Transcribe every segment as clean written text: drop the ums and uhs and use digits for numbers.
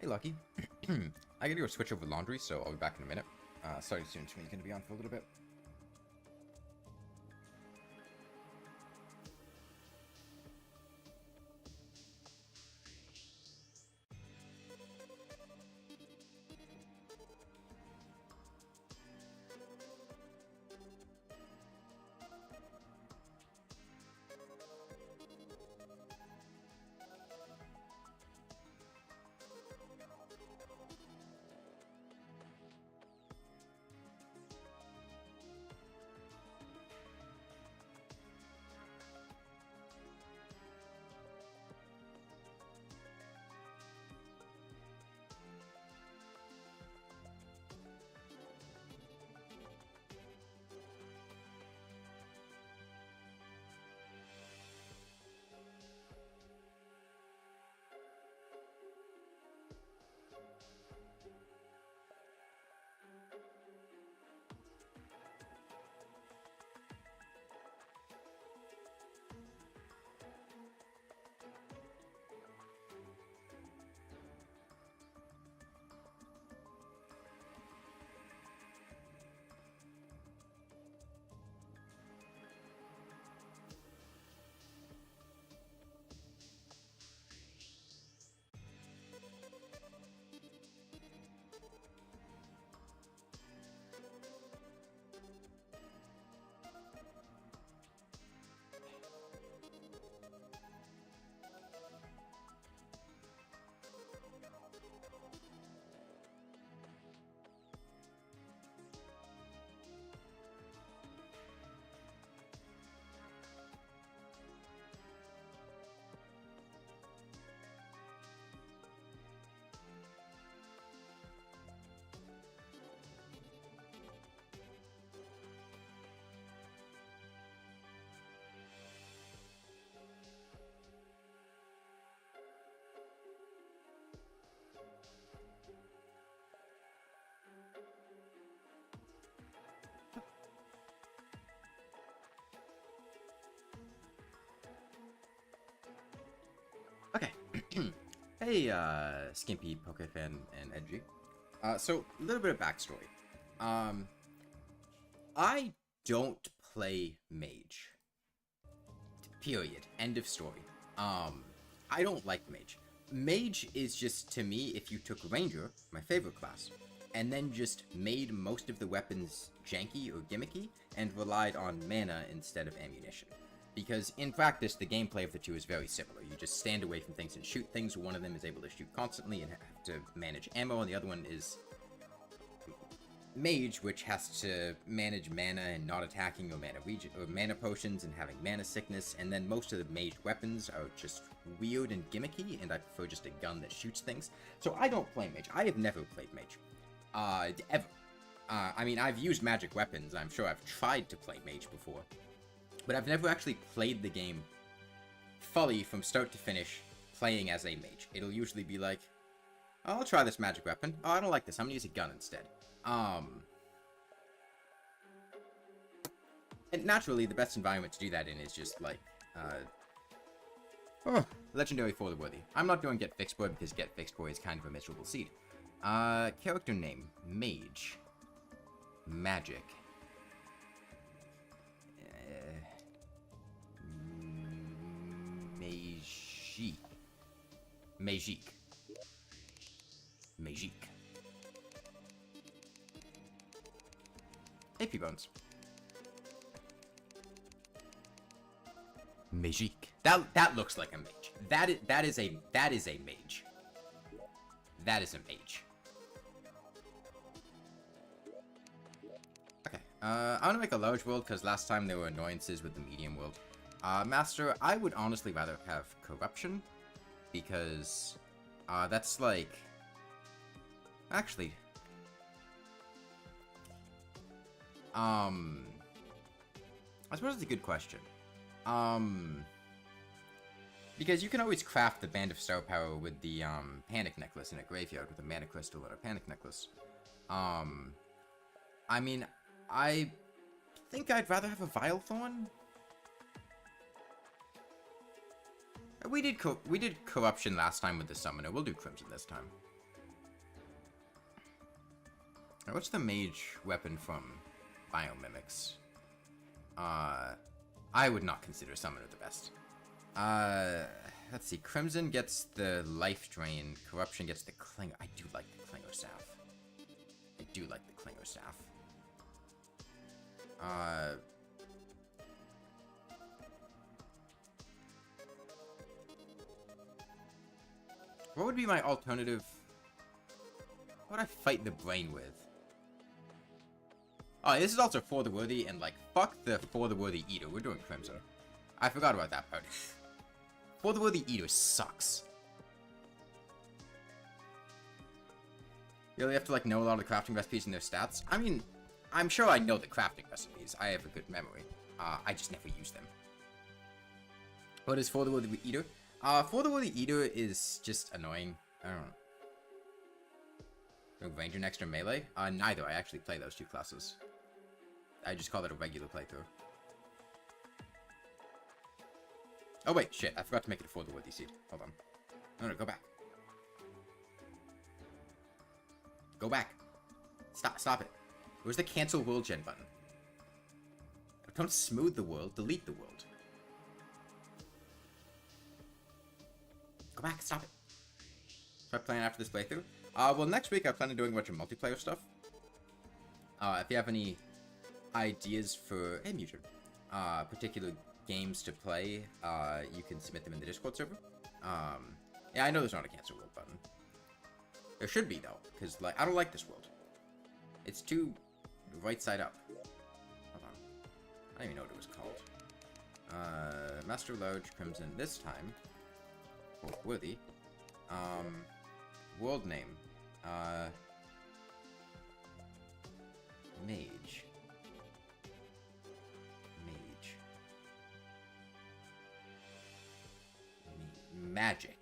Hey, Lucky. I gotta go switch over laundry, so I'll be back in a minute. Sorry, soon. You're gonna be on for a little bit. Okay. Hey, Skimpy, Pokefan, and Edgy. So, a little bit of backstory. I don't play Mage. Period. End of story. I don't like Mage. Mage is just, to me, if you took Ranger, my favorite class, and then just made most of the weapons janky or gimmicky, and relied on mana instead of ammunition. Because, in practice, the gameplay of the two is very similar. You just stand away from things and shoot things. One of them is able to shoot constantly and have to manage ammo, and the other one is Mage, which has to manage mana and not attacking or mana potions and having mana sickness, and then most of the Mage weapons are just weird and gimmicky, and I prefer just a gun that shoots things. So I don't play Mage. I have never played Mage. Ever. I mean, I've used magic weapons. I'm sure I've tried to play Mage before. But I've never actually played the game fully from start to finish playing as a Mage. It'll usually be like, oh, I'll try this magic weapon. Oh, I don't like this. I'm gonna use a gun instead. And naturally, the best environment to do that in is just, like, Legendary for the Worthy. I'm not doing Get Fixed Boy because Get Fixed Boy is kind of a miserable seed. Character name, Mage. Magic. Magique. AP Bones. Magique. That looks like a mage. That is a mage. That is a mage. Okay. I want to make a large world because last time there were annoyances with the medium world. Master, I would honestly rather have corruption because that's like actually I suppose it's a good question. Because you can always craft the Band of Star Power with the Panic Necklace in a graveyard with a Mana Crystal or a Panic Necklace. I mean, I think I'd rather have a Vile Thorn. We did Corruption last time with the Summoner. We'll do Crimson this time. What's the mage weapon from Biomimics? I would not consider Summoner the best. Let's see. Crimson gets the life drain. Corruption gets the Klinger. I do like the Klinger staff. I do like the Klinger staff. What would be my alternative? What would I fight the brain with? Oh, this is also for the worthy, and like, fuck the for the worthy eater. We're doing Crimson. I forgot about that part. For the worthy eater sucks. You really have to like know a lot of the crafting recipes and their stats. I mean, I'm sure I know the crafting recipes. I have a good memory. I just never use them. What is for the worthy eater? For the worthy eater is just annoying. I don't know. Ranger next to melee? Neither. I actually play those two classes. I just call it a regular playthrough. Oh wait, shit. I forgot to make it a for the worthy seed. Hold on. No, go back. Go back. Stop it. Where's the cancel world gen button? Don't smooth the world, delete the world. Go back, stop it. Start playing after this playthrough. Well, next week I plan on doing a bunch of multiplayer stuff. If you have any ideas for, hey, Mutual, particular games to play, you can submit them in the Discord server. Yeah, I know there's not a cancel world button. There should be, though, because, like, I don't like this world. It's too right side up. Hold on. I don't even know what it was called. Master Large Crimson this time. Worthy. World name. Mage. Magic.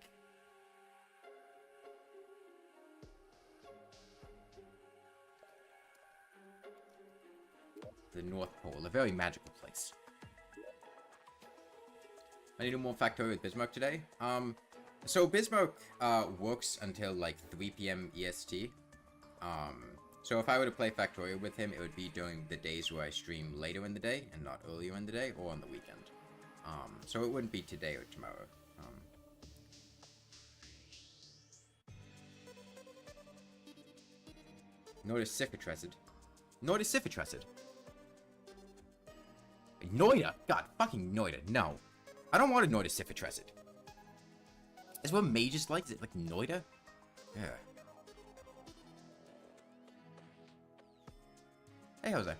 The North Pole, a very magical place. I need to do more Factorio with Bismarck today. So Bismarck works until like 3 p.m. EST. So if I were to play Factorio with him, it would be during the days where I stream later in the day and not earlier in the day or on the weekend. So it wouldn't be today or tomorrow. Noida. Noida! God, fucking Noida, no. I don't want a Noida Ciphertresid. Is what Mage like? Is it like Noida? Yeah. Hey, Jose.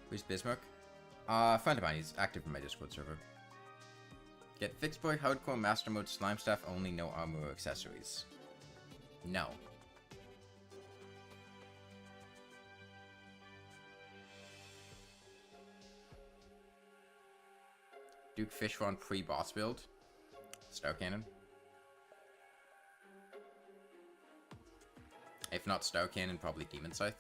Who's Bismarck? A friend of mine. He's active in my Discord server. Get Fixed Boy, Hardcore, Master Mode, Slime Staff, only no armor or accessories. No. Duke Fishron pre-boss build. Star Cannon. If not Star Cannon, probably Demon Scythe.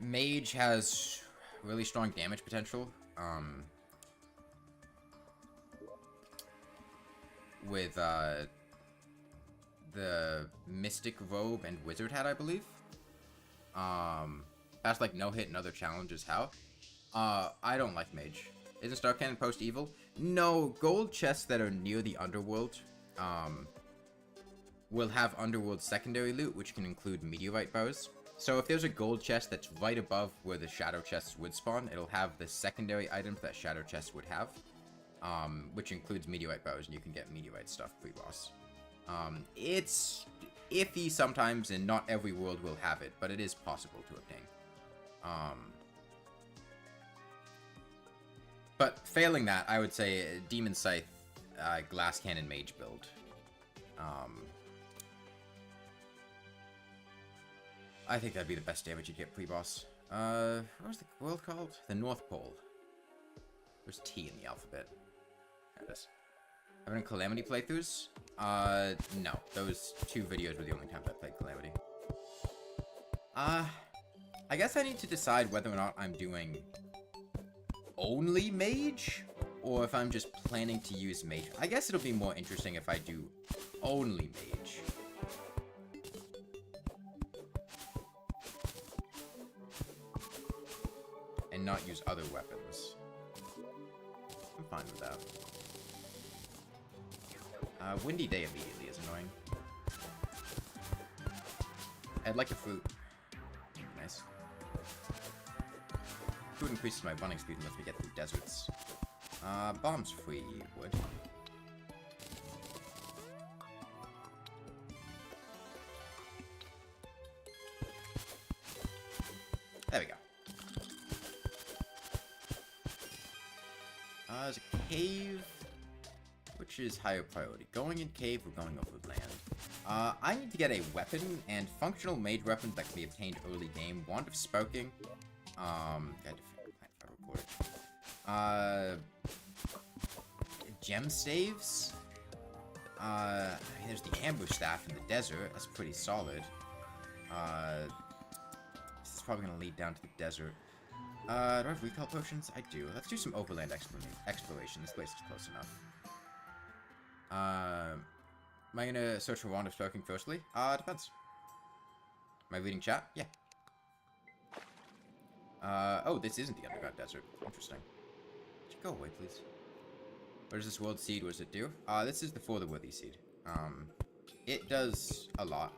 Mage has really strong damage potential. With the Mystic Robe and Wizard Hat, I believe. That's like no hit and other challenges. How? I don't like Mage. Isn't Star Cannon post-evil? No, gold chests that are near the underworld, will have underworld secondary loot, which can include meteorite bows. So if there's a gold chest that's right above where the shadow chests would spawn, it'll have the secondary items that shadow chests would have, which includes meteorite bows, and you can get meteorite stuff pre-boss. It's iffy sometimes, and not every world will have it, but it is possible to obtain. But failing that, I would say Demon Scythe, Glass Cannon Mage build. I think that'd be the best damage you'd get pre-boss. What was the world called? The North Pole. There's T in the alphabet. There it is. Having Calamity playthroughs? No. Those 2 videos were the only times I played Calamity. I guess I need to decide whether or not I'm doing only Mage or if I'm just planning to use Mage. I guess it'll be more interesting if I do only Mage. And not use other weapons. I'm fine with that. Windy Day immediately is annoying. I'd like a fruit. Nice. Food increases my running speed unless we get through deserts. Bombs free wood. There we go. There's a cave. Which is higher priority? Going in cave or going over land? I need to get a weapon and functional mage weapons that can be obtained early game. Wand of Spoking. Gem staves. I mean, there's the ambush staff in the desert. That's pretty solid. This is probably gonna lead down to the desert. Do I have recall potions? I do. Let's do some overland exploration. This place is close enough. Am I gonna search for Wand of Spoking firstly? Depends. Am I reading chat? Yeah. Oh, this isn't the underground desert. Interesting. Could you go away, please? What is this world seed? What does it do? This is the For the Worthy seed. It does a lot.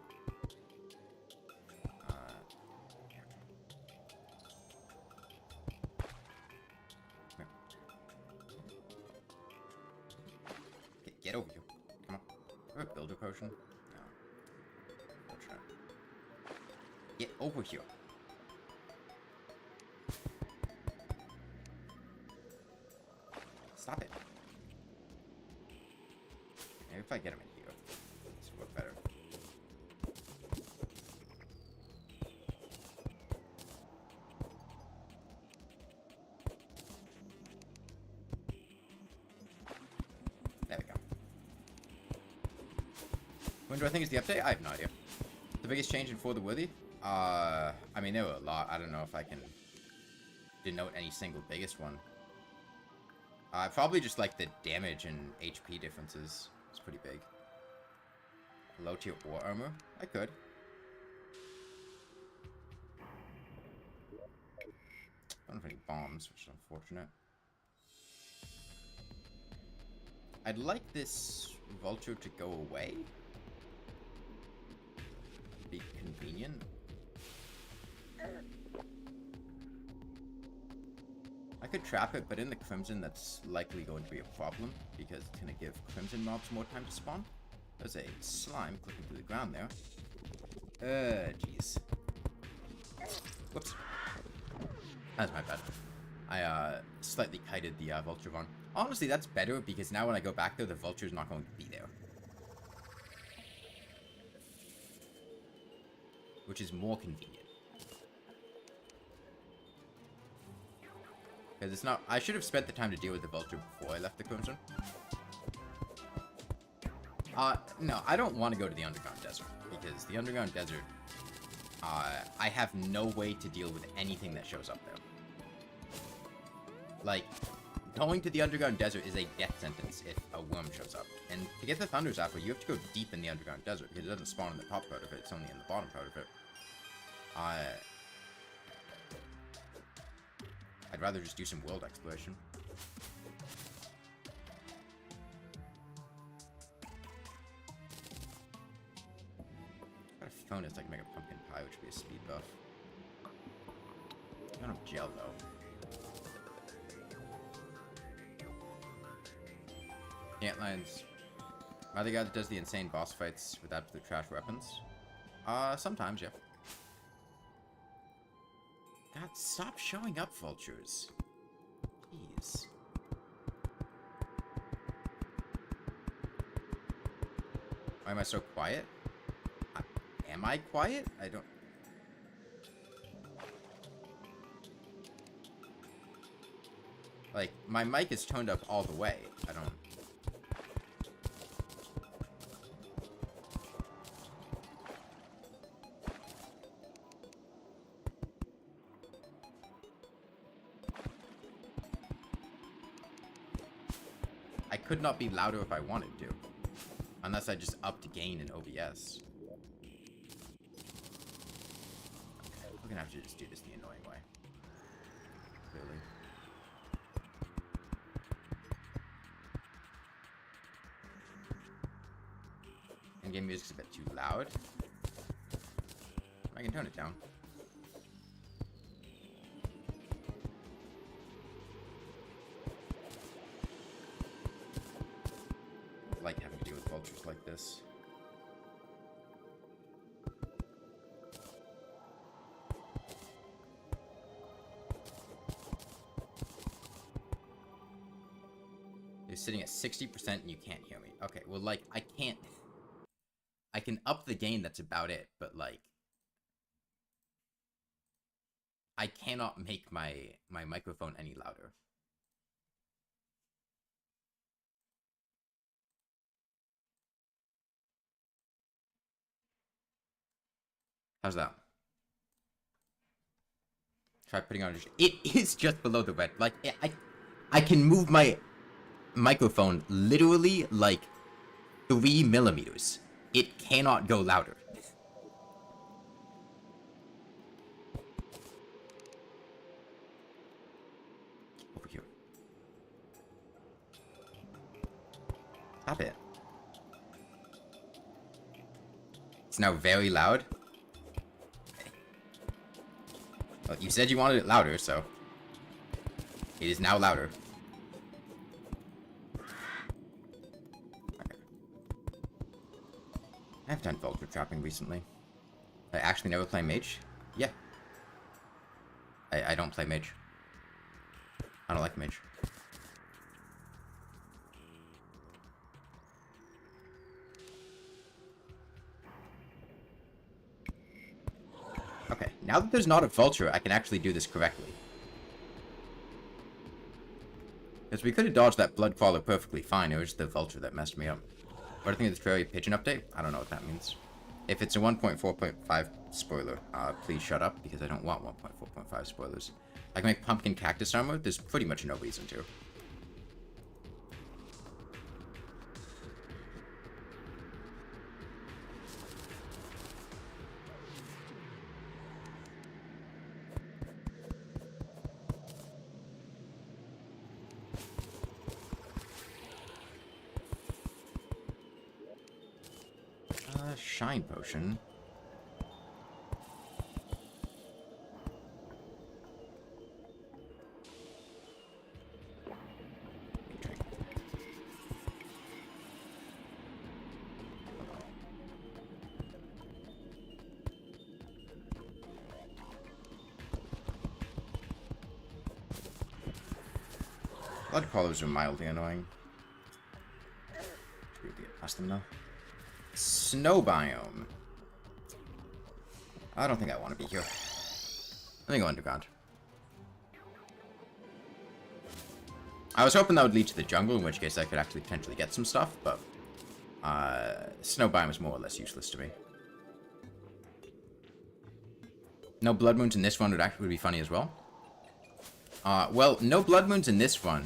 Get over here. Come on. Do I have a builder potion? No. Unfortunate. Get over here. Stop it. Maybe if I get him in here, this will work better. There we go. When do I think is the update? I have no idea. The biggest change in For the Worthy? I mean, there were a lot. I don't know if I can denote any single biggest one. Probably just like the damage and HP differences. It's pretty big. Low tier war armor? I could. I don't have any bombs, which is unfortunate. I'd like this vulture to go away. Be convenient. I could trap it, but in the Crimson, that's likely going to be a problem, because it's going to give Crimson mobs more time to spawn. There's a slime clicking through the ground there. Jeez. Whoops. That's my bad. I, slightly kited the, Vulture run. Honestly, that's better, because now when I go back there, the Vulture's not going to be there. Which is more convenient. Because it's not... I should have spent the time to deal with the Vulture before I left the Crimson. No, I don't want to go to the Underground Desert. Because the Underground Desert... I have no way to deal with anything that shows up there. Like, going to the Underground Desert is a death sentence if a worm shows up. And to get the Thunder's Apple, you have to go deep in the Underground Desert, because it doesn't spawn in the top part of it, it's only in the bottom part of it. I'd rather just do some world exploration. Got a furnace I can make a pumpkin pie, which would be a speed buff. I don't have gel, though. Antlines. Am I the guy that does the insane boss fights with absolute trash weapons? Sometimes, yeah. God, stop showing up, vultures. Jeez. Why am I so quiet? Am I quiet? I don't... Like, my mic is toned up all the way. I don't... I could not be louder if I wanted to. Unless I just upped gain in OBS. Okay, we're gonna have to just do this the annoying way. Clearly. In-game music's a bit too loud. I can tone it down. I like having to deal with vultures like this. You're sitting at 60% and you can't hear me. Okay, well, like, I can't... I can up the gain, that's about it, but, like... I cannot make my microphone any louder. How's that? Try putting on. It is just below the red. Like I can move my microphone literally like 3 millimeters. It cannot go louder. Over here. Stop it. It's now very loud. Well, you said you wanted it louder, so it is now louder. Okay. I've done vulture trapping recently. I actually never play Mage. Yeah. I don't play Mage. I don't like Mage. Okay, now that there's not a vulture, I can actually do this correctly. Because we could have dodged that blood crawler perfectly fine, it was the vulture that messed me up. But I think it's a very pigeon update. I don't know what that means. If it's a 1.4.5 spoiler, please shut up, because I don't want 1.4.5 spoilers. I can make pumpkin cactus armor, there's pretty much no reason to. Shine potion. Blood crawlers are mildly annoying. Should we get past them now? Snow biome. I don't think I want to be here. Let me go underground. I was hoping that would lead to the jungle, in which case I could actually potentially get some stuff, but snow biome is more or less useless to me. No blood moons in this one would be funny as well. Well, no blood moons in this one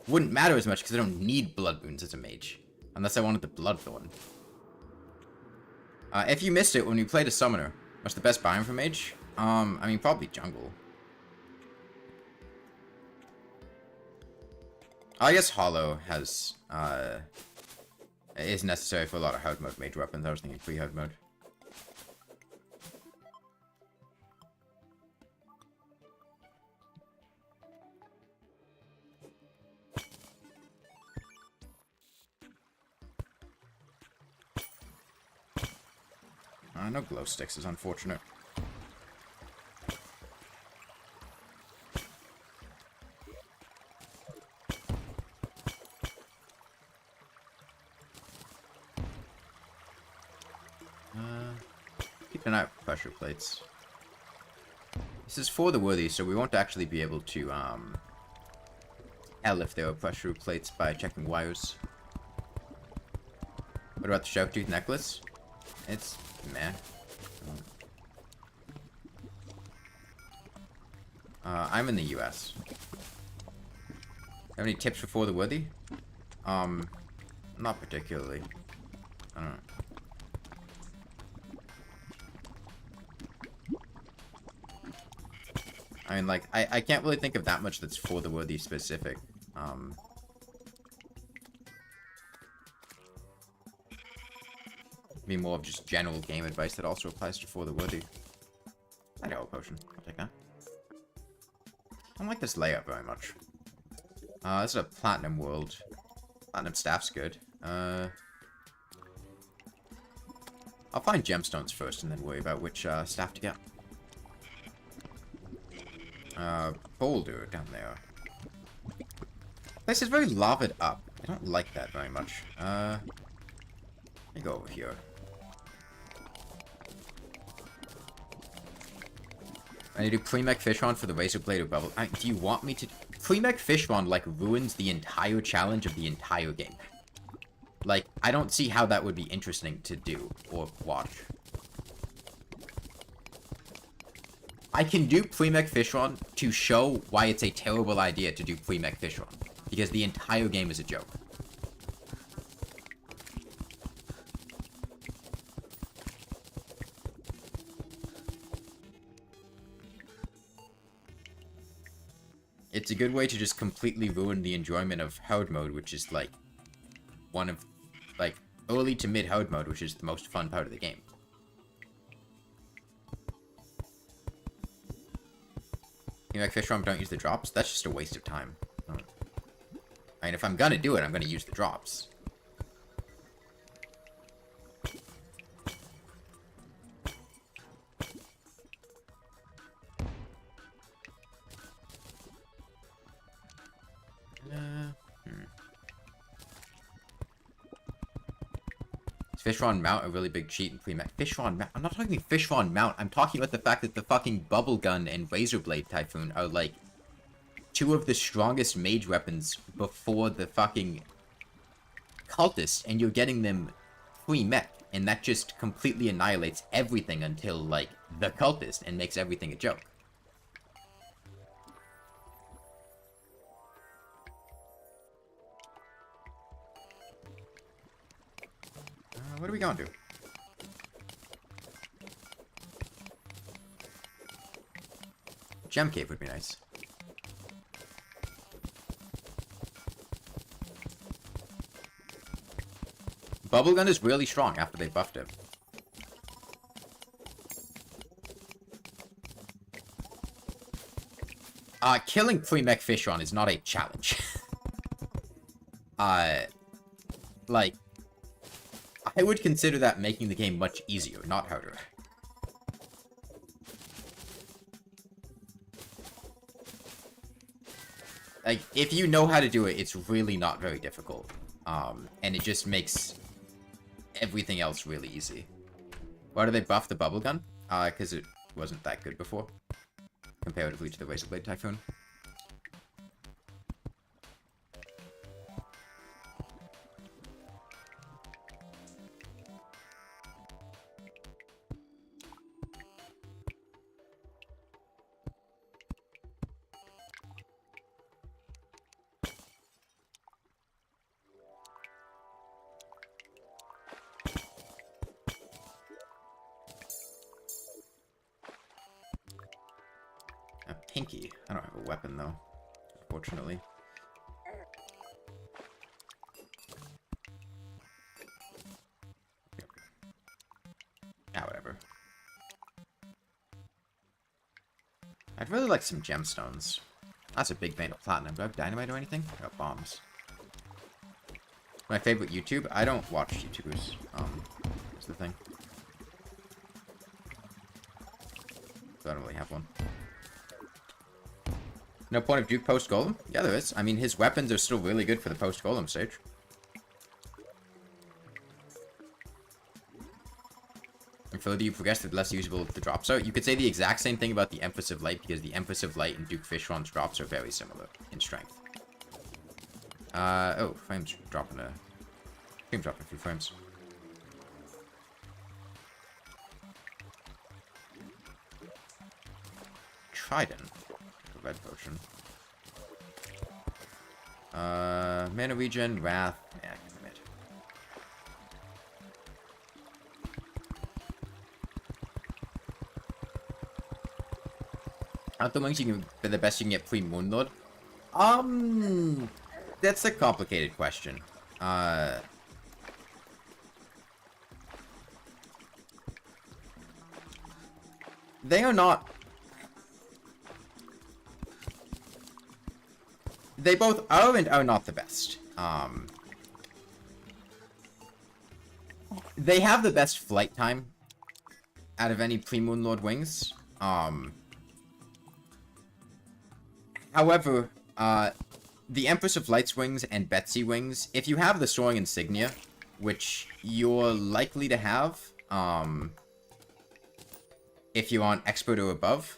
wouldn't matter as much because I don't need blood moons as a mage. Unless I wanted the Bloodthorn. If you missed it when you played a summoner, what's the best biome for mage? I mean, probably jungle. I guess Hollow has, is necessary for a lot of hard mode mage weapons. I was thinking free hard mode. No glow sticks is unfortunate. Keep an eye out for pressure plates. This is for the worthy, so we won't actually be able to tell if there are pressure plates by checking wires. What about the shark tooth necklace? It's meh. I'm in the US. Have any tips for the worthy? Not particularly. I don't know. I mean, like, I can't really think of that much that's for the worthy specific. Be more of just general game advice that also applies to for the worthy. I know a potion. I'll take that. I don't like this layout very much. This is a platinum world. Platinum staff's good. I'll find gemstones first and then worry about which staff to get. Boulder down there. This is very lavaed up. I don't like that very much. Let me go over here. I need to pre-mech Fishron for the Razor Blade or Bubble. Do you want me to... Pre-mech Fishron, like, ruins the entire challenge of the entire game. Like, I don't see how that would be interesting to do or watch. I can do pre-mech Fishron to show why it's a terrible idea to do pre-mech Fishron. Because the entire game is a joke. It's a good way to just completely ruin the enjoyment of hard mode, which is, like, one of, like, early to mid hard mode, which is the most fun part of the game. You like Fish Rum, don't use the drops? That's just a waste of time. I mean, if I'm gonna do it, I'm gonna use the drops. Is Fishron Mount a really big cheat in pre-mech? Fishron Mount? I'm not talking Fishron Mount. I'm talking about the fact that the fucking Bubble Gun and Razor Blade Typhoon are, like, two of the strongest mage weapons before the fucking cultist, and you're getting them pre-mech, and that just completely annihilates everything until, like, the cultist, and makes everything a joke. What are we going to? Gem Cave would be nice. Bubblegun is really strong after they buffed it. Killing pre-mech Fishron is not a challenge. Like, I would consider that making the game much easier, not harder. Like, if you know how to do it, it's really not very difficult. And it just makes everything else really easy. Why do they buff the bubble gun? Because it wasn't that good before, comparatively to the Razor Blade Typhoon. Pinky. I don't have a weapon, though, unfortunately. Whatever. I'd really like some gemstones. That's a big vein of platinum. Do I have dynamite or anything? I got bombs. My favorite YouTube? I don't watch YouTubers. That's the thing. So I don't really have one. No point of Duke post-Golem? Yeah, there is. I mean, his weapons are still really good for the post-Golem stage. The further you progress, the less usable the drops are. You could say the exact same thing about the Empress of Light, because the Empress of Light and Duke Fishron's drops are very similar in strength. Oh, frames dropping a... Frame dropping a few frames. Trident. Red potion. Mana regen, wrath. Yeah, commit. Aren't the wings you can the best you can get pre-Moonlord? That's a complicated question. They are not. They both are and are not the best. They have the best flight time out of any pre-Moonlord wings. However, the Empress of Light's wings and Betsy wings, if you have the Soaring Insignia, which you're likely to have, if you're on Expert or above,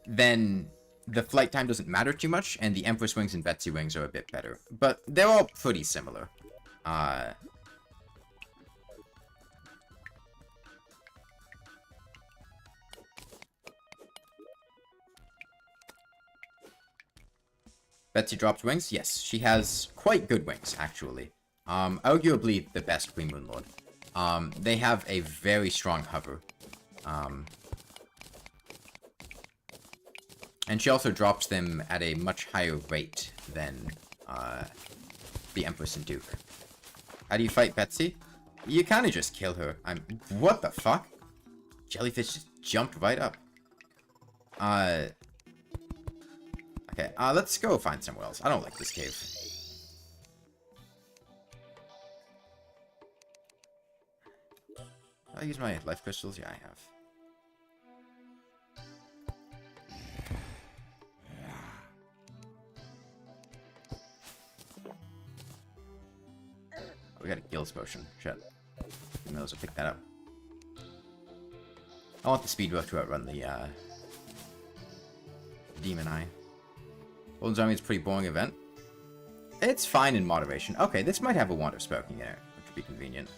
then the flight time doesn't matter too much, and the Empress wings and Betsy wings are a bit better. But they're all pretty similar. Betsy drops wings? Yes, she has quite good wings, actually. Arguably the best Queen Moonlord. They have a very strong hover. And she also drops them at a much higher rate than the Empress and Duke. How do you fight Betsy? You kind of just kill her. What the fuck? Jellyfish just jumped right up. Okay, let's go find somewhere else. I don't like this cave. Did I use my life crystals? Yeah, I have. We got a Gills potion. Shit. Who knows? I'll pick that up. I want the speed rush to outrun the, Demon Eye. Golden Army is a pretty boring event. It's fine in moderation. Okay, this might have a Wand of Smoking in it, which would be convenient.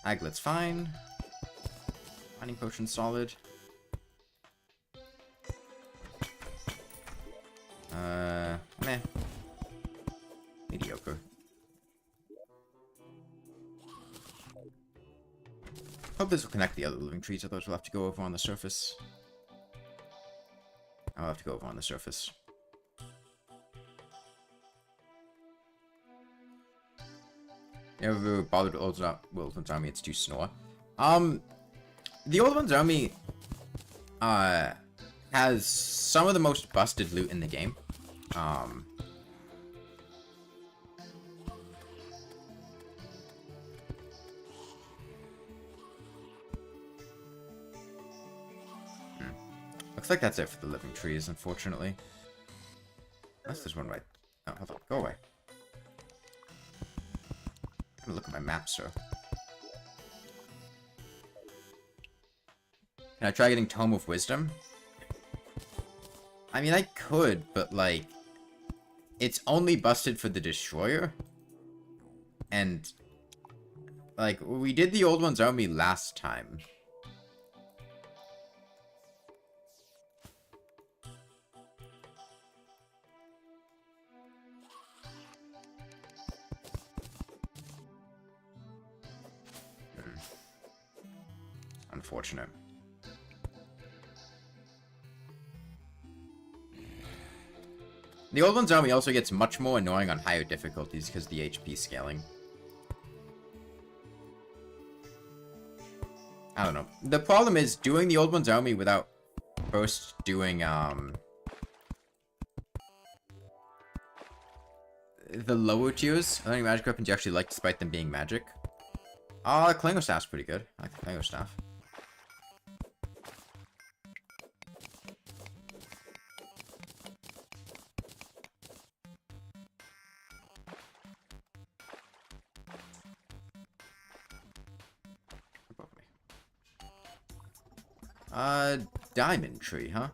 Aglet's fine. Mining Potion solid. Meh. Mediocre. Hope this will connect the other living trees, otherwise we'll have to go over on the surface. I'll have to go over on the surface. Never bothered Old One's Army, it's too snore. The Old One's Army, has some of the most busted loot in the game. Looks like that's it for the living trees, unfortunately. Unless there's one right. Oh, hold on. Go away. I'm gonna look at my map, sir. Can I try getting Tome of Wisdom? I mean, I could, but, like, it's only busted for the Destroyer. And, like, we did the Old One's Army last time. Unfortunate. The Old One's Army also gets much more annoying on higher difficulties because of the HP scaling. I don't know. The problem is doing the Old One's Army without first doing, the lower tiers. I think magic weapons you actually like despite them being magic. Klingo Staff's pretty good. I like the Klingo Staff. Diamond tree, huh?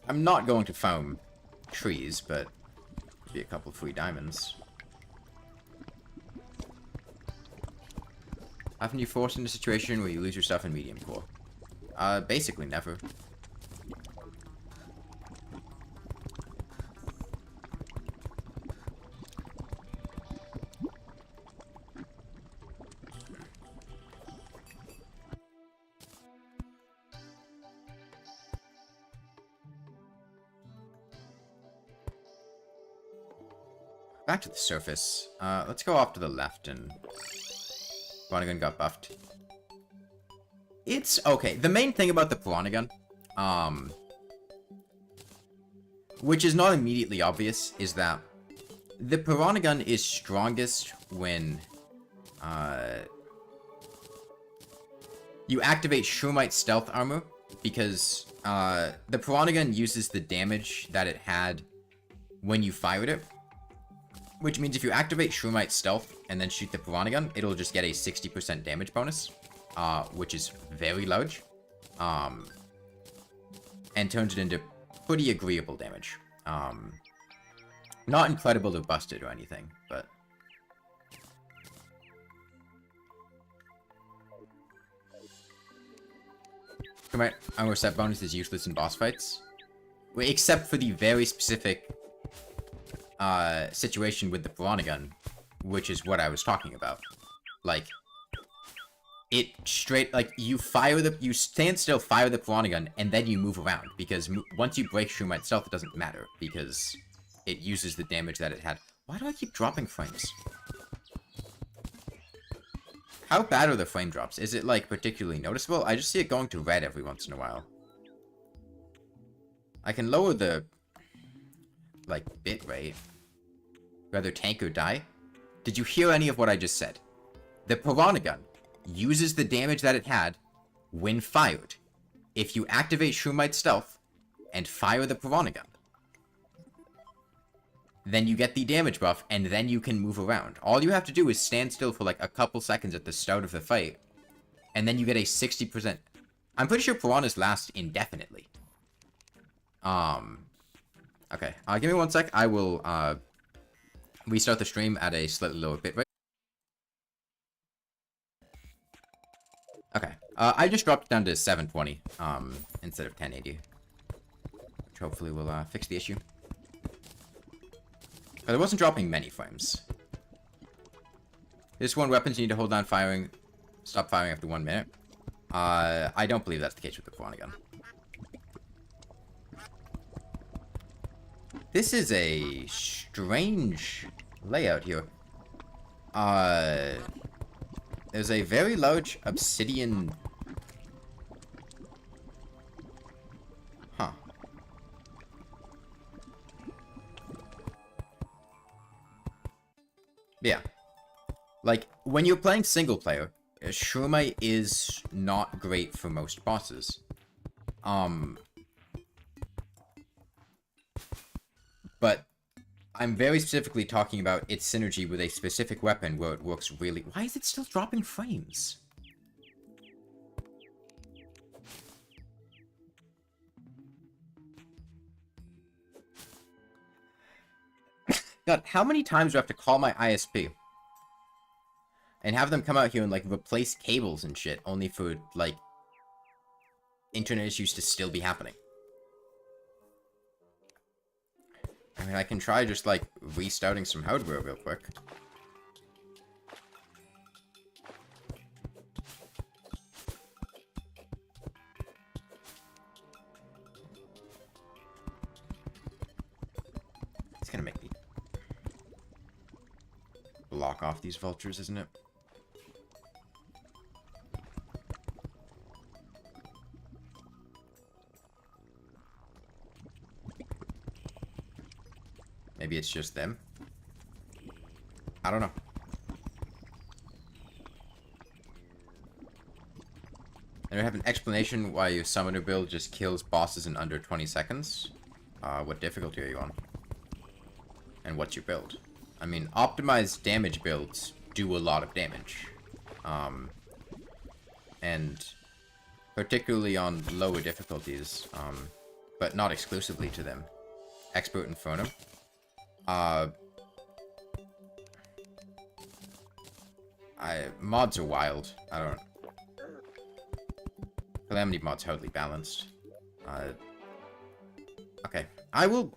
I'm not going to farm trees, but could be a couple free diamonds. Haven't you forced into a situation where you lose yourself in Mediumcore? Basically never. Back to the surface. Let's go off to the left and... Piranha got buffed. It's okay. The main thing about the Piranha, which is not immediately obvious, is that the Piranha is strongest when, you activate Shroomite Stealth Armor, because, the Piranha uses the damage that it had when you fired it. Which means if you activate Shroomite Stealth and then shoot the Piranha, it'll just get a 60% damage bonus, which is very large, and turns it into pretty agreeable damage. Not incredible or busted or anything, but... Alright, armor set bonus is useless in boss fights. Well, except for the very specific... situation with the Piranha, which is what I was talking about. Like, it straight, like, you stand still, fire the Piranha, and then you move around, because once you break Shroomite Stealth, it doesn't matter, because it uses the damage that it had. Why do I keep dropping frames? How bad are the frame drops? Is it, like, particularly noticeable? I just see it going to red every once in a while. I can lower the... like, bit rate. Rather tank or die. Did you hear any of what I just said? The Piranha uses the damage that it had when fired. If you activate Shroomite Stealth and fire the Piranha, then you get the damage buff, and then you can move around. All you have to do is stand still for like a couple seconds at the start of the fight, and then you get a 60%. I'm pretty sure Piranhas last indefinitely. Okay, give me 1 sec. I will, restart the stream at a slightly lower bitrate. Okay, I just dropped it down to 720, instead of 1080. Which hopefully will, fix the issue. But it wasn't dropping many frames. This one, weapons you need to hold down firing, stop firing after 1 minute. I don't believe that's the case with the Piranha. This is a strange layout here. There's a very large obsidian... Huh. Yeah. Like, when you're playing single player, Shroomite is not great for most bosses. But I'm very specifically talking about its synergy with a specific weapon where it works really... Why is it still dropping frames? God, how many times do I have to call my ISP? And have them come out here and, like, replace cables and shit, only for, like, internet issues to still be happening? I mean, I can try just, like, restarting some hardware real quick. It's gonna make me block off these vultures, isn't it? Maybe it's just them. I don't know. I don't have an explanation why your summoner build just kills bosses in under 20 seconds. What difficulty are you on? And what's your build? I mean, optimized damage builds do a lot of damage. And particularly on lower difficulties, but not exclusively to them. Expert Inferno. Mods are wild. I don't... Calamity mod's totally balanced. Okay. I will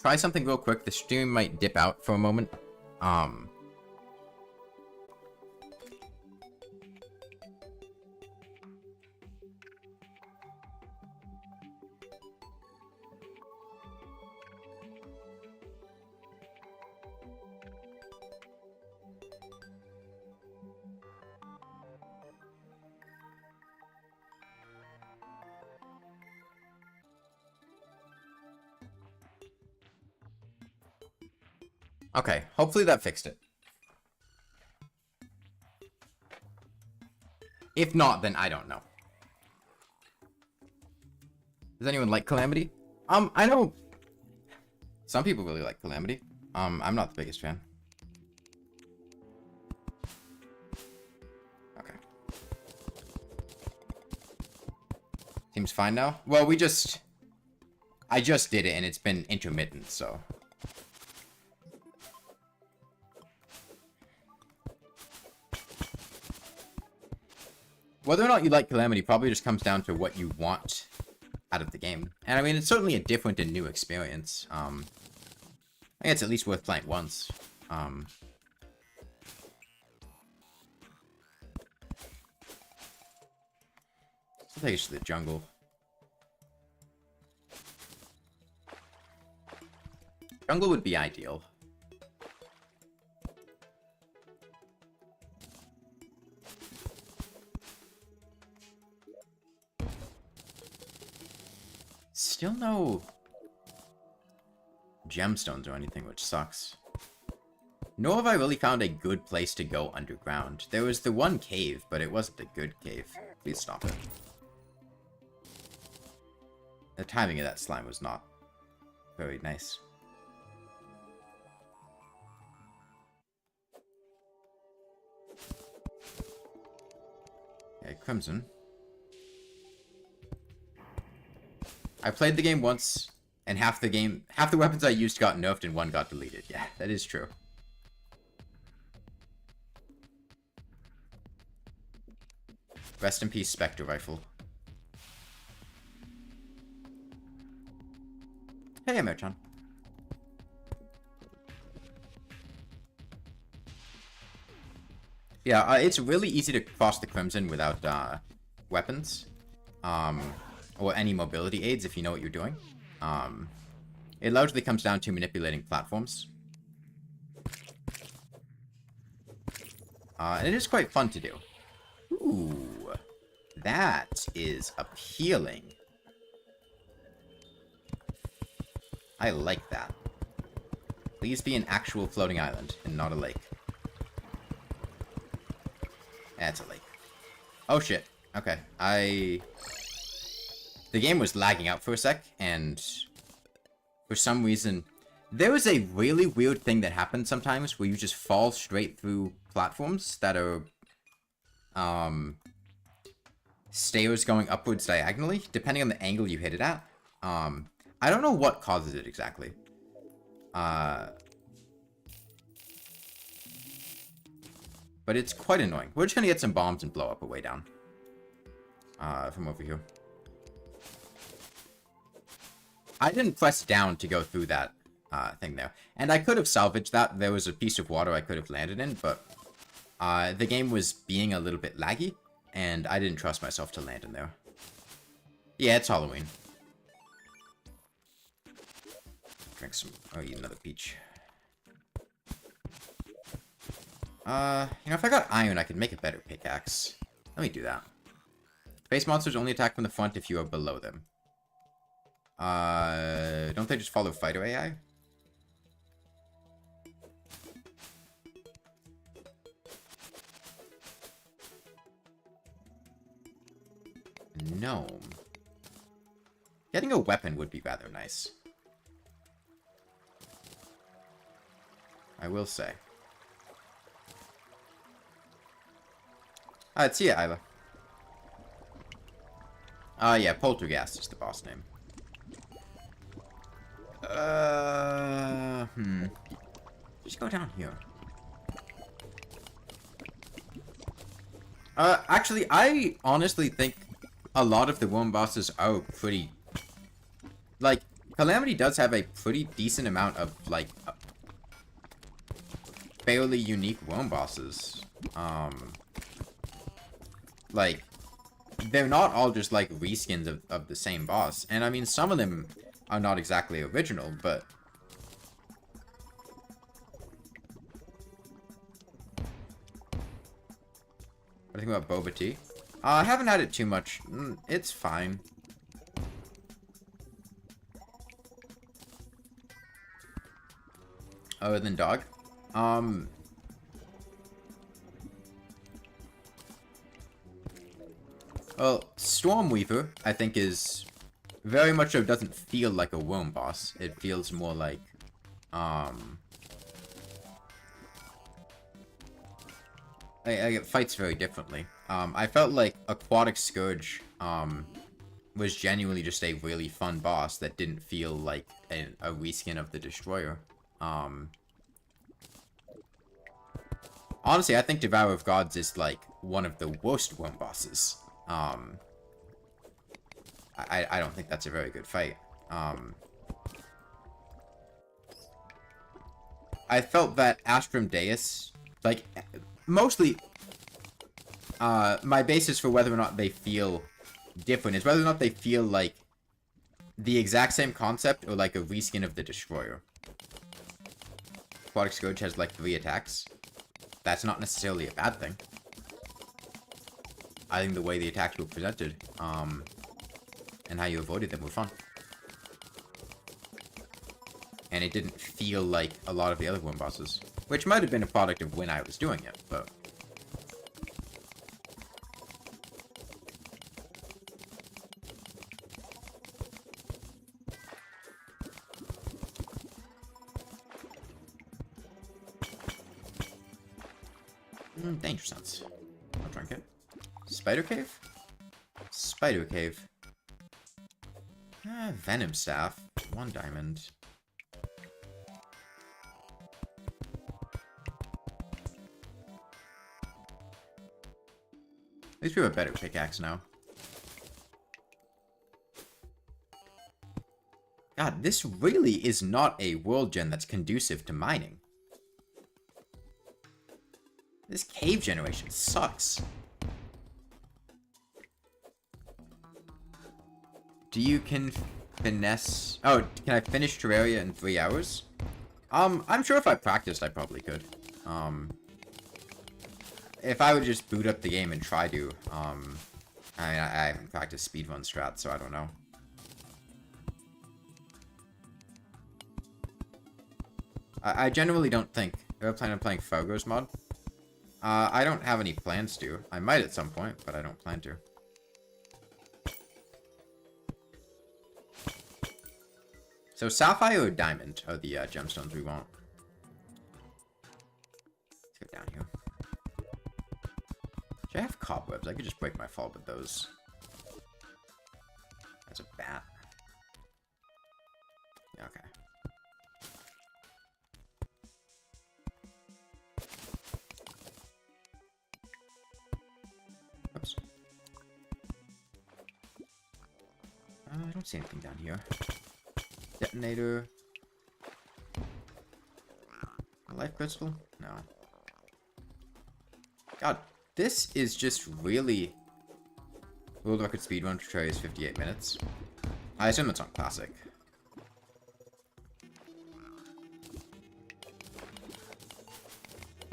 try something real quick. The stream might dip out for a moment. Okay, hopefully that fixed it. If not, then I don't know. Does anyone like Calamity? I know some people really like Calamity. I'm not the biggest fan. Okay. Seems fine now. Well, I just did it and it's been intermittent, so. Whether or not you like Calamity probably just comes down to what you want out of the game. And I mean, it's certainly a different and new experience. I think it's at least worth playing once. I think it's the jungle. Jungle would be ideal. Still no gemstones or anything, which sucks. Nor have I really found a good place to go underground. There was the one cave, but it wasn't a good cave. Please stop it. The timing of that slime was not very nice. Okay, Crimson. I played the game once, and half the weapons I used got nerfed and one got deleted. Yeah, that is true. Rest in peace, Spectre Rifle. Hey, Americhan. Yeah, it's really easy to cross the Crimson without weapons. Or any mobility aids if you know what you're doing. It largely comes down to manipulating platforms. And it is quite fun to do. Ooh, that is appealing. I like that. Please be an actual floating island and not a lake. That's a lake. Oh shit. Okay, the game was lagging out for a sec, and for some reason, there is a really weird thing that happens sometimes where you just fall straight through platforms that are, stairs going upwards diagonally, depending on the angle you hit it at. I don't know what causes it exactly. But it's quite annoying. We're just gonna get some bombs and blow up a way down. From over here. I didn't press down to go through that thing there. And I could have salvaged that. There was a piece of water I could have landed in, but the game was being a little bit laggy, and I didn't trust myself to land in there. Yeah, it's Halloween. Drink some... Oh, eat another peach. You know, if I got iron, I could make a better pickaxe. Let me do that. Space monsters only attack from the front if you are below them. Don't they just follow fighter AI? Gnome. Getting a weapon would be rather nice. I will say. Alright, see ya, Isla. Yeah, Poltergeist is the boss name. Just go down here. Actually, I honestly think a lot of the worm bosses are pretty... Like, Calamity does have a pretty decent amount of, like, fairly unique worm bosses. Like, they're not all just, like, reskins of the same boss. And, I mean, some of them are not exactly original, but... What do you think about boba tea? I haven't had it too much. It's fine. Other than dog? Well, Stormweaver, I think, is very much so doesn't feel like a worm boss. It feels more like, it fights very differently. I felt like Aquatic Scourge, was genuinely just a really fun boss that didn't feel like a reskin of the Destroyer. Honestly, I think Devourer of Gods is, like, one of the worst worm bosses. I don't think that's a very good fight. I felt that Astrum Deus, like, mostly, my basis for whether or not they feel different is whether or not they feel like the exact same concept or like a reskin of the Destroyer. Aquatic Scourge has, like, 3 attacks. That's not necessarily a bad thing. I think the way the attacks were presented, and how you avoided them were fun. And it didn't feel like a lot of the other worm bosses. Which might have been a product of when I was doing it, but... Danger Sense. I'll drink it. Spider Cave? Spider Cave. Venom Staff. 1 diamond. At least we have a better pickaxe now. God, this really is not a world gen that's conducive to mining. This cave generation sucks. Do you finesse... Oh, can I finish Terraria in 3 hours? I'm sure if I practiced, I probably could. If I would just boot up the game and try to, I mean, I haven't practiced speedrun strats, so I don't know. I generally don't think... I plan on playing Fogo's mod. I don't have any plans to. I might at some point, but I don't plan to. So Sapphire or Diamond are the gemstones we want. Let's go down here. Should I have cobwebs? I could just break my fall with those. That's a bat. Yeah, okay. Oops. I don't see anything down here. Detonator. A life crystal? No. God, this is just really... World record speedrun Terraria is 58 minutes. I assume it's on classic.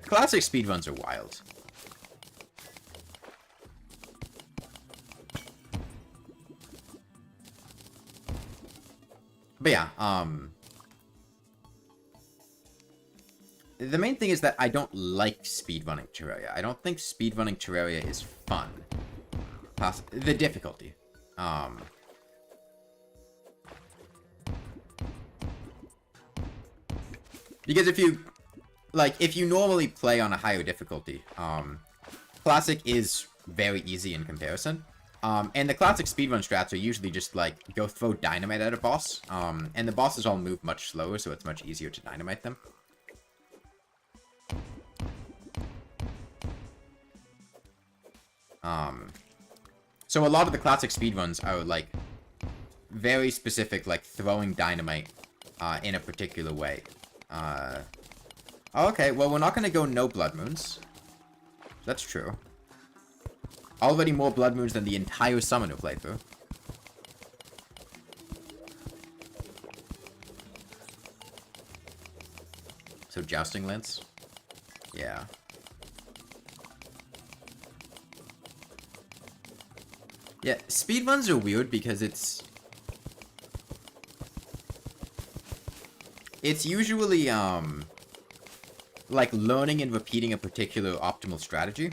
Classic speedruns are wild. But yeah, the main thing is that I don't like speedrunning Terraria. I don't think speedrunning Terraria is fun. The difficulty. Because if you normally play on a higher difficulty, Classic is very easy in comparison. And the classic speedrun strats are usually just, like, go throw dynamite at a boss. And the bosses all move much slower, so it's much easier to dynamite them. So a lot of the classic speedruns are, like, very specific, like, throwing dynamite in a particular way. Okay, well, we're not going to go no blood moons. That's true. Already more blood moons than the entire Summoner playthrough. So, Jousting Lance? Yeah. Yeah, speedruns are weird because it's usually, like, learning and repeating a particular optimal strategy,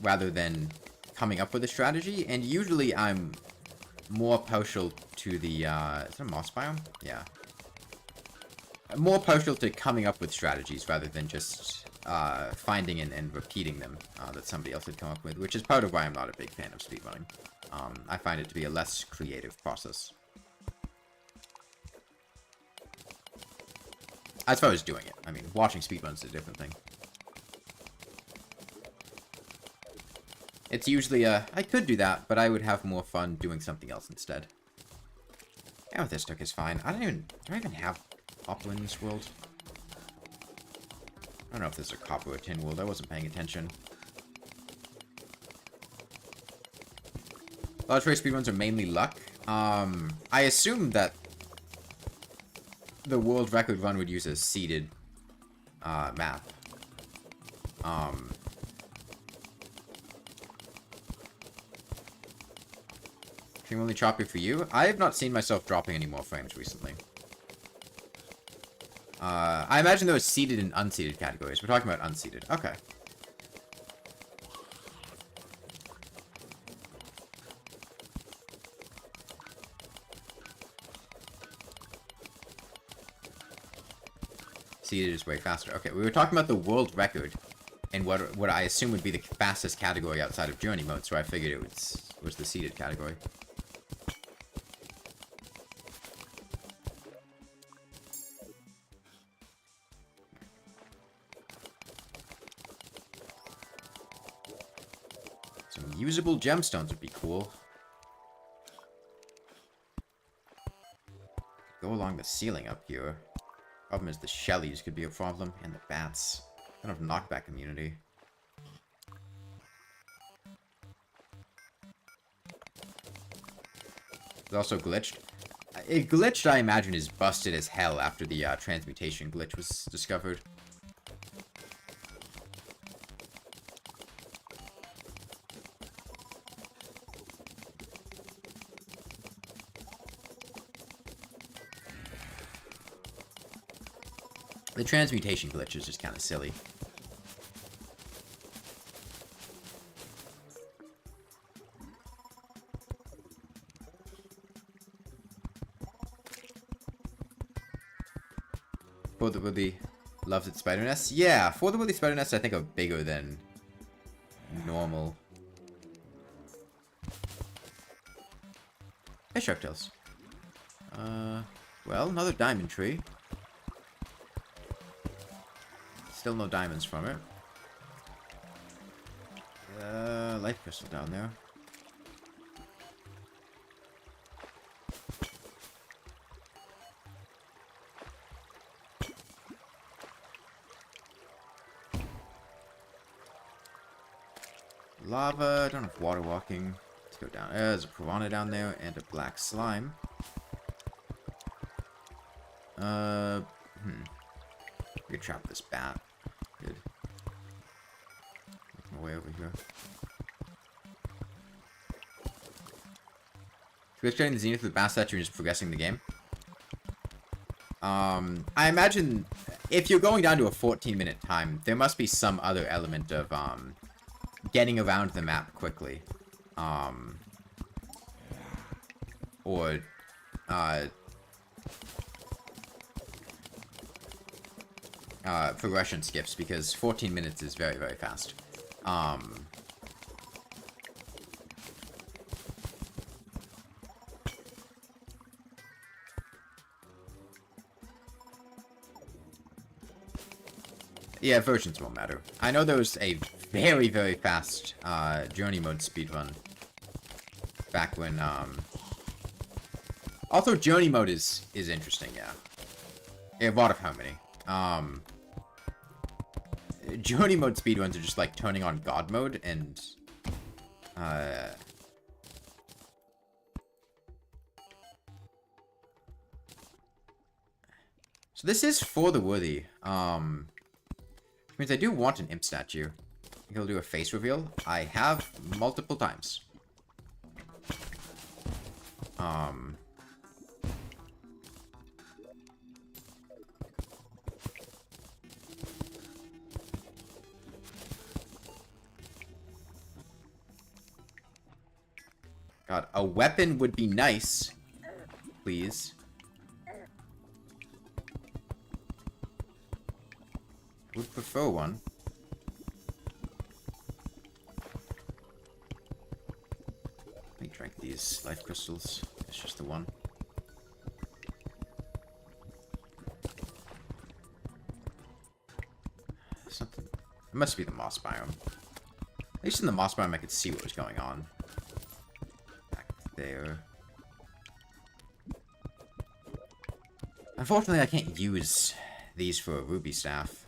rather than coming up with a strategy, and usually I'm more partial to the, is it a moss biome? Yeah. More partial to coming up with strategies rather than just, finding and repeating them, that somebody else had come up with, which is part of why I'm not a big fan of speedrunning. I find it to be a less creative process. As far as doing it. I mean, watching speedruns is a different thing. It's usually I could do that, but I would have more fun doing something else instead. Amethyst Hook is fine. Do I even have copper in this world? I don't know if there's a copper or tin world. I wasn't paying attention. Large race speedruns are mainly luck. I assume that the world record run would use a seeded map. Extremely choppy for you. I have not seen myself dropping any more frames recently. I imagine there was seeded and unseeded categories. We're talking about unseeded. Okay. Seeded is way faster. Okay, we were talking about the world record and what I assume would be the fastest category outside of journey mode, so I figured it was the seeded category. Some usable gemstones would be cool. Go along the ceiling up here. Problem is the Shellies could be a problem, and the bats. I don't have knockback immunity. It's also glitched. It glitched, I imagine, is busted as hell after the transmutation glitch was discovered. The transmutation glitch is just kind of silly. For the Willy loves its spider nests? Yeah, for the Willy spider nests I think are bigger than normal. Hey, Sharptails. Well, another diamond tree. Still no diamonds from it. Light crystal down there. Lava, I don't have water walking. Let's go down. There's a piranha down there and a black slime. We could trap this bat. Good. Make my way over here. So we're getting the zenith of the bat statue and just progressing the game. I imagine if you're going down to a 14-minute time, there must be some other element of getting around the map quickly. Or progression skips, because 14 minutes is very, very fast. Yeah, versions won't matter. I know there was a very, very fast journey mode speedrun. Back when, Also, journey mode is interesting, yeah. Yeah, what of how many? Journey mode speedruns are just like turning on God mode and, So this is for the worthy, which means I do want an imp statue. He'll do a face reveal. I have multiple times. God, a weapon would be nice. Please. Would prefer one. Let me drink these life crystals. It's just the one. Something. It must be the moss biome. At least in the moss biome I could see what was going on. Back there. Unfortunately I can't use these for a ruby staff.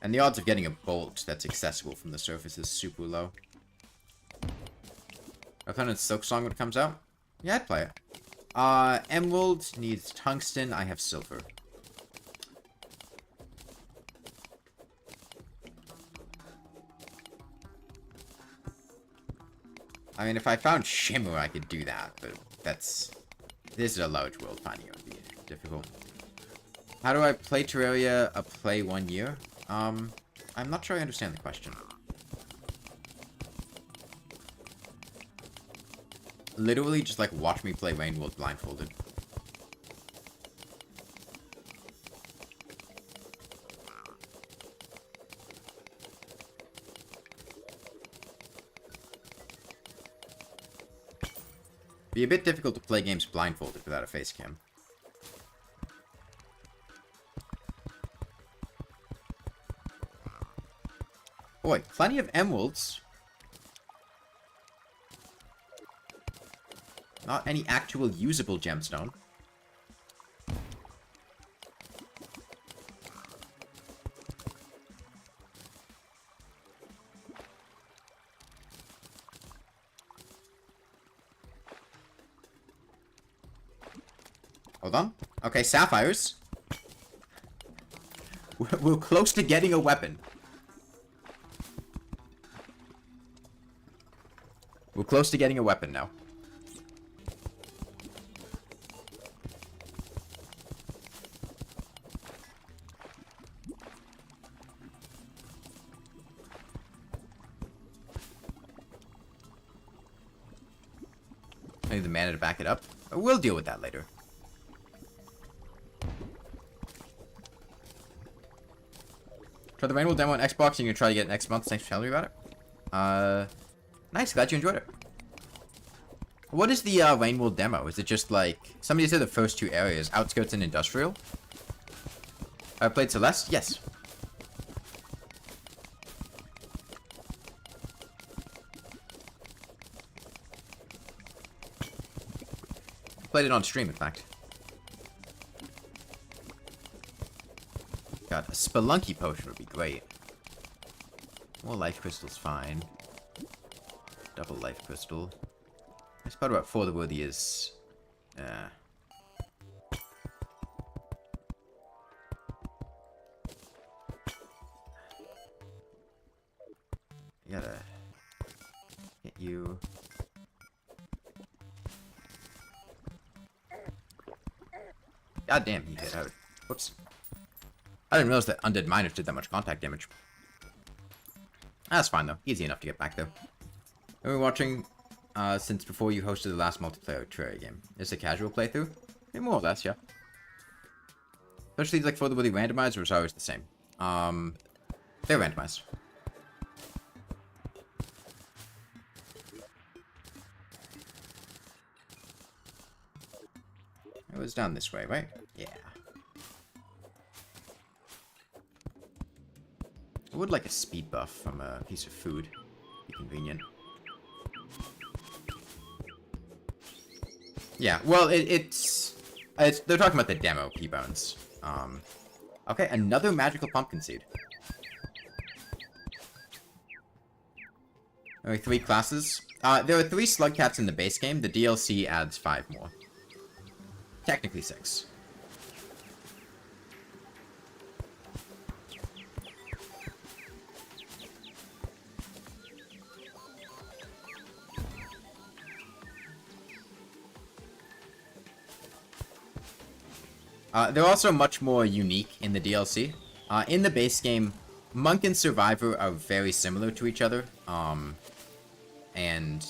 And the odds of getting a bolt that's accessible from the surface is super low. Opponent's Silk Song when it comes out? Yeah, I'd play it. Emerald needs tungsten. I have silver. I mean, if I found Shimmer, I could do that, but that's... This is a large world, finding it would be difficult. How do I play Terraria a play 1 year? I'm not sure I understand the question. Literally just, like, watch me play Rainworld Blindfolded. Be a bit difficult to play games blindfolded without a face cam. Boy, plenty of emeralds. Not any actual usable gemstone. Hold on. Okay, sapphires. We're close to getting a weapon. We're close to getting a weapon now. I need the mana to back it up. We'll deal with that later. Try the Rainbow demo on Xbox and you're gonna try to get it next month. Thanks for telling me about it. Nice, glad you enjoyed it. What is the Rainbow demo? Is it just like... Somebody said the first 2 areas, Outskirts and Industrial? I played Celeste? Yes. Played it on stream, in fact. God, a Spelunky potion would be great. More life crystals, fine. Double life crystal. This part about For the Worthy is... You gotta... Get you... God damn, he hit out. Whoops. I didn't realize that undead miners did that much contact damage. That's fine though. Easy enough to get back though. I've been watching since before you hosted the last multiplayer Terraria game. It's a casual playthrough? Yeah, more or less, yeah. Especially like for the really randomized, or it's always the same. They're randomized. It was down this way, right? Yeah. I would like a speed buff from a piece of food. Be convenient. Yeah, well, it's they're talking about the demo, P-Bones. Okay, another magical pumpkin seed. There are 3 classes. There are 3 slug cats in the base game. The DLC adds 5 more. Technically 6. They're also much more unique in the DLC. In the base game, Monk and Survivor are very similar to each other. And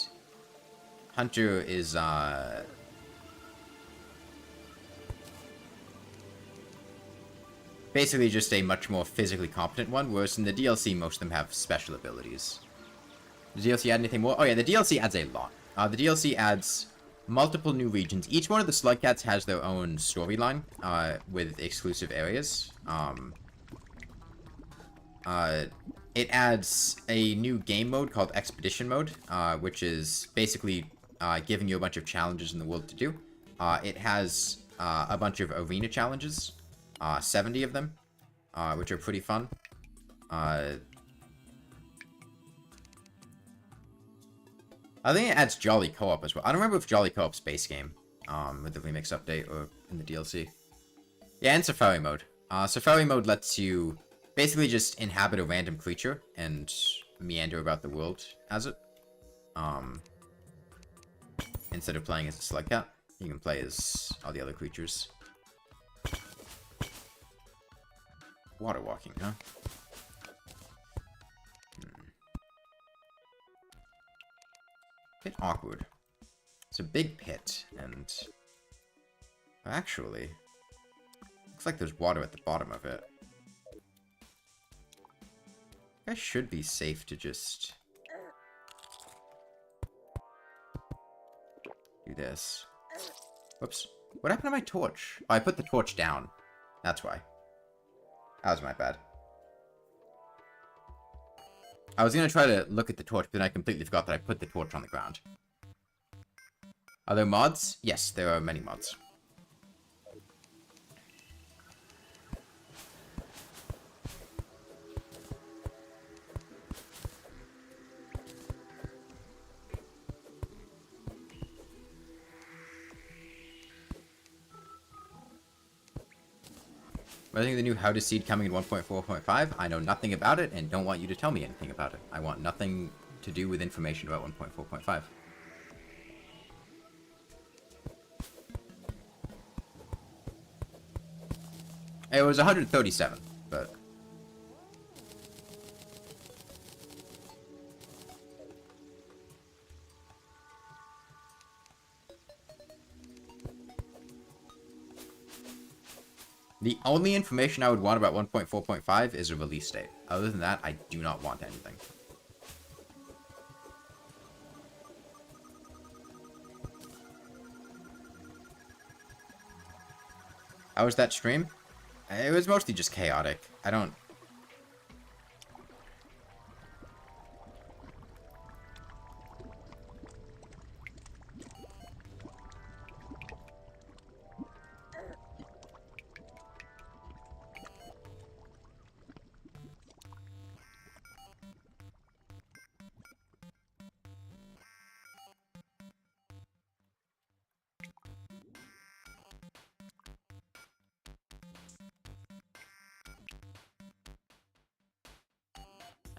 Hunter is, basically just a much more physically competent one, whereas in the DLC, most of them have special abilities. Does the DLC add anything more? Oh yeah, the DLC adds a lot. The DLC adds multiple new regions. Each one of the slug cats has their own storyline, with exclusive areas. It adds a new game mode called Expedition Mode, which is basically giving you a bunch of challenges in the world to do. It has a bunch of arena challenges, 70 of them, which are pretty fun. I think it adds Jolly Co-op as well. I don't remember if Jolly Co-op's base game, with the remix update or in the DLC. Yeah, and Safari Mode. Safari Mode lets you basically just inhabit a random creature and meander about the world as it. Instead of playing as a slug cat, you can play as all the other creatures. Water walking, huh? Bit awkward. It's a big pit, and actually, looks like there's water at the bottom of it. I should be safe to just do this. Whoops. What happened to my torch? Oh, I put the torch down. That's why. That was my bad. I was going to try to look at the torch, but then I completely forgot that I put the torch on the ground. Are there mods? Yes, there are many mods. I think the new How to Seed coming in 1.4.5. I know nothing about it and don't want you to tell me anything about it. I want nothing to do with information about 1.4.5. It was 137, but the only information I would want about 1.4.5 is a release date. Other than that, I do not want anything. How was that stream? It was mostly just chaotic. I don't...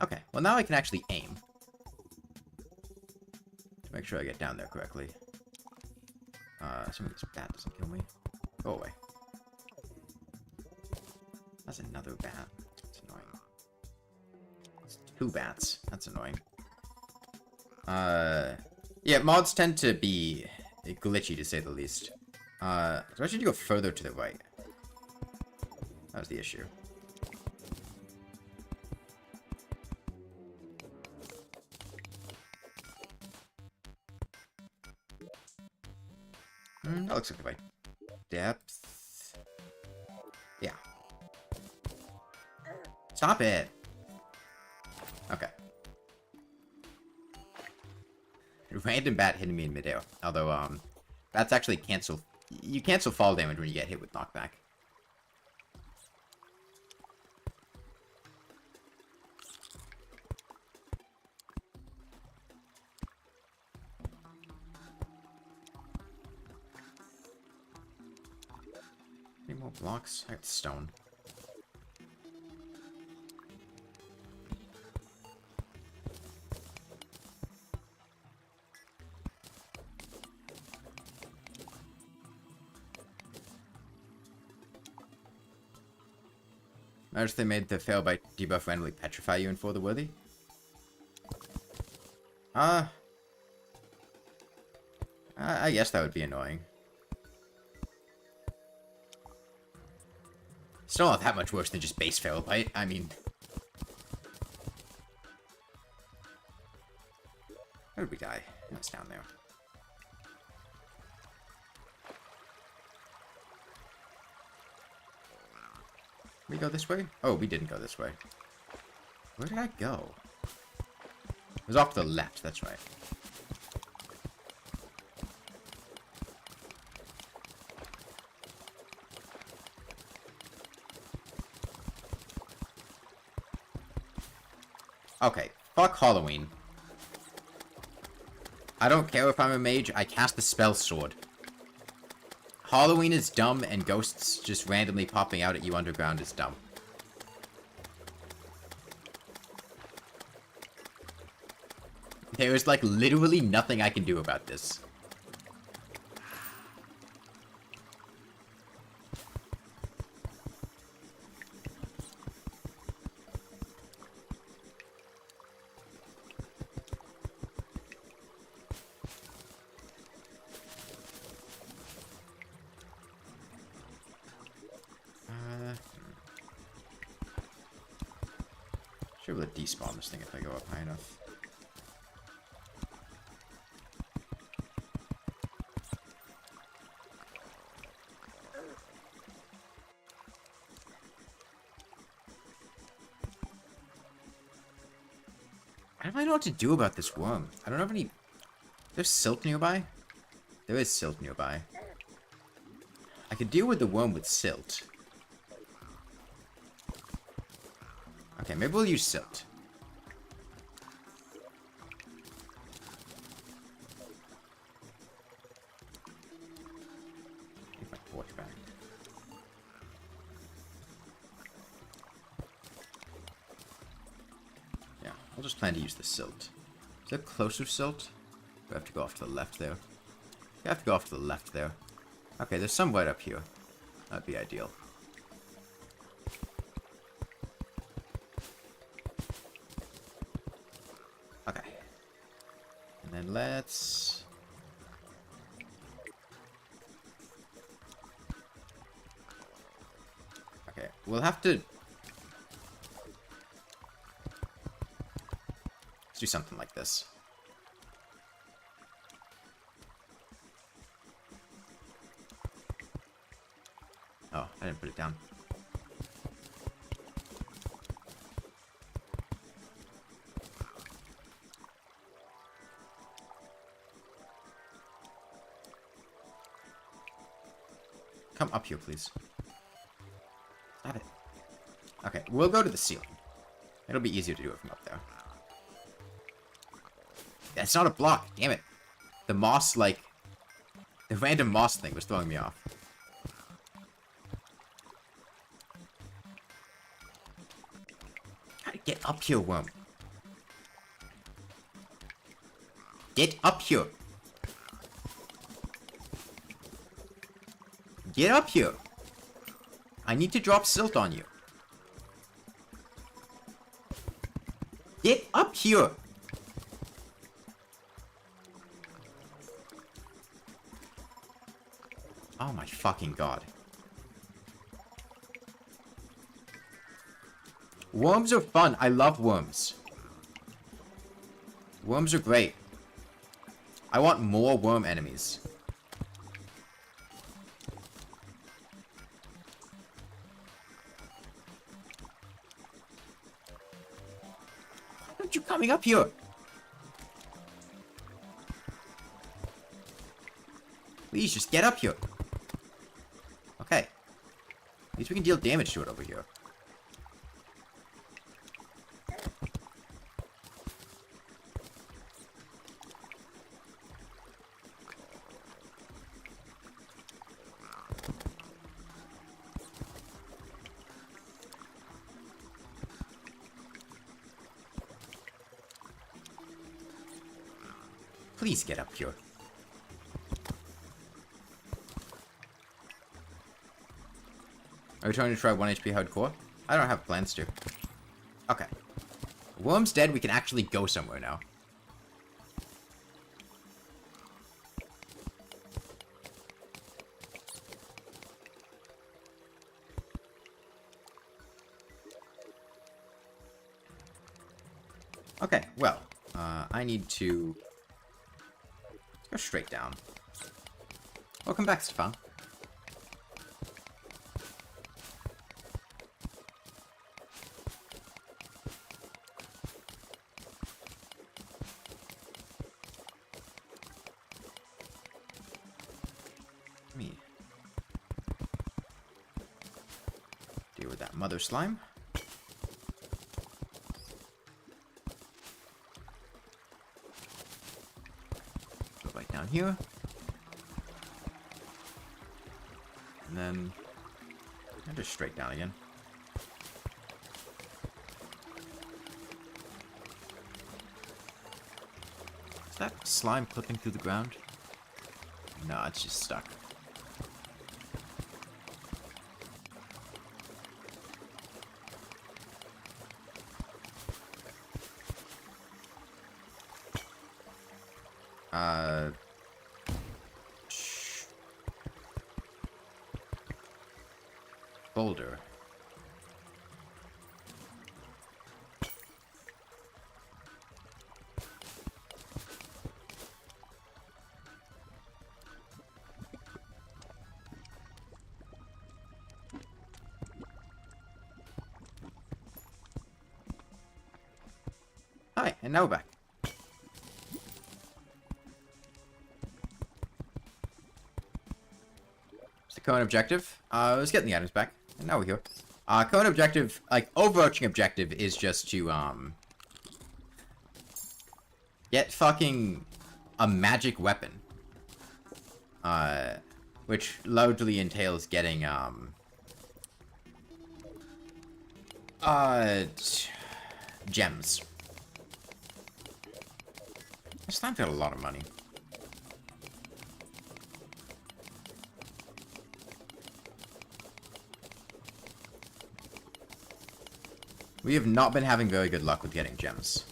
Okay, well now I can actually aim. To make sure I get down there correctly. Some of this bat doesn't kill me. Go away. That's another bat. That's annoying. It's 2 bats. That's annoying. Yeah, mods tend to be glitchy, to say the least. So I should go further to the right. That was the issue. That looks like the right depth. Yeah. Stop it! Okay. Random bat hitting me in midair. Although, bats actually cancel... You cancel fall damage when you get hit with knockback. Any more blocks? I got stone. Notice they made the fail by debuff randomly petrify you in For the Worthy. I guess that would be annoying. Still not that much worse than just base fail, right? I mean... Where did we die? That's down there. We go this way? Oh, we didn't go this way. Where did I go? It was off to the left, that's right. Okay, fuck Halloween. I don't care if I'm a mage, I cast the spell sword. Halloween is dumb, and ghosts just randomly popping out at you underground is dumb. There is, like, literally nothing I can do about this. Should be able to despawn this thing if I go up high enough. I don't know what to do about this worm. I don't have any... There's silt nearby? There is silt nearby. I could deal with the worm with silt. Okay, maybe we'll use silt. Get my torch back. Yeah, I'll just plan to use the silt. Is there closer silt? We have to go off to the left there. We have to go off to the left there. Okay, there's some right up here. That'd be ideal. Okay. And then let's... Okay, we'll have to... Let's do something like this. Oh, I didn't put it down. Come up here, please. Stop it. Okay, we'll go to the ceiling. It'll be easier to do it from up there. That's not a block, damn it. The moss, like... The random moss thing was throwing me off. Gotta get up here, worm. Get up here. Get up here. I need to drop silt on you. Get up here. Oh my fucking god. Worms are fun. I love worms. Worms are great. I want more worm enemies. you coming up here? Please, just get up here. Okay. At least we can deal damage to it over here. Please get up here. Are we trying to try 1 HP hardcore? I don't have plans to. Okay. Worm's dead, we can actually go somewhere now. Okay, well, I need to go straight down. Welcome back, Stefan. Let me deal with that mother slime. Down here. And then just straight down again. Is that slime clipping through the ground? No, it's just stuck. Boulder. Hi, and now we're back. It's the current objective. Let's get the items back. And now we're here. Current objective, like, overarching objective is just to, get fucking a magic weapon. Which largely entails getting, gems. This time got a lot of money. We have not been having very good luck with getting gems.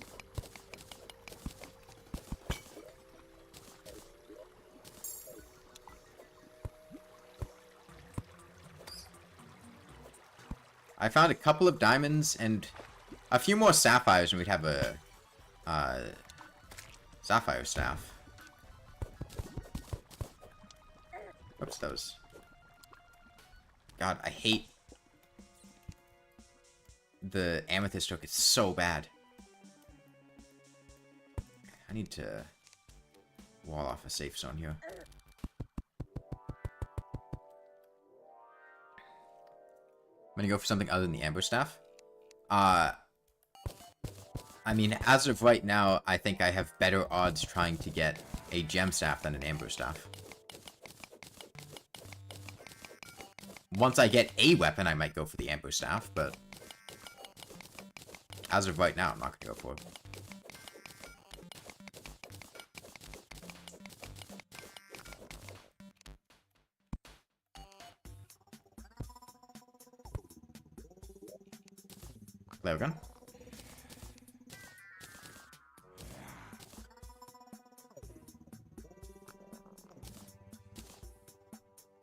I found a couple of diamonds and a few more sapphires, and we'd have a sapphire staff. What's those? God, I hate the amethyst hook. It's so bad. I need to wall off a safe zone here. I'm gonna go for something other than the amber staff. I mean, as of right now, I think I have better odds trying to get a gem staff than an amber staff. Once I get a weapon, I might go for the amber staff, but as of right now, I'm not gonna go for it. There we go.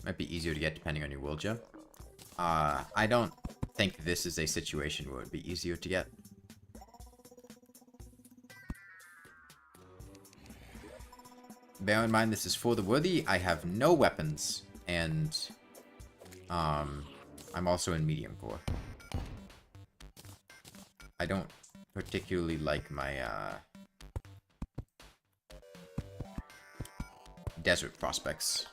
Might be easier to get depending on your world gem. I don't think this is a situation where it would be easier to get. Bear in mind, this is for the worthy. I have no weapons, and I'm also in Mediumcore. I don't particularly like my desert prospects.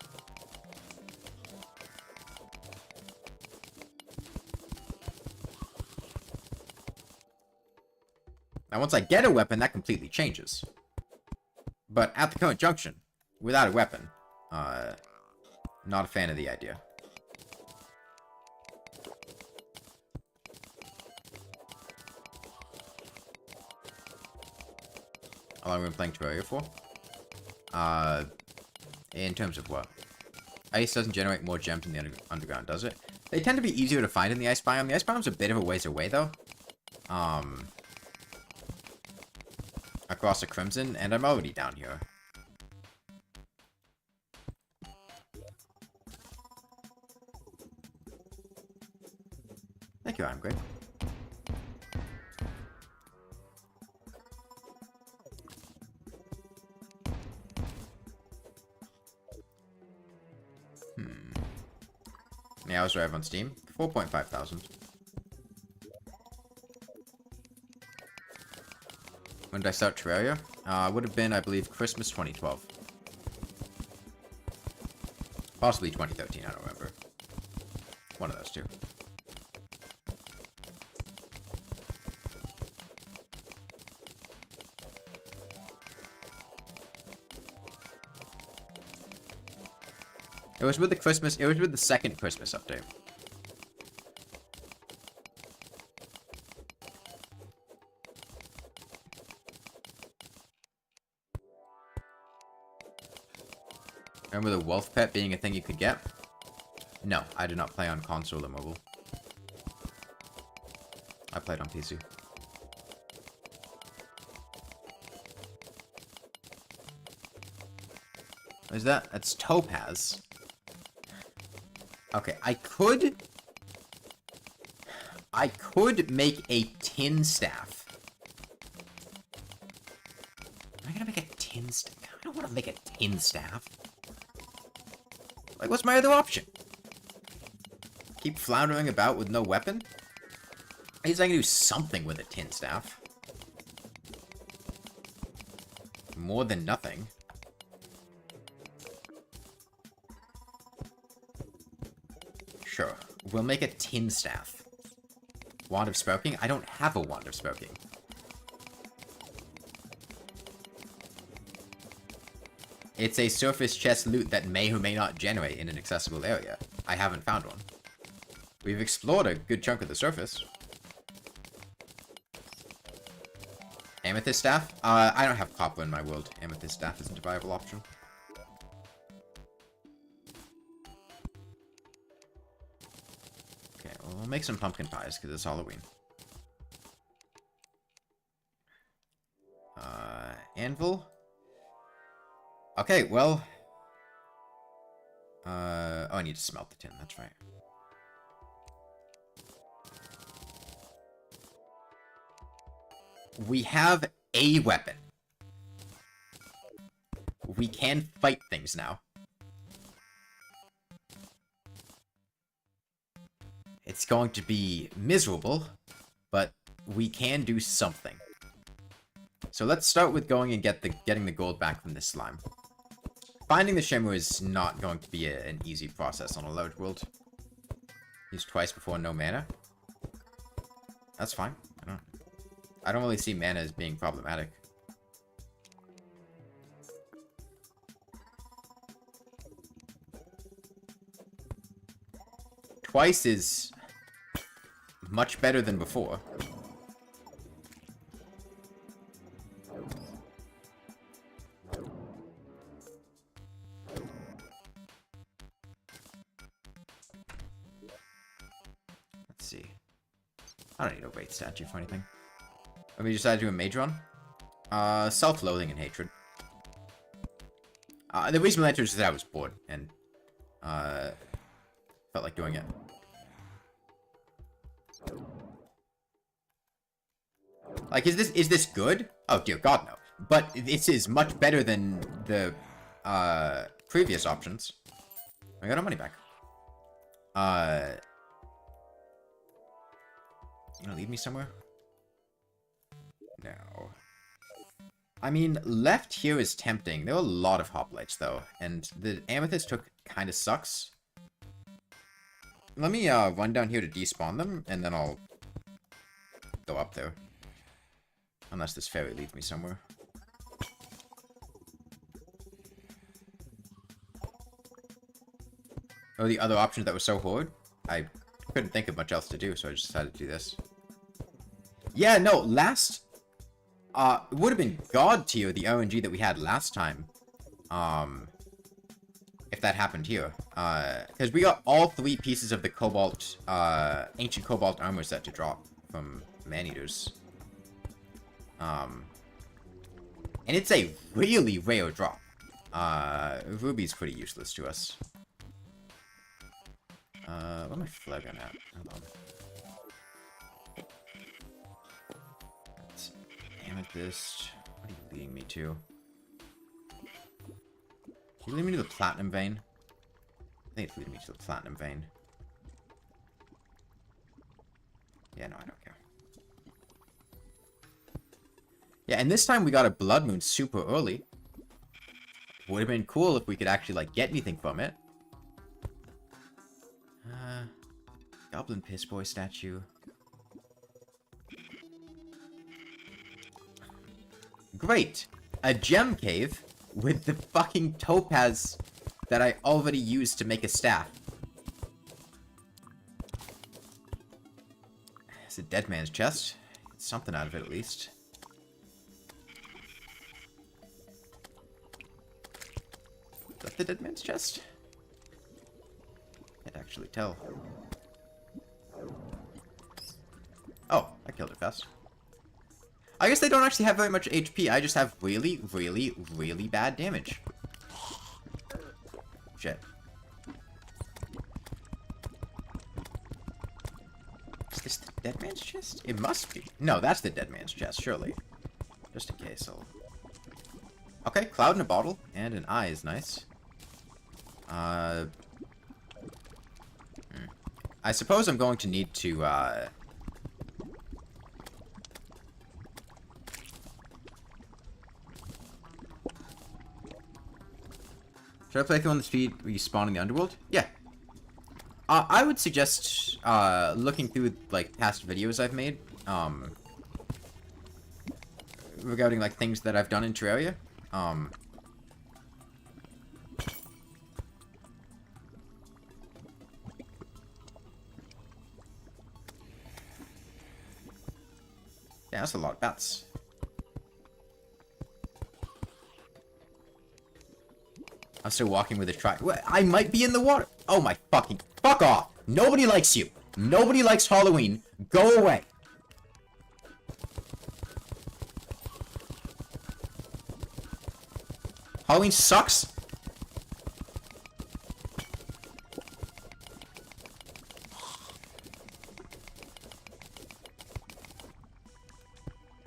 Now, once I get a weapon, that completely changes. But at the current junction, without a weapon, not a fan of the idea. How long have we been playing Terraria for? In terms of what? Ice doesn't generate more gems in the underground, does it? They tend to be easier to find in the ice biome. The ice biome's a bit of a ways away, though. Across the Crimson, and I'm already down here. Thank you, I'm great. Yeah, I was right on Steam. 4.5 thousand. When did I start Terraria? Would have been, I believe, Christmas 2012. Possibly 2013, I don't remember. One of those two. It was with the second Christmas update. Remember the wolf pet being a thing you could get? No, I did not play on console or mobile. I played on PC. What is that? That's topaz. Okay, I could make a tin staff. Am I gonna make a tin staff? I don't want to make a tin staff. Like, what's my other option? Keep floundering about with no weapon? At least I can do something with a tin staff. More than nothing. Sure. We'll make a tin staff. Wand of Spoking? I don't have a Wand of Spoking. It's a surface chest loot that may or may not generate in an accessible area. I haven't found one. We've explored a good chunk of the surface. Amethyst staff? I don't have copper in my world. Amethyst staff isn't a viable option. Okay, well, we'll make some pumpkin pies, because it's Halloween. Anvil? Okay, well... oh, I need to smelt the tin, that's right. We have a weapon. We can fight things now. It's going to be miserable, but we can do something. So let's start with going and getting the gold back from this slime. Finding the shimmer is not going to be an easy process on a large world. Use twice before no mana. That's fine. I don't really see mana as being problematic. Twice is much better than before. Let's see. I don't need a Wraith statue for anything. Let me decide to do a Mage run. Self-loathing and hatred. The reason I entered is that I was bored and felt like doing it. Like, is this good? Oh dear God, no. But this is much better than the previous options. I got our money back. You gonna leave me somewhere? now? I mean, left here is tempting. There are a lot of hoplites, though. And the amethyst hook kind of sucks. Let me run down here to despawn them, and then I'll go up there. Unless this ferry leads me somewhere. Oh, the other options that were so hard? I couldn't think of much else to do, so I just decided to do this. Yeah, no, last... it would have been God tier, the RNG that we had last time. If that happened here. Because we got all 3 pieces of the Cobalt, Ancient Cobalt armor set to drop from Maneaters. And it's a really rare drop. Ruby's pretty useless to us. Where's my flare gun at? Hold on. Amethyst. What are you leading me to? You leading me to the platinum vein? I think it's leading me to the platinum vein. Yeah, no, I don't care. Yeah, and this time we got a blood moon super early. Would have been cool if we could actually, like, get anything from it. Goblin Piss Boy statue. Great! A gem cave with the fucking topaz that I already used to make a staff. It's a dead man's chest. Get something out of it, at least. Is that the dead man's chest? Can't actually tell. Oh, I killed it fast. I guess they don't actually have very much HP. I just have really, really, really bad damage. Shit. Is this the dead man's chest? It must be. No, that's the dead man's chest, surely. Just in case, I'll... Okay, cloud in a bottle, and an eye is nice. I suppose I'm going to need to, Should I play through on the speed where you spawn in the underworld? Yeah. I would suggest, looking through, like, past videos I've made, regarding, like, things that I've done in Terraria. Yeah, that's a lot of bats. I'm still walking with a try. I might be in the water. Oh my fucking... Fuck off. Nobody likes you. Nobody likes Halloween. Go away. Halloween sucks.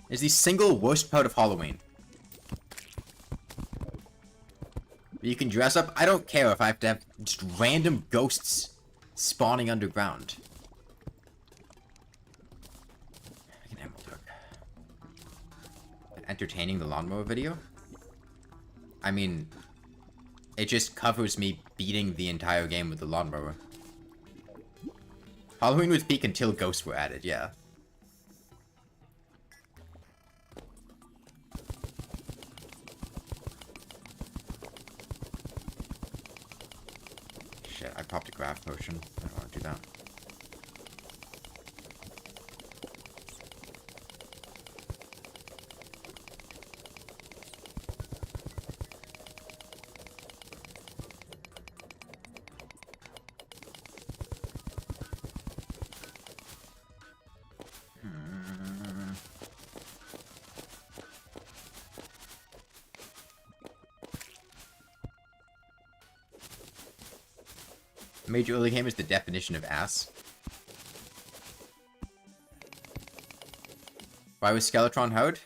Is the single worst part of Halloween. You can dress up. I don't care if I have to have just random ghosts spawning underground. An emerald hook. Entertaining the lawnmower video? I mean, it just covers me beating the entire game with the lawnmower. Halloween was peak until ghosts were added, yeah. Shit, I popped a graph potion. I don't want to do that. Major early game is the definition of ass. Why was Skeletron hard?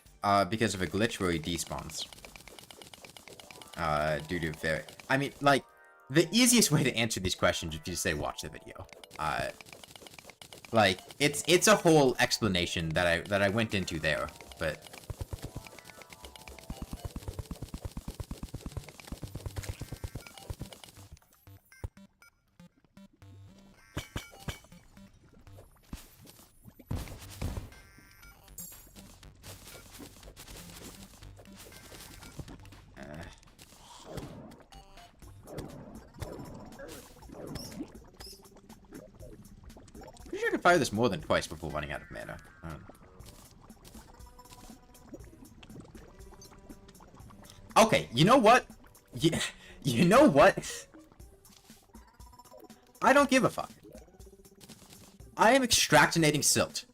Because of a glitch where he despawns. Due to very... I mean, like, the easiest way to answer these questions is to just say watch the video. Like, it's a whole explanation that I went into there. but... Pretty sure I could fire this more than twice before running out of mana. Okay, you know what? You know what? I don't give a fuck. I am extractinating silt.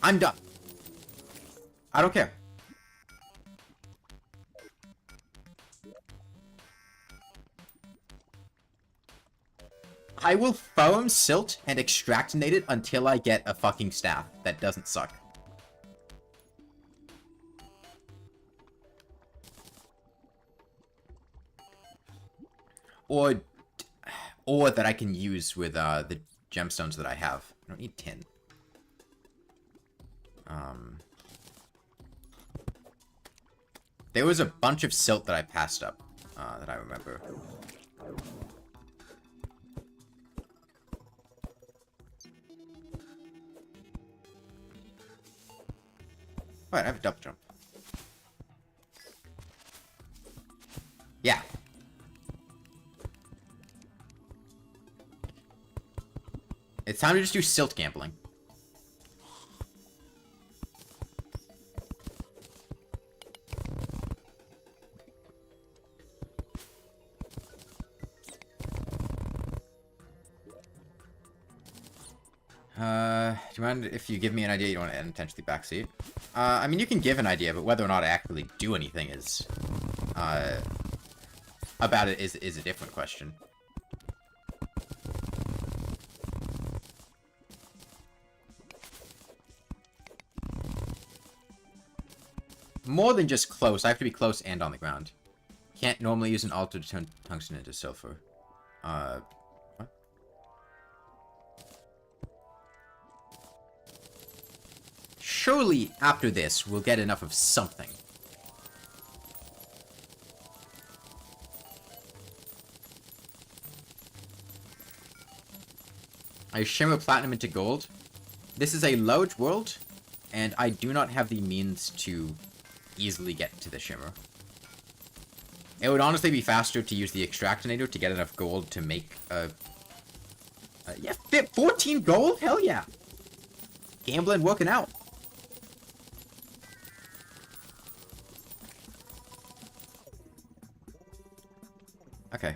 I'm done. I don't care. I will farm silt and extractinate it until I get a fucking staff that doesn't suck. Or that I can use with the gemstones that I have. I don't need tin. There was a bunch of silt that I passed up that I remember. Alright, I have a double jump. Yeah. It's time to just do silt gambling. Do you mind if you give me an idea you don't want to intentionally backseat? I mean, you can give an idea, but whether or not I actually do anything is, about it is a different question. More than just close. I have to be close and on the ground. Can't normally use an altar to turn tungsten into silver. What? Surely, after this, we'll get enough of something. I shimmer platinum into gold. This is a large world, and I do not have the means to easily get to the shimmer. It would honestly be faster to use the Extractinator to get enough gold to make a... yeah, 14 gold? Hell yeah! Gambling working out. Okay,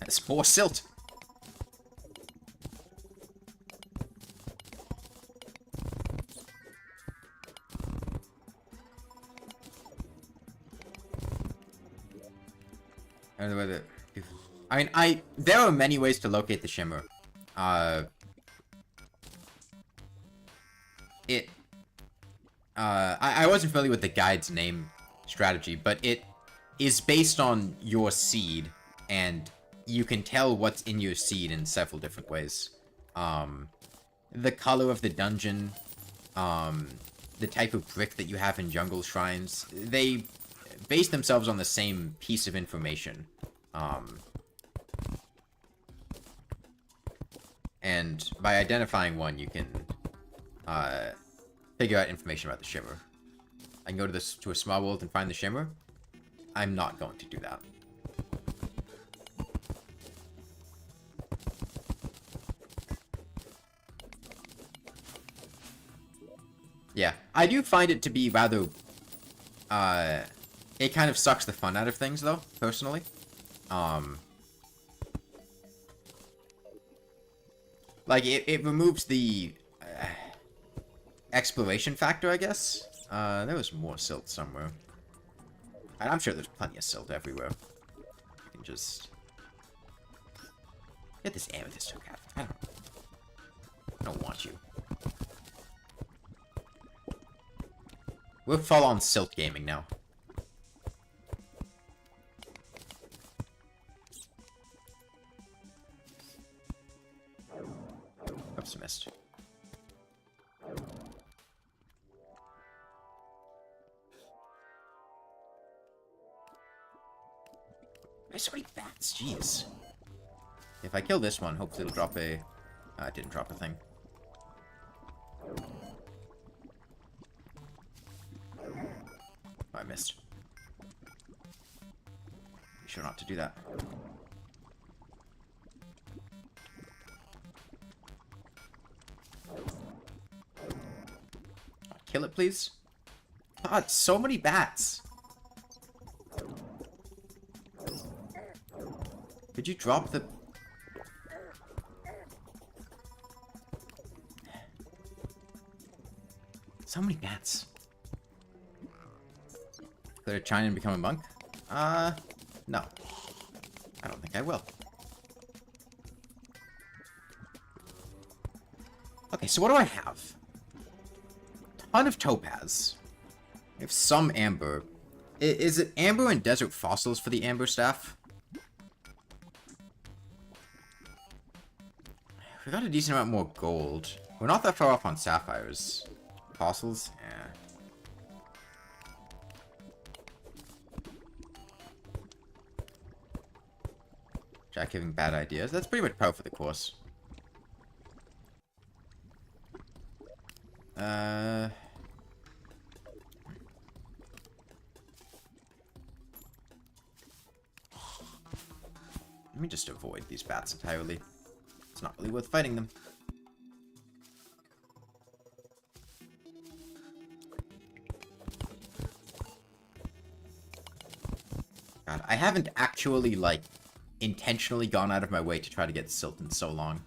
that's more silt. I don't know whether... I mean, there are many ways to locate the shimmer. I wasn't familiar with the guide's name strategy, but it is based on your seed, and you can tell what's in your seed in several different ways. The color of the dungeon, the type of brick that you have in jungle shrines, they base themselves on the same piece of information. And by identifying one, you can figure out information about the shimmer. I can go to a small world and find the shimmer. I'm not going to do that. Yeah, I do find it to be rather... it kind of sucks the fun out of things, though, personally. Like, it removes the exploration factor, I guess. There was more silt somewhere. And I'm sure there's plenty of silt everywhere. You can just... get this amethyst hook out. I don't want you. We're full on silt gaming now. also missed. There's so many bats, jeez. If I kill this one, hopefully it'll drop a... it didn't drop a thing. Oh, I missed. Be sure not to do that. Kill it, please. God, so many bats. Could you drop the... So many bats. Could I try and become a monk? No. I don't think I will. Okay, so what do I have? Ton of topaz. I have some amber. Is it amber and desert fossils for the amber staff? We got a decent amount more gold. We're not that far off on sapphires. Fossils? Yeah. Jack giving bad ideas. That's pretty much par for the course. Let me just avoid these bats entirely. It's not really worth fighting them. God, I haven't actually, like, intentionally gone out of my way to try to get silt in so long.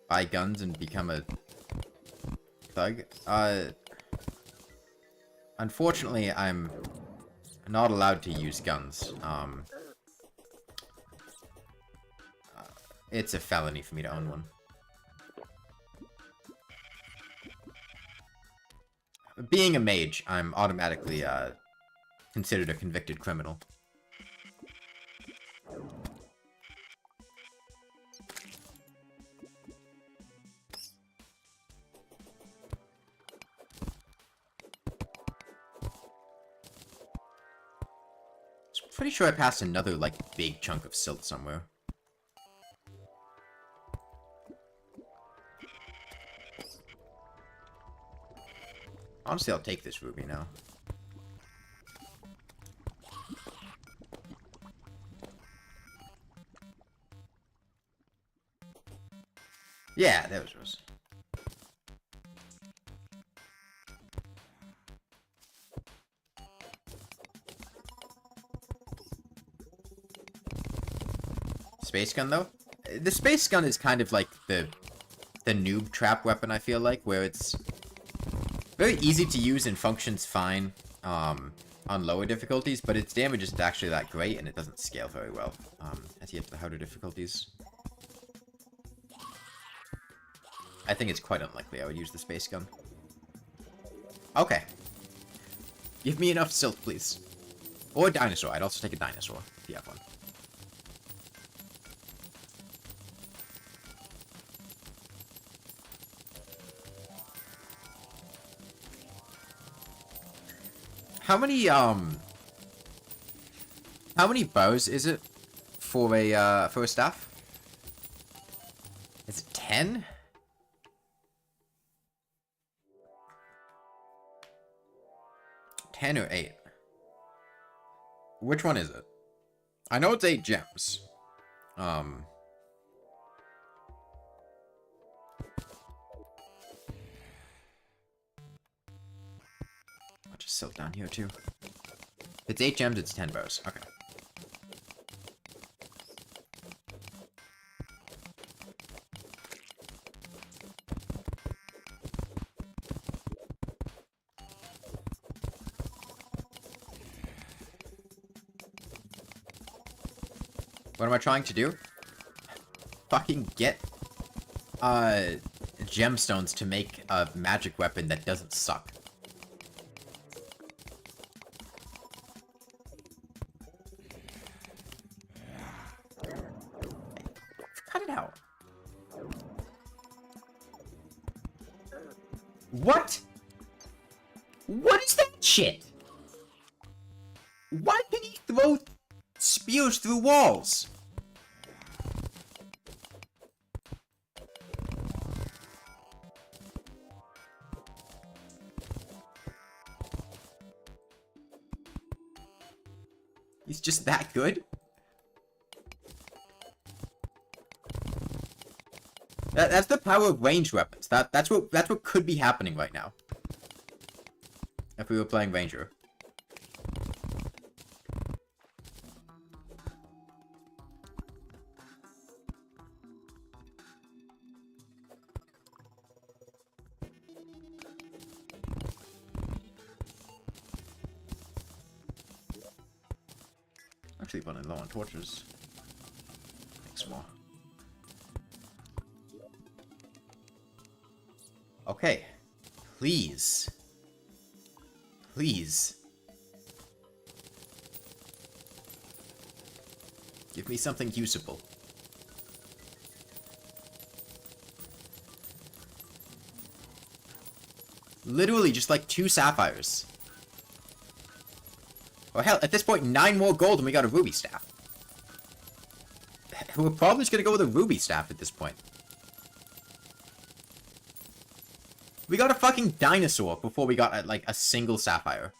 Buy guns and become a thug? Unfortunately, I'm not allowed to use guns. It's a felony for me to own one. Being a mage, I'm automatically considered a convicted criminal. Pretty sure I passed another, like, big chunk of silt somewhere. Honestly, I'll take this ruby now. Yeah, there was yours. Space gun, though? The space gun is kind of like the noob trap weapon, I feel like, where it's very easy to use and functions fine on lower difficulties, but its damage isn't actually that great, and it doesn't scale very well as you get to the harder difficulties. I think it's quite unlikely I would use the space gun. Okay. Give me enough silt, please. Or a dinosaur. I'd also take a dinosaur, if you have one. How many bows is it for a staff? Is it 10? Ten or 8? Which one is it? I know it's 8 gems. Just silt down here too. If it's 8 gems, it's 10 bows. Okay. What am I trying to do? Fucking get gemstones to make a magic weapon that doesn't suck. What? What is that shit? Why can he throw spears through walls? He's just that good? That's the power of ranged weapons. That's what could be happening right now. If we were playing Ranger. Actually running low on torches. Thanks more. Okay. Please. Please. Give me something usable. Literally just like 2 sapphires. Or hell, at this point, 9 more gold and we got a ruby staff. We're probably just gonna go with a ruby staff at this point. We got a fucking dinosaur before we got, like, a single sapphire.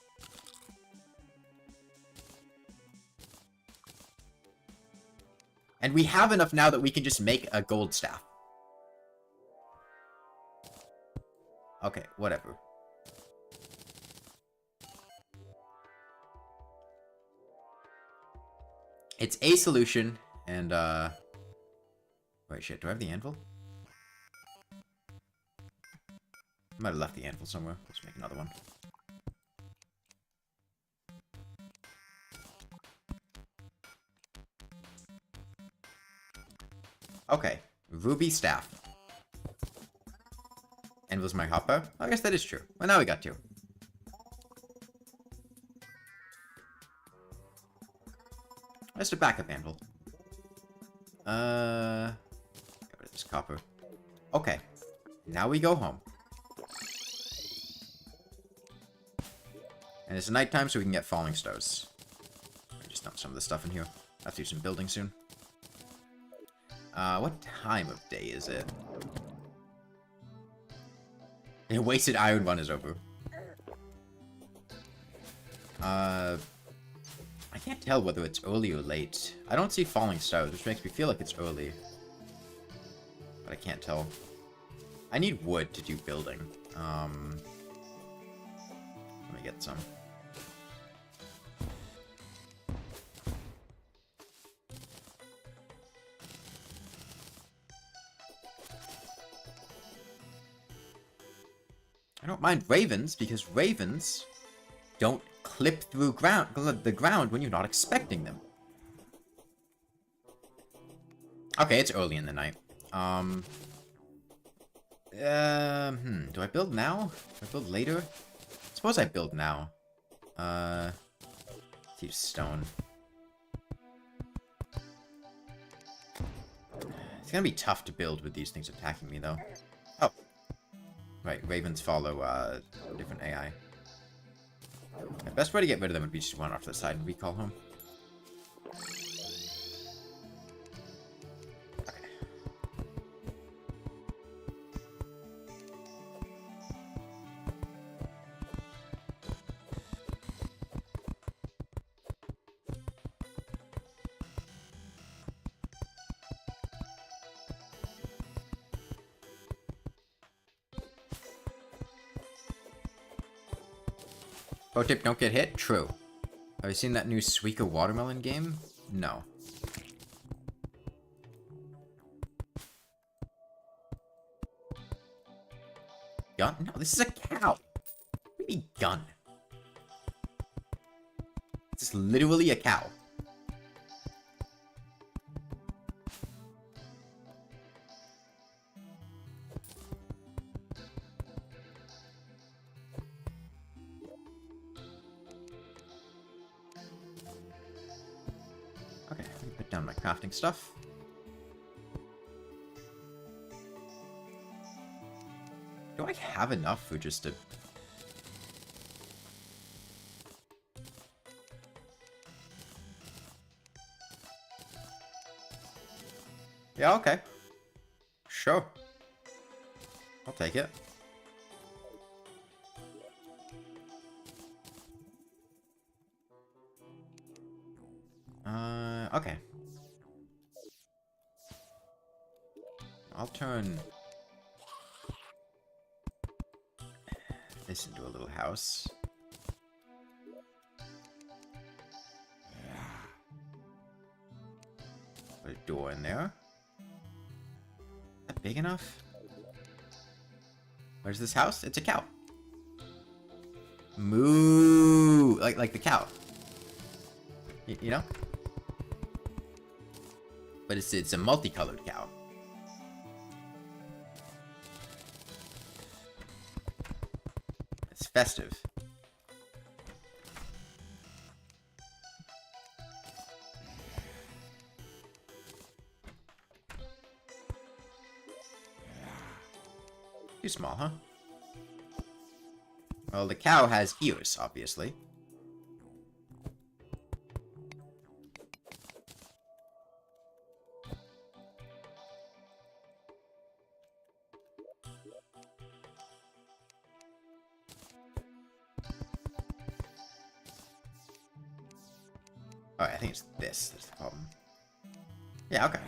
And we have enough now that we can just make a gold staff. Okay, whatever. It's a solution, and, wait, shit, do I have the anvil? I might have left the anvil somewhere. Let's make another one. Okay, ruby staff. Anvil's my hopper? I guess that is true. Well, now we got 2. Where's the backup anvil? Get rid of this copper. Okay, now we go home. And it's nighttime, so we can get falling stars. I just dump some of the stuff in here. I have to do some building soon. What time of day is it? A wasted iron run is over. I can't tell whether it's early or late. I don't see falling stars, which makes me feel like it's early. But I can't tell. I need wood to do building. Let me get some. I don't mind ravens, because ravens don't clip through the ground when you're not expecting them. Okay, it's early in the night. Do I build now? Do I build later? Suppose I build now. Let's use stone. It's gonna be tough to build with these things attacking me, though. Oh. Right, ravens follow, different AI. The best way to get rid of them would be just run off to the side and recall home. Okay. Pro tip, don't get hit? True. Have you seen that new Suika watermelon game? No. Gun? No, this is a cow. What do you mean gun? This is literally a cow. Okay, let me put down my crafting stuff. Do I have enough for just a... Yeah, okay. Sure. I'll take it. Okay. I'll turn this into a little house. Put a door in there. Is that big enough? Where's this house? It's a cow. Moo! Like the cow. You know? But it's a multicolored cow. It's festive. Too small, huh? Well, the cow has ears, obviously. Oh, I think it's this. That's the problem. Yeah, okay.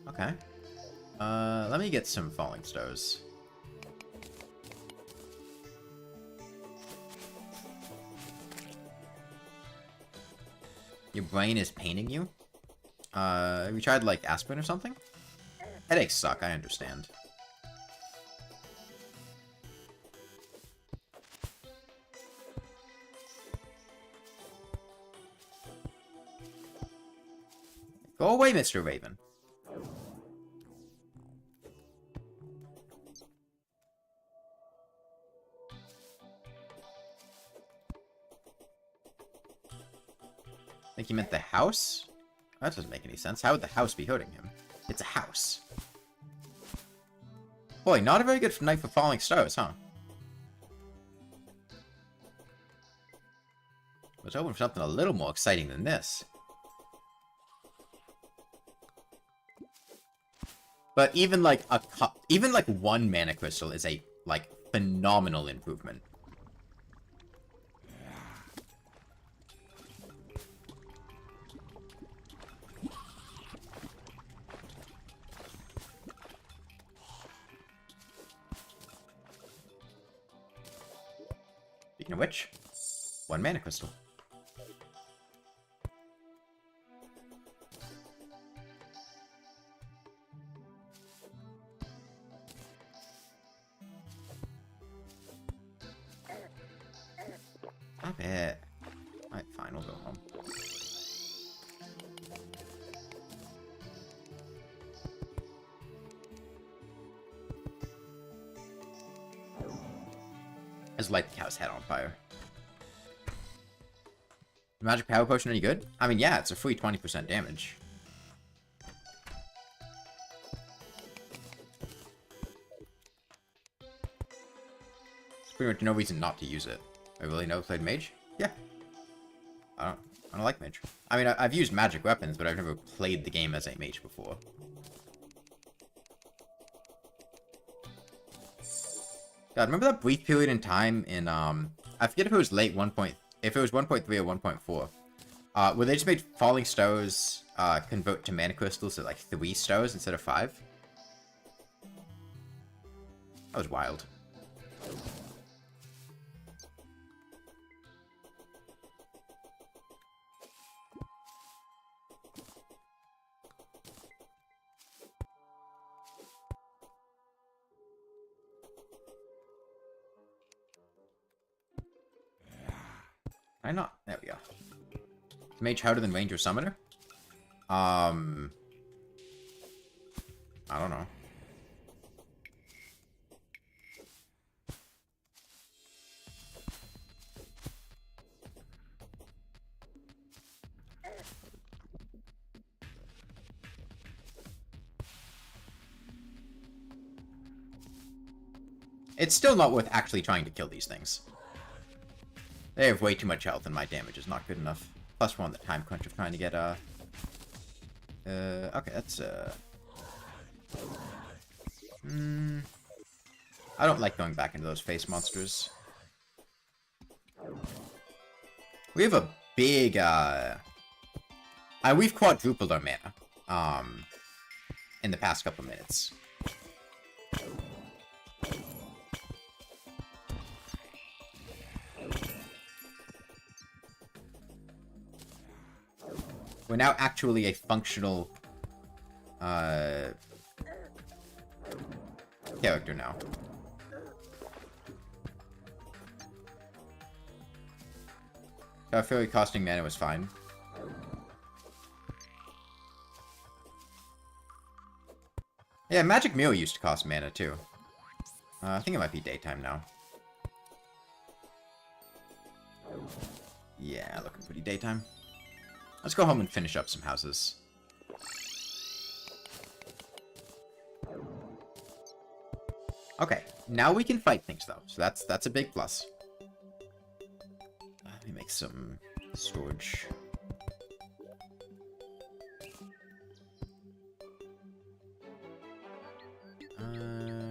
Okay. Let me get some falling stones. Your brain is paining you? Have you tried, like, aspirin or something? Headaches suck, I understand. Go away, Mr. Raven. I think he meant the house? That doesn't make any sense. How would the house be hurting him? It's a house. Boy, not a very good night for falling stars, huh? I was hoping for something a little more exciting than this. But even like one mana crystal is a like phenomenal improvement. Speaking of which, one mana crystal. Stop it. Alright, fine, we'll go home. Let's light the cow's head on fire. Magic power potion any good? I mean, yeah, it's a free 20% damage. There's pretty much no reason not to use it. I really never played Mage? Yeah. I don't like Mage. I mean, I've used magic weapons, but I've never played the game as a Mage before. God, remember that brief period in time in, I forget if it was late 1. If it was 1.3 or 1.4, where they just made falling stones, convert to mana crystals at like 3 stones instead of 5? That was wild. Why not? There we go. Mage harder than Ranger Summoner? I don't know. It's still not worth actually trying to kill these things. They have way too much health, and my damage is not good enough. Plus we're on the time crunch of trying to get, okay, that's, I don't like going back into those face monsters. We have a big, we've quadrupled our mana, in the past couple minutes. We're now actually a functional, character now. So I feel like costing mana was fine. Yeah, Magic Mirror used to cost mana too. I think it might be daytime now. Yeah, looking pretty daytime. Let's go home and finish up some houses. Okay, now we can fight things though, so that's a big plus. Let me make some storage.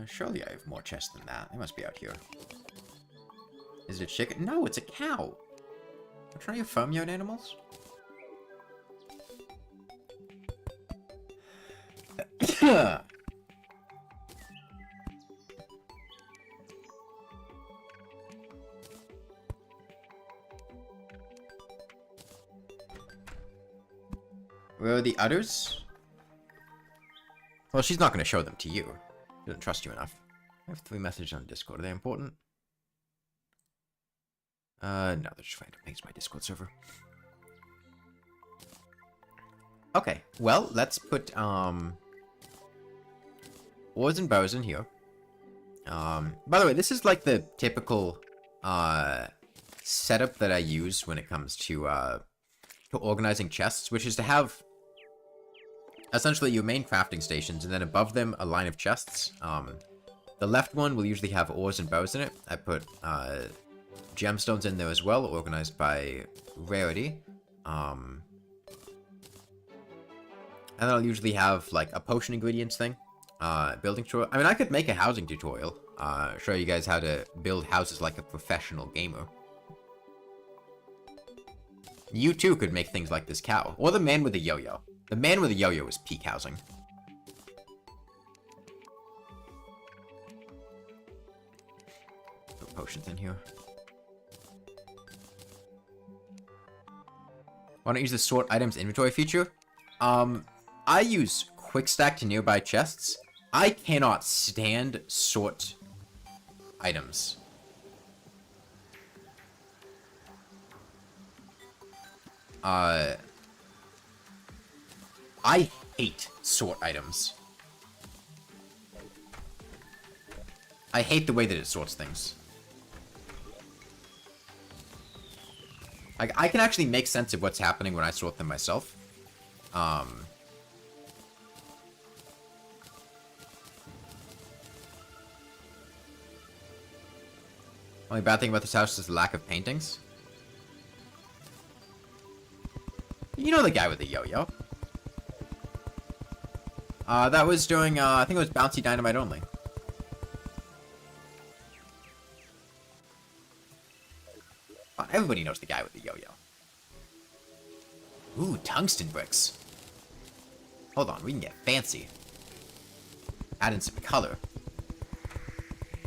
Surely I have more chests than that. They must be out here. Is it a chicken? No, it's a cow. Which one are your farmyard animals? Where are the others? Well, she's not going to show them to you. She doesn't trust you enough. I have 3 messages on Discord. Are they important? No, they're just trying to page my Discord server. Okay, well, let's put, oars and bows in here. By the way, this is like the typical, setup that I use when it comes to organizing chests, which is to have essentially your main crafting stations, and then above them a line of chests. The left one will usually have oars and bows in it. I put gemstones in there as well, organized by rarity. And then I'll usually have like a potion ingredients thing, building tutorial. I mean, I could make a housing tutorial, show you guys how to build houses like a professional gamer. You too could make things like this cow, or the man with the yo-yo. The man with the yo-yo is peak housing. Put potions in here. Why don't use the sort items inventory feature? I use quick stack to nearby chests. I cannot stand sort items. I hate sort items. I hate the way that it sorts things. Like, I can actually make sense of what's happening when I sort them myself. Only bad thing about this house is the lack of paintings. You know the guy with the yo-yo. That was doing, I think it was bouncy dynamite only. Everybody knows the guy with the yo-yo. Ooh, tungsten bricks. Hold on, we can get fancy. Add in some color.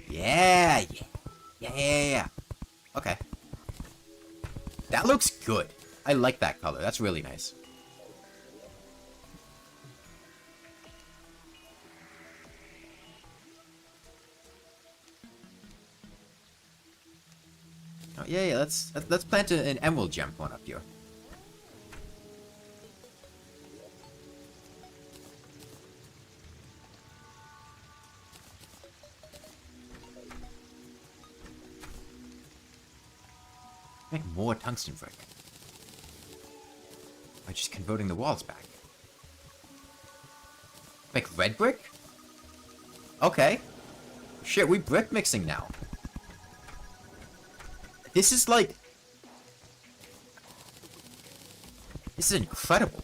Yeah. Okay. That looks good. I like that color. That's really nice. Oh, yeah. Let's plant an emerald gem one up here. Make more tungsten brick. By just converting the walls back. Make red brick? Okay. Shit, we brick mixing now. This is like... This is incredible.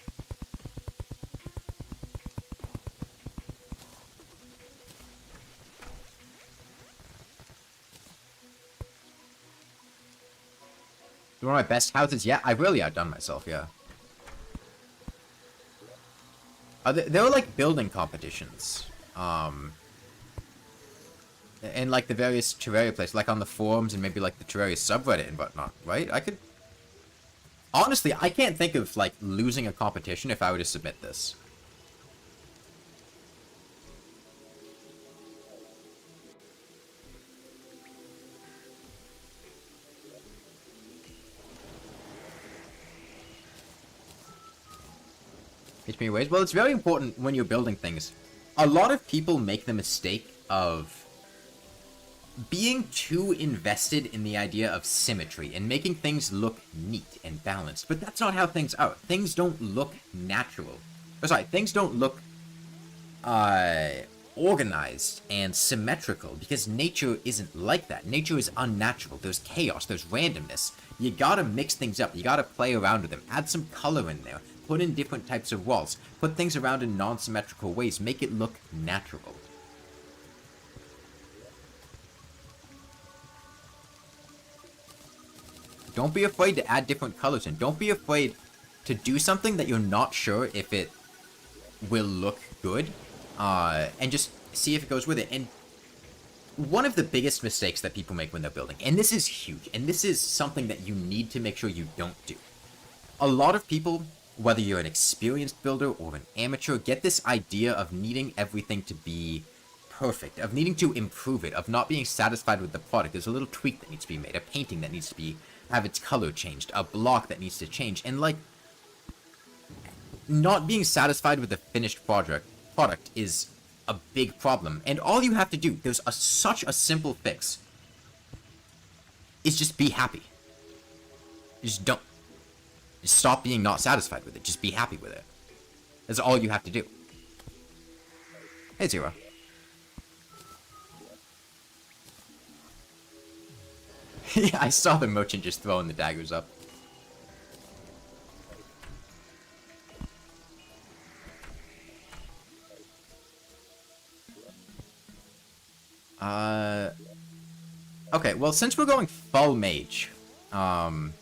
One of my best houses yet? I've really outdone myself, yeah. There were like building competitions. In like the various Terraria places, like on the forums and maybe like the Terraria subreddit and whatnot, right? I could... Honestly, I can't think of like losing a competition if I were to submit this. HP ways. Well, it's very important when you're building things. A lot of people make the mistake of being too invested in the idea of symmetry and making things look neat and balanced. But that's not how things are. Things don't look natural. Oh, sorry, things don't look organized and symmetrical because nature isn't like that. Nature is unnatural. There's chaos. There's randomness. You gotta mix things up. You gotta play around with them. Add some color in there. Put in different types of walls. Put things around in non-symmetrical ways. Make it look natural. Don't be afraid to add different colors in. Don't be afraid to do something that you're not sure if it will look good. And just see if it goes with it. And one of the biggest mistakes that people make when they're building, and this is huge, and this is something that you need to make sure you don't do. A lot of people, whether you're an experienced builder or an amateur, get this idea of needing everything to be perfect, of needing to improve it, of not being satisfied with the product. There's a little tweak that needs to be made, a painting that needs to be have its color changed, a block that needs to change, and like not being satisfied with the finished product is a big problem. And all you have to do, there's such a simple fix, is just be happy. Just don't. Just stop being not satisfied with it. Just be happy with it. That's all you have to do. Hey, Zero. Yeah, I saw the merchant just throwing the daggers up. Okay, well, since we're going full mage, the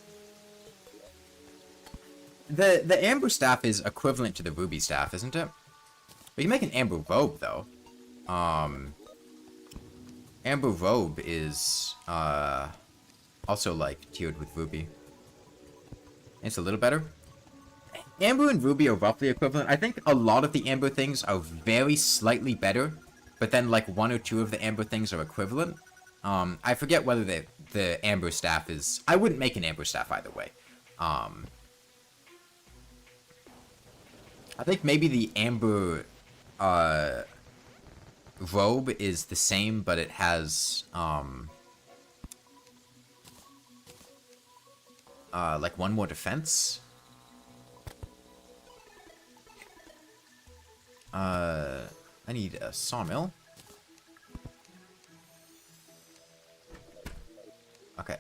amber staff is equivalent to the ruby staff, isn't it? We can make an amber robe, though. Amber robe is, also, like, tiered with ruby. It's a little better. Amber and ruby are roughly equivalent. I think a lot of the amber things are very slightly better, but then, like, one or two of the amber things are equivalent. I forget whether the amber staff is... I wouldn't make an amber staff either way. I think maybe the amber, robe is the same, but it has, like one more defense. I need a sawmill. Okay.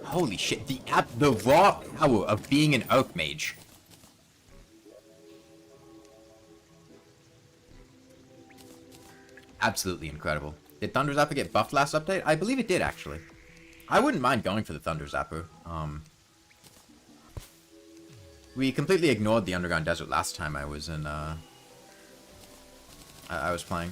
Holy shit, the raw power of being an Oak Mage. Absolutely incredible. Did Thunder Zapper get buffed last update? I believe it did, actually. I wouldn't mind going for the Thunder Zapper. We completely ignored the Underground Desert last time I was in, I was playing.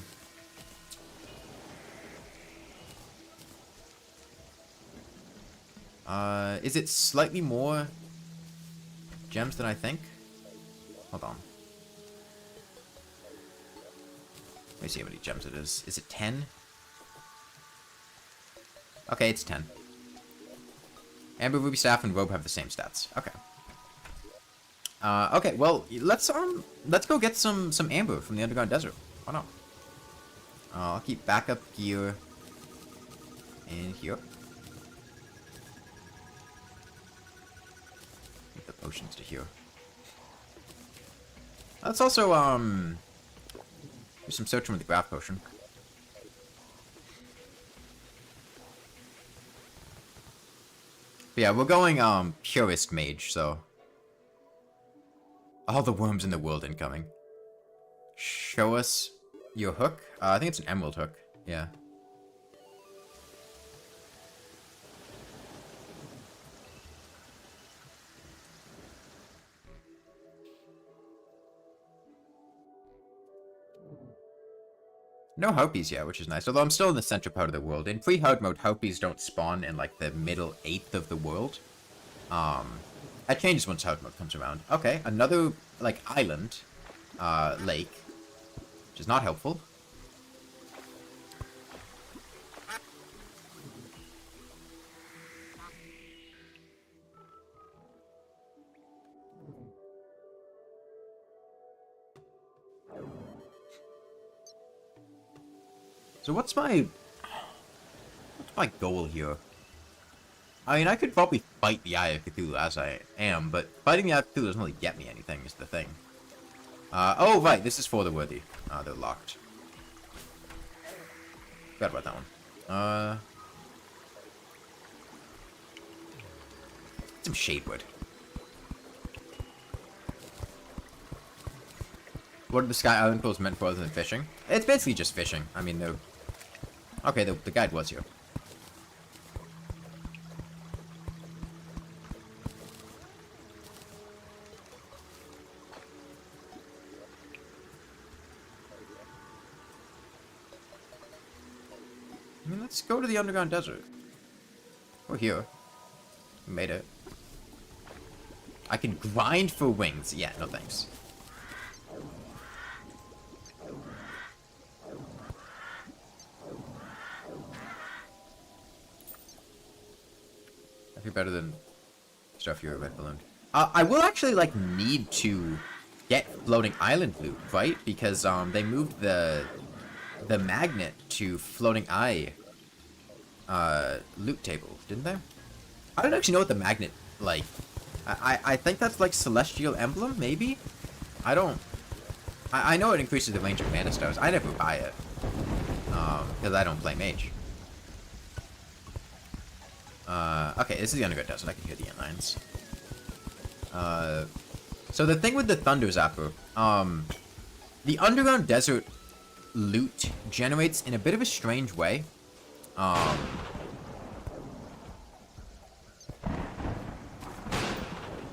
Is it slightly more gems than I think? Hold on. Let me see how many gems it is. Is it 10? Okay, it's 10. Amber, Ruby Staff, and Robe have the same stats. Okay. Okay, well, let's go get some Amber from the Underground Desert. Why not? I'll keep backup gear in here. Get the potions to here. Let's also, do some searching with the graph potion. But yeah, we're going, purist mage, so... All the worms in the world incoming. Show us your hook. I think it's an emerald hook. Yeah. No harpies yet, which is nice. Although I'm still in the central part of the world. In pre-hard mode, harpies don't spawn in, like, the middle eighth of the world. That changes once hard mode comes around. Okay, another, like, island, lake, which is not helpful. So what's my goal here? I mean, I could probably fight the Eye of Cthulhu as I am, but fighting the Eye of Cthulhu doesn't really get me anything, is the thing. Oh, right, this is for the worthy. They're locked. Forgot about that one. Some shadewood. What are the Sky Island pools meant for other than fishing? It's basically just fishing. I mean, they're... Okay, the guide was here. I mean, let's go to the underground desert. We're here. We made it. I can grind for wings. Yeah, no thanks. I feel better than stuff you're a red balloon. I will actually, like, need to get floating island loot, right? Because, they moved the magnet to floating eye, loot table, didn't they? I don't actually know what the magnet, like... I think that's, like, Celestial Emblem, maybe? I don't... I know it increases the range of mana stars. I never buy it. Because I don't play Mage. Okay, this is the underground desert. I can hear the inlines. So the thing with the Thunder Zapper, the underground desert loot generates in a bit of a strange way.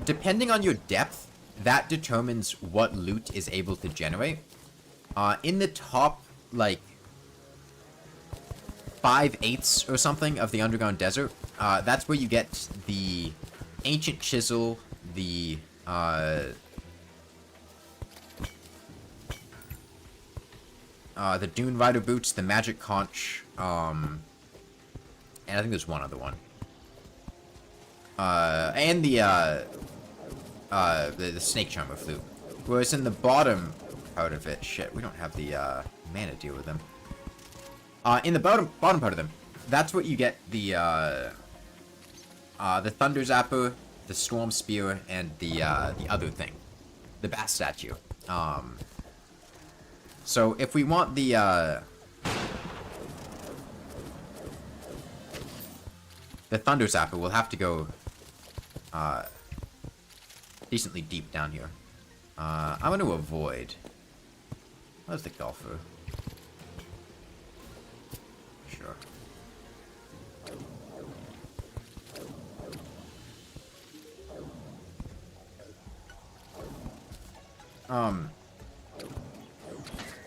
Depending on your depth, that determines what loot is able to generate. In the top, like, 5/8 or something of the underground desert, that's where you get the ancient chisel, the Dune Rider boots, the magic conch, and I think there's one other one. And the snake charmer flute. Whereas in the bottom part of it, shit, we don't have the mana to deal with them. In the bottom part of them, that's what you get the Thunder Zapper, the Storm Spear, and the other thing, the Bass Statue. So if we want the Thunder Zapper, we'll have to go decently deep down here. I'm going to avoid... Where's the golfer? Sure.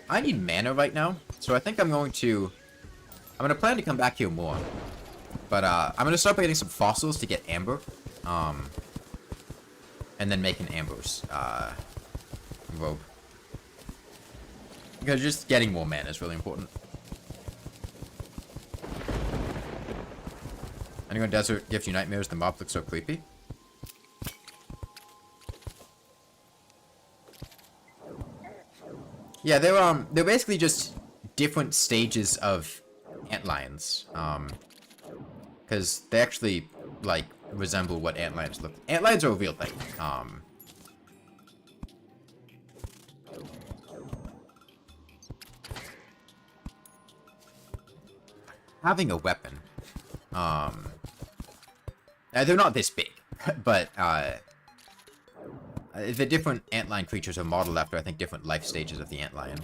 I need mana right now, so I think I'm going to plan to come back here more. But, I'm gonna start by getting some fossils to get amber. And then make an amber's, robe. Because just getting more mana is really important. Underground desert gives you nightmares, the mob looks so creepy. Yeah, they're basically just different stages of antlions. Because they actually, like, resemble what antlions look like. Antlions are a real thing. Having a weapon. They're not this big, but the different antlion creatures are modeled after, I think, different life stages of the antlion.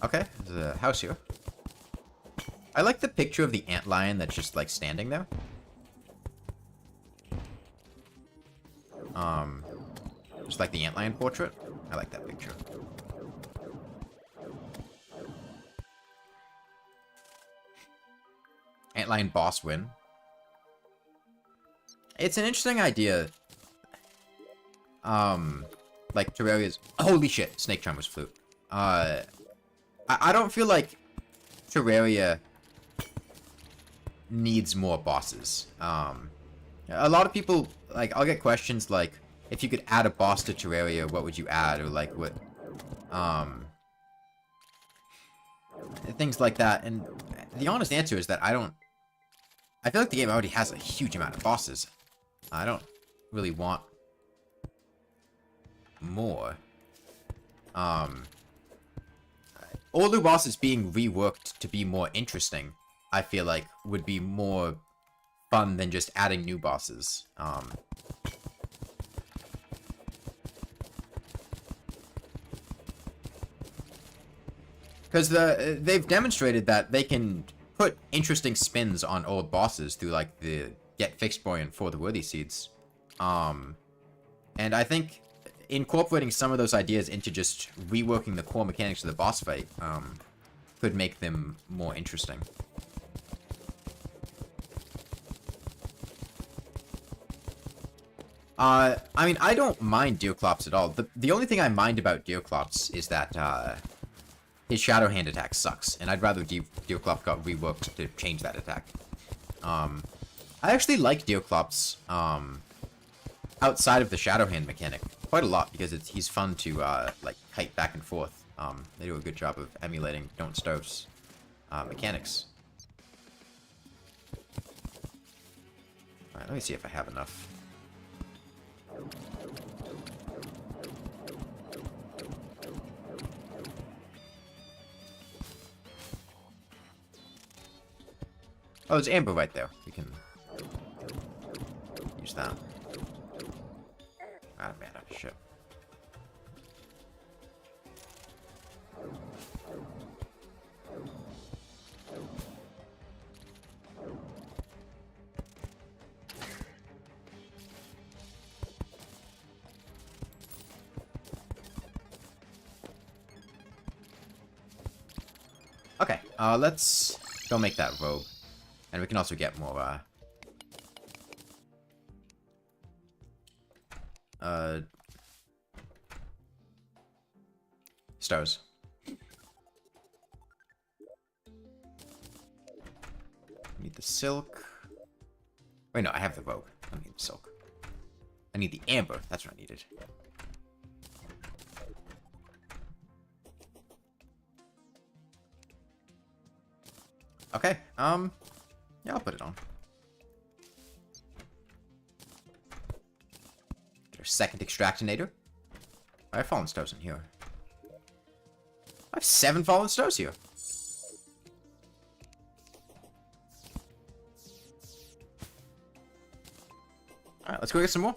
Okay, there's a house here. I like the picture of the antlion that's just, like, standing there. Just like the antlion portrait. I like that picture. Antlion boss win. It's an interesting idea. Like Terraria's... Holy shit, Snake Charmer's flute. I don't feel like Terraria needs more bosses. A lot of people, like, I'll get questions like, if you could add a boss to Terraria, what would you add? Or, like, what, things like that. And the honest answer is that I feel like the game already has a huge amount of bosses. I don't really want more. All the bosses being reworked to be more interesting, I feel like, would be more fun than just adding new bosses. Because they've demonstrated that they can put interesting spins on old bosses through, like, the Get Fixed Boy and For the Worthy Seeds. And I think incorporating some of those ideas into just reworking the core mechanics of the boss fight could make them more interesting. I mean, I don't mind Deerclops at all. The only thing I mind about Deerclops is that his Shadow Hand attack sucks, and I'd rather Deerclop got reworked to change that attack. I actually like Deerclops outside of the Shadow Hand mechanic quite a lot, because he's fun to like kite back and forth. They do a good job of emulating Don't Starve's mechanics. Alright, let me see if I have enough. Oh, there's amber right there. We can use that. Ah, man, shit. Okay, let's go make that robe. And we can also get more, stars. Need the silk. Wait, no, I have the robe. I don't need the silk. I need the amber. That's what I needed. Okay, yeah, I'll put it on. Get our second Extractinator. I have fallen stars in here. I have 7 fallen stars here. Alright, let's go get some more.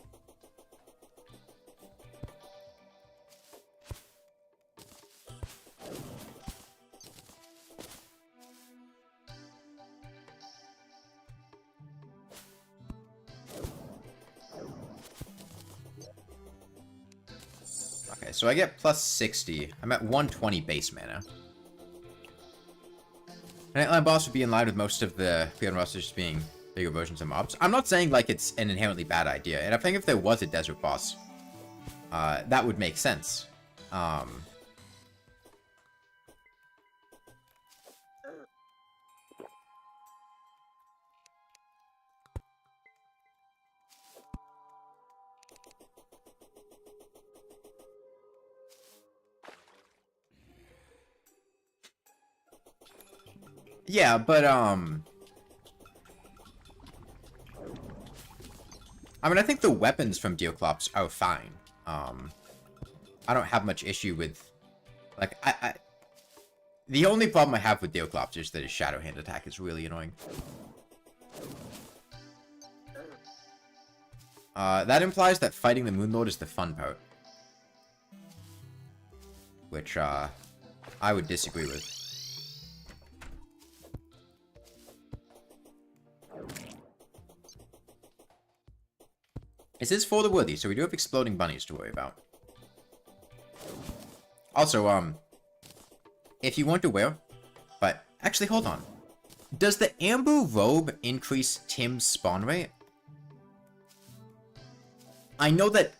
So I get plus 60. I'm at 120 base mana. An Antlion boss would be in line with most of the Field rosters being bigger versions of mobs. I'm not saying like it's an inherently bad idea, and I think if there was a desert boss, that would make sense. Yeah, but, I mean, I think the weapons from Deoclops are fine. I don't have much issue with... Like, the only problem I have with Deoclops is that his Shadow Hand attack is really annoying. That implies that fighting the Moon Lord is the fun part. Which, I would disagree with. This is for the worthy, so we do have exploding bunnies to worry about. Also, if you want to wear... But, actually, hold on. Does the Amber Robe increase Tim's spawn rate? I know that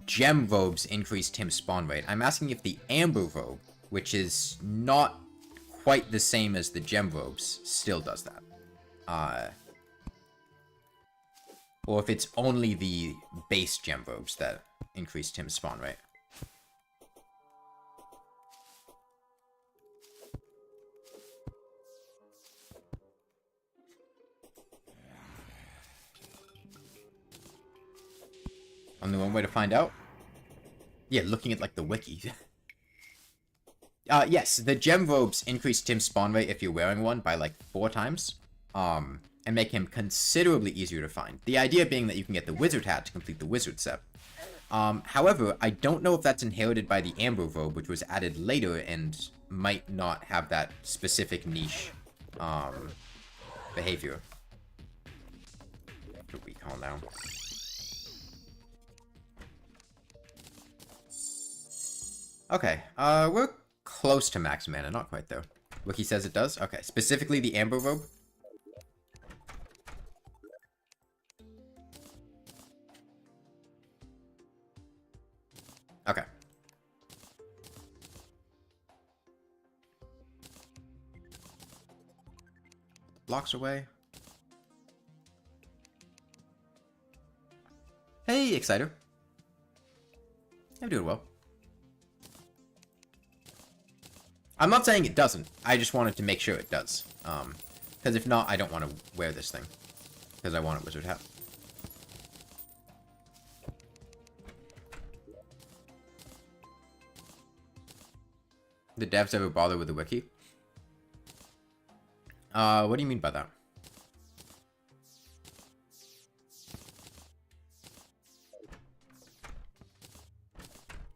Gem Robes increase Tim's spawn rate. I'm asking if the Amber Robe, which is not quite the same as the Gem Robes, still does that. Or if it's only the base Gem Robes that increase Tim's spawn rate. Only one way to find out? Yeah, looking at, like, the wiki. Yes, the Gem Robes increase Tim's spawn rate if you're wearing one by, like, 4 times. And make him considerably easier to find. The idea being that you can get the Wizard Hat to complete the Wizard set. However, I don't know if that's inherited by the Amber Robe, which was added later and might not have that specific niche, behavior. What do we call now? Okay, we're close to max mana, not quite though. Wiki says it does? Okay, specifically the Amber Robe. Okay. Blocks away. Hey, Exciter. I'm doing well. I'm not saying it doesn't. I just wanted to make sure it does. Because if not, I don't want to wear this thing. Because I want a Wizard Hat. The devs ever bother with the wiki? What do you mean by that?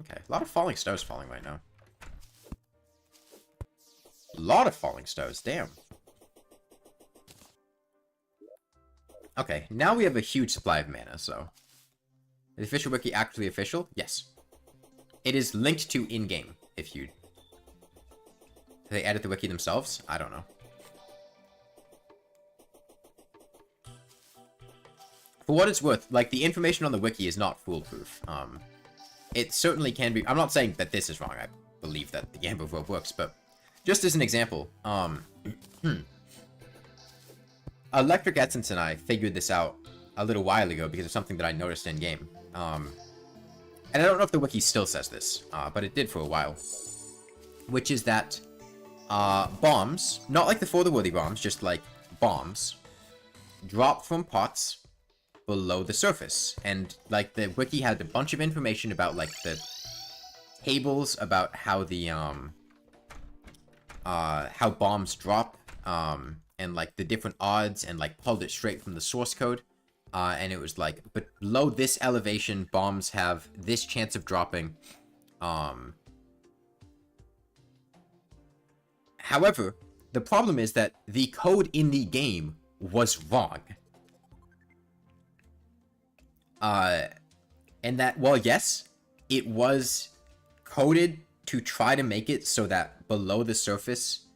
Okay, a lot of falling stars falling right now. A lot of falling stars, damn. Okay, now we have a huge supply of mana, so... Is the official wiki actually official? Yes. It is linked to in-game, if you... Do they edit the wiki themselves? I don't know. For what it's worth, like, the information on the wiki is not foolproof. It certainly can be... I'm not saying that this is wrong. I believe that the Amber Robe works, but... Just as an example, Electric Essence and I figured this out a little while ago because of something that I noticed in-game. And I don't know if the wiki still says this, but it did for a while. Which is that bombs, not like the For the Worthy bombs, just like bombs, drop from pots below the surface. And, like, the wiki had a bunch of information about, like, the tables about how the, how bombs drop, and, like, the different odds, and, like, pulled it straight from the source code. And it was like, but below this elevation, bombs have this chance of dropping. However, the problem is that the code in the game was wrong. And that, well, yes, it was coded to try to make it so that below the surface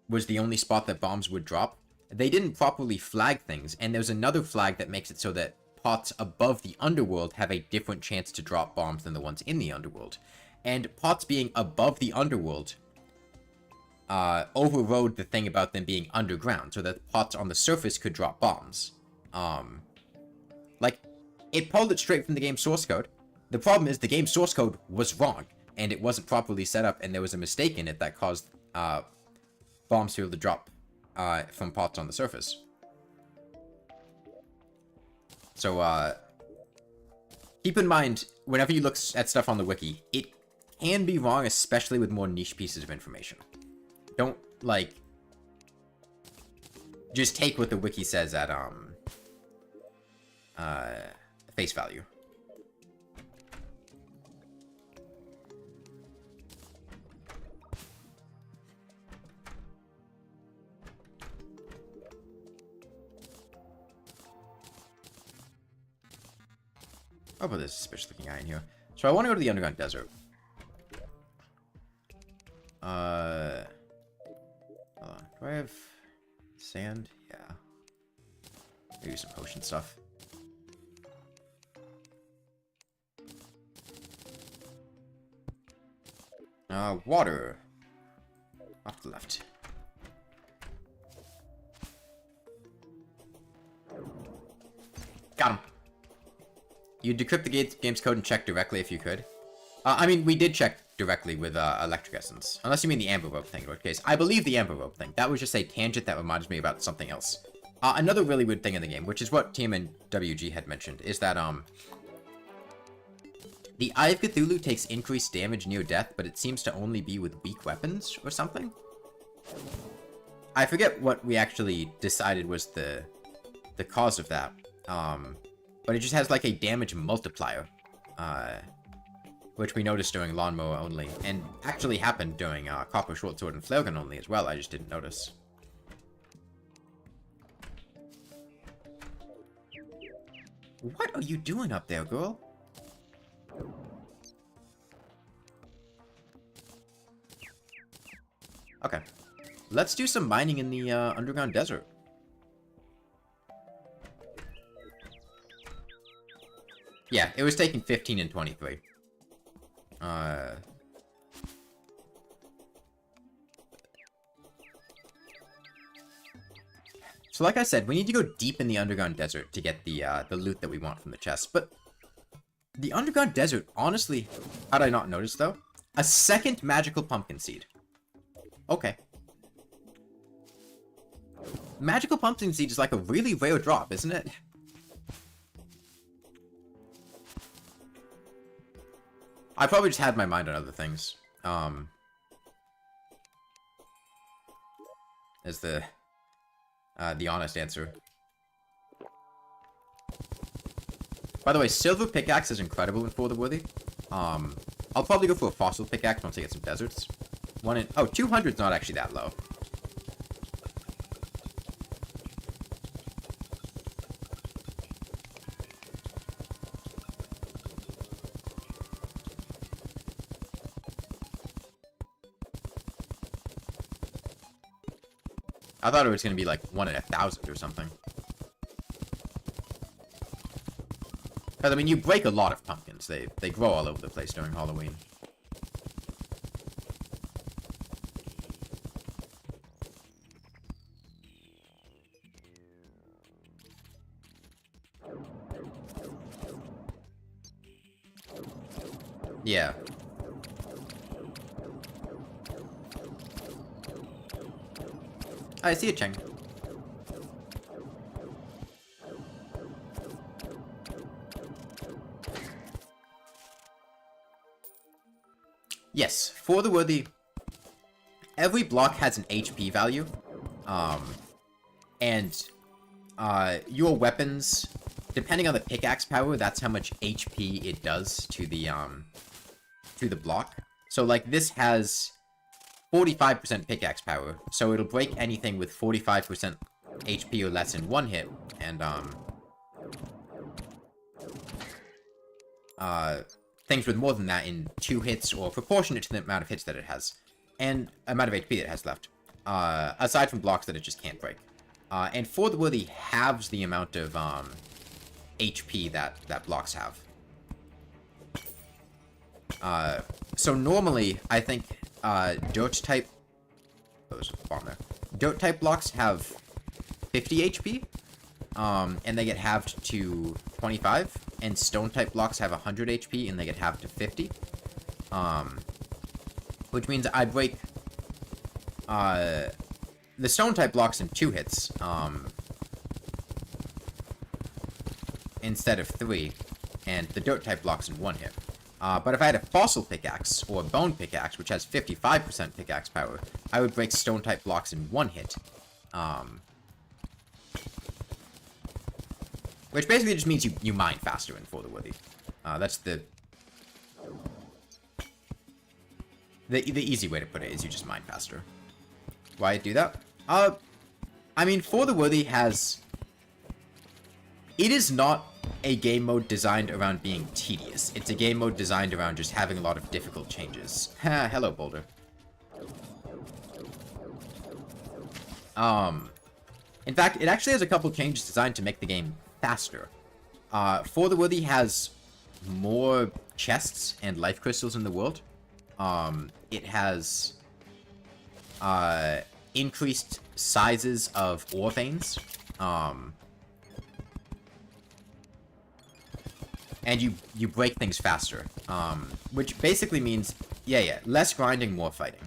was the only spot that bombs would drop. They didn't properly flag things, and there's another flag that makes it so that pots above the underworld have a different chance to drop bombs than the ones in the underworld. And pots being above the underworld overrode the thing about them being underground, so that pots on the surface could drop bombs. Like, it pulled it straight from the game source code. The problem is the game source code was wrong, and it wasn't properly set up, and there was a mistake in it that caused bombs to be able to drop from pots on the surface. So, Keep in mind, whenever you look at stuff on the wiki, it can be wrong, especially with more niche pieces of information. Don't, like, just take what the wiki says at, face value. Oh, but there's a suspicious looking guy in here. So I want to go to the underground desert. Hold on. Do I have sand? Yeah. Maybe some potion stuff. Water. Off the left. Got him. You decrypt the game's code and check directly if you could. I mean, we did check directly with electric essence. Unless you mean the amber robe thing, in which case. I believe the amber robe thing. That was just a tangent that reminds me about something else. Another really weird thing in the game, which is what Team and WG had mentioned, is that, the Eye of Cthulhu takes increased damage near death, but it seems to only be with weak weapons or something. I forget what we actually decided was the cause of that. But it just has like a damage multiplier, which we noticed during Lawnmower only, and actually happened during Copper Short Sword and Flare Gun only as well. I just didn't notice. What are you doing up there, girl? Okay. Let's do some mining in the underground desert. Yeah, it was taking 15 and 23. So like I said, we need to go deep in the underground desert to get the loot that we want from the chest. But the underground desert, honestly, how did I not notice though? A second magical pumpkin seed. Okay. Magical pumpkin seed is like a really rare drop, isn't it? I probably just had my mind on other things. Is the honest answer. By the way, silver pickaxe is incredible in For the Worthy. I'll probably go for a fossil pickaxe once I get some deserts. 200 is not actually that low. I thought it was going to be like 1 in 1,000 or something. Because, I mean, you break a lot of pumpkins. They grow all over the place during Halloween. Yeah. I see a Cheng. Yes, For the Worthy, every block has an HP value, and your weapons, depending on the pickaxe power, that's how much HP it does to the block. So like this has 45% pickaxe power, so it'll break anything with 45% HP or less in one hit, and things with more than that in 2 hits, or proportionate to the amount of hits that it has, and amount of HP that it has left, aside from blocks that it just can't break. And For the Worthy halves the amount of HP that blocks have. So normally, I think dirt type... Oh, there's a bomb there. Dirt type blocks have 50 HP, and they get halved to 25, and stone type blocks have 100 HP, and they get halved to 50. Which means I break the stone type blocks in 2 hits, instead of 3. and the dirt type blocks in one hit. But if I had a fossil pickaxe, or a bone pickaxe, which has 55% pickaxe power, I would break stone type blocks in one hit. Which basically just means you mine faster in For the Worthy. That's the easy way to put it, is you just mine faster. Why do that? I mean, For the Worthy has... It is not a game mode designed around being tedious. It's a game mode designed around just having a lot of difficult changes. Hello, Boulder. In fact, it actually has a couple changes designed to make the game faster. For the Worthy has more chests and life crystals in the world. It has increased sizes of ore veins. And you break things faster. Which basically means, yeah, less grinding, more fighting.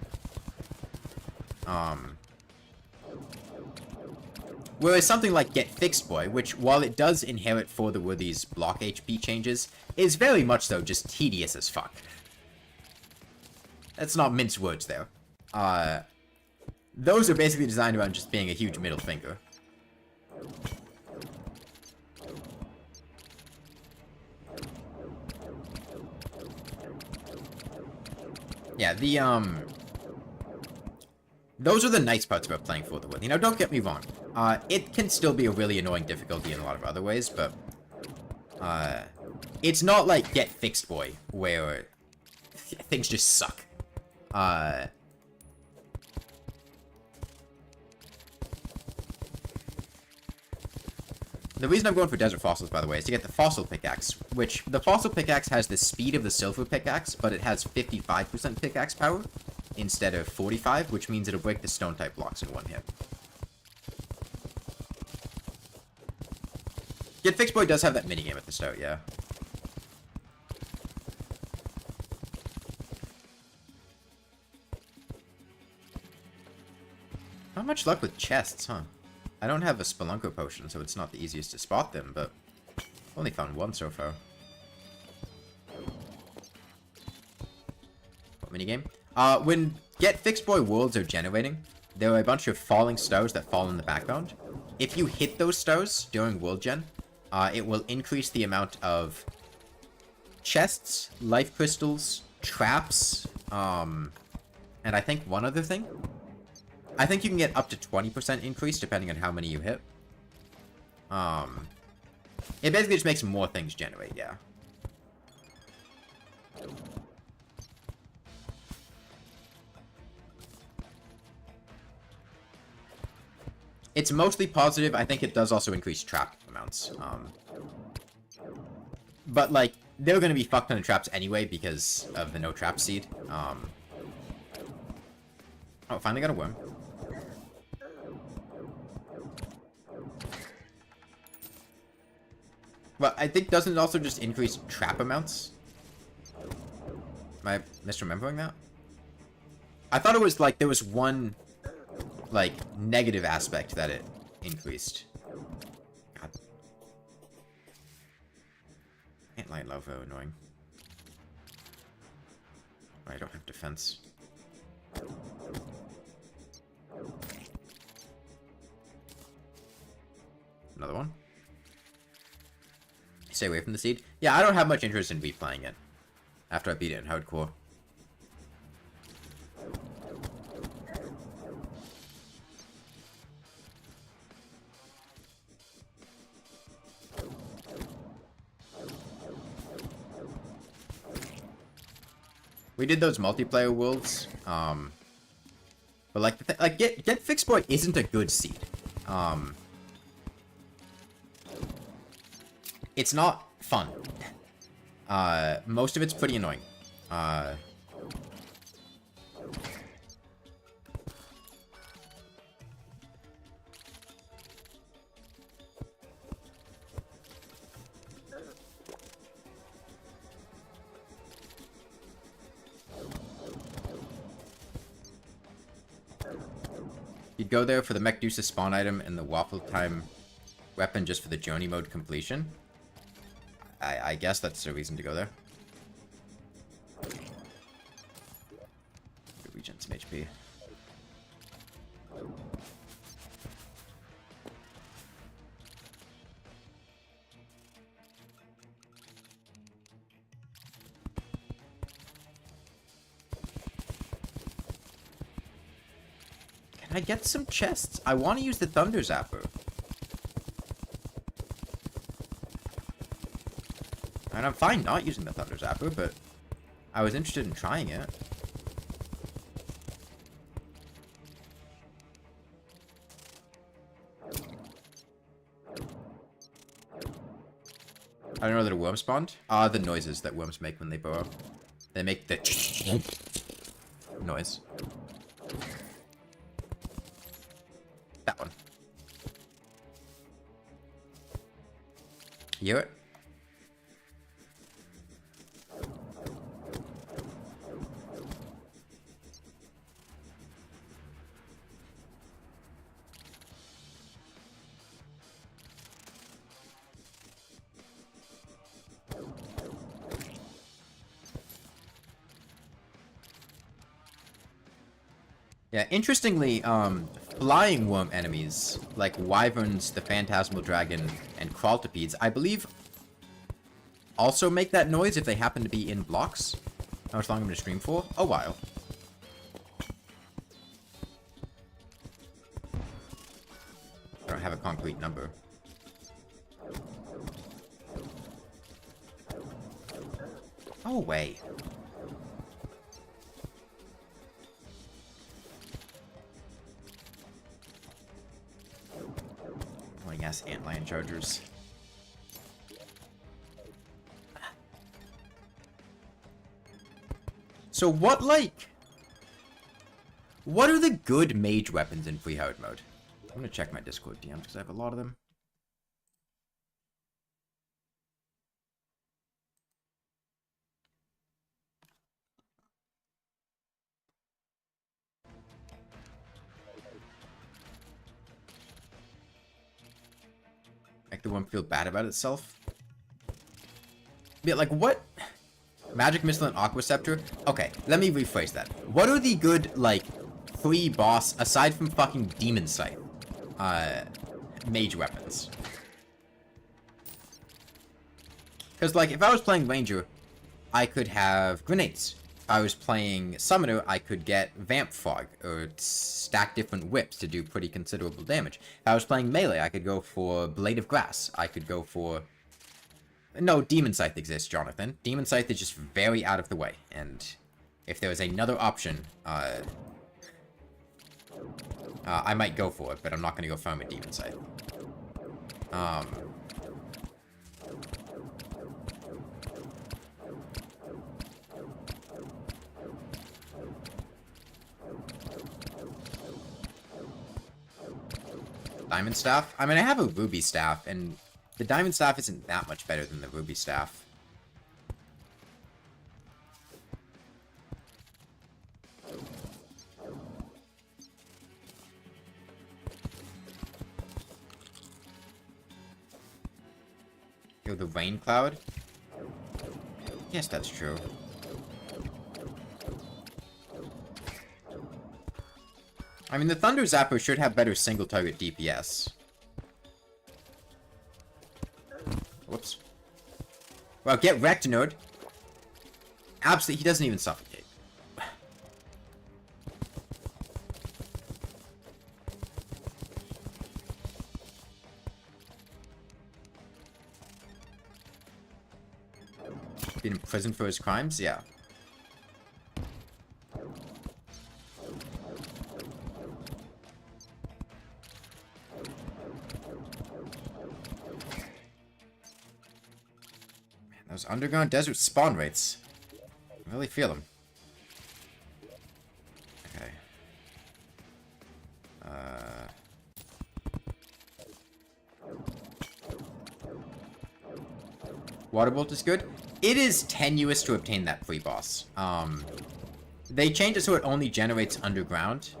Whereas something like Get Fixed Boy, which, while it does inherit For the Worthy's block HP changes, is very much so just tedious as fuck. Let's not mince words there. Those are basically designed around just being a huge middle finger. Yeah, those are the nice parts about playing For the Worthy. Now, don't get me wrong. It can still be a really annoying difficulty in a lot of other ways, but... it's not like Get Fixed Boy, where things just suck. The reason I'm going for Desert Fossils, by the way, is to get the Fossil Pickaxe, which the Fossil Pickaxe has the speed of the Silver Pickaxe, but it has 55% pickaxe power instead of 45, which means it'll break the Stone-type blocks in one hit. Get Fixed Boy does have that minigame at the start, yeah. Not much luck with chests, huh? I don't have a Spelunker potion, so it's not the easiest to spot them, but I've only found one so far. What minigame? When Get Fixed Boy worlds are generating, there are a bunch of falling stars that fall in the background. If you hit those stars during world gen, it will increase the amount of chests, life crystals, traps, and I think one other thing. I think you can get up to 20% increase depending on how many you hit. It basically just makes more things generate, yeah. It's mostly positive. I think it does also increase trap amounts. But, like, they're going to be fucked on the traps anyway because of the no trap seed. Oh, finally got a worm. Well, I think doesn't it also just increase trap amounts? Am I misremembering that? I thought it was like there was one like negative aspect that it increased. God. Can't light lava, annoying. I don't have defense. Another one. Stay away from the seed. Yeah, I don't have much interest in replaying it after I beat it in hardcore. We did those multiplayer worlds, but like Get Fixed Boy isn't a good seed. It's not fun. Most of it's pretty annoying. You'd go there for the Medusa spawn item and the Waffle Time weapon just for the Journey mode completion. I guess that's a reason to go there. Regen some HP. Can I get some chests? I want to use the Thunder Zapper. And I'm fine not using the Thunder Zapper, but I was interested in trying it. I don't know that a worm spawned. The noises that worms make when they burrow. They make the noise. That one. You hear it? Yeah, interestingly, flying worm enemies, like wyverns, the phantasmal dragon, and crawltipedes, I believe, also make that noise if they happen to be in blocks. How much longer I'm going to stream for? A while. I don't have a concrete number. Go away. Yes, antlion chargers. So what, like... What are the good mage weapons in free hard mode? I'm gonna check my Discord DMs because I have a lot of them. Make the one feel bad about itself. Yeah, like what? Magic Missile and Aqua Scepter? Okay, let me rephrase that. What are the good, like, free boss, aside from fucking Demon Scythe, mage weapons? Because, like, if I was playing Ranger, I could have grenades. If I was playing Summoner, I could get Vamp Fog, or stack different whips to do pretty considerable damage. If I was playing Melee, I could go for Blade of Grass. I could go for... No, Demon Scythe exists, Jonathan. Demon Scythe is just very out of the way, and if there was another option, I might go for it, but I'm not going to go farm a Demon Scythe. Diamond Staff? I mean, I have a Ruby Staff, and the Diamond Staff isn't that much better than the Ruby Staff. Yo, the Rain Cloud? Yes, that's true. I mean, the Thunder Zapper should have better single-target DPS. Whoops. Well, get wrecked, nerd. Absolutely, he doesn't even suffocate. Been in prison for his crimes? Yeah. Those underground desert spawn rates. I really feel them. Okay. Waterbolt is good. It is tenuous to obtain that free boss. They changed it so it only generates underground.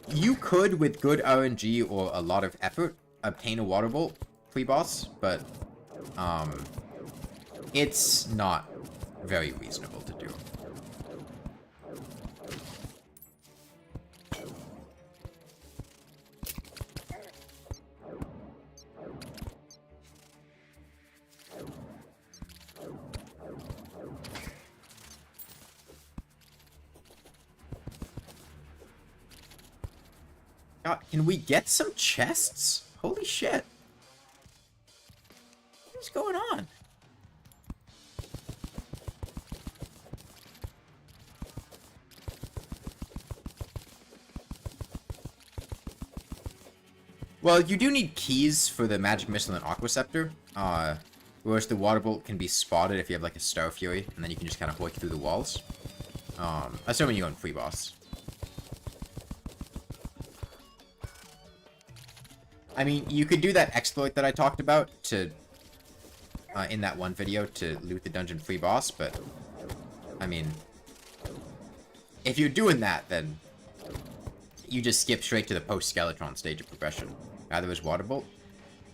You could, with good RNG or a lot of effort, obtain a Waterbolt free boss, but it's not very reasonable to do. God, can we get some chests? Holy shit. What is going on? Well, you do need keys for the magic missile and aqua scepter. Whereas the water bolt can be spotted if you have like a Star Fury, and then you can just kind of hoik through the walls. Assuming you go on free boss. I mean, you could do that exploit that I talked about to in that one video to loot the dungeon free boss, but I mean, if you're doing that, then you just skip straight to the post-Skeletron stage of progression. Either as Water Bolt.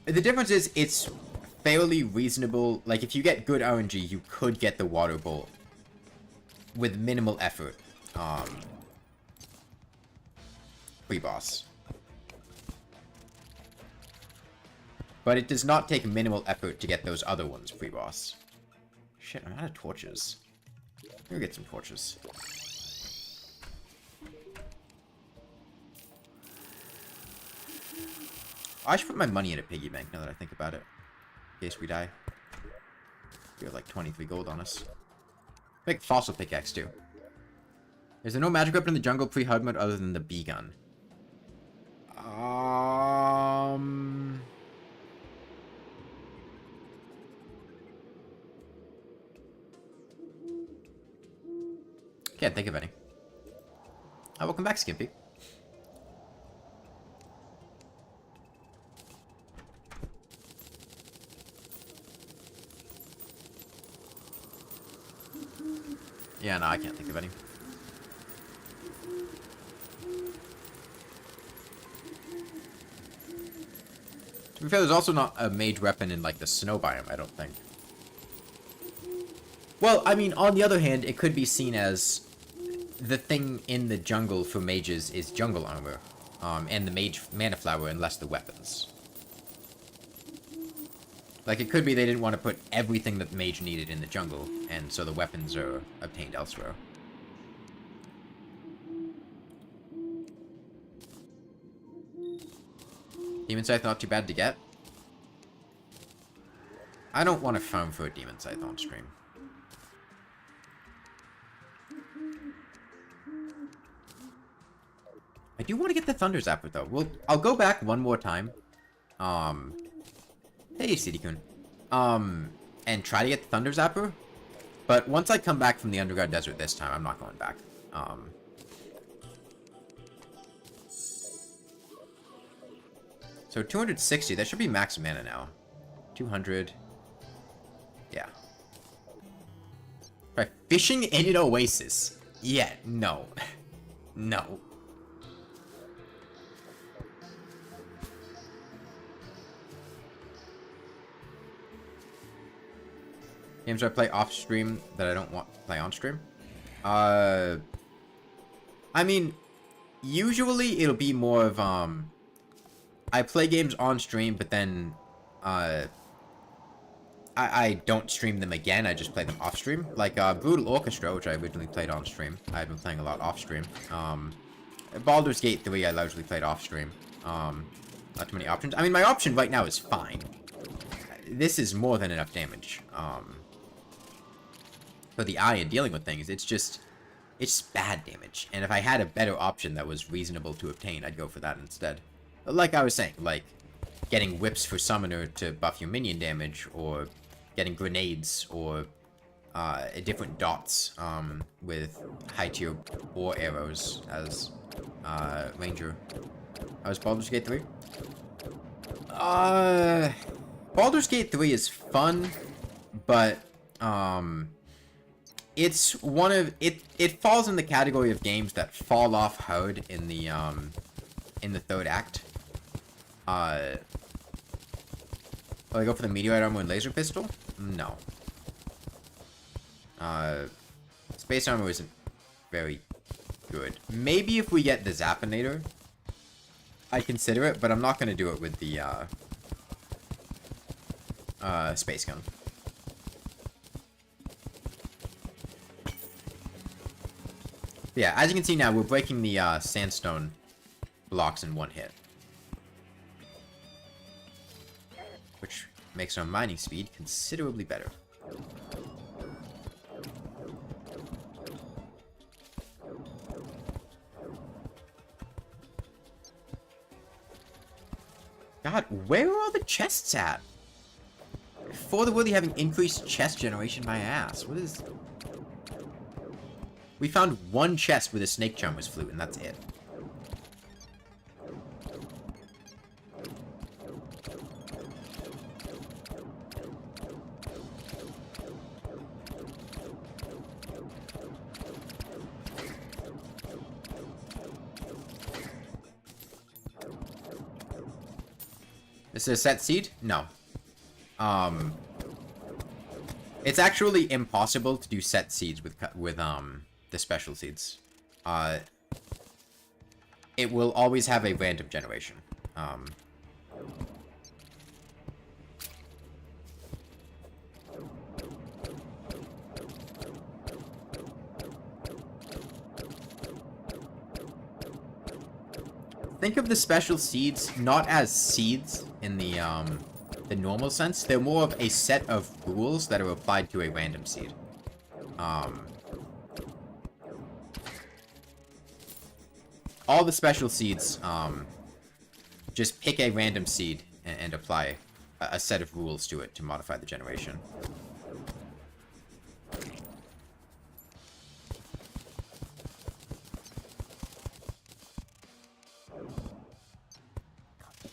The difference is, it's fairly reasonable. Like, if you get good RNG, you could get the Water Bolt with minimal effort. Pre-boss. But it does not take minimal effort to get those other ones pre-boss. Shit, I'm out of torches. Let me get some torches. I should put my money in a piggy bank now that I think about it. In case we die. We have like 23 gold on us. Make fossil pickaxe too. Is there no magic weapon in the jungle pre-hard mode other than the bee gun? Can't think of any. Oh, welcome back, Skimpy. Yeah, no, I can't think of any. To be fair, there's also not a mage weapon in, like, the snow biome, I don't think. Well, I mean, on the other hand, it could be seen as the thing in the jungle for mages is jungle armor, and the mage mana flower and less the weapons. Like, it could be they didn't want to put everything that the mage needed in the jungle, and so the weapons are obtained elsewhere. Demon Scythe not too bad to get. I don't want to farm for a Demon Scythe on stream. I do want to get the Thunder Zapper, though. I'll go back one more time. Hey, City-kun. And try to get the Thunder Zapper. But once I come back from the Underground Desert this time, I'm not going back. So 260, that should be max mana now. 200. Yeah. Right, fishing in an oasis. Yeah, no. No. Games I play off stream that I don't want to play on stream? I mean, usually it'll be more of, I play games on stream, but then, I don't stream them again, I just play them off stream. Like, Brutal Orchestra, which I originally played on stream. I've been playing a lot off stream. Baldur's Gate 3, I largely played off stream. Not too many options. I mean, my option right now is fine. This is more than enough damage. For the eye and dealing with things, it's just bad damage. And if I had a better option that was reasonable to obtain, I'd go for that instead. Like I was saying, like, getting whips for summoner to buff your minion damage, or getting grenades, or different dots with high tier war arrows as ranger. How was Baldur's Gate 3? Baldur's Gate 3 is fun, but it's one of it falls in the category of games that fall off hard in the third act. Will I go for the meteorite armor and laser pistol? No. Space armor isn't very good. Maybe if we get the Zappinator, I'd consider it, but I'm not going to do it with the space gun. Yeah, as you can see now, we're breaking the sandstone blocks in one hit. Which makes our mining speed considerably better. God, where are all the chests at? For the worthy having increased chest generation, my ass. What is... We found one chest where the snake charm was flute, and that's it. This is a set seed? No. It's actually impossible to do set seeds with the special seeds. It will always have a random generation. Think of the special seeds not as seeds in the normal sense. They're more of a set of rules that are applied to a random seed. All the special seeds, just pick a random seed and apply a set of rules to it to modify the generation.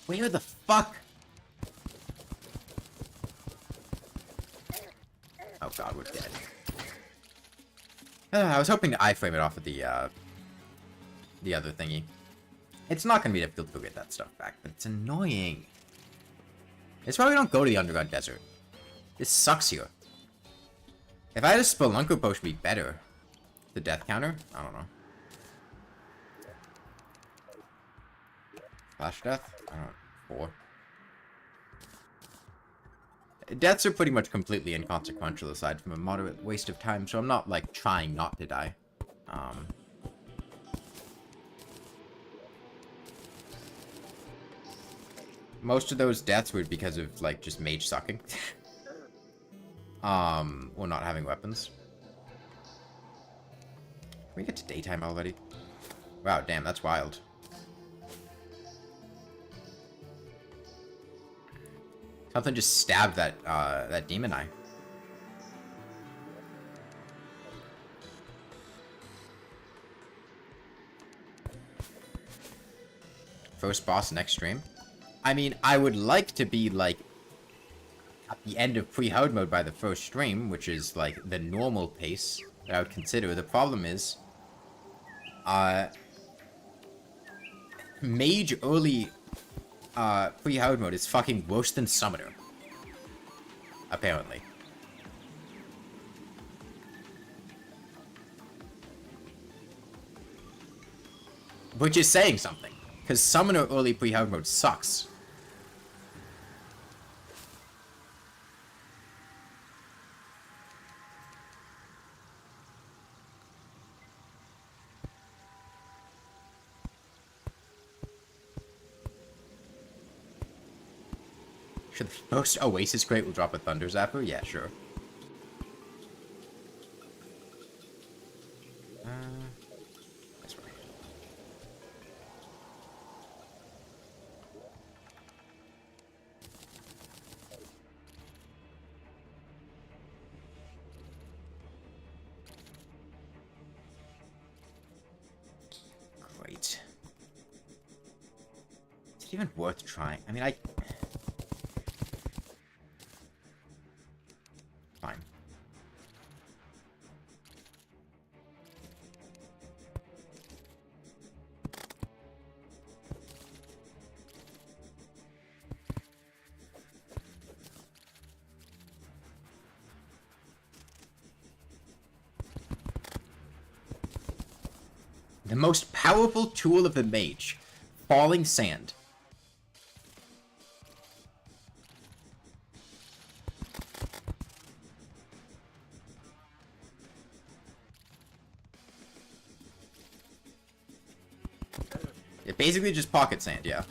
Where the fuck? Oh god, we're dead. I was hoping to iframe it off of the other thingy. It's not gonna be difficult to go get that stuff back, but it's annoying. It's why we don't go to the underground desert. This sucks here. If I had a Spelunker potion, be better. The death counter? I don't know. Flash death? I don't know. 4. Deaths are pretty much completely inconsequential aside from a moderate waste of time, so I'm not, like, trying not to die. Most of those deaths were because of, like, just mage sucking. Or not having weapons. Can we get to daytime already? Wow, damn, that's wild. Something just stabbed that demon eye. First boss next stream? I mean, I would like to be, like, at the end of pre-hard mode by the first stream, which is, like, the normal pace that I would consider. The problem is, Mage early pre-hard mode is fucking worse than Summoner. Apparently. Which is saying something. Because Summoner early pre-hard mode sucks. Should the most Oasis crate will drop a Thunder Zapper? Yeah, sure. This way. Great. Is it even worth trying? I mean, fine. The most powerful tool of the mage. Falling sand. It basically just pocket sand, yeah.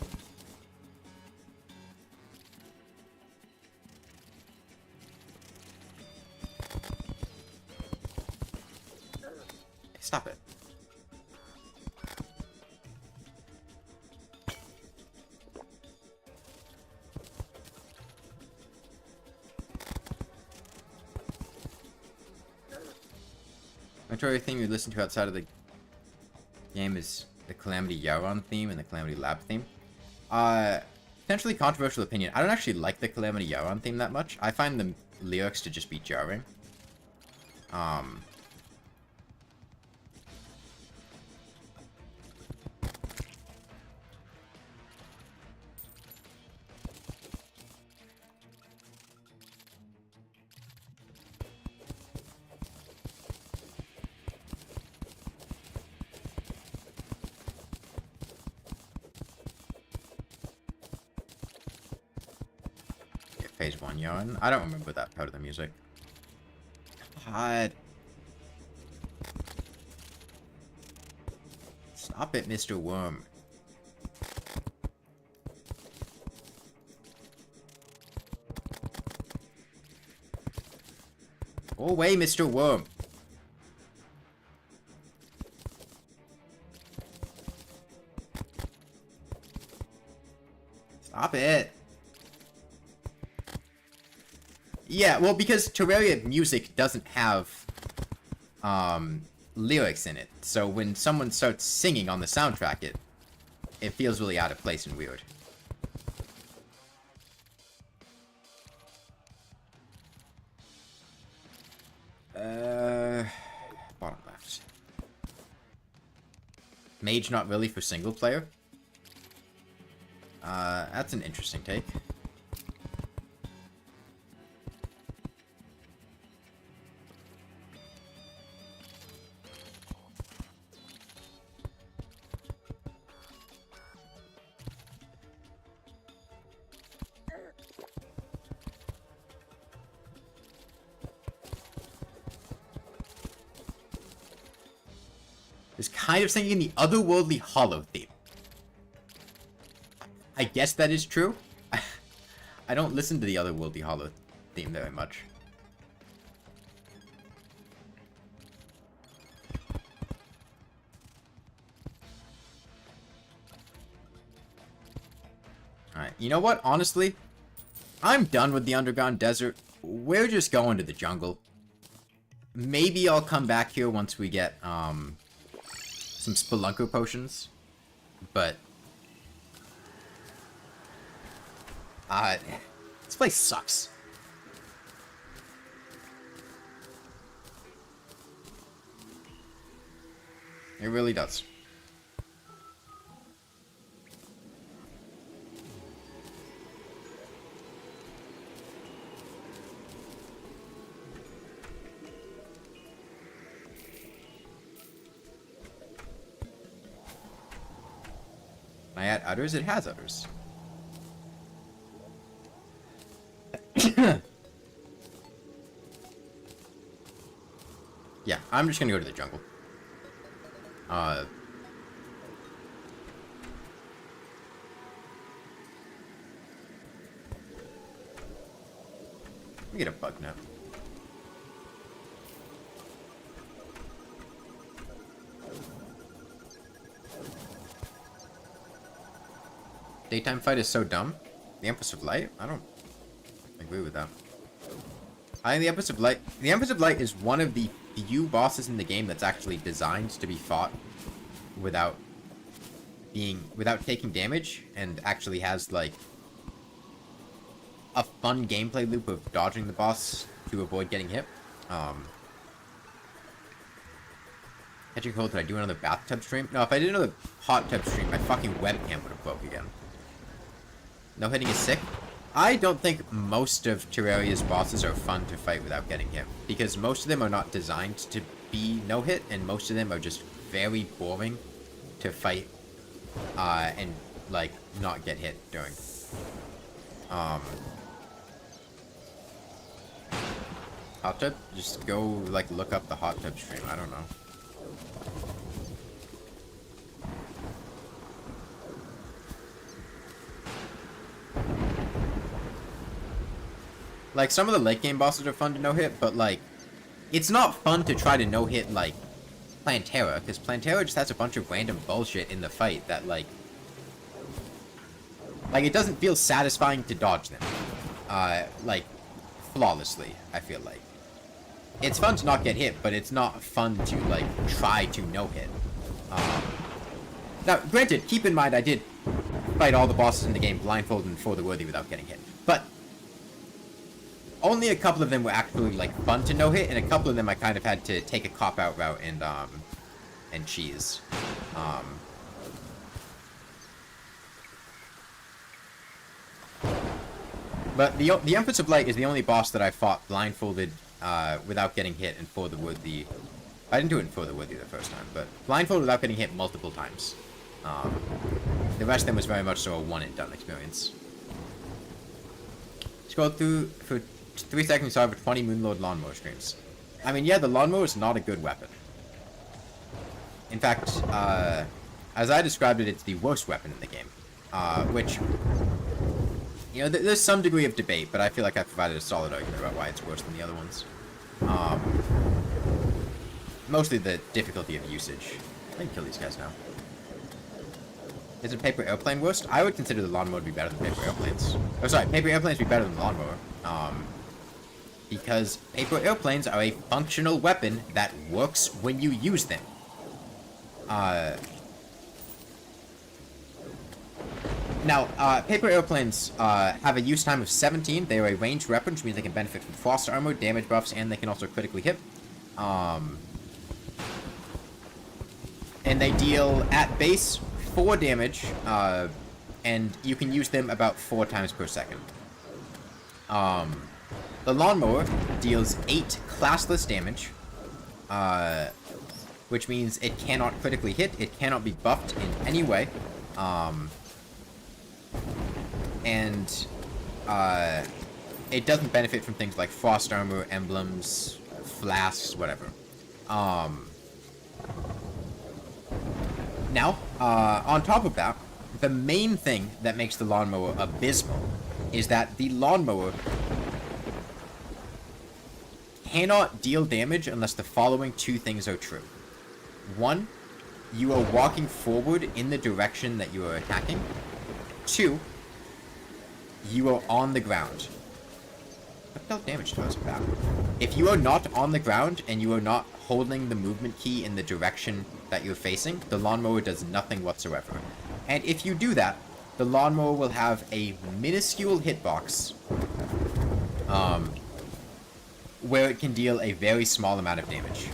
Stop it. Majority theme you listen to outside of the game is the Calamity Yaron theme and the Calamity Lab theme. Potentially controversial opinion. I don't actually like the Calamity Yaron theme that much. I find the lyrics to just be jarring. Phase 1 yarn. I don't remember that part of the music. God. Stop it, Mr. Worm. Go away, Mr. Worm. Stop it. Yeah, well, because Terraria music doesn't have, lyrics in it. So when someone starts singing on the soundtrack, it feels really out of place and weird. Bottom left. Mage not really for single player? That's an interesting take. Is kind of singing the otherworldly hollow theme. I guess that is true. I don't listen to the otherworldly hollow theme very much. Alright, you know what? Honestly, I'm done with the underground desert. We're just going to the jungle. Maybe I'll come back here once we get, some Spelunker potions, but this place sucks. It really does. I add udders? It has udders. Yeah, I'm just gonna go to the jungle. Let me get a bug now. Daytime fight is so dumb. The Empress of Light? I don't agree with that. I think the Empress of Light is one of the few bosses in the game that's actually designed to be fought without taking damage, and actually has like a fun gameplay loop of dodging the boss to avoid getting hit. Catching cold, could I do another bathtub stream? No, if I did another hot tub stream, my fucking webcam would have broke again. No hitting is sick. I don't think most of Terraria's bosses are fun to fight without getting hit, because most of them are not designed to be no-hit, and most of them are just very boring to fight and like not get hit during. Hot tub? Just go like look up the hot tub stream. I don't know. Like, some of the late game bosses are fun to no-hit, but, like, it's not fun to try to no-hit, like, Plantera, because Plantera just has a bunch of random bullshit in the fight that, like, it doesn't feel satisfying to dodge them, like, flawlessly, I feel like. It's fun to not get hit, but it's not fun to, like, try to no-hit. Now, granted, keep in mind I did fight all the bosses in the game blindfolded and for the worthy without getting hit, but only a couple of them were actually, like, fun to no-hit, and a couple of them I kind of had to take a cop-out route and cheese. But the Empress of Light is the only boss that I fought blindfolded without getting hit and for the worthy. I didn't do it for the worthy the first time, but blindfolded without getting hit multiple times. The rest of them was very much so a one-and-done experience. Scroll through for 3 seconds, saw over 20 Moonlord lawnmower streams. I mean, yeah, the lawnmower is not a good weapon. In fact, as I described it, it's the worst weapon in the game. Which, you know, there's some degree of debate, but I feel like I've provided a solid argument about why it's worse than the other ones. Mostly the difficulty of usage. I can kill these guys now. Is it paper airplane worst? I would consider the lawnmower to be better than paper airplanes. Oh, sorry, paper airplanes would be better than the lawnmower. Because paper airplanes are a functional weapon that works when you use them. Now, paper airplanes have a use time of 17. They are a ranged weapon, which means they can benefit from frost armor, damage buffs, and they can also critically hit. And they deal, at base, 4 damage, and you can use them about 4 times per second. The lawnmower deals 8 classless damage, which means it cannot critically hit, it cannot be buffed in any way, and it doesn't benefit from things like frost armor, emblems, flasks, whatever. Now, on top of that, the main thing that makes the lawnmower abysmal is that the lawnmower cannot deal damage unless the following 2 things are true. 1, you are walking forward in the direction that you are attacking. 2, you are on the ground. What dealt damage to us with that? If you are not on the ground and you are not holding the movement key in the direction that you're facing, the lawnmower does nothing whatsoever. And if you do that, the lawnmower will have a minuscule hitbox, where it can deal a very small amount of damage.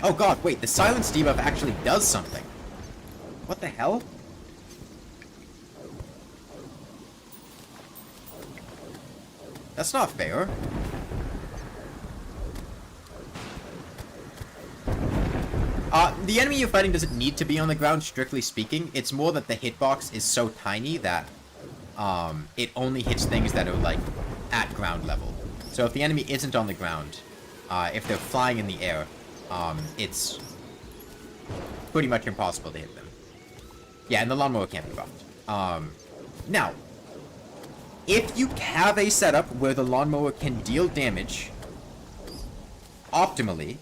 Oh god, wait, the silence debuff actually does something. What the hell? That's not fair. The enemy you're fighting doesn't need to be on the ground, strictly speaking. It's more that the hitbox is so tiny that it only hits things that are, like, at ground level. So if the enemy isn't on the ground, if they're flying in the air, it's pretty much impossible to hit them. Yeah, and the lawnmower can't be buffed. Now, if you have a setup where the lawnmower can deal damage optimally,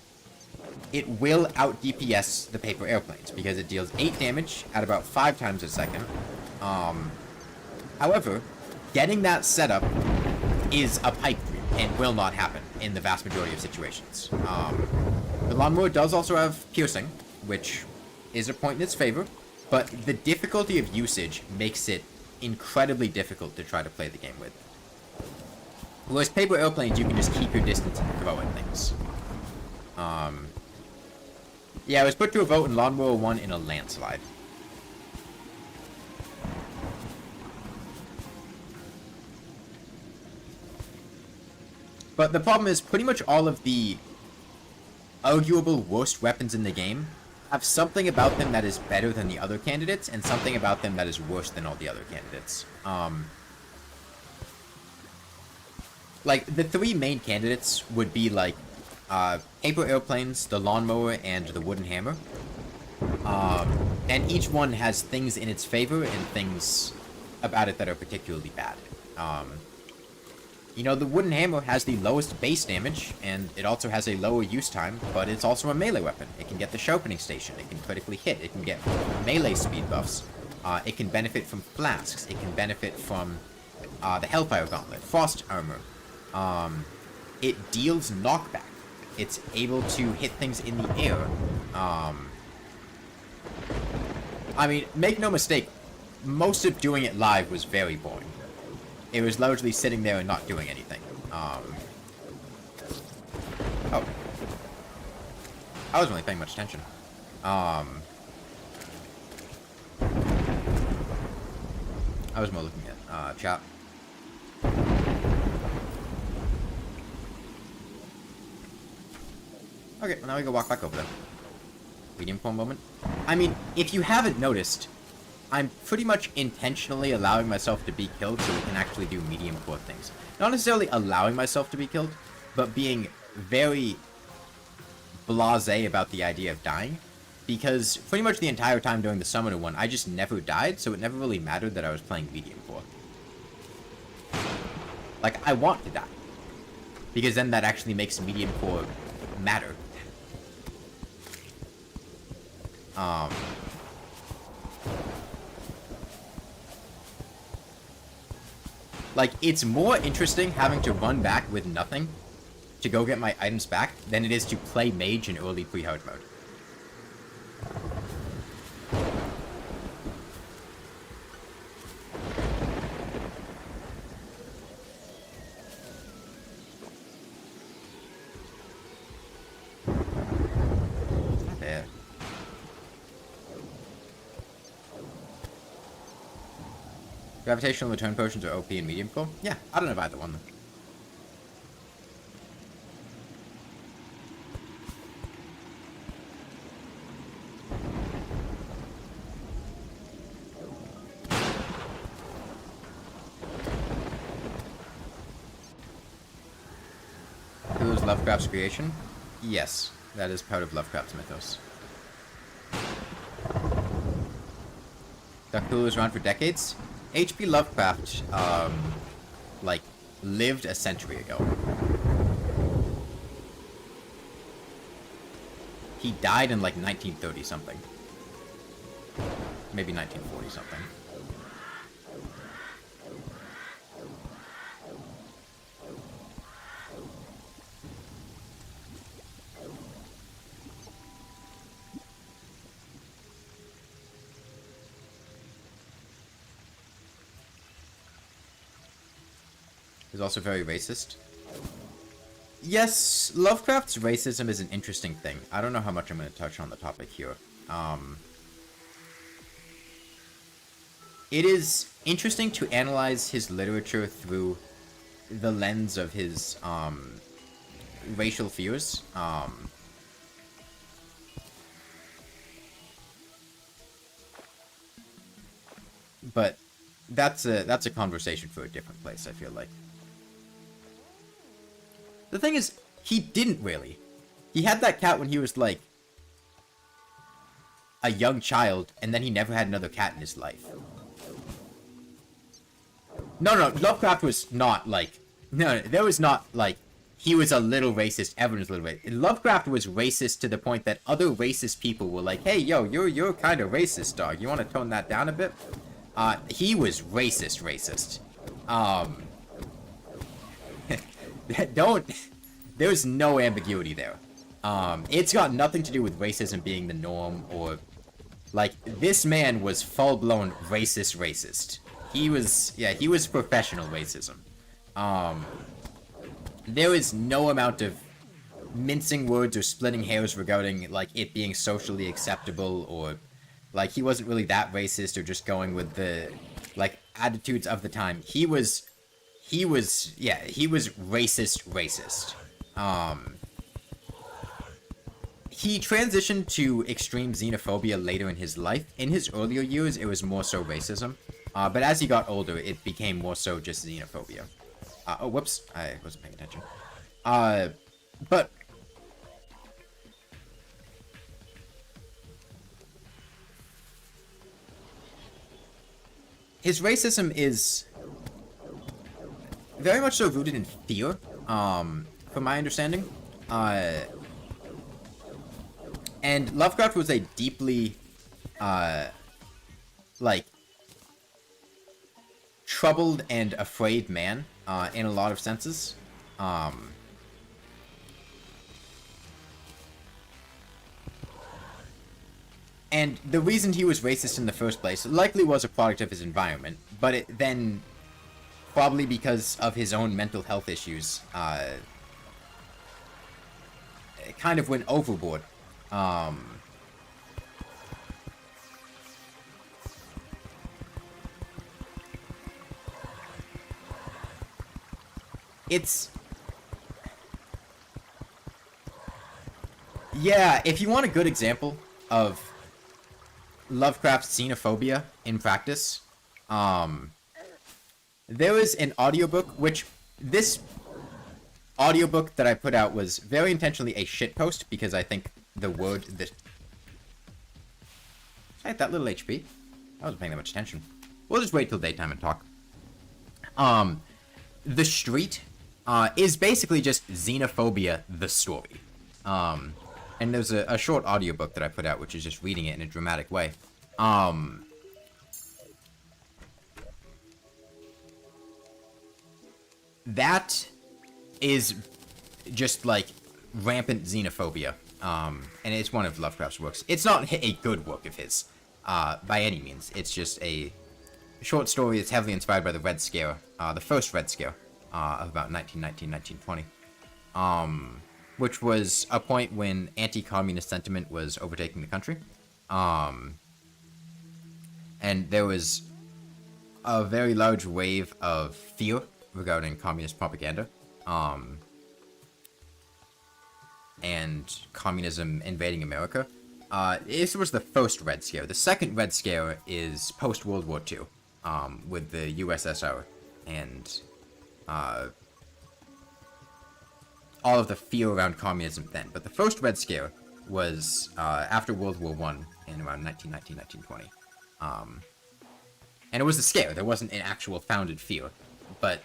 it will out DPS the paper airplanes, because it deals 8 damage at about 5 times a second. However, getting that setup is a pipe dream and will not happen in the vast majority of situations. The lawnmower does also have piercing, which is a point in its favor, but the difficulty of usage makes it incredibly difficult to try to play the game with. Whereas paper airplanes, you can just keep your distance and throw at things. Yeah, I was put to a vote and Lawnmower won in a landslide. But the problem is, pretty much all of the arguable worst weapons in the game have something about them that is better than the other candidates, and something about them that is worse than all the other candidates. Like, the three main candidates would be, like, paper airplanes, the lawnmower, and the wooden hammer. And each one has things in its favor and things about it that are particularly bad. You know, the wooden hammer has the lowest base damage, and it also has a lower use time, but it's also a melee weapon. It can get the sharpening station, it can critically hit, it can get melee speed buffs, it can benefit from flasks, it can benefit from the Hellfire Gauntlet, Frost Armor. It deals knockback. It's able to hit things in the air. I mean, make no mistake, most of doing it live was very boring. It was largely sitting there and not doing anything. Oh. I wasn't really paying much attention. I was more looking at, chat. Okay, well now we go walk back over there. Medium form moment. I mean, if you haven't noticed, I'm pretty much intentionally allowing myself to be killed so we can actually do medium core things. Not necessarily allowing myself to be killed, but being very blasé about the idea of dying. Because pretty much the entire time during the Summoner one, I just never died, so it never really mattered that I was playing medium core. Like, I want to die. Because then that actually makes medium core matter. Like, it's more interesting having to run back with nothing to go get my items back than it is to play Mage in early pre-hard mode. Gravitational return potions are OP and medium core? Yeah, I don't have either one. Cthulhu's Lovecraft's creation? Yes, that is part of Lovecraft's mythos. Cthulhu was around for decades? H.P. Lovecraft, like, lived a century ago. He died in, like, 1930-something. Maybe 1940-something. Is also very racist. Yes, Lovecraft's racism is an interesting thing. I don't know how much I'm going to touch on the topic here. It is interesting to analyze his literature through the lens of his racial fears. But that's a conversation for a different place, I feel like. The thing is, he didn't really. He had that cat when he was, like, a young child, and then he never had another cat in his life. No, Lovecraft was not, like... No, there was not, like, he was a little racist, everyone's a little racist. Lovecraft was racist to the point that other racist people were like, hey, yo, you're kind of racist, dog. You want to tone that down a bit? He was racist. There's no ambiguity there. It's got nothing to do with racism being the norm, or, like, this man was full-blown racist. He was professional racism. There is no amount of mincing words or splitting hairs regarding, like, it being socially acceptable, or, like, he wasn't really that racist, or just going with the, like, attitudes of the time. He was racist. he transitioned to extreme xenophobia later in his life. In his earlier years, it was more so racism. But as he got older, it became more so just xenophobia. Oh, whoops. I wasn't paying attention. But... his racism is very much so rooted in fear, from my understanding. And Lovecraft was a deeply, like, troubled and afraid man, in a lot of senses. And the reason he was racist in the first place likely was a product of his environment, but it then, probably because of his own mental health issues, it kind of went overboard. It's... yeah, if you want a good example of Lovecraft's xenophobia in practice, there is an audiobook, which this audiobook that I put out was very intentionally a shitpost, because I think the word... I had that little HP. I wasn't paying that much attention. We'll just wait till daytime and talk. The Street is basically just Xenophobia, the story. And there's a short audiobook that I put out, which is just reading it in a dramatic way. That is just, like, rampant xenophobia. And it's one of Lovecraft's works. It's not a good work of his, by any means. It's just a short story that's heavily inspired by the Red Scare, the first Red Scare, of about 1919-1920. Which was a point when anti-communist sentiment was overtaking the country. And there was a very large wave of fear regarding communist propaganda. And communism invading America. This was the first Red Scare. The second Red Scare is post-World War II, with the USSR and all of the fear around communism then. But the first Red Scare was after World War I in around 1919, 1920. And it was a scare. There wasn't an actual founded fear. But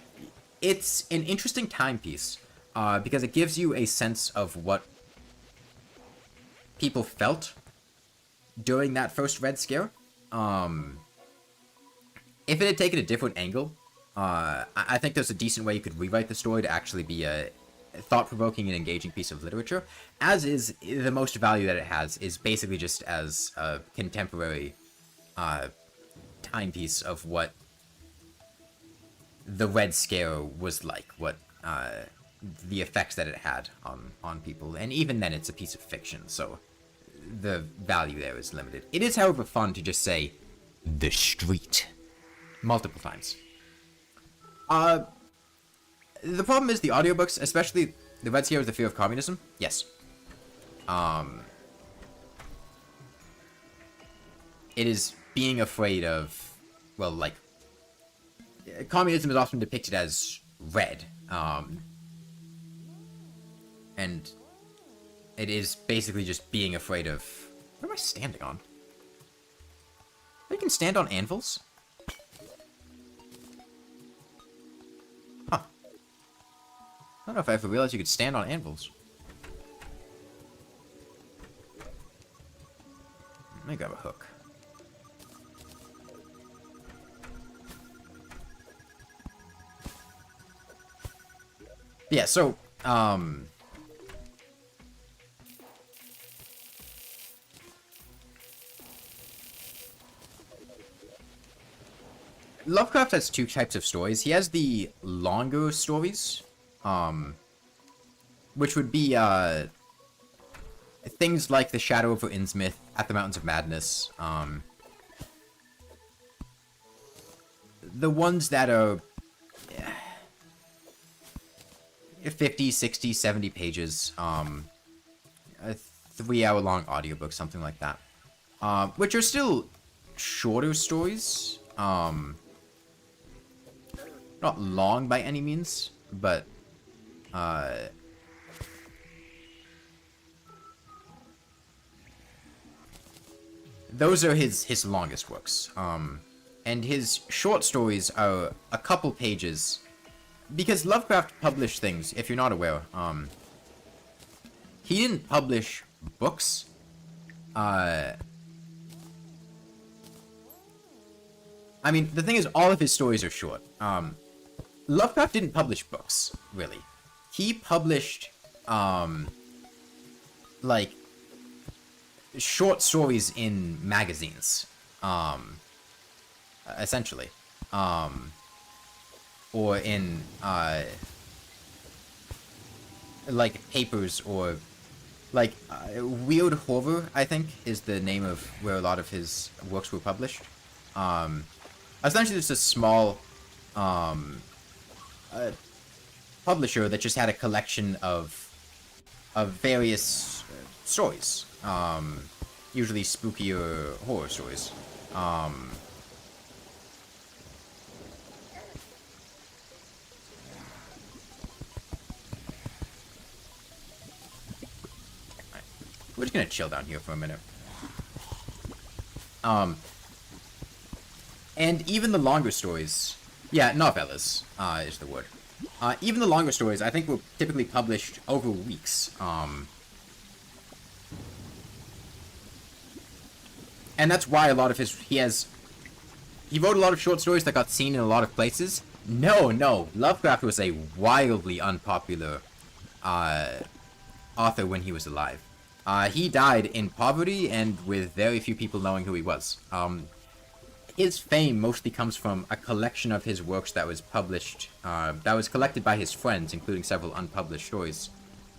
it's an interesting timepiece, because it gives you a sense of what people felt during that first Red Scare. If it had taken a different angle, I think there's a decent way you could rewrite the story to actually be a thought-provoking and engaging piece of literature. As is, the most value that it has is basically just as a contemporary timepiece of what the Red Scare was like, what the effects that it had on people. And even then, it's a piece of fiction, so the value there is limited. It is, however, fun to just say, the street, multiple times. The problem is the audiobooks, especially the Red Scare with the fear of communism. Yes. It is being afraid of, well, like, communism is often depicted as red. And it is basically just being afraid of... what am I standing on? You can stand on anvils? Huh. I don't know if I ever realized you could stand on anvils. Let me grab a hook. Yeah, so, Lovecraft has two types of stories. He has the longer stories, which would be, things like The Shadow over Innsmouth, At the Mountains of Madness, the ones that are 50, 60, 70 pages, 30 3-hour-long audiobooks, something like that. Which are still shorter stories. Not long by any means, but those are his longest works. And his short stories are a couple pages. Because Lovecraft published things, if you're not aware, he didn't publish books. I mean, the thing is, all of his stories are short. Lovecraft didn't publish books, really. He published, like, short stories in magazines, essentially. Or in, like, papers, or, like, Weird Horror, I think, is the name of where a lot of his works were published. Essentially just a small, publisher that just had a collection of various stories. Usually spookier horror stories. We're just gonna chill down here for a minute. And even the longer stories, yeah, novellas, is the word. Even the longer stories, I think, were typically published over weeks. And that's why a lot of he wrote a lot of short stories that got seen in a lot of places. No, Lovecraft was a wildly unpopular, author when he was alive. He died in poverty and with very few people knowing who he was. His fame mostly comes from a collection of his works that was published, that was collected by his friends, including several unpublished stories,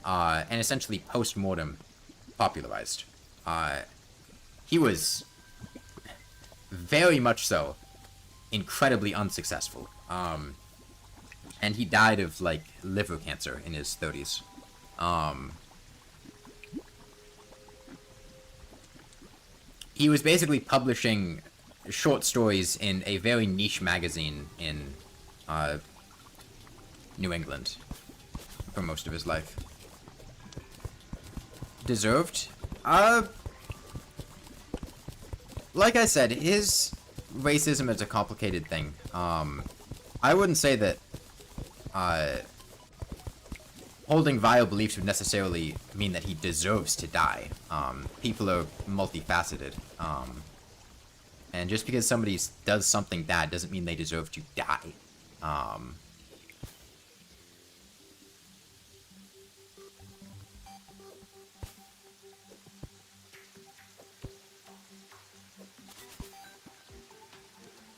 and essentially post-mortem popularized. He was very much so incredibly unsuccessful. And he died of, like, liver cancer in his 30s. He was basically publishing short stories in a very niche magazine in New England for most of his life. Deserved? Like I said, his racism is a complicated thing. I wouldn't say that holding vile beliefs would necessarily mean that he deserves to die. People are multifaceted. And just because somebody does something bad doesn't mean they deserve to die.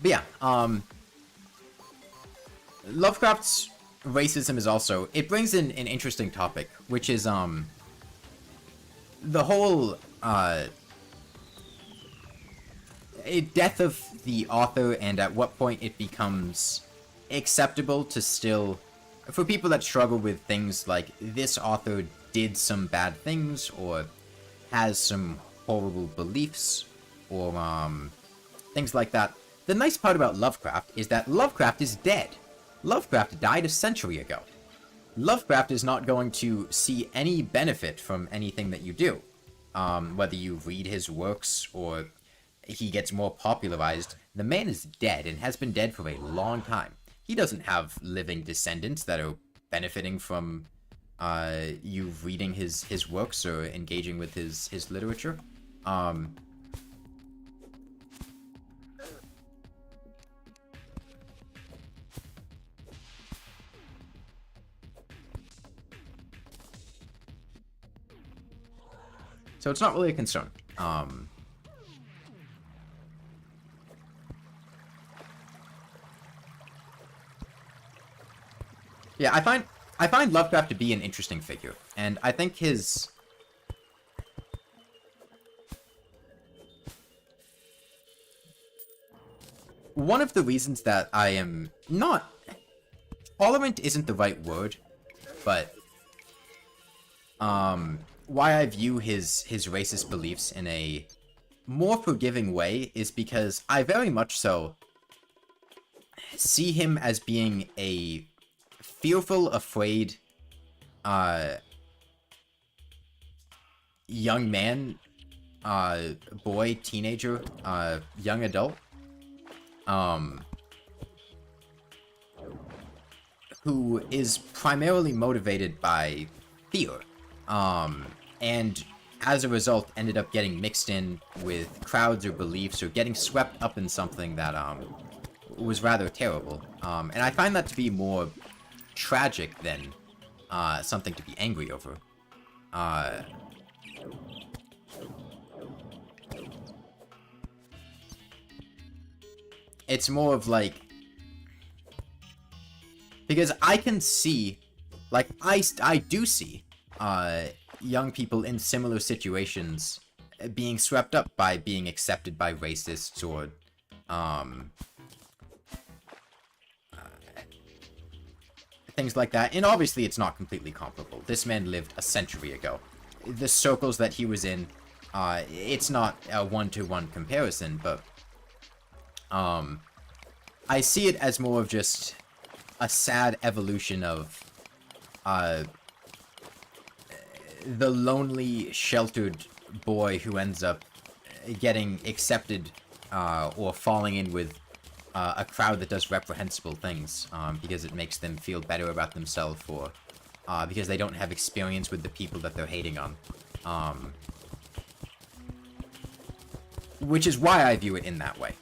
But yeah, Lovecraft's racism is also, it brings in an interesting topic, which is, the whole, a death of the author and at what point it becomes acceptable to still, for people that struggle with things like this author did some bad things or has some horrible beliefs or things like that. The nice part about Lovecraft is that Lovecraft is dead. Lovecraft died a century ago. Lovecraft is not going to see any benefit from anything that you do. Whether you read his works or he gets more popularized, the man is dead and has been dead for a long time. He doesn't have living descendants that are benefiting from you reading his works or engaging with his literature. So it's not really a concern. Yeah, I find Lovecraft to be an interesting figure, and I think his one of the reasons that I am not tolerant isn't the right word, but why I view his racist beliefs in a more forgiving way is because I very much so see him as being a fearful, afraid, young man, boy, teenager, young adult, who is primarily motivated by fear, and as a result ended up getting mixed in with crowds or beliefs or getting swept up in something that, was rather terrible. And I find that to be more tragic than, something to be angry over. It's more of like, because I can see, like, I do see, young people in similar situations being swept up by being accepted by racists or, things like that. And obviously it's not completely comparable. This man lived a century ago. The circles that he was in, it's not a one-to-one comparison, but, I see it as more of just a sad evolution of, the lonely, sheltered boy who ends up getting accepted, or falling in with, a crowd that does reprehensible things, because it makes them feel better about themselves, or, because they don't have experience with the people that they're hating on. Which is why I view it in that way.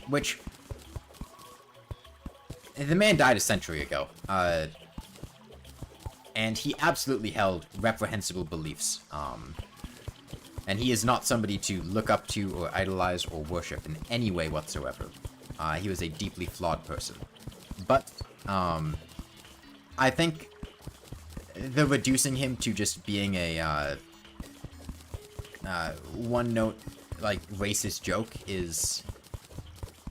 Which... The man died a century ago, and he absolutely held reprehensible beliefs, and he is not somebody to look up to or idolize or worship in any way whatsoever. He was a deeply flawed person. But, I think the reducing him to just being a, one-note, like, racist joke is,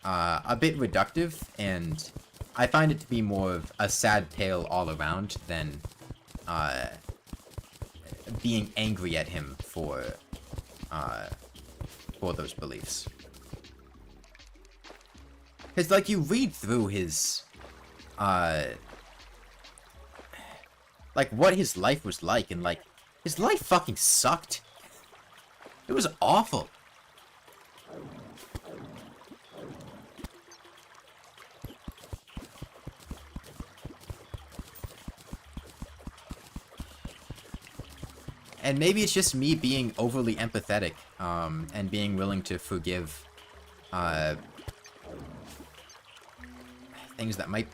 a bit reductive, and I find it to be more of a sad tale all around than, being angry at him for those beliefs. Because, like, you read through his, like, what his life was like, and, like, his life fucking sucked. It was awful. And maybe it's just me being overly empathetic, and being willing to forgive, things that might,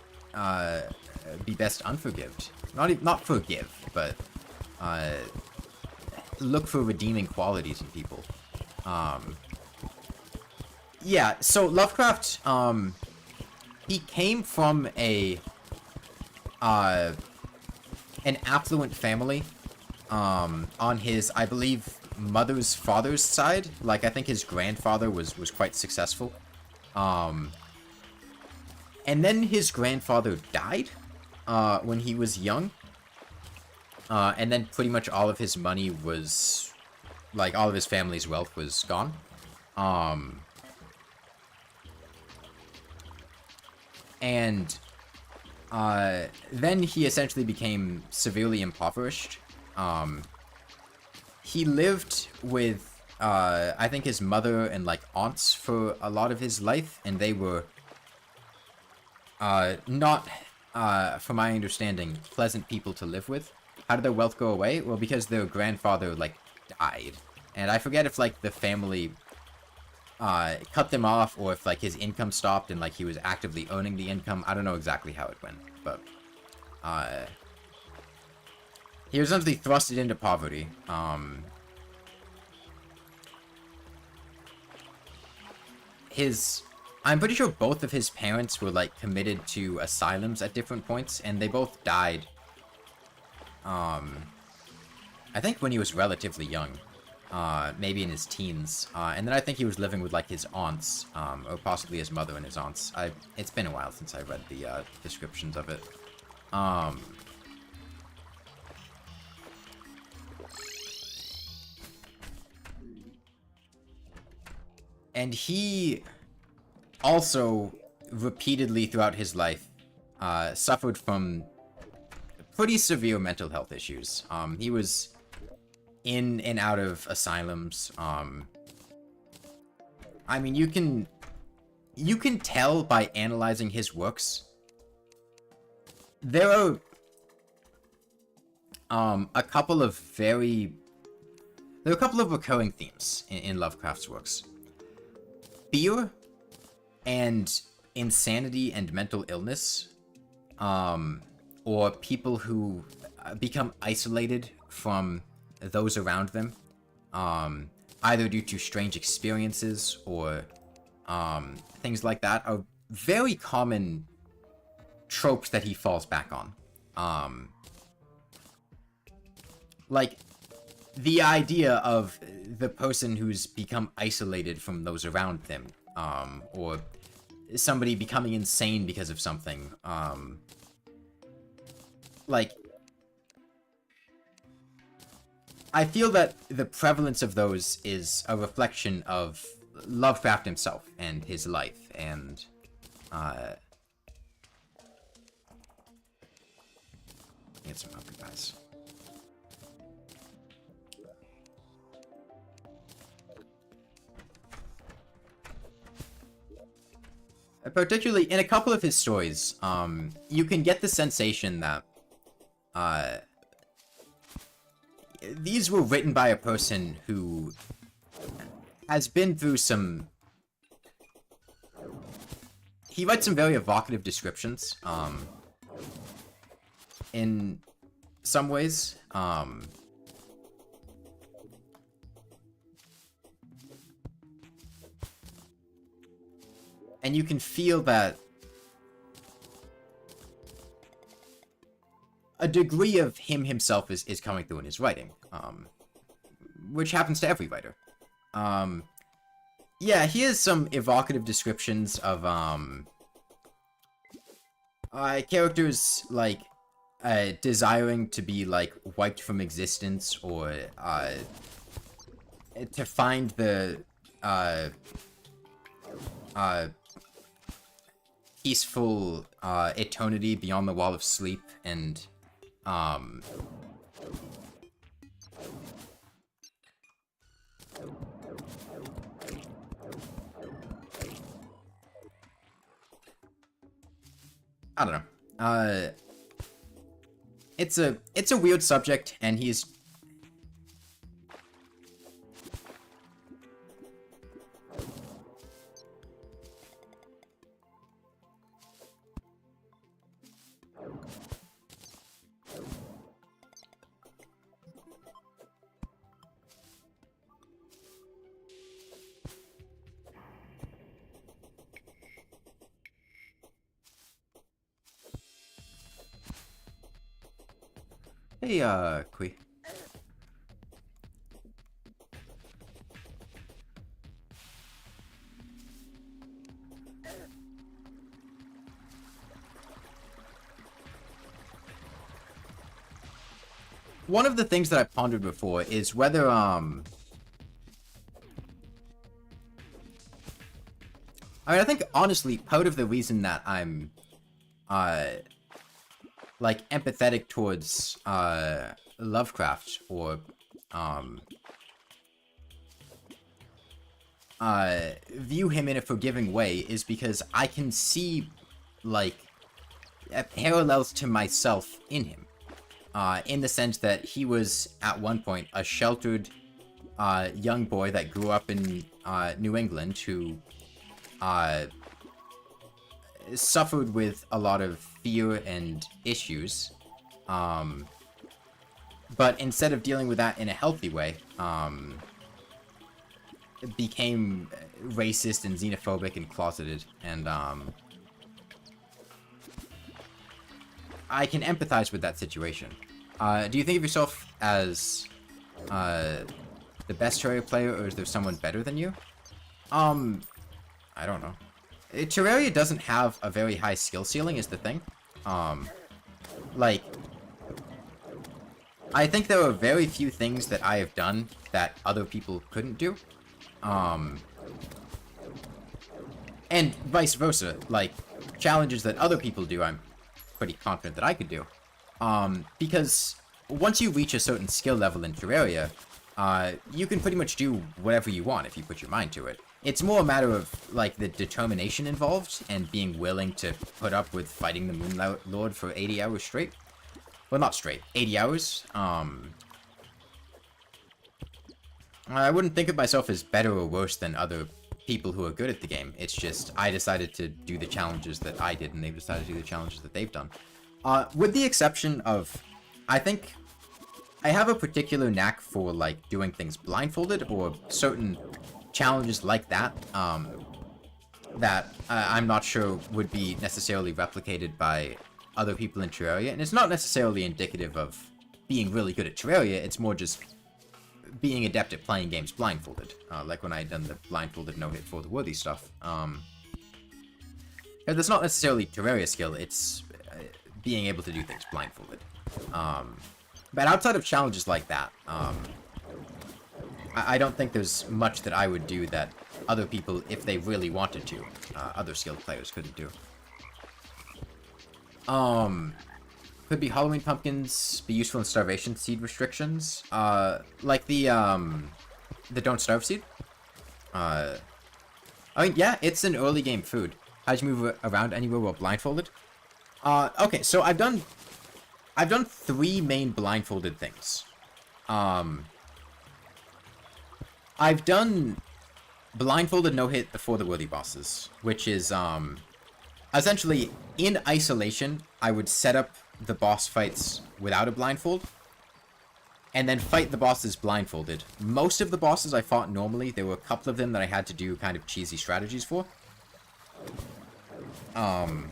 be best unforgived. Not forgive, but, look for redeeming qualities in people. Yeah, so Lovecraft, he came from an affluent family, on his, I believe, mother's father's side. Like, I think his grandfather was quite successful. And then his grandfather died, when he was young. And then pretty much all of his money was, like, all of his family's wealth was gone. And, then he essentially became severely impoverished. He lived with, I think his mother and, like, aunts for a lot of his life, and they were, not, from my understanding, pleasant people to live with. How did their wealth go away? Well, because their grandfather, like, died. And I forget if, like, the family, cut them off, or if, like, his income stopped and, like, he was actively earning the income. I don't know exactly how it went, but, he was essentially thrusted into poverty. I'm pretty sure both of his parents were, like, committed to asylums at different points, and they both died, I think when he was relatively young, maybe in his teens, and then I think he was living with, like, his aunts, or possibly his mother and his aunts. It's been a while since I read the, descriptions of it. And he also repeatedly throughout his life suffered from pretty severe mental health issues. He was in and out of asylums. I mean, you can tell by analyzing his works. There are a couple of recurring themes in Lovecraft's works. Fear and insanity and mental illness, or people who become isolated from those around them, either due to strange experiences or things like that, are very common tropes that he falls back on. Like, the idea of the person who's become isolated from those around them, or somebody becoming insane because of something, like, I feel that the prevalence of those is a reflection of Lovecraft himself and his life, and, get some other guys. Particularly in a couple of his stories, you can get the sensation that these were written by a person who has been through some... He writes some very evocative descriptions, in some ways. And you can feel that a degree of him himself is coming through in his writing, which happens to every writer. Yeah, he has some evocative descriptions of characters like desiring to be like wiped from existence, or to find the peaceful eternity beyond the wall of sleep, and I don't know. It's a weird subject, and he's... Hey, Kui. One of the things that I pondered before is whether, I mean, I think, honestly, part of the reason that I'm, like, empathetic towards, Lovecraft, or, view him in a forgiving way is because I can see, like, parallels to myself in him. In the sense that he was, at one point, a sheltered, young boy that grew up in, New England who, suffered with a lot of fear and issues, but instead of dealing with that in a healthy way, became racist and xenophobic and closeted, and, I can empathize with that situation. Do you think of yourself as, the best Terraria player, or is there someone better than you? I don't know. Terraria doesn't have a very high skill ceiling, is the thing. Like, I think there are very few things that I have done that other people couldn't do. And vice versa, like, challenges that other people do, I'm pretty confident that I could do. Because once you reach a certain skill level in Terraria, you can pretty much do whatever you want if you put your mind to it. It's more a matter of, like, the determination involved and being willing to put up with fighting the Moon Lord for 80 hours straight. Well, not straight, 80 hours. I wouldn't think of myself as better or worse than other people who are good at the game. It's just, I decided to do the challenges that I did, and they've decided to do the challenges that they've done. With the exception of, I think, I have a particular knack for, like, doing things blindfolded, or certain challenges like that, that I'm not sure would be necessarily replicated by other people in Terraria, and it's not necessarily indicative of being really good at Terraria, it's more just being adept at playing games blindfolded, like when I had done the blindfolded no-hit for the worthy stuff. That's not necessarily Terraria skill, it's being able to do things blindfolded. But outside of challenges like that, I don't think there's much that I would do that other people, if they really wanted to, other skilled players couldn't do. Could be Halloween pumpkins, be useful in starvation seed restrictions, like the Don't Starve seed. I mean, yeah, it's an early game food. How'd you move around anywhere while blindfolded? Okay, so I've done 3 main blindfolded things. I've done blindfolded no-hit before the worthy bosses, which is, essentially, in isolation, I would set up the boss fights without a blindfold, and then fight the bosses blindfolded. Most of the bosses I fought normally, there were a couple of them that I had to do kind of cheesy strategies for. And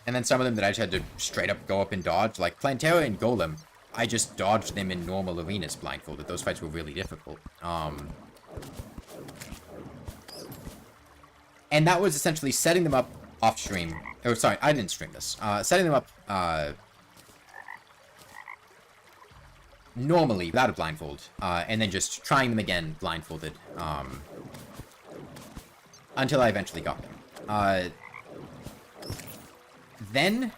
then some of them that I just had to straight up go up and dodge, like Plantera and Golem. I just dodged them in normal arenas blindfolded. Those fights were really difficult. And that was essentially setting them up off stream. Oh, sorry, I didn't stream this. Setting them up normally without a blindfold, and then just trying them again blindfolded until I eventually got them. Then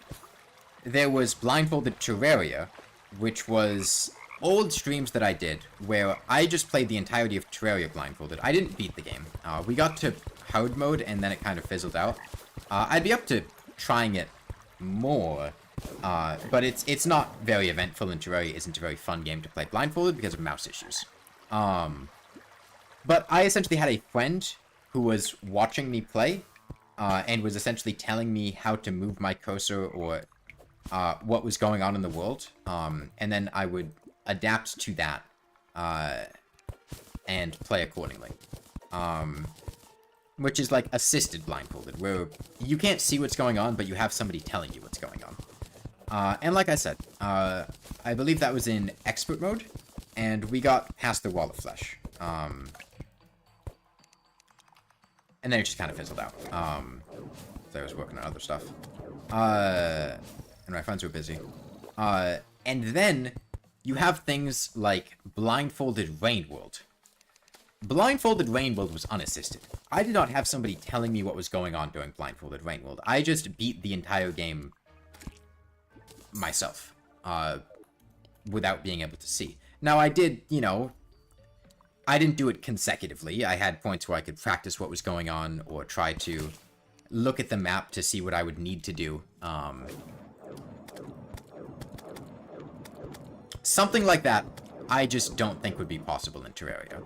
there was blindfolded Terraria, which was old streams that I did where I just played the entirety of Terraria blindfolded. I didn't beat the game. We got to hard mode and then it kind of fizzled out. I'd be up to trying it more, but it's not very eventful, and Terraria isn't a very fun game to play blindfolded because of mouse issues. But I essentially had a friend who was watching me play, and was essentially telling me how to move my cursor or what was going on in the world, and then I would adapt to that and play accordingly. Which is like assisted blindfolded, where you can't see what's going on, but you have somebody telling you what's going on. And like I said, I believe that was in expert mode, and we got past the wall of flesh. And then it just kind of fizzled out. So I was working on other stuff. And my friends were busy. And then you have things like Blindfolded Rain World. Blindfolded Rain World was unassisted. I did not have somebody telling me what was going on during Blindfolded Rain World. I just beat the entire game myself, without being able to see. Now, I did, you know, I didn't do it consecutively. I had points where I could practice what was going on, or try to look at the map to see what I would need to do. Something like that, I just don't think would be possible in Terraria.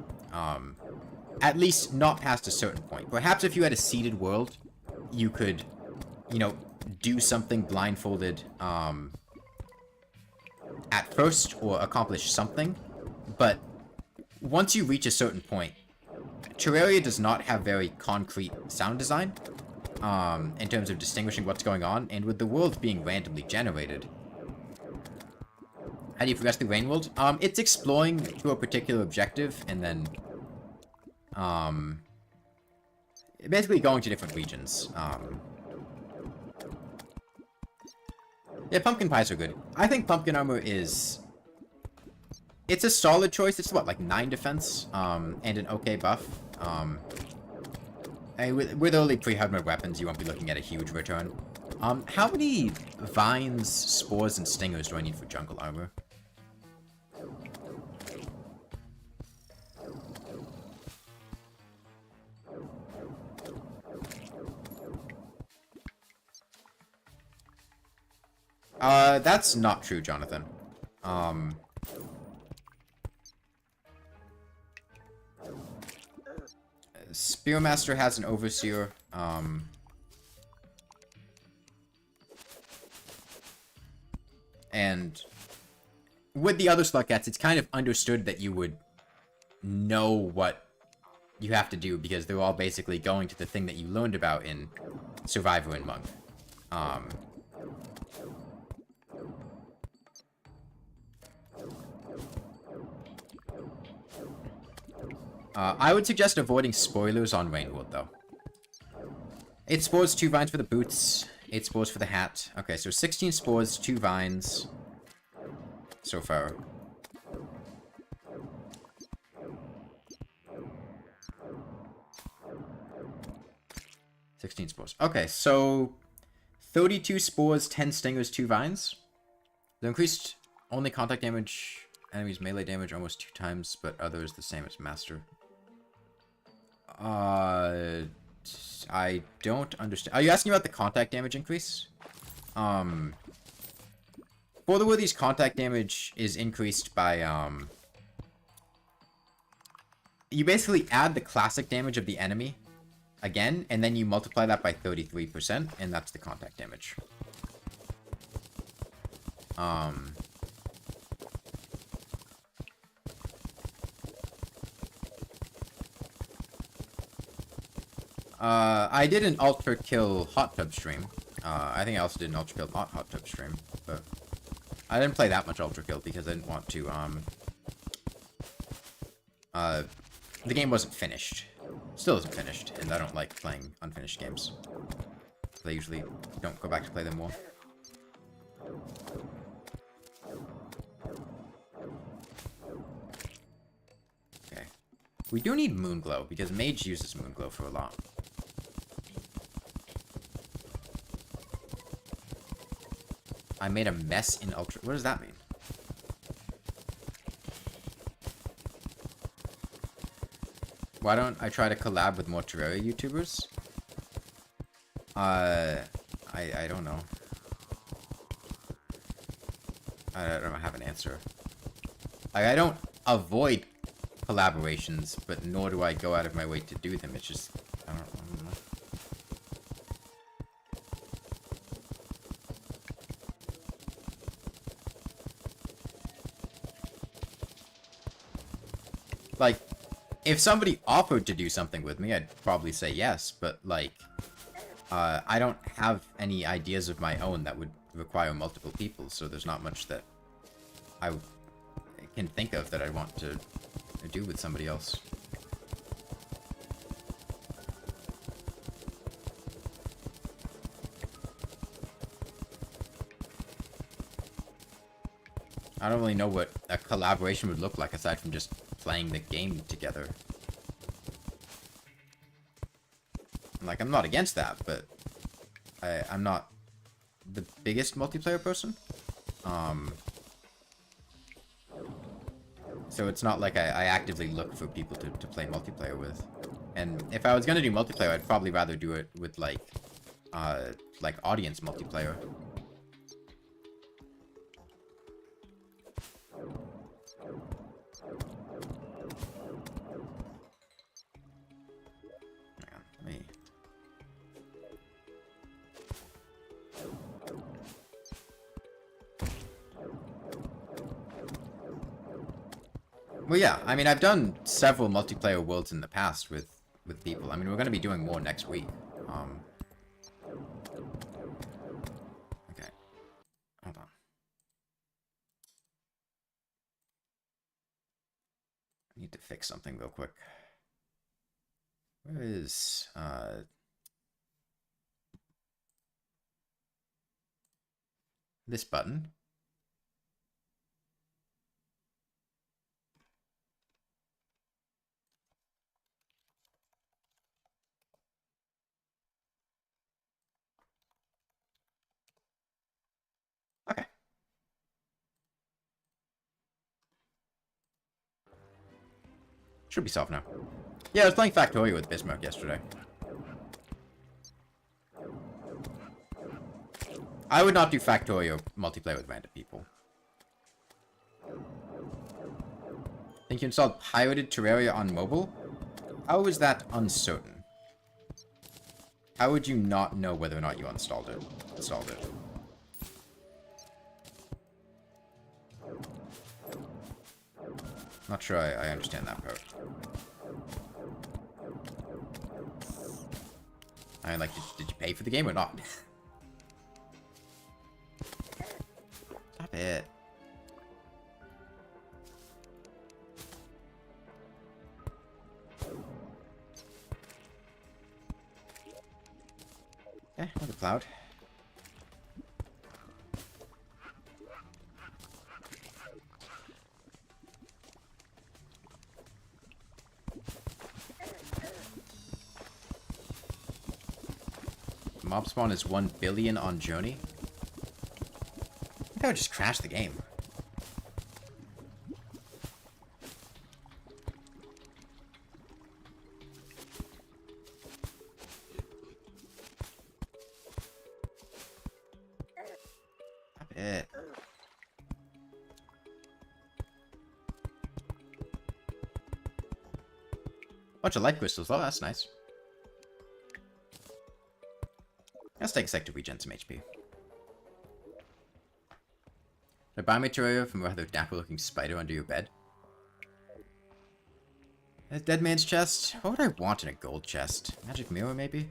At least not past a certain point. Perhaps if you had a seeded world, you could, you know, do something blindfolded at first, or accomplish something. But once you reach a certain point, Terraria does not have very concrete sound design in terms of distinguishing what's going on, and with the world being randomly generated, how do you progress through Rain World? It's exploring to a particular objective, and then basically going to different regions. Yeah, pumpkin pies are good. I think pumpkin armor is... It's a solid choice. It's what, like 9 defense, and an okay buff. With only pre-hardware weapons, you won't be looking at a huge return. How many vines, spores, and stingers do I need for jungle armor? That's not true, Jonathan. Spearmaster has an overseer, and with the other slot cats, it's kind of understood that you would know what you have to do because they're all basically going to the thing that you learned about in Survivor and Monk. I would suggest avoiding spoilers on Rainwood, though. 8 spores, 2 vines for the boots, 8 spores for the hat. Okay, so 16 spores, 2 vines so far. $16 spores. Okay, so 32 spores, 10 stingers, 2 vines. The increased only contact damage, enemies melee damage almost 2 times, but others the same as master. I don't understand. Are you asking about the contact damage increase? For the Worthy's contact damage is increased by, you basically add the classic damage of the enemy again, and then you multiply that by 33%, and that's the contact damage. I did an Ultra Kill Hot Tub stream. I think I also did an Ultra Kill not Hot Tub stream, but I didn't play that much Ultra Kill because I didn't want to, the game wasn't finished. Still isn't finished, and I don't like playing unfinished games. I usually don't go back to play them more. Okay. We do need Moonglow, because Mage uses Moonglow for a lot. I made a mess in Ultra... What does that mean? Why don't I try to collab with more Terraria YouTubers? I don't know. I don't have an answer. Like, I don't avoid collaborations, but nor do I go out of my way to do them. It's just... I don't know. Like, if somebody offered to do something with me, I'd probably say yes, but, like, I don't have any ideas of my own that would require multiple people, so there's not much that I can think of that I want to do with somebody else. I don't really know what a collaboration would look like aside from just playing the game together. Like, I'm not against that, but I'm not the biggest multiplayer person. So it's not like I actively look for people to play multiplayer with. And if I was gonna do multiplayer, I'd probably rather do it with, like audience multiplayer. Well, yeah, I mean, I've done several multiplayer worlds in the past with people. I mean, we're going to be doing more next week. Okay. Hold on. I need to fix something real quick. Where is, this button? Should be solved now. Yeah, I was playing Factorio with Bismarck yesterday. I would not do Factorio multiplayer with random people. Think you installed pirated Terraria on mobile? How is that uncertain? How would you not know whether or not you installed it? Not sure I understand that part. I mean, like, did you pay for the game or not? Stop it. Okay, another cloud. Mob spawn is 1 billion on Journey. I think I would just crash the game. Stop it. Bunch of life crystals, though. That's nice. Let's take a sec to regen some HP. Did I buy material from a rather dapper-looking spider under your bed? A dead man's chest? What would I want in a gold chest? Magic mirror, maybe?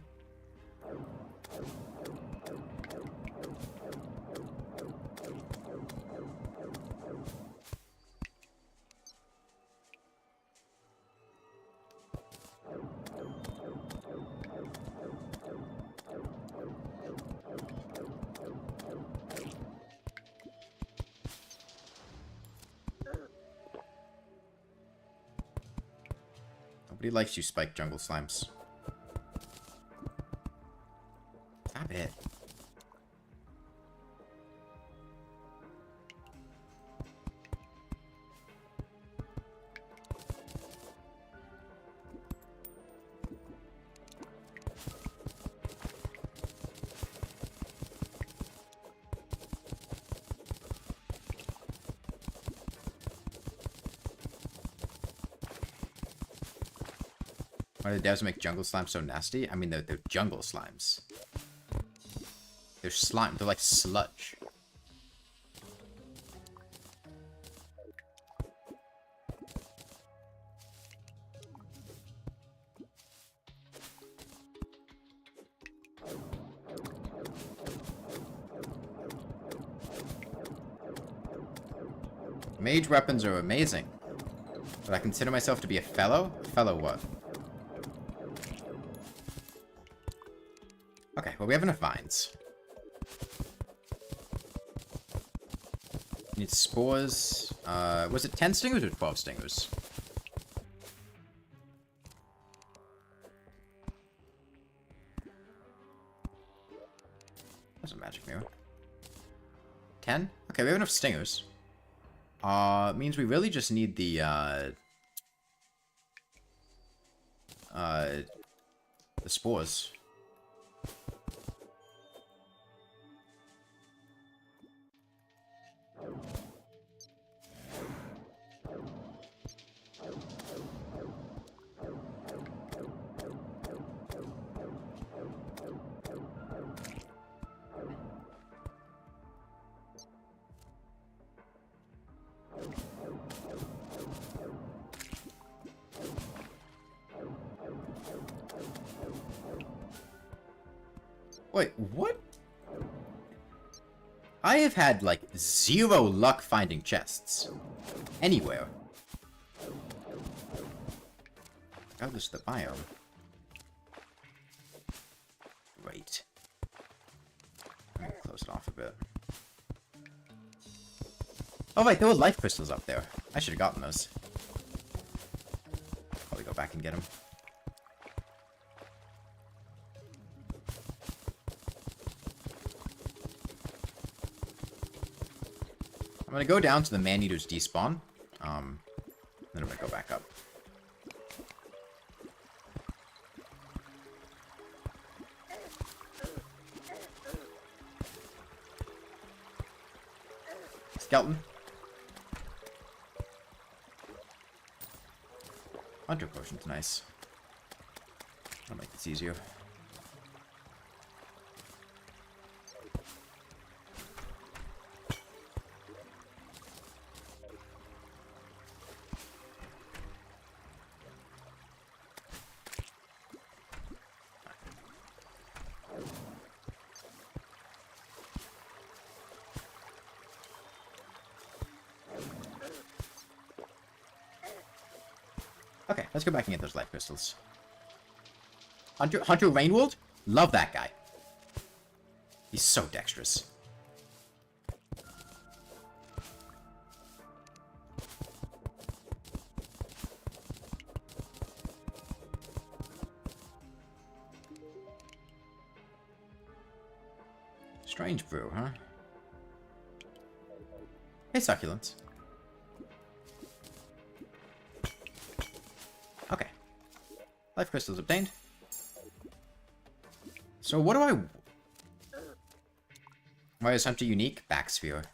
Nobody likes you, spiked jungle slimes. Stop it. Why do the devs make jungle slimes so nasty? I mean, they're jungle slimes. They're slime. They're like sludge. Mage weapons are amazing. But I consider myself to be a fellow? Fellow what? Okay, well, we have enough vines. Need spores. Was it 10 stingers or 12 stingers? That's a magic mirror. 10? Okay, we have enough stingers. Means we really just need the spores. Wait, what? I have had, like, 0 luck finding chests. Anywhere. Regardless of the biome. Great. I'm gonna close it off a bit. Oh, wait, there were life crystals up there. I should have gotten those. Probably go back and get them. I'm gonna go down to the man-eaters despawn. Then I'm gonna go back up. skeleton. Hunter potion's nice. I'll make this easier. Okay, let's go back and get those life crystals. Hunter Rainwold? Love that guy. He's so dexterous. Strange brew, huh? Hey, succulents. Okay. Life crystals obtained. So what do I... Why is Hunter unique? Backsphere.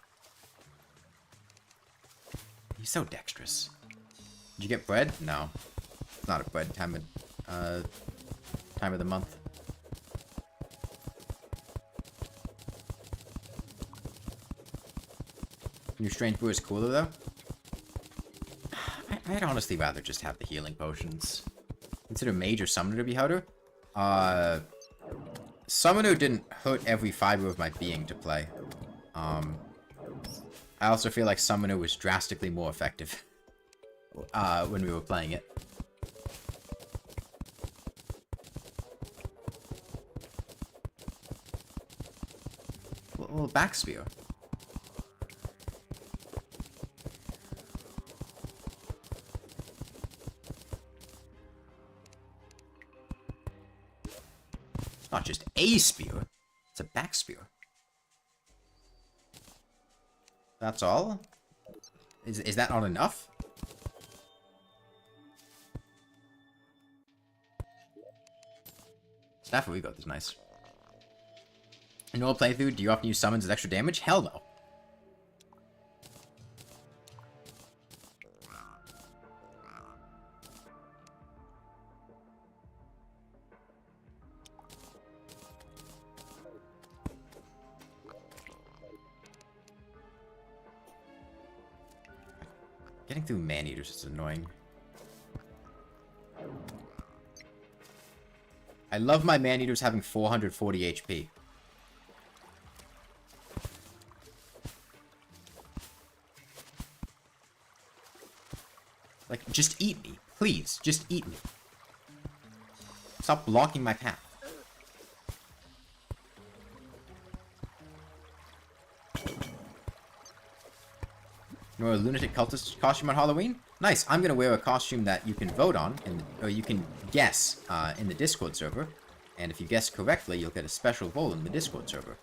He's so dexterous. Did you get bread? No. It's not a bread time of the month. Your strange brew is cooler though. I'd honestly rather just have the healing potions. Consider Mage or Summoner to be harder. Summoner didn't hurt every fiber of my being to play. I also feel like Summoner was drastically more effective when we were playing it. Well, Backsphere. Not just a spear, it's a back spear. That's all? Is that not enough? Staff of Ego is nice. In old playthrough, do you often use summons as extra damage? Hell no. Getting through man-eaters is annoying. I love my man-eaters having 440 HP. Like, just eat me. Please, just eat me. Stop blocking my path. You know, a lunatic cultist costume on Halloween? Nice. I'm gonna wear a costume that you can vote on, or you can guess in the Discord server. And if you guess correctly, you'll get a special role in the Discord server.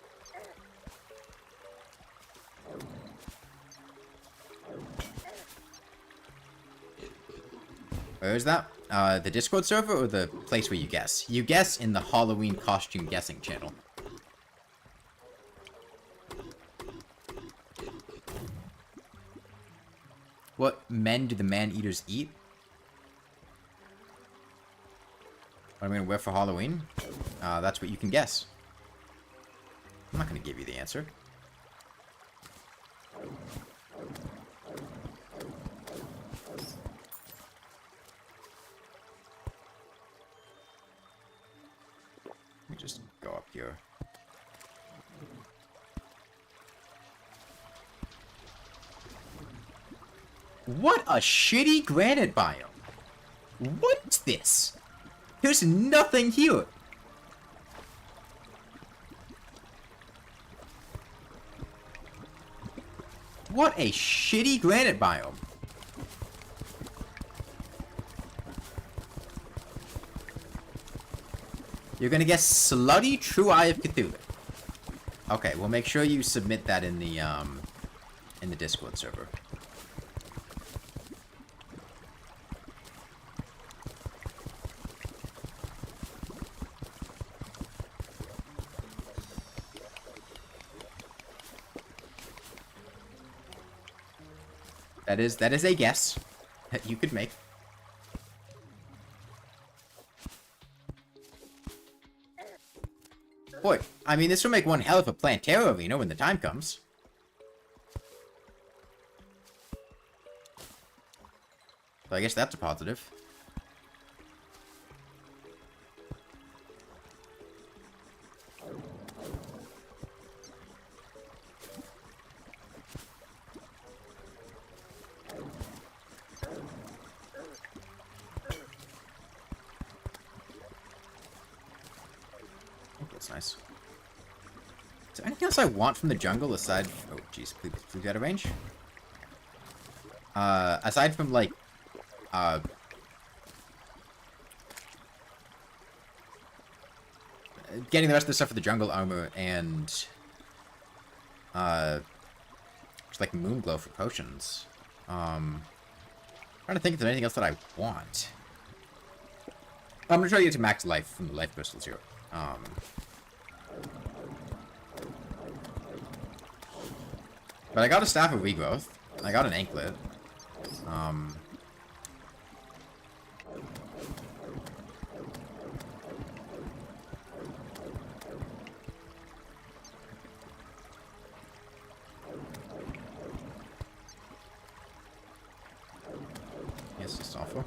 Where is that? The Discord server or the place where you guess? You guess in the Halloween costume guessing channel. What men do the man-eaters eat? What I'm gonna wear for Halloween? That's what you can guess. I'm not gonna give you the answer. Let me just go up here. What a shitty granite biome. What's this? There's nothing here. What a shitty granite biome. You're gonna guess slutty true Eye of Cthulhu. Okay, well make sure you submit that in the Discord server. That is a guess that you could make. Boy, I mean, this will make one hell of a Plantera arena when the time comes. So I guess that's a positive. That's nice. Is there anything else I want from the jungle aside? Oh, jeez, please out of range. Aside from like, getting the rest of the stuff for the jungle armor and, just like Moonglow for potions. Trying to think if there's anything else that I want. I'm gonna try to get to max life from the life crystals here. But I got a Staff of Regrowth. I got an Anklet. Yes, it's awful.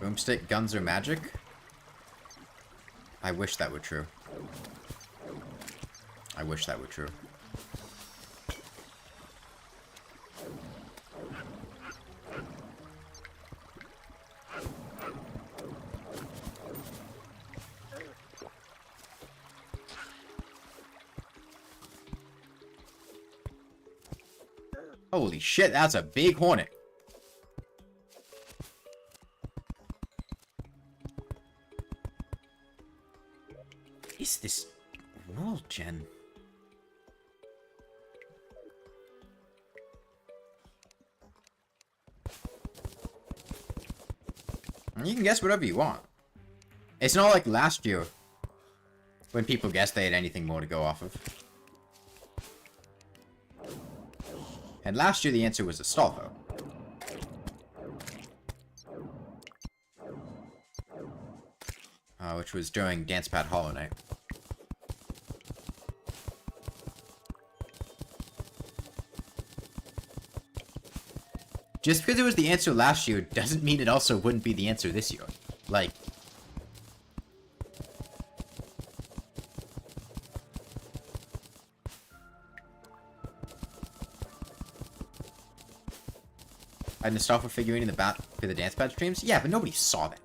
Boomstick guns are magic? I wish that were true. I wish that were true. Holy shit, that's a big hornet. Is this world gen? You can guess whatever you want. It's not like last year when people guessed they had anything more to go off of. And last year the answer was Astolfo. Which was during Dancepad Hollow Knight. Just because it was the answer last year doesn't mean it also wouldn't be the answer this year. Like... I had an Astolfo figurine in the back for the Dancepad streams? Yeah, but nobody saw that.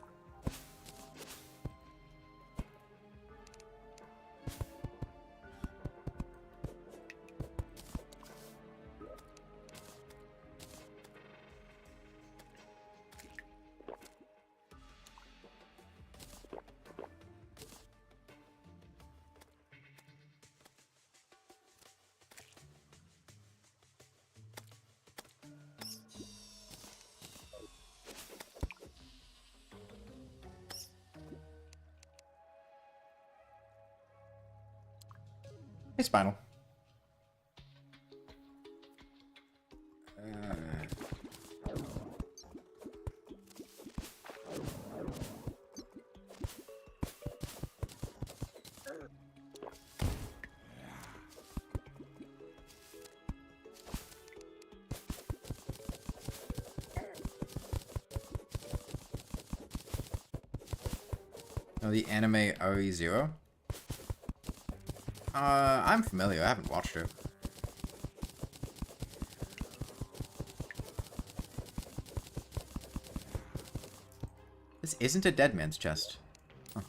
Hey, Spinal. Oh, the anime RE0? I'm familiar. I haven't watched it. This isn't a dead man's chest. Huh.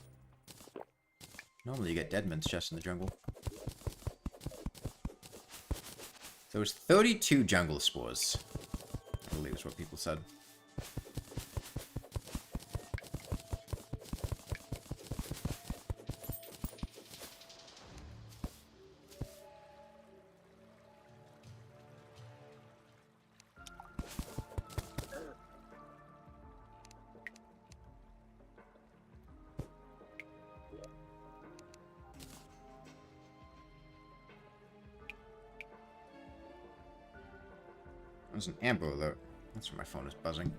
Normally you get dead man's chest in the jungle. There was 32 jungle spores, I believe is what people said. There's an Amber Alert. That's where my phone is buzzing.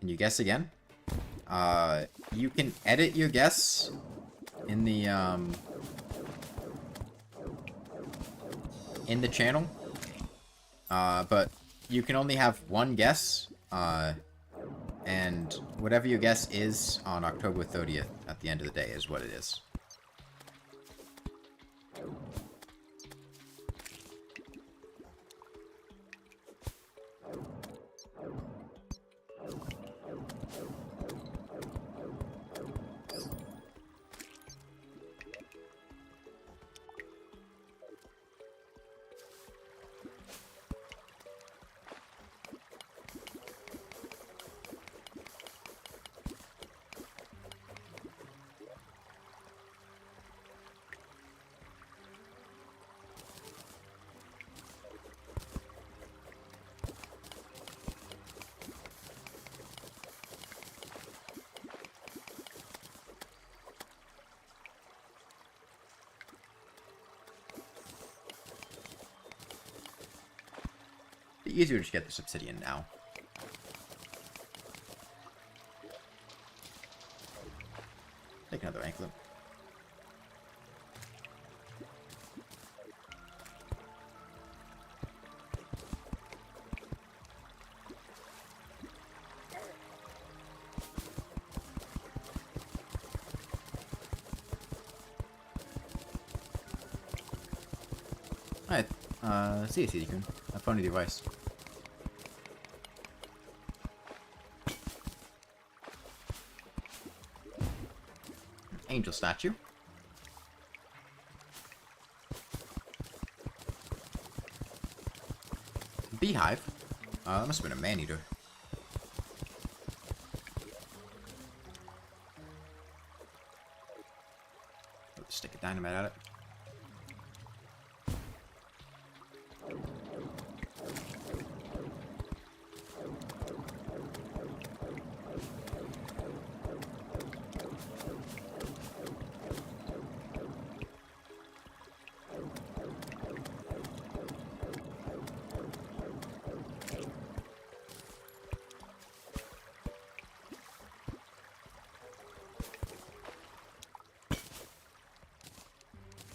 Can you guess again? You can edit your guess in the channel. But you can only have one guess. And whatever your guess is on October 30th at the end of the day is what it is. Easier to just get this obsidian now. Take another anklet. Alright, see you, CD-kun. Have fun with your device. Angel statue. Beehive. That must have been a man-eater. Stick a dynamite at it.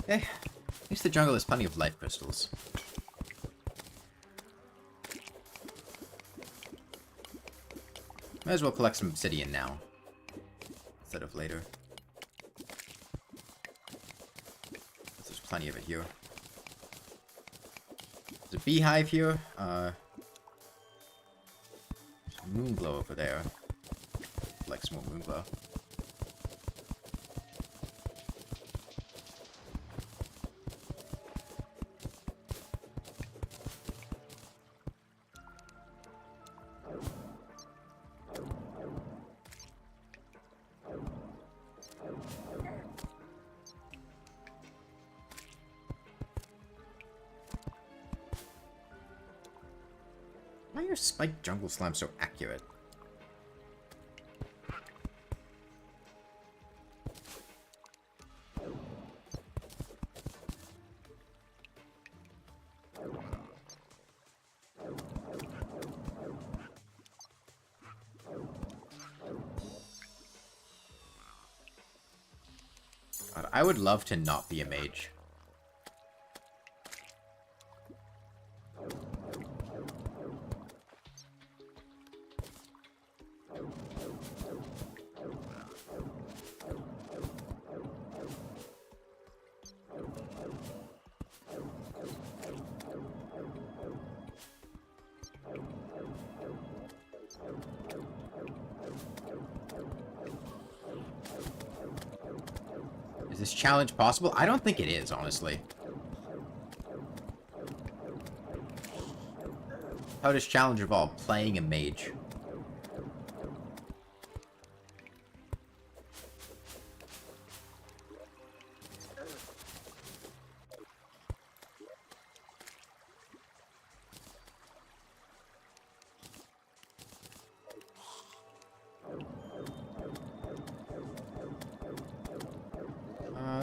Eh, at least the jungle has plenty of life crystals. Might as well collect some obsidian now, instead of later. There's plenty of it here. There's a beehive here. There's a moonglow over there. Like some more moonglow. Why are spiked jungle slimes so accurate? God, I would love to not be a mage. Is this challenge possible? I don't think it is, honestly. How does challenge involve playing a mage?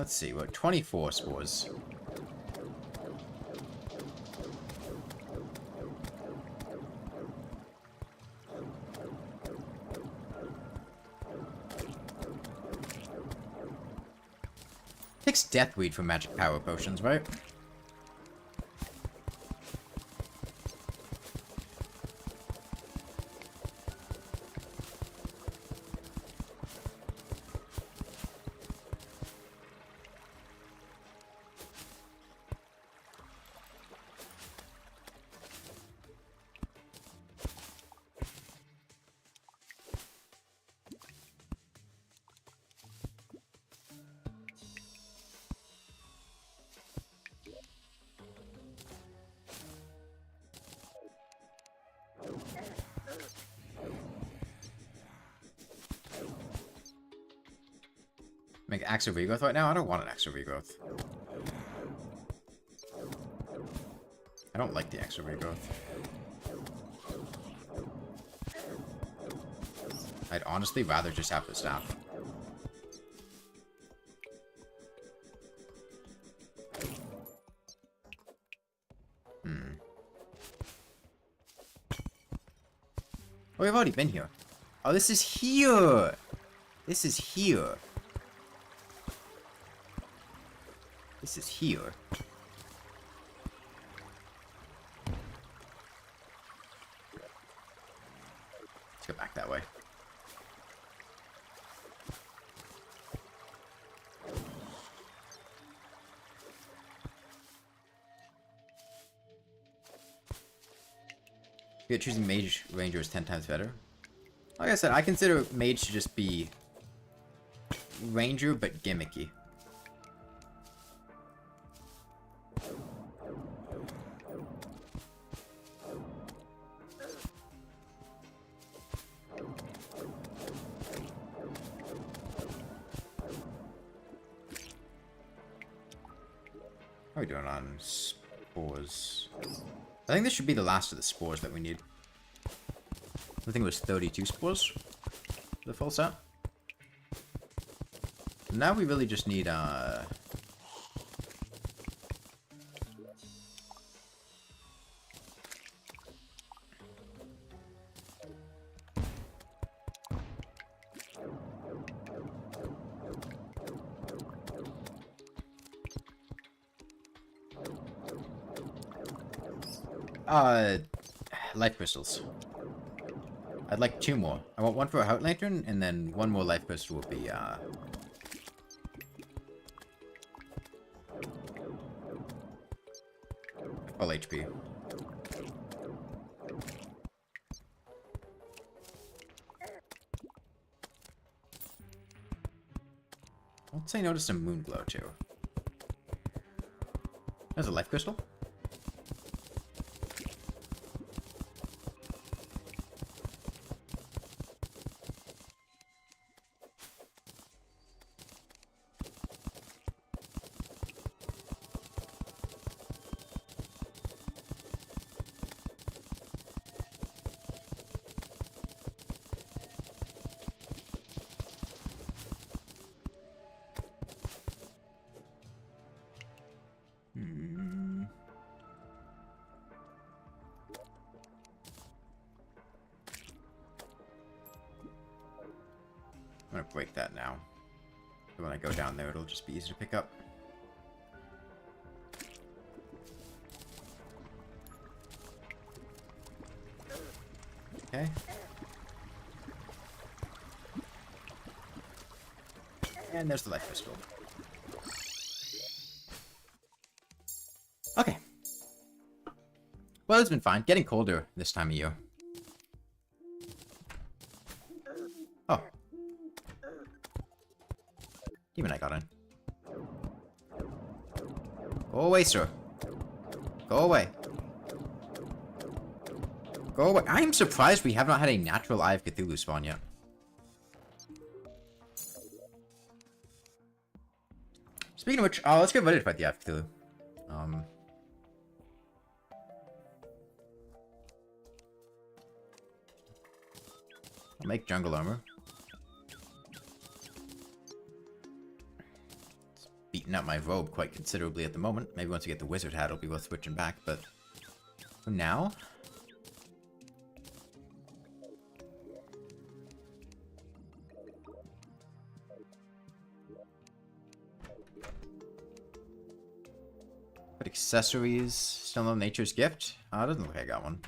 Let's see, what, 24 spores. Takes Deathweed for magic power potions, right? Make Axe of Regrowth right now? I don't want an Axe of Regrowth. I don't like the Axe of Regrowth. I'd honestly rather just have the staff. Oh, we've already been here. Oh, this is here! This is here. This is here. Let's go back that way. Yeah, choosing Mage Ranger is 10 times better. Like I said, I consider Mage to just be Ranger, but gimmicky. How are we doing on spores? I think this should be the last of the spores that we need. I think it was 32 spores for the full set. Now we really just need life crystals. I'd like 2 more. I want 1 for a Heart Lantern, and then 1 more life crystal will be, full HP. Let's say notice some moon glow, too. There's a life crystal. I'm gonna break that now. So when I go down there, it'll just be easy to pick up. Okay. And there's the life crystal. Okay. Well, it's been fine. Getting colder this time of year. Oh. Demon Knight got in. Go away, sir. Go away. Go away. I am surprised we have not had a natural Eye of Cthulhu spawn yet. Speaking of which, let's get ready to fight the Eye of Cthulhu. I'll make jungle armor. Let's beating out my Robe quite considerably at the moment. Maybe once we get the Wizard hat, it'll be worth switching back, but for now... But accessories, still no Nature's Gift? Doesn't look like I got one.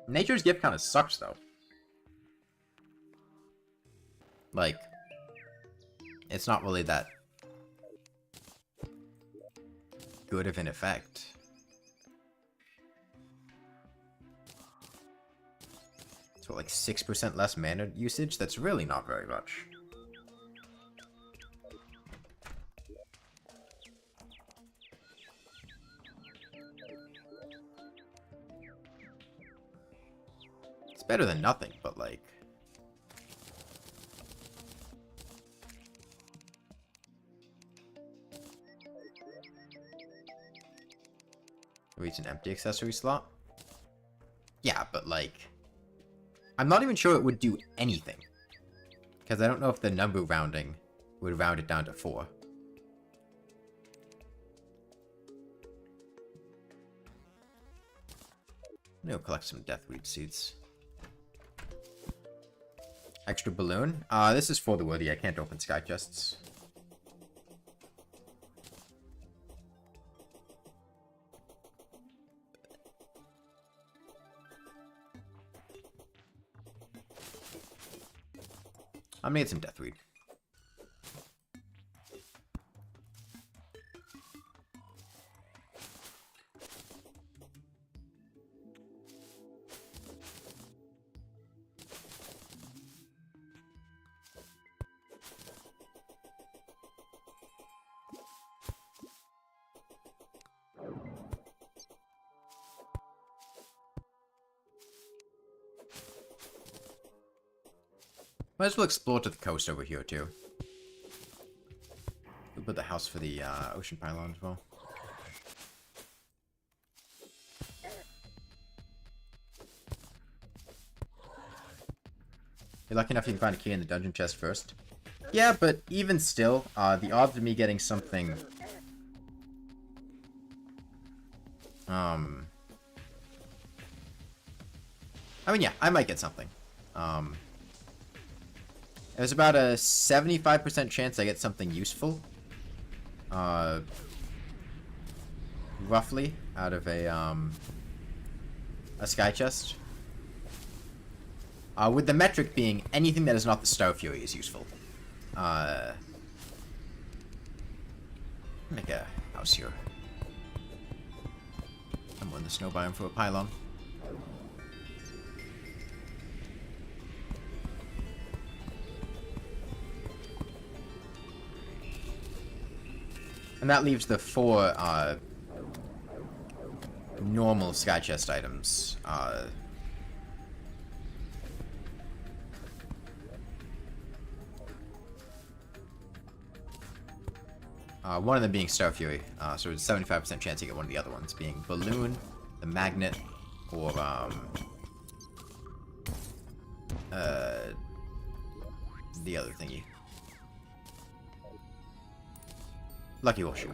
Nature's Gift kind of sucks, though. Like, it's not really that good of an effect. So, like, 6% less mana usage? That's really not very much. Better than nothing, but like... Reach an empty accessory slot? Yeah, but like... I'm not even sure it would do anything. Because I don't know if the number rounding would round it down to 4. I'm gonna collect some Deathweed seeds. Extra balloon. This is for the worthy. I can't open sky chests. I'm gonna get some Deathweed. Might as well explore to the coast over here, too. We'll build the house for the ocean pylon as well. You're lucky enough you can find a key in the dungeon chest first. Yeah, but even still, the odds of me getting something... I mean, yeah, I might get something. There's about a 75% chance I get something useful. Roughly, out of a sky chest. With the metric being anything that is not the Star Fury is useful. Make a house here. I'm in the snow biome for a pylon. And that leaves the 4 normal sky chest items. One of them being Star Fury, so there's a 75% chance you get one of the other ones, being Balloon, the Magnet, or the other thingy. Lucky Horseshoe.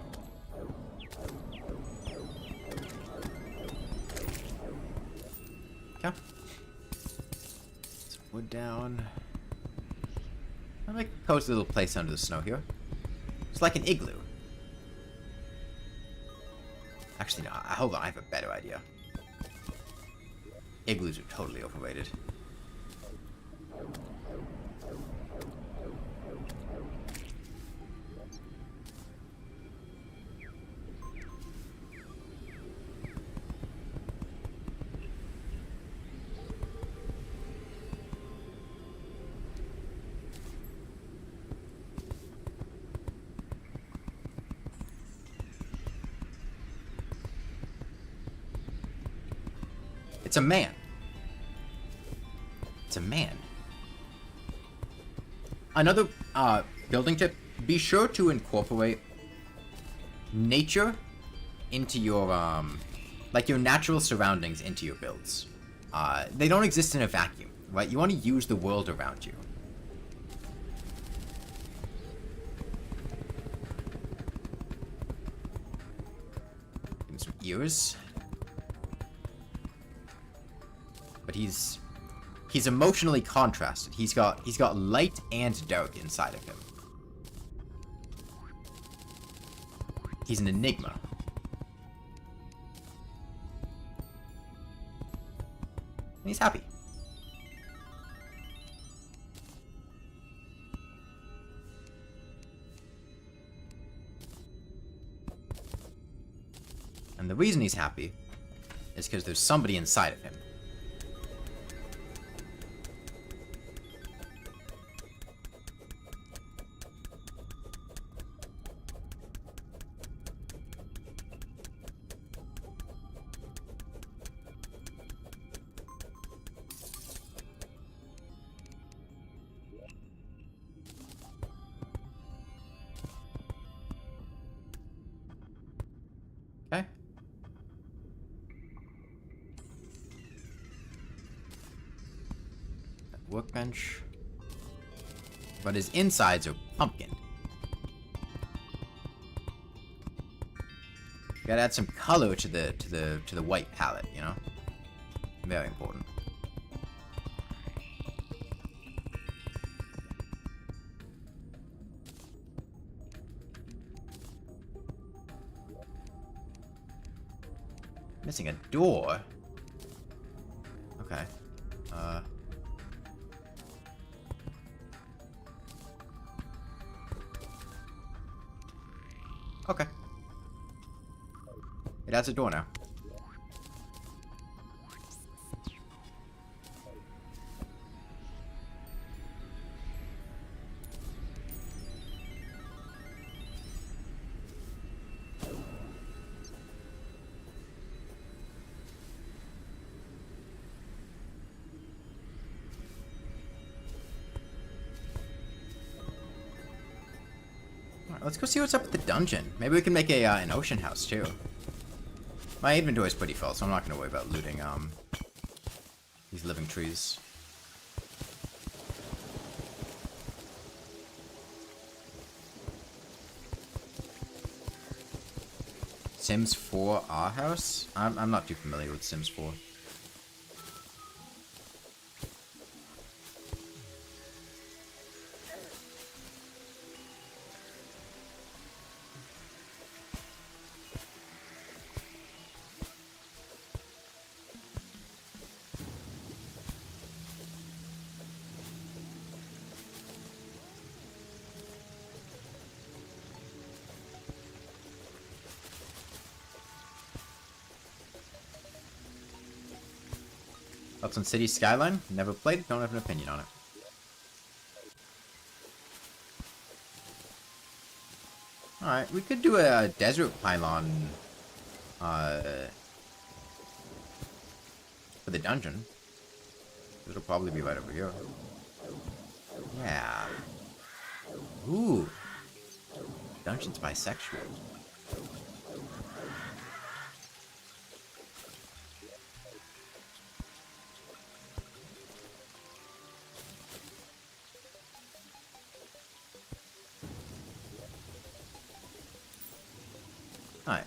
Okay. Some wood down. I'll make a cozy little place under the snow here. It's like an igloo. Actually, no. Hold on. I have a better idea. Igloos are totally overrated. It's a man. It's a man. Another building tip, be sure to incorporate nature into your like your natural surroundings into your builds. They don't exist in a vacuum. right? You want to use the world around you. Give him some ears. But he's emotionally contrasted. He's got light and dark inside of him. He's an enigma. And he's happy. And the reason he's happy is because there's somebody inside of him. Okay. Workbench. But his insides are pumpkin. Gotta add some color to the white palette, you know? Very important. Missing a door? Okay. Okay. It has a door now. Let's go see what's up with the dungeon. Maybe we can make a an ocean house too. My inventory is pretty full, so I'm not gonna worry about looting these living trees. Sims 4 our house? I'm not too familiar with Sims 4. Thoughts on City Skyline? Never played it, don't have an opinion on it. Alright, we could do a desert pylon for the dungeon. It'll probably be right over here. Yeah. Ooh. Dungeon's bisexual. Alright.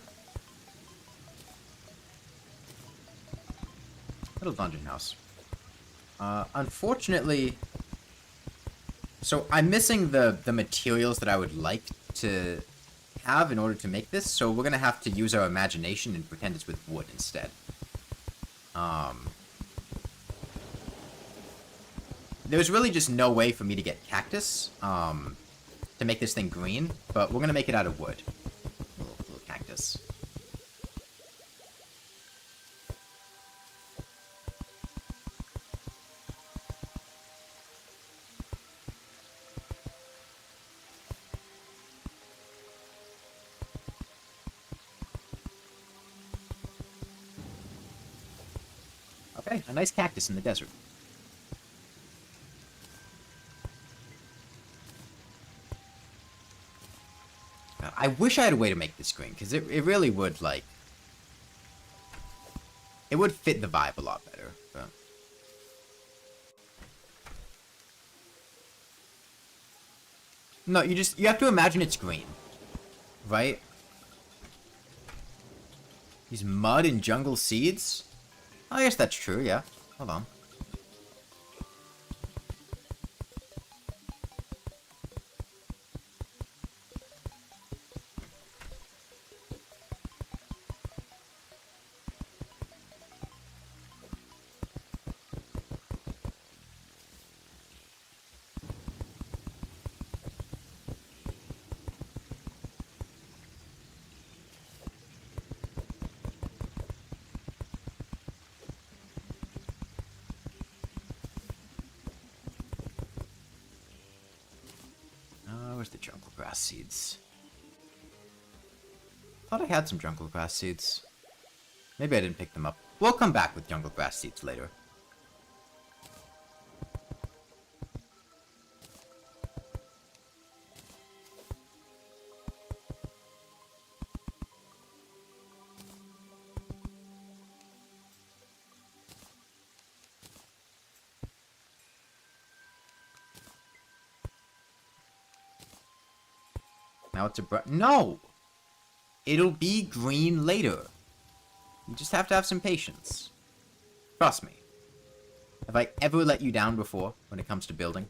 Little dungeon house. Unfortunately... So, I'm missing the materials that I would like to have in order to make this, so we're gonna have to use our imagination and pretend it's with wood instead. There's really just no way for me to get cactus, to make this thing green, but we're gonna make it out of wood. Little cactus. Okay, a nice cactus in the desert. I wish I had a way to make this green, because it really would, like... It would fit the vibe a lot better, but... No, you have to imagine it's green. Right? These mud and jungle seeds? I guess that's true, yeah. Hold on. Where's the jungle grass seeds? Thought I had some jungle grass seeds. Maybe I didn't pick them up. We'll come back with jungle grass seeds later. Now it's no! It'll be green later. You just have to have some patience. Trust me. Have I ever let you down before when it comes to building?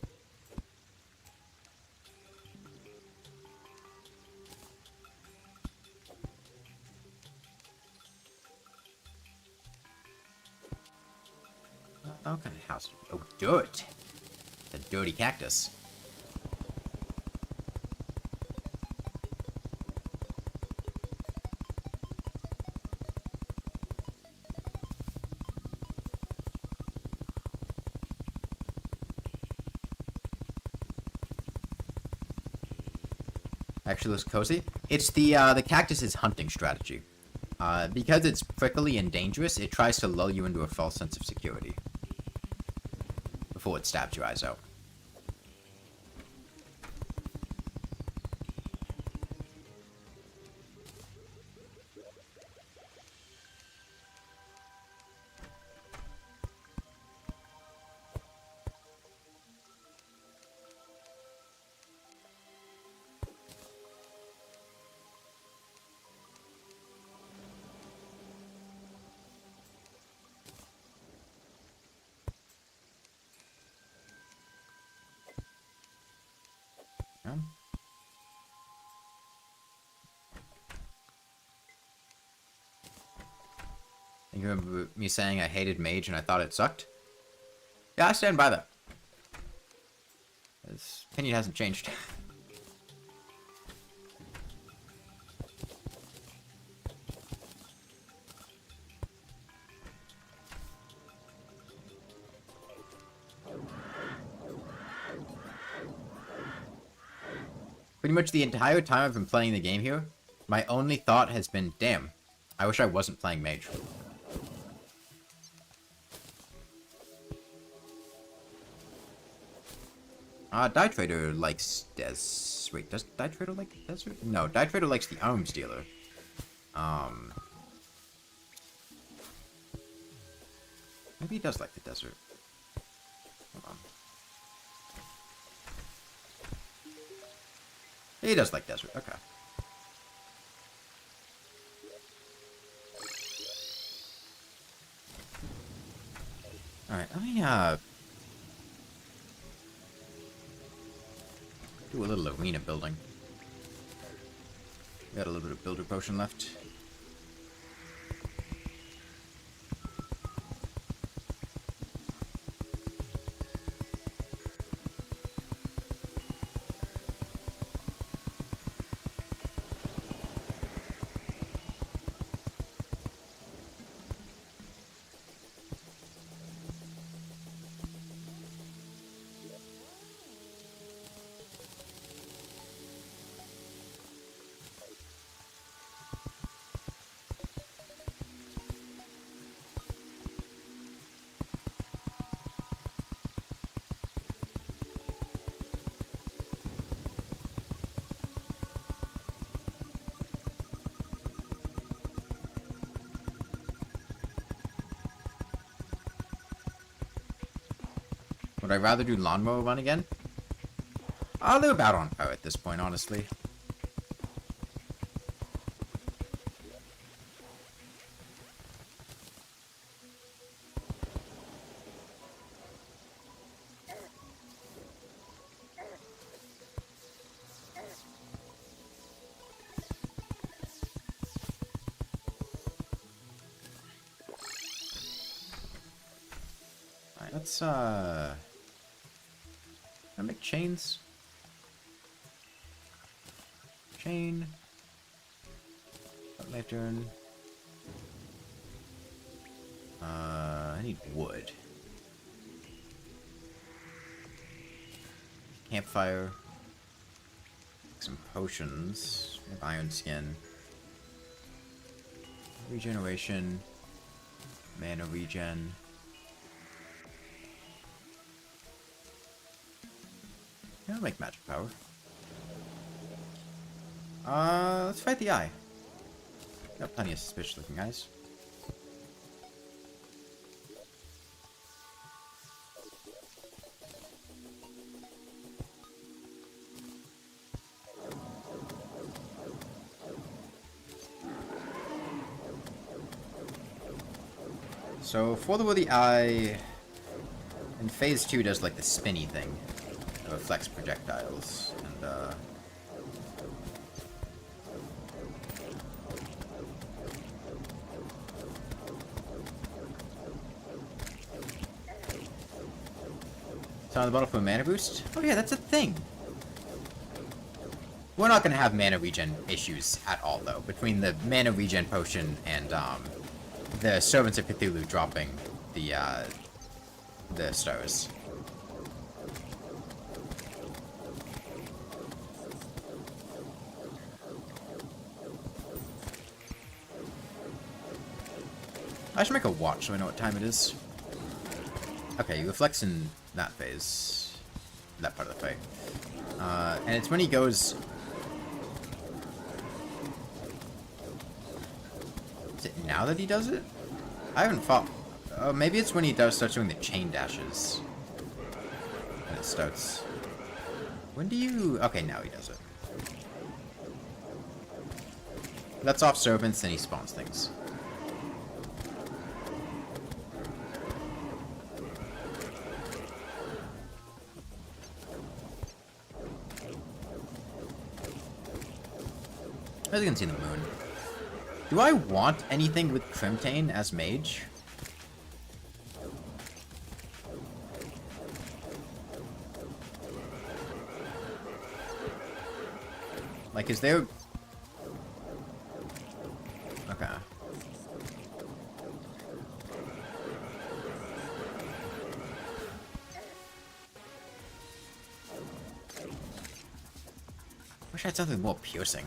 What kind of house? Oh, dirt. The dirty cactus. Actually looks cozy. It's the cactus's hunting strategy. Because it's prickly and dangerous, it tries to lull you into a false sense of security before it stabs your eyes out. You remember me saying I hated Mage and I thought it sucked? Yeah, I stand by that. His opinion hasn't changed. Pretty much the entire time I've been playing the game here, my only thought has been, damn, I wish I wasn't playing Mage. Die Trader likes wait, does Die Trader like the desert? No, Die Trader likes the Arms Dealer. Maybe he does like the desert. Hold on. He does like desert, okay. Alright, let me, do a little arena building. Got a little bit of builder potion left. Would I rather do lawnmower run again? They're about on par at this point, honestly. Alright, let's can I make chains? Chain. Lantern. I need wood. Campfire. Some potions. I have iron skin. Regeneration. Mana regen. Yeah, I'll make magic power. Let's fight the eye. Got plenty of suspicious looking eyes. So, for the eye, in phase 2 does like the spinny thing. It reflects projectiles, and it's on the bottle for a mana boost? Oh yeah, that's a thing! We're not gonna have mana regen issues at all, though, between the mana regen potion and, the Servants of Cthulhu dropping the stars. I should make a watch so I know what time it is. Okay, he reflects in that phase. That part of the fight. And it's when he goes... Is it now that he does it? I haven't fought... Oh, maybe it's when he starts doing the chain dashes. And it starts... When do you... Okay, now he does it. Lets off servants, and he spawns things. As you can see in the moon. Do I want anything with Crimtane as mage? Like, is there... Okay. Wish I had something more piercing.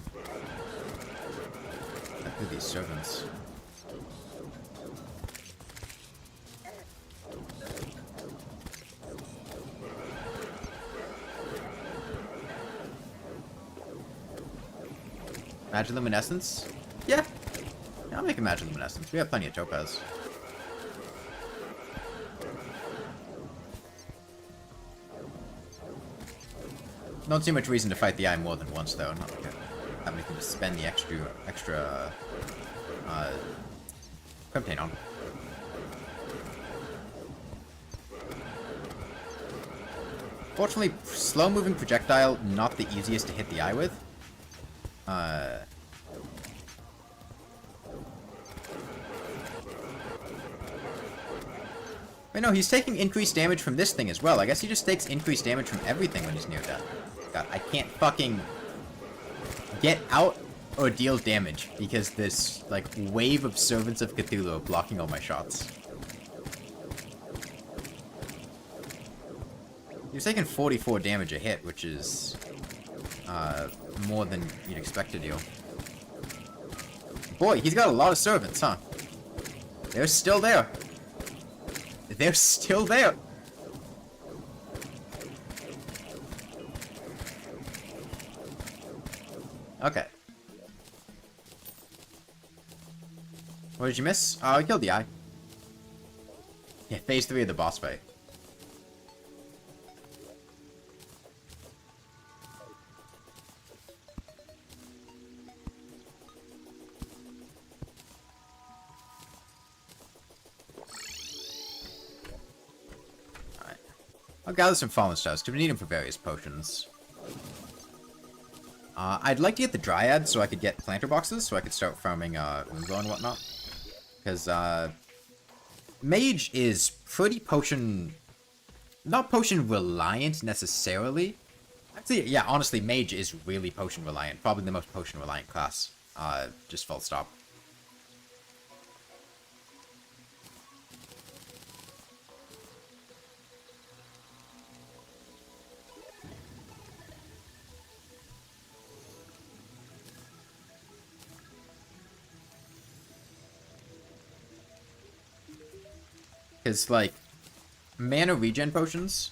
Look at these servants. Magiluminescence? Yeah. I'll make a Magiluminescence. We have plenty of topaz. Don't see much reason to fight the eye more than once, though. Not like I have anything to spend the extra Crimtane on. Fortunately, slow-moving projectile, not the easiest to hit the eye with. Wait, no, he's taking increased damage from this thing as well. I guess he just takes increased damage from everything when he's near death. God, I can't fucking get out or deal damage because this, like, wave of Servants of Cthulhu are blocking all my shots. He's taking 44 damage a hit, which is more than you'd expect to deal. Boy, he's got a lot of servants, huh? They're still there. They're still there. Okay. What did you miss? Oh, I killed the eye. Yeah, phase 3 of the boss fight. I'll gather some fallen stars, because we need them for various potions. I'd like to get the Dryad so I could get planter boxes, so I could start farming Moonglow and whatnot. Because Mage is pretty potion... Not potion reliant necessarily. Actually, yeah, honestly, Mage is really potion reliant. Probably the most potion reliant class. Just full stop. Because, like, mana regen potions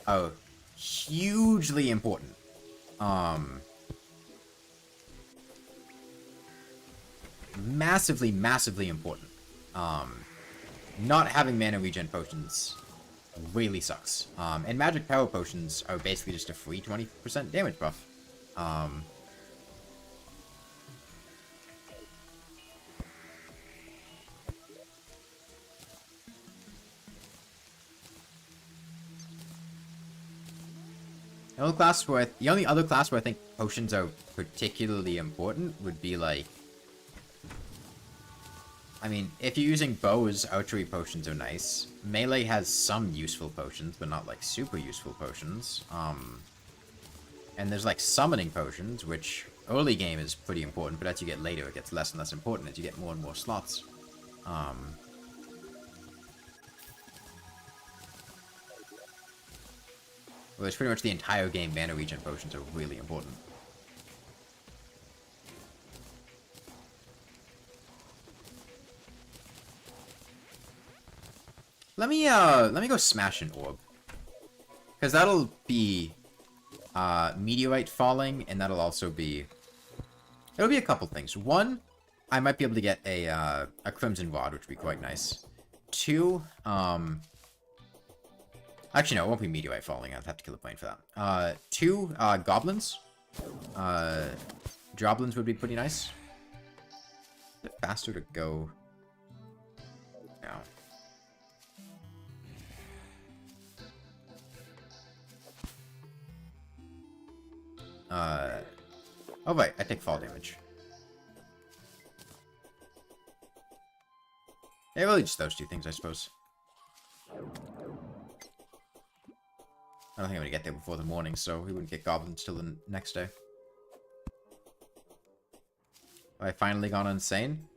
are hugely important. Massively, massively important. Not having mana regen potions really sucks. And magic power potions are basically just a free 20% damage buff. The only other class where I think potions are particularly important would be like... I mean, if you're using bows, archery potions are nice. Melee has some useful potions, but not like super useful potions. And there's like summoning potions, which early game is pretty important, but as you get later it gets less and less important as you get more and more slots. Well, it's pretty much the entire game, mana regen potions are really important. Let me go smash an orb. Because that'll be, meteorite falling, and that'll also be... It'll be a couple things. One, I might be able to get a Crimson Rod, which would be quite nice. Two, actually, no, it won't be meteorite falling. I'd have to kill a plane for that. Two, goblins. Droblins would be pretty nice. A bit faster to go now. Oh right, I take fall damage. Yeah, really just those two things, I suppose. I don't think I'm gonna get there before the morning, so we wouldn't get goblins till the next day. Have I finally gone insane?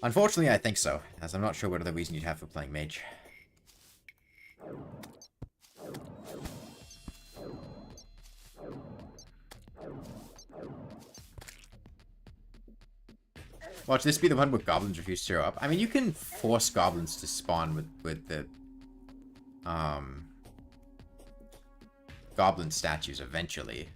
Unfortunately, I think so, as I'm not sure what other reason you'd have for playing Mage. Watch this be the one where goblins refuse to show up. I mean, you can force goblins to spawn with the goblin statues eventually.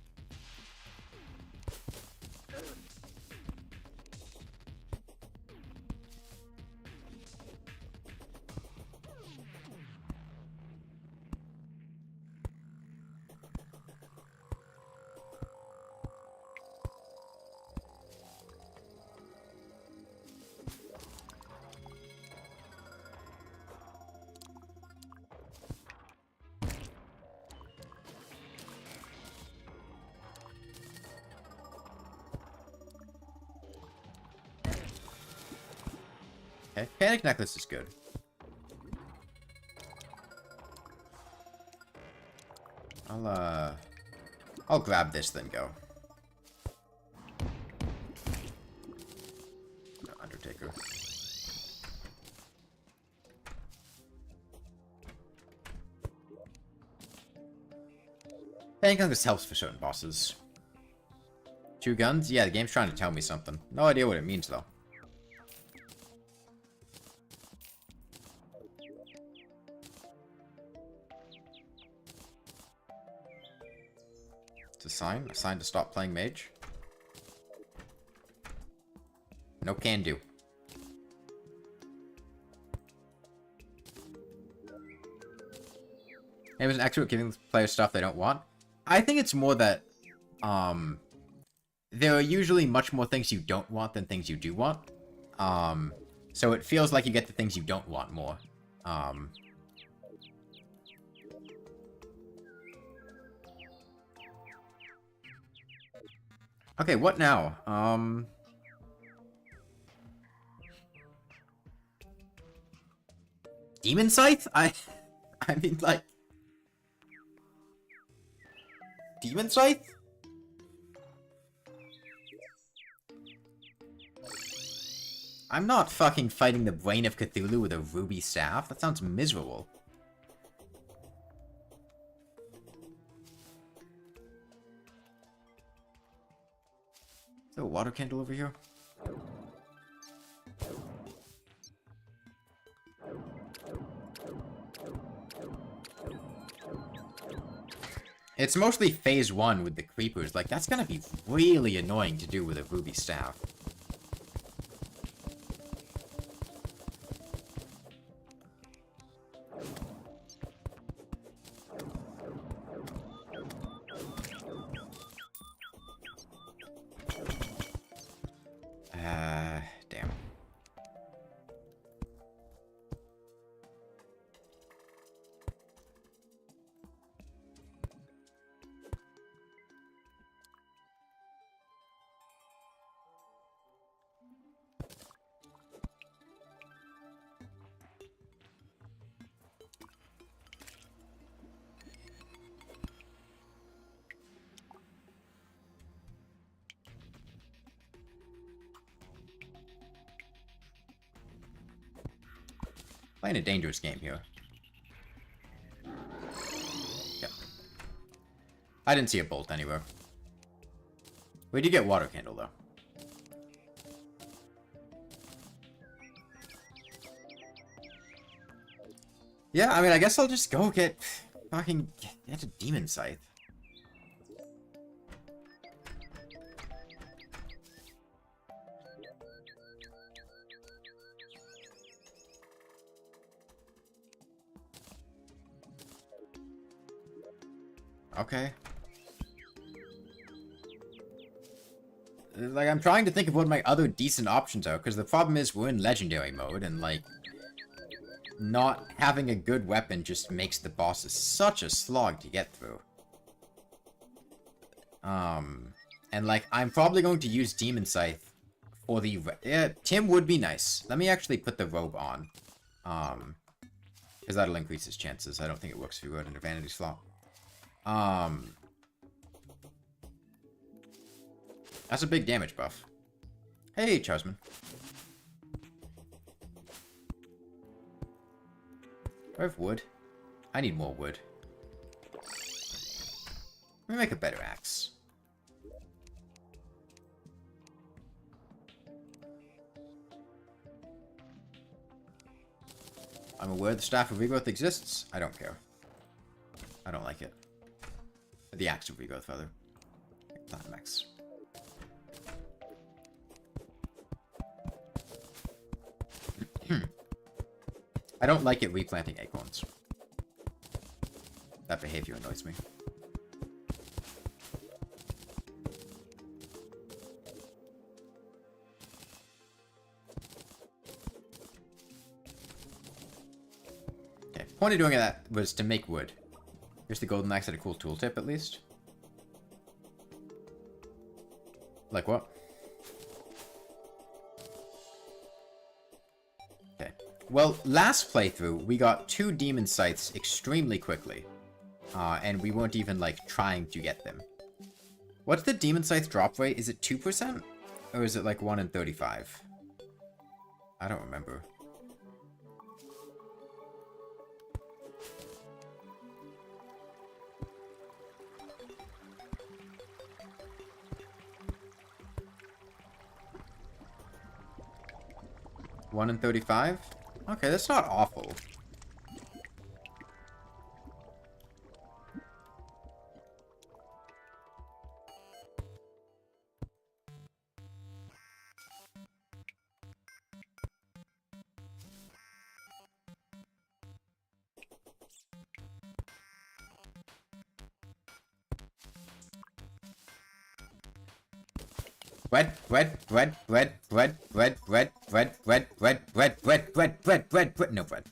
Okay, Panic Necklace is good. I'll grab this, then go. No, Undertaker. Panic Necklace helps for certain bosses. 2 guns? Yeah, the game's trying to tell me something. No idea what it means, though. A sign to stop playing Mage. No can do. It was an expert giving players stuff they don't want. I think it's more that there are usually much more things you don't want than things you do want. So it feels like you get the things you don't want more. Okay, what now? Demon Scythe? I mean, like... Demon Scythe? I'm not fucking fighting the brain of Cthulhu with a ruby staff. That sounds miserable. Is there a water candle over here? It's mostly phase 1 with the creepers. Like, that's gonna be really annoying to do with a ruby staff. Damn. Playing a dangerous game here. Yep. I didn't see a bolt anywhere. Where'd you get water candle, though? Yeah, I mean, I guess I'll just go get fucking... get a demon scythe. Okay. Like, I'm trying to think of what my other decent options are, because the problem is we're in legendary mode, and, like, not having a good weapon just makes the bosses such a slog to get through. And, like, I'm probably going to use Demon Scythe for the... Yeah, Tim would be nice. Let me actually put the robe on. Because that'll increase his chances. I don't think it works if you wrote an vanity slot. That's a big damage buff. Hey, Charsman. Do I have wood? I need more wood. Let me make a better axe. I'm aware the Staff of Regrowth exists. I don't care. I don't like it. The Axe of Regrowth, rather. Platinum Axe. I don't like it replanting acorns. That behavior annoys me. Okay, point of doing that was to make wood. Here's the golden axe at a cool tooltip, at least. Like what? Okay. Well, last playthrough, we got 2 demon scythes extremely quickly. And we weren't even, like, trying to get them. What's the demon scythe drop rate? Is it 2%? Or is it, like, 1 in 35? I don't remember. One in 35? Okay, that's not awful. Bread. No bread.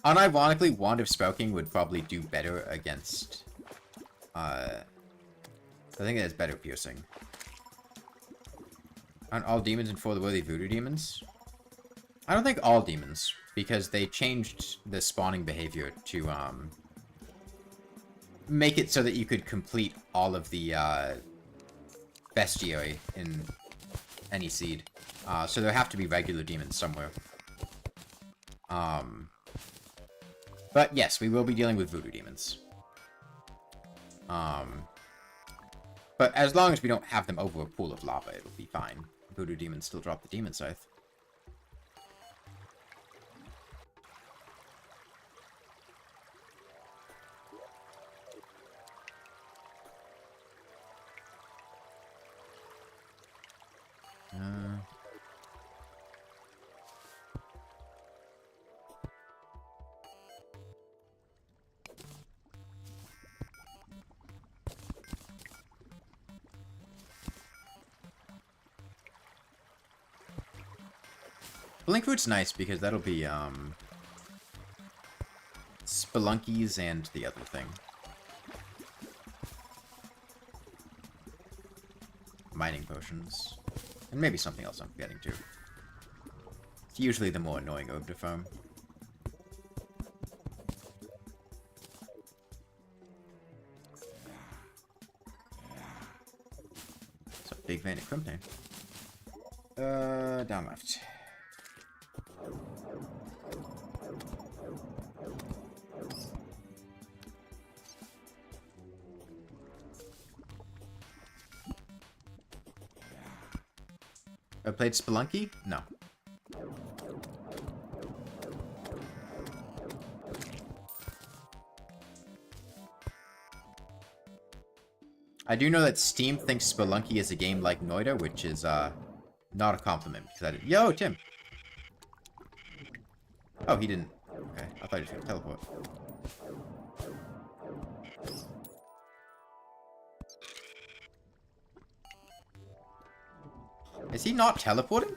Unironically, Wand of Spouting would probably do better against I think it has better piercing. Aren't all demons and for the worthy voodoo demons? I don't think all demons, because they changed the spawning behavior to make it so that you could complete all of the bestiary in any seed. So there have to be regular demons somewhere. But yes, we will be dealing with voodoo demons. But as long as we don't have them over a pool of lava, it'll be fine. Voodoo demons still drop the demon scythe. Blinkroot's nice because that'll be, Spelunkies and the other thing. Mining potions. And maybe something else I'm forgetting too. It's usually the more annoying herb to farm. It's a big vein of Crimtane. Down left. I played Spelunky? No. I do know that Steam thinks Spelunky is a game like Noida, which is, not a compliment. Because I did. Yo, Tim! Oh, he didn't. Okay, I thought he was gonna teleport. Is he not teleporting?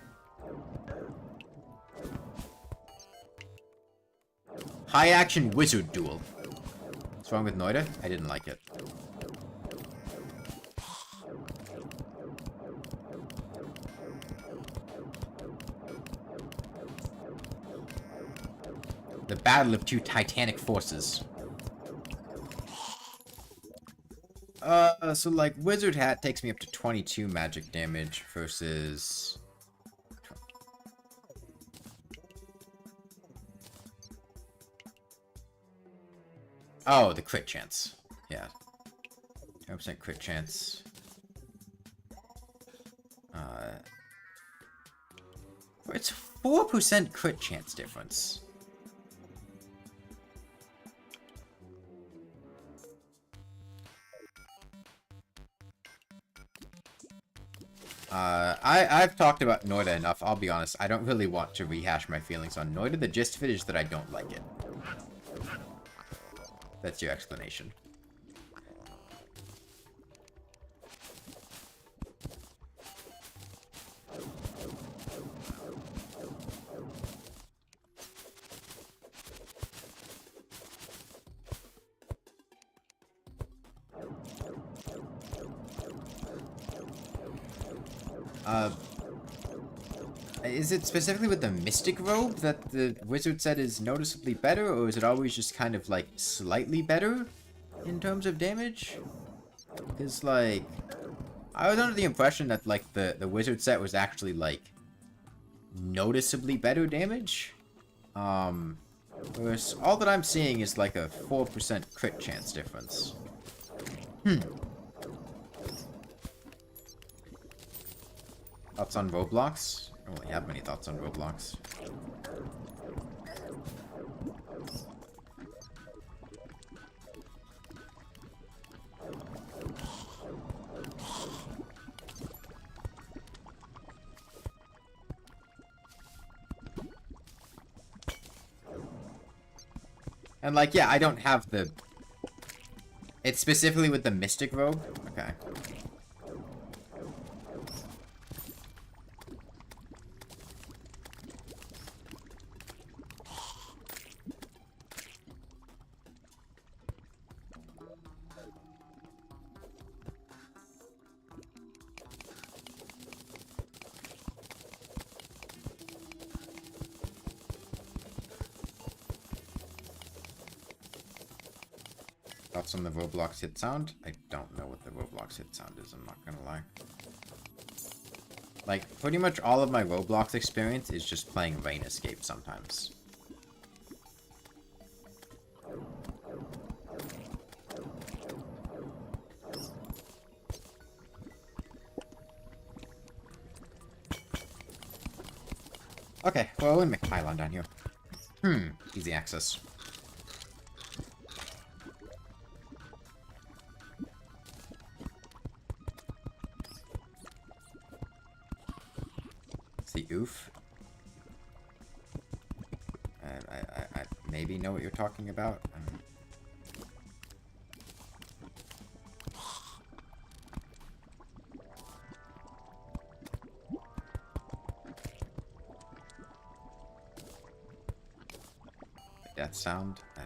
High action wizard duel. What's wrong with Noida? I didn't like it. The battle of two titanic forces. So like Wizard Hat takes me up to 22 magic damage versus... Oh, the crit chance. Yeah. 10% crit chance. It's 4% crit chance difference. I've talked about Noida enough, I'll be honest. I don't really want to rehash my feelings on Noida. The gist of it is that I don't like it. That's your explanation. Is it specifically with the Mystic Robe that the wizard said is noticeably better, or is it always just kind of, like, slightly better in terms of damage? Because, like, I was under the impression that, like, the wizard set was actually, like, noticeably better damage. Whereas all that I'm seeing is, like, a 4% crit chance difference. Thoughts on Roblox? I don't really have many thoughts on Roblox. And like, yeah, I don't have the... It's specifically with the Mystic Robe? Okay. Thoughts on the Roblox hit sound? I don't know what the Roblox hit sound is, I'm not gonna lie. Like, pretty much all of my Roblox experience is just playing Rain Escape sometimes. Okay, well, we'll make a pylon down here. Easy access. It's the oof. I maybe know what you're talking about. Death sound? I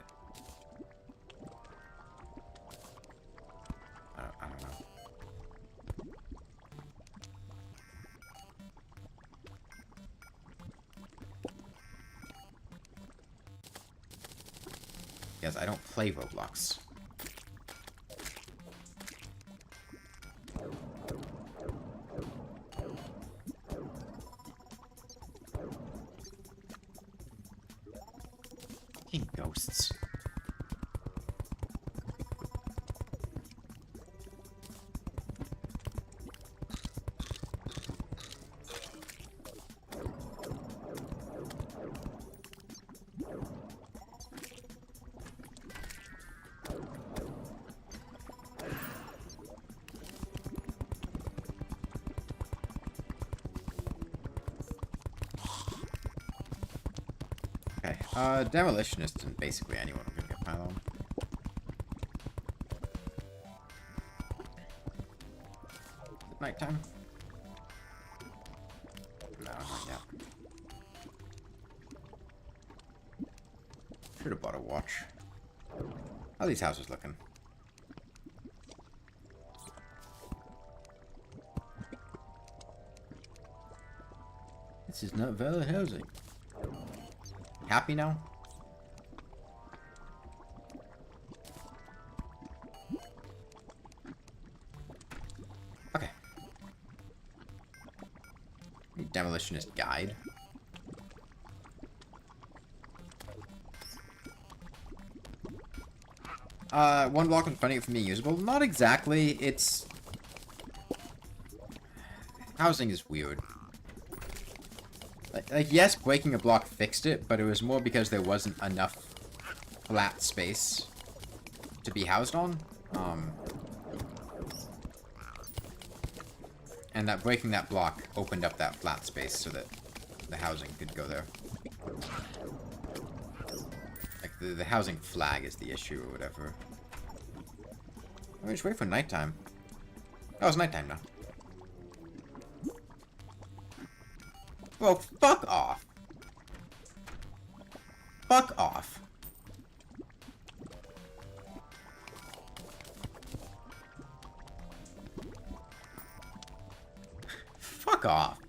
don't know. Yes, I don't play Roblox. Fucking ghosts. Okay, demolitionist and basically anyone can get pylon. Is it nighttime? No, not yet. Should have bought a watch. How are these houses looking? This is not valid housing. Happy now? Okay. Demolitionist guide. One block in front of it from being usable? Not exactly. It's... Housing is weird. Like, yes, breaking a block fixed it, but it was more because there wasn't enough flat space to be housed on. And that breaking that block opened up that flat space so that the housing could go there. Like, the housing flag is the issue or whatever. Oh, just wait for nighttime. Oh, it's nighttime now. Well, fuck off. Fuck off. Fuck off.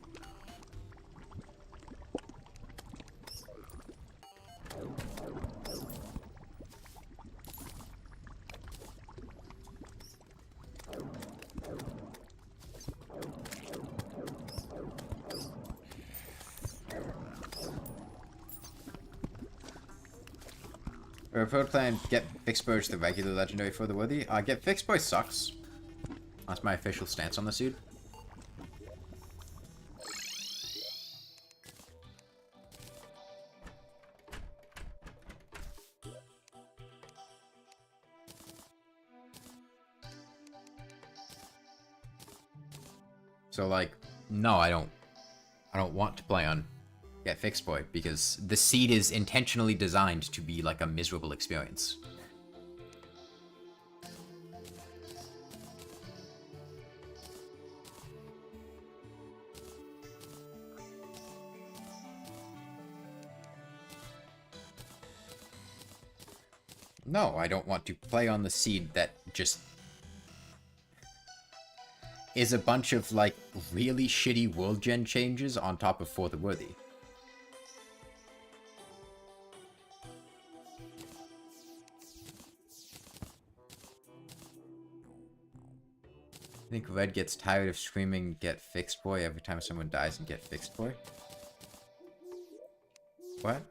Road plan, get fixed boy the regular legendary for the worthy. Get fixed boy sucks. That's my official stance on the suit. So like, no, I don't want to play on Get Fixed Boy, because the seed is intentionally designed to be like a miserable experience. No, I don't want to play on the seed that just is a bunch of, like, really shitty world gen changes on top of For the Worthy. think Red gets tired of screaming "Get fixed, boy" every time someone dies and "Get fixed, boy"? What?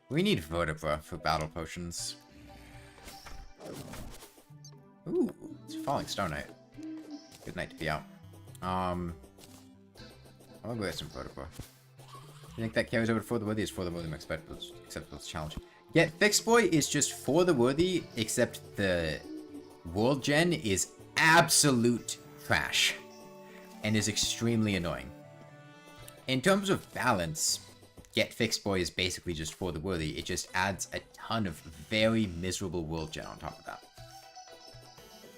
We need vertebra for battle potions. Ooh, it's Falling Star Night. Good night to be out. I'm gonna go get some vertebra. You think that carries over to For the Worthy? Is For the Worthy more acceptable challenge? Get Fixed Boy is just For the Worthy, except the world gen is absolute trash. And is extremely annoying. In terms of balance, Get Fixed Boy is basically just For the Worthy. It just adds a ton of very miserable world gen on top of that.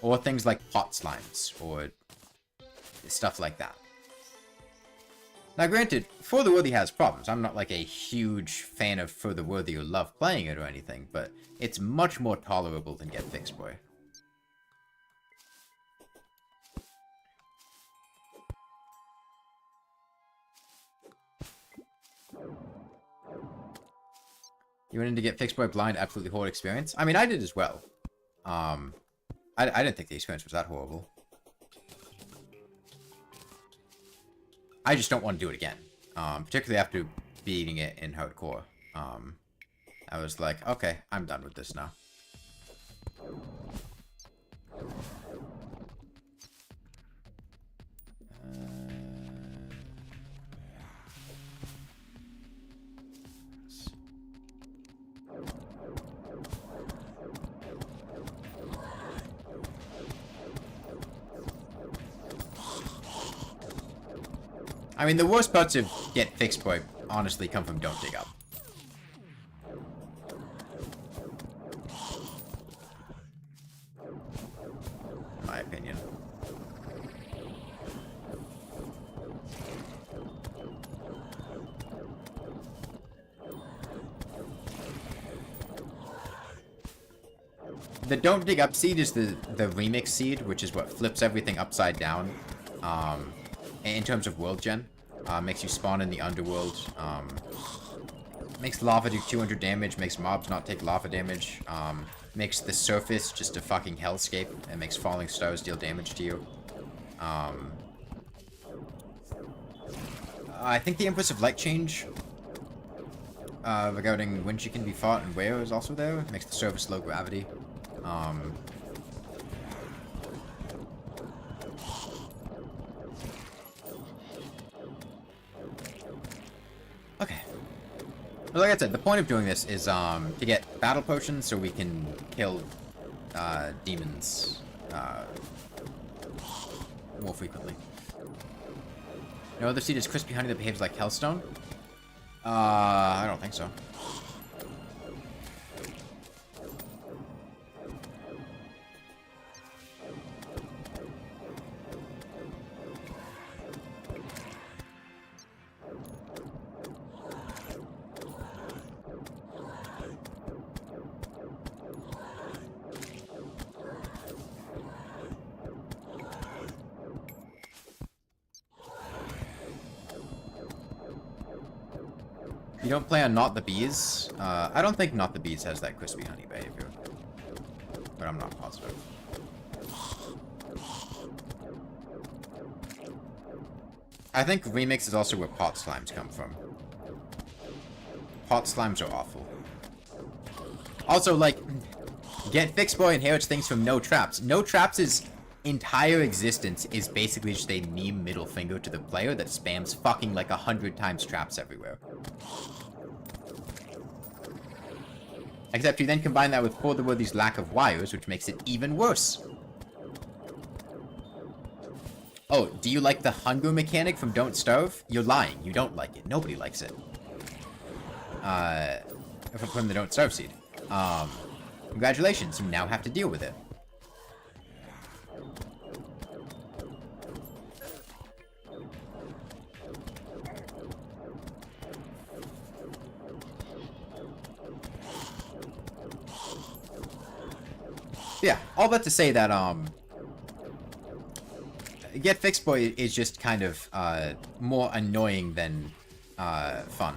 Or things like pot slimes, or stuff like that. Now granted, For the Worthy has problems. I'm not like a huge fan of For the Worthy or love playing it or anything, but it's much more tolerable than Get Fixed Boy. You went in to Get Fixed Boy blind, absolutely horrible experience? I mean, I did as well. I didn't think the experience was that horrible. I just don't want to do it again. Particularly after beating it in hardcore. I was like, okay, I'm done with this now. I mean, the worst parts of Get Fixed Boy honestly come from Don't Dig Up. In my opinion. The Don't Dig Up seed is the remix seed, which is what flips everything upside down. In terms of world gen, makes you spawn in the underworld, makes lava do 200 damage, makes mobs not take lava damage, makes the surface just a fucking hellscape, and makes falling stars deal damage to you. I think the Empress of Light change, regarding when she can be fought and where, is also there. It makes the surface low gravity. Okay. But like I said, the point of doing this is to get battle potions so we can kill demons more frequently. No other seed is crispy honey that behaves like hellstone? I don't think so. You don't play on Not the Bees? I don't think Not the Bees has that crispy honey behavior. But I'm not positive. I think Remix is also where pot slimes come from. Pot slimes are awful. Also, like, Get Fixed Boy inherits things from No Traps. No Traps' entire existence is basically just a meme middle finger to the player that spams fucking like 100 times traps everywhere. Except you then combine that with For the Worthy's lack of wires, which makes it even worse. Oh, do you like the hunger mechanic from Don't Starve? You're lying. You don't like it. Nobody likes it. From the Don't Starve seed. Congratulations, you now have to deal with it. Yeah, all that to say that, Get Fixed Boy is just kind of, more annoying than, fun.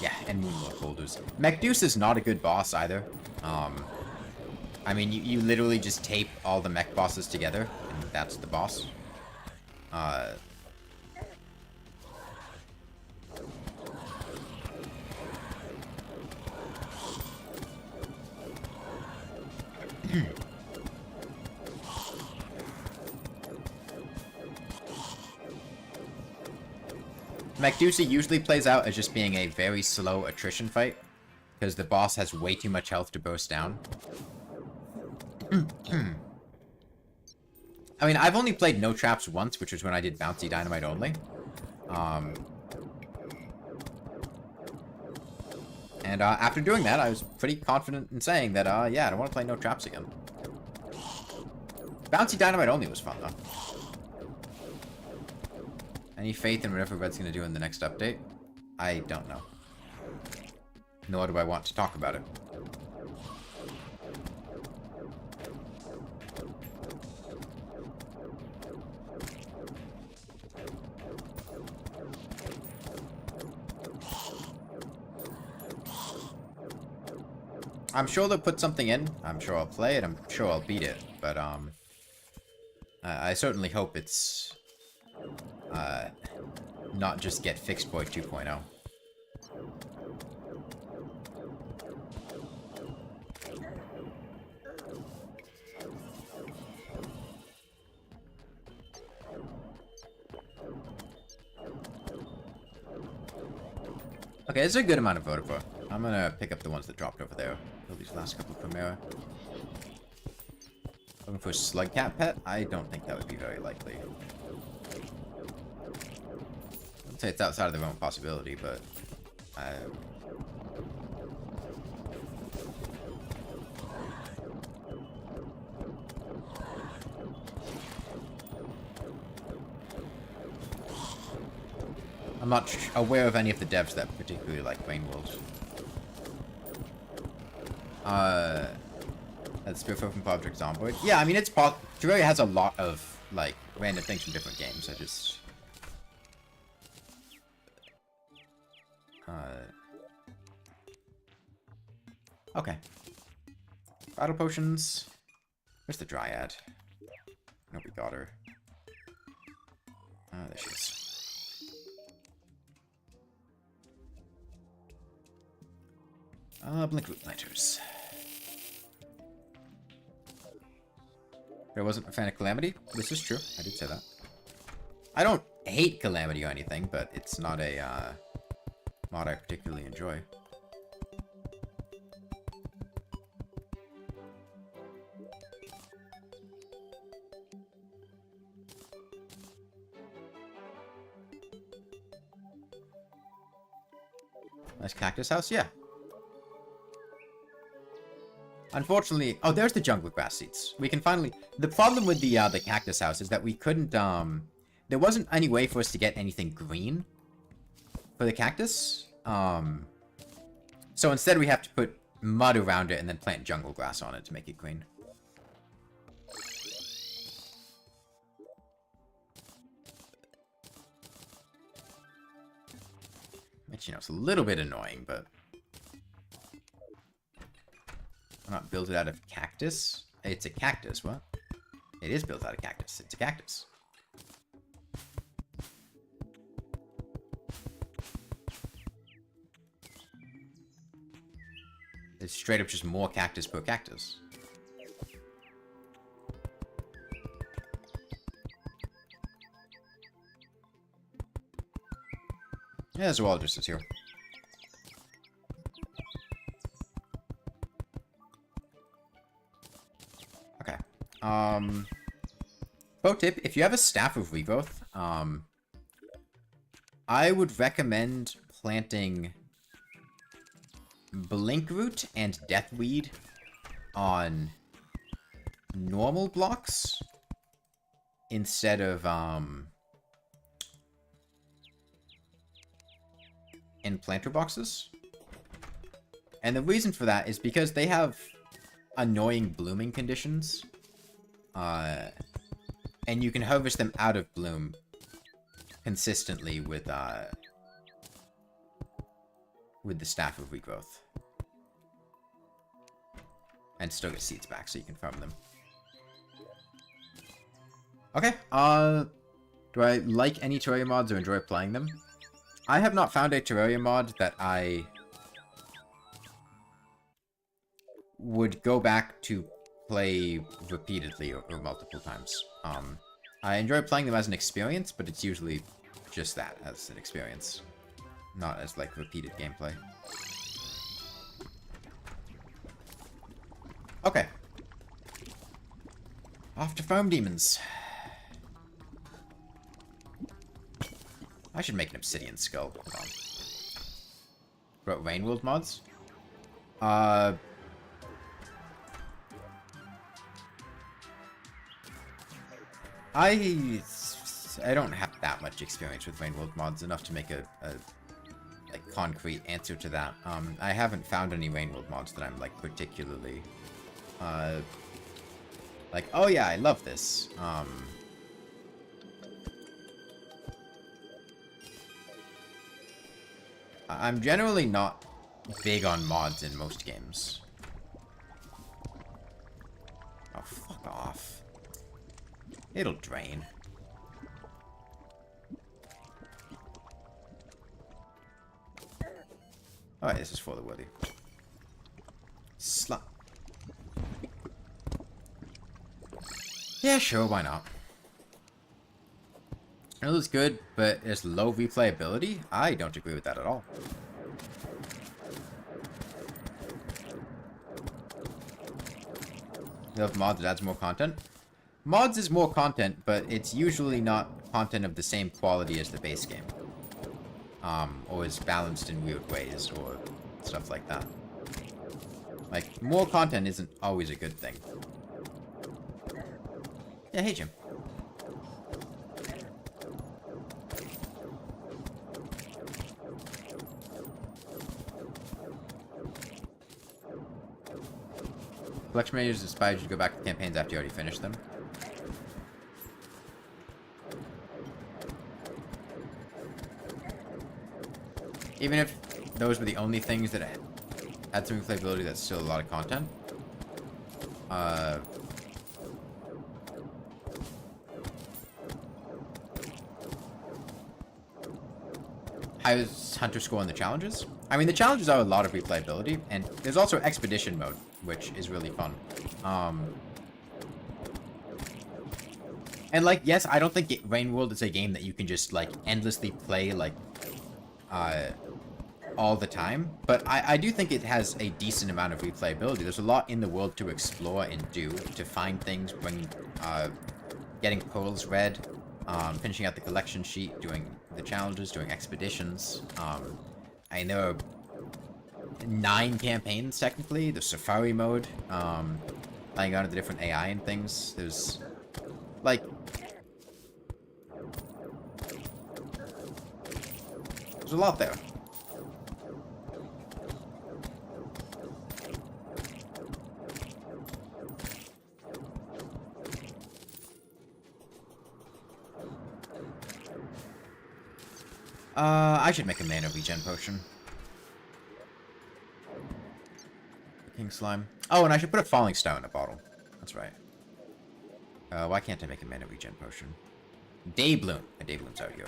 Yeah, and Moonlord holders. Mech-Deuce is not a good boss either. I mean, you literally just tape all the mech bosses together, and that's the boss. Mech-Deuce usually plays out as just being a very slow attrition fight, because the boss has way too much health to burst down. I mean, I've only played No Traps once, which was when I did Bouncy Dynamite only. And after doing that, I was pretty confident in saying that, yeah, I don't want to play No Traps again. Bouncy Dynamite only was fun, though. Any faith in whatever Red's going to do in the next update? I don't know. Nor do I want to talk about it. I'm sure they'll put something in. I'm sure I'll play it. I'm sure I'll beat it. But, I certainly hope it's, not just get Fixed Boy 2.0. Okay, it's a good amount of Vodafone. I'm gonna pick up the ones that dropped over there. Kill these last couple of Chimera. Looking for a Slugcat pet? I don't think that would be very likely. I'd say it's outside of the realm of possibility, but... I'm not aware of any of the devs that particularly like Rain Wolves. That's Spirit from Project Zomboid. Yeah, I mean, it's Terraria has a lot of, like, random things from different games. I just... Okay. Battle potions. Where's the Dryad? No, we got her. There she is. Blink Lighters. I wasn't a fan of Calamity. This is true. I did say that. I don't hate Calamity or anything, but it's not a mod I particularly enjoy. Nice cactus house? Yeah. Unfortunately... Oh, there's the jungle grass seeds. We can finally... The problem with the cactus house is that we couldn't, there wasn't any way for us to get anything green for the cactus. So instead we have to put mud around it and then plant jungle grass on it to make it green. Which, you know, it's a little bit annoying, but... I'm not built it out of cactus. It's a cactus, what? It is built out of cactus. It's a cactus. It's straight up just more cactus per cactus. Yeah, zoologist is here. Okay. Pro tip, if you have a Staff of Regrowth, I would recommend planting Blinkroot and Deathweed on normal blocks instead of, in planter boxes. And the reason for that is because they have annoying blooming conditions. And you can harvest them out of bloom with the Staff of Regrowth. And still get seeds back, so you can farm them. Okay, do I like any Terraria mods or enjoy playing them? I have not found a Terraria mod that I would go back to play repeatedly or multiple times. I enjoy playing them as an experience, but it's usually just that, as an experience. Not as, like, repeated gameplay. Okay. Off to farm demons. I should make an obsidian skull. Hold on. What, Rainworld mods? I don't have that much experience with Rainworld mods, enough to make a like concrete answer to that. I haven't found any Rainworld mods that I'm like particularly like, oh yeah, I love this. I'm generally not big on mods in most games. Oh, fuck off. It'll drain. Alright, this is for the worthy. Slut. Yeah, sure, why not? It looks good, but it's low replayability? I don't agree with that at all. You have mods that adds more content? Mods is more content, but it's usually not content of the same quality as the base game. Or is balanced in weird ways, or stuff like that. Like, more content isn't always a good thing. Yeah, hey Jim. Collection managers inspired you to go back to campaigns after you already finished them. Even if those were the only things that had some replayability, that's still a lot of content. How is Hunter score on the challenges? I mean, the challenges are a lot of replayability, and there's also Expedition mode, which is really fun. And, like, yes, I don't think Rainworld is a game that you can just, like, endlessly play, like, all the time. But I do think it has a decent amount of replayability. There's a lot in the world to explore and do, to find things when, getting pearls read, finishing out the collection sheet, doing the challenges, doing expeditions. I know 9 campaigns, technically. There's Safari mode, playing out of the different AI and things. There's, like... There's a lot there. I should make a mana regen potion. King slime. Oh, and I should put a falling star in a bottle. That's right. Why can't I make a mana regen potion? Daybloom. A Daybloom's out here.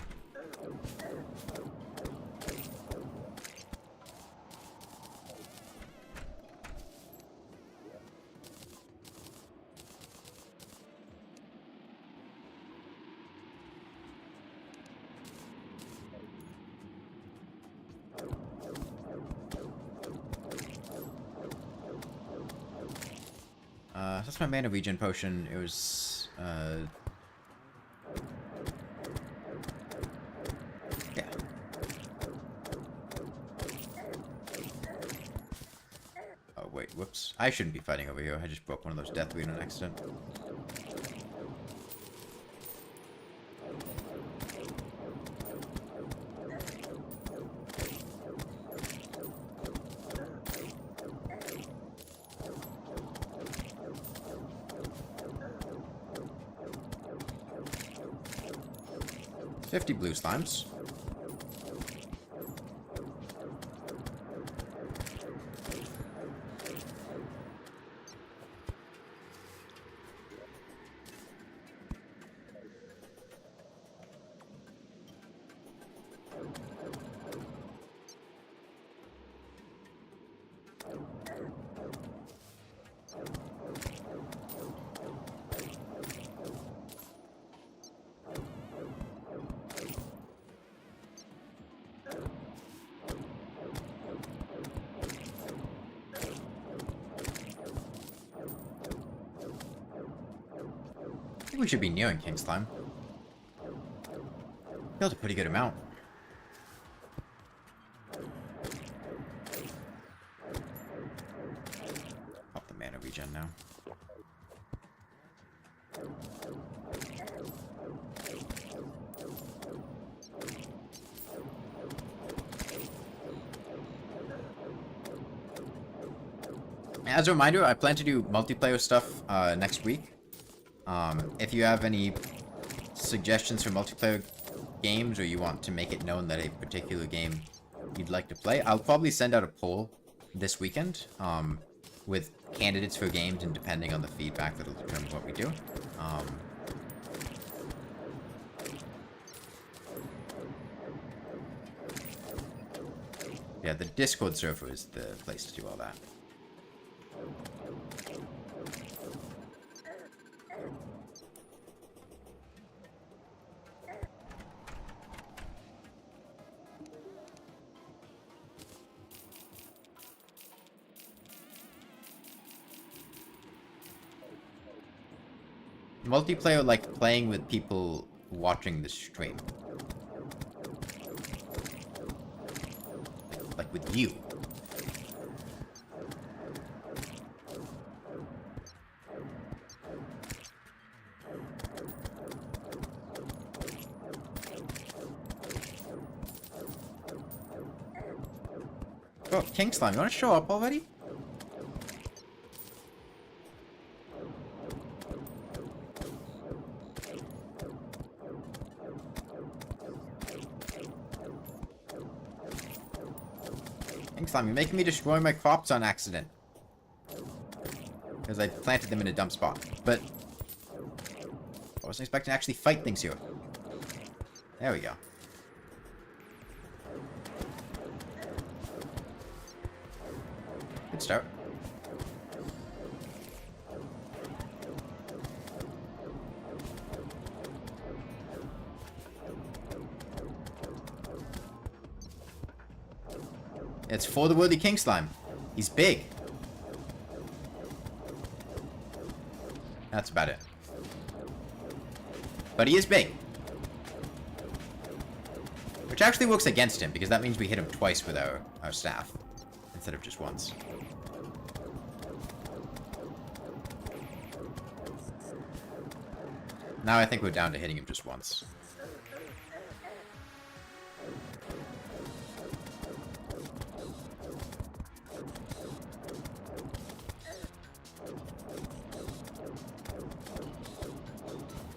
That's my mana regen potion. It was, yeah. Oh, wait, whoops. I shouldn't be fighting over here. I just broke one of those death wheel on accident. .50 blue slimes. we should be nearing King Slime. Killed a pretty good amount. Pop the mana regen now. As a reminder, I plan to do multiplayer stuff next week. If you have any suggestions for multiplayer games, or you want to make it known that a particular game you'd like to play, I'll probably send out a poll this weekend with candidates for games, and depending on the feedback, that'll determine what we do. Yeah, the Discord server is the place to do all that. Multiplayer, like playing with people watching the stream. Like with you. Oh, King Slime, you wanna show up already? King Slime, you're making me destroy my crops on accident. Because I planted them in a dumb spot. But I wasn't expecting to actually fight things here. There we go. Good start. It's for the worthy King Slime. He's big. That's about it. But he is big. Which actually works against him, because that means we hit him twice with our staff, instead of just once. Now I think we're down to hitting him just once.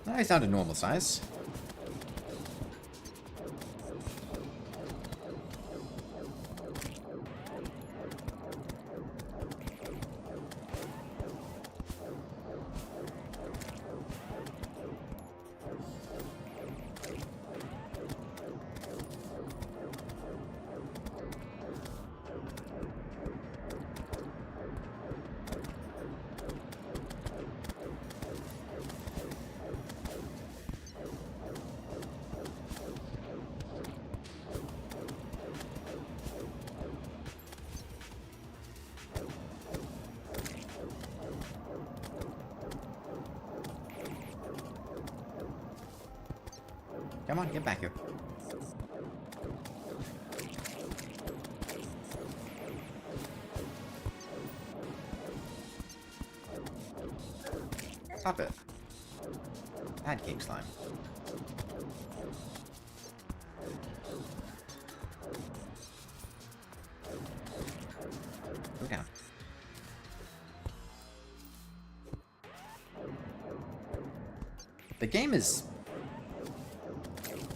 Now he's down to normal size. Come on, get back here. Stop it. Bad King Slime. Go down. The game is...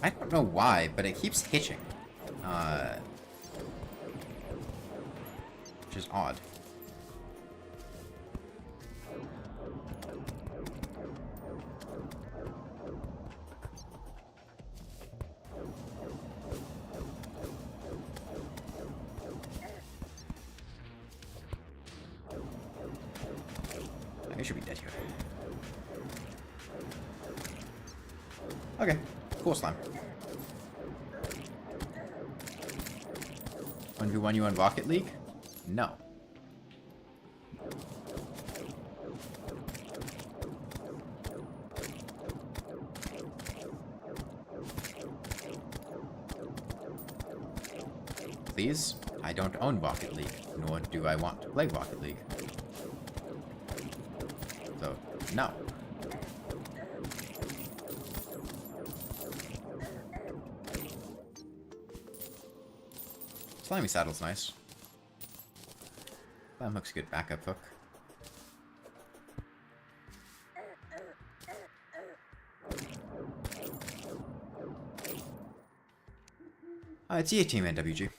I don't know why, but it keeps hitching. Which is odd. I should be dead here. Okay. Cool slime. 1v1 you on Rocket League? No. please. I don't own Rocket League, nor do I want to play Rocket League. So, no. Slimy Saddle's nice. Clam Hook's a good backup hook. It's EA Team NWG.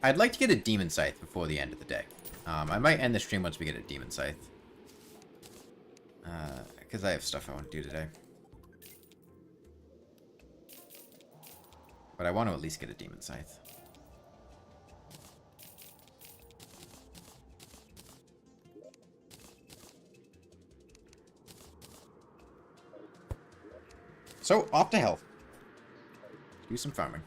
I'd like to get a Demon Scythe before the end of the day. I might end the stream once we get a Demon Scythe. Because I have stuff I want to do today. But I want to at least get a Demon Scythe. So, off to hell. Do some farming.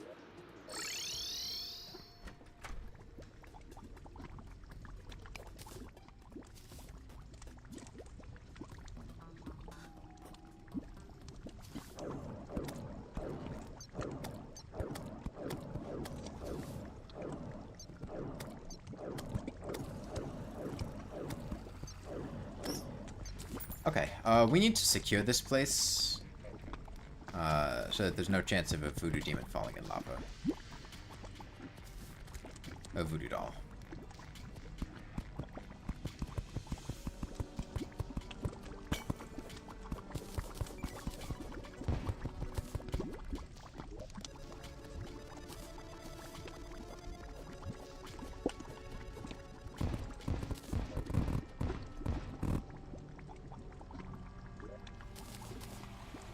Okay, we need to secure this place. So that there's no chance of a voodoo demon falling in lava. A voodoo doll.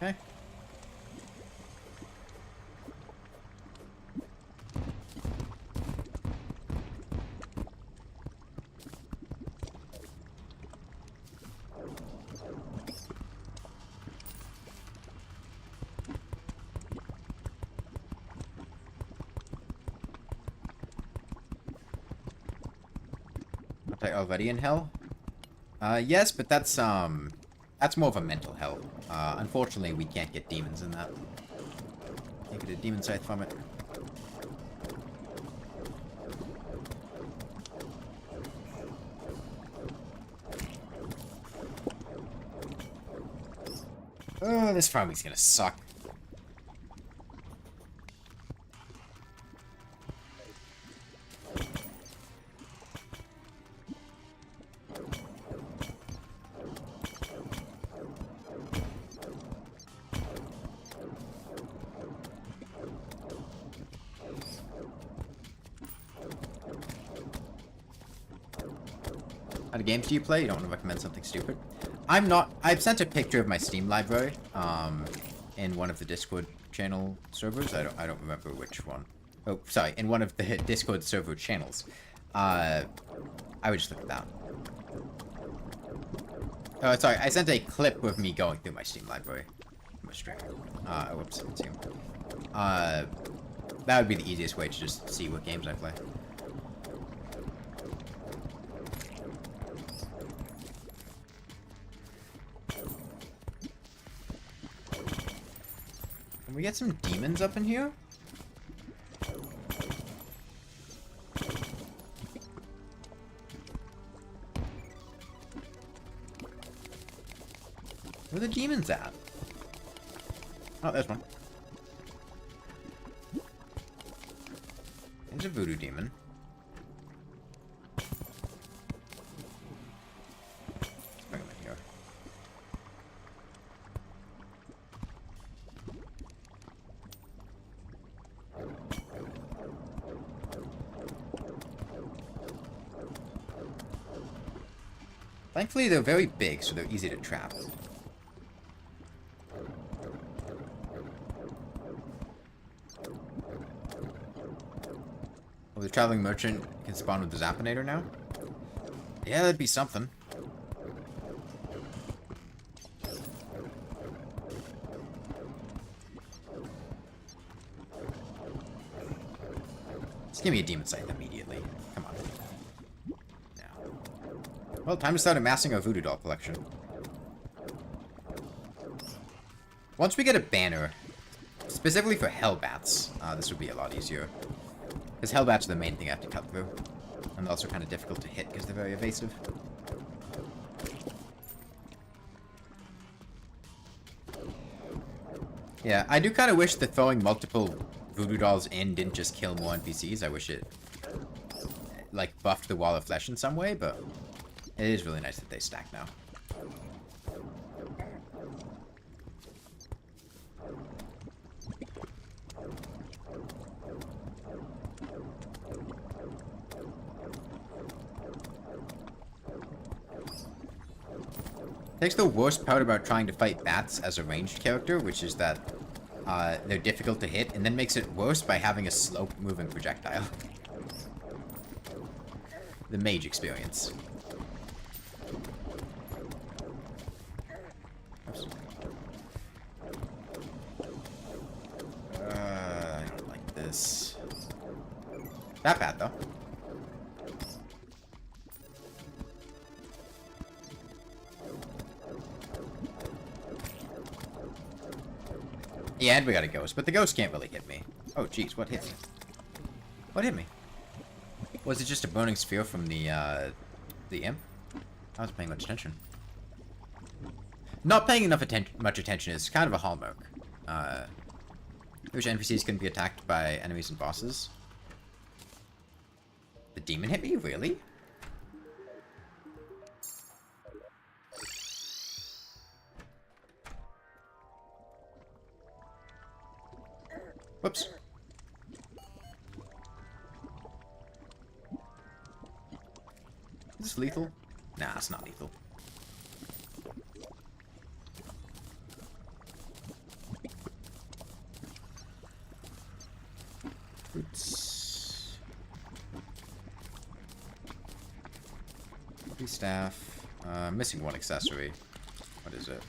Okay. Already in hell? Yes, but that's more of a mental hell. Unfortunately, we can't get demons in that. Can't get a demon scythe from it. Oh, this farming's gonna suck. How many games do you play? You don't want to recommend something stupid? I'm not. I've sent a picture of my Steam library in one of the Discord channel servers. I don't remember which one. Oh, sorry, in one of the Discord server channels. I would just look at that. Oh, sorry, I sent a clip of me going through my Steam library. I'm a stream. Whoops, Steam. That would be the easiest way to just see what games I play. Can we get some demons up in here? Where are the demons at? Oh, there's one. There's a voodoo demon. Let's bring him in here. Thankfully, they're very big, so they're easy to trap. Oh, the traveling merchant can spawn with the Zappinator now? Yeah, that'd be something. Just give me a demon scythe immediately. Come on. Now. Well, time to start amassing our voodoo doll collection. Once we get a banner Specifically for Hellbats, this would be a lot easier. Because Hellbats are the main thing I have to cut through. And they're also kind of difficult to hit because they're very evasive. Yeah, I do kind of wish that throwing multiple voodoo dolls in didn't just kill more NPCs. I wish it, like, buffed the wall of flesh in some way, but it is really nice that they stack now. Takes the worst part about trying to fight bats as a ranged character, which is that they're difficult to hit, and then makes it worse by having a slow-moving projectile. The Mage experience. Oops. I don't like this. Not bad, though. Yeah, and we got a ghost, but the ghost can't really hit me. Oh, jeez, what hit me? What hit me? Was it just a burning sphere from the imp? I wasn't paying much attention. Not paying much attention is kind of a hallmark. I wish NPCs couldn't be attacked by enemies and bosses. The demon hit me? Really? Whoops. Is this lethal? Nah, it's not lethal. Boots. Heavy staff. Missing one accessory. What is it?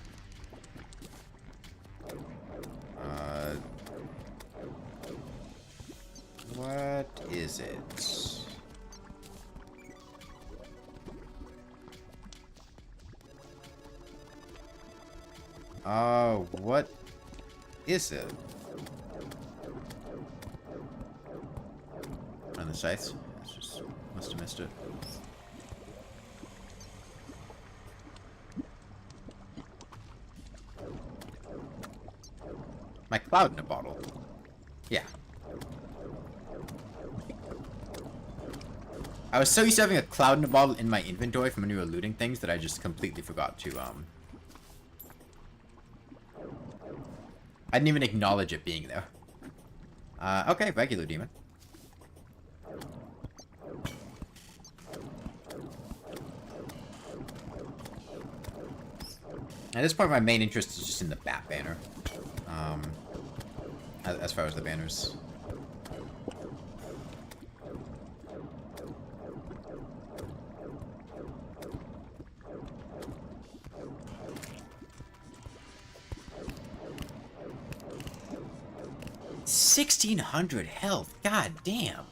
What is it? Oh, what is it? On the Scythe? It's just must have missed it. My cloud in a bottle. Yeah. I was so used to having a cloud in a bottle in my inventory from when we were looting things that I just completely forgot to, I didn't even acknowledge it being there. Okay, regular demon. At this point, my main interest is just in the bat banner. As far as the banners. $1,600 health. God damn.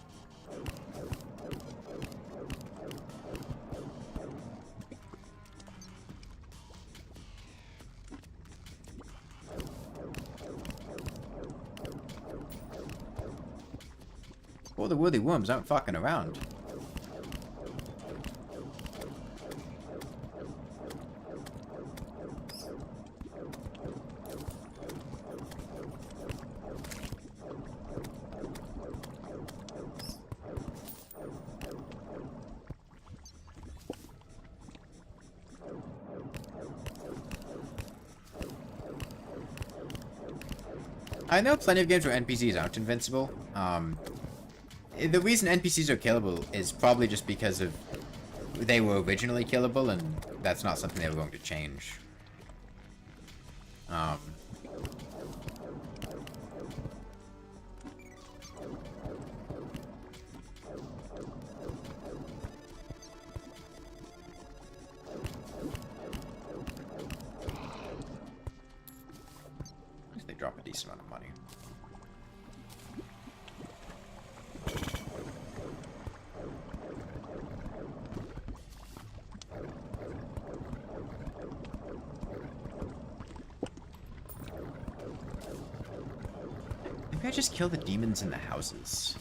All the worthy worms aren't fucking around. I know plenty of games where NPCs aren't invincible. The reason NPCs are killable is probably just because of they were originally killable, and that's not something they were going to change. They drop a decent amount of money. Maybe I just kill the demons in the houses.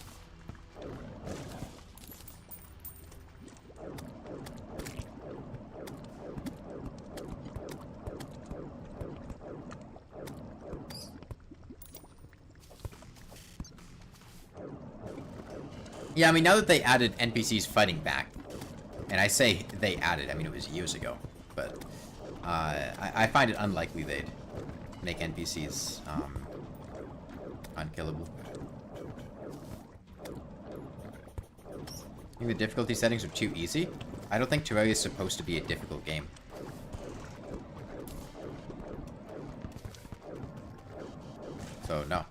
Yeah, I mean, now that they added NPCs fighting back, and I say they added, I mean, it was years ago, but I find it unlikely they'd make NPCs unkillable. I think the difficulty settings are too easy. I don't think Terraria is supposed to be a difficult game. So, no.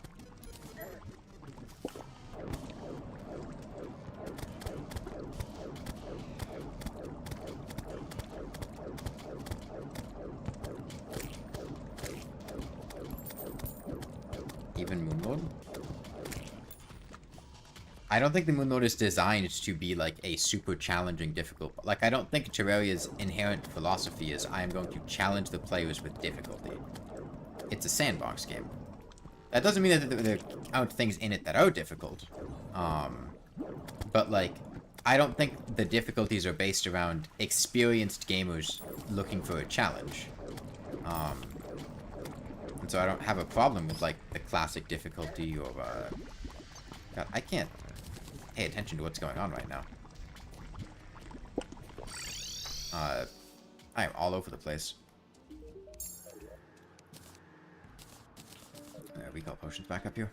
Even Moon Mode? I don't think the Moon Mode is designed to be like a super challenging difficult. Like, I don't think Terraria's inherent philosophy is I am going to challenge the players with difficulty. It's a sandbox game. That doesn't mean that there aren't things in it that are difficult. But like, I don't think the difficulties are based around experienced gamers looking for a challenge. And so I don't have a problem with, like, the classic difficulty or, God, I can't pay attention to what's going on right now. I am all over the place. Recall potions back up here.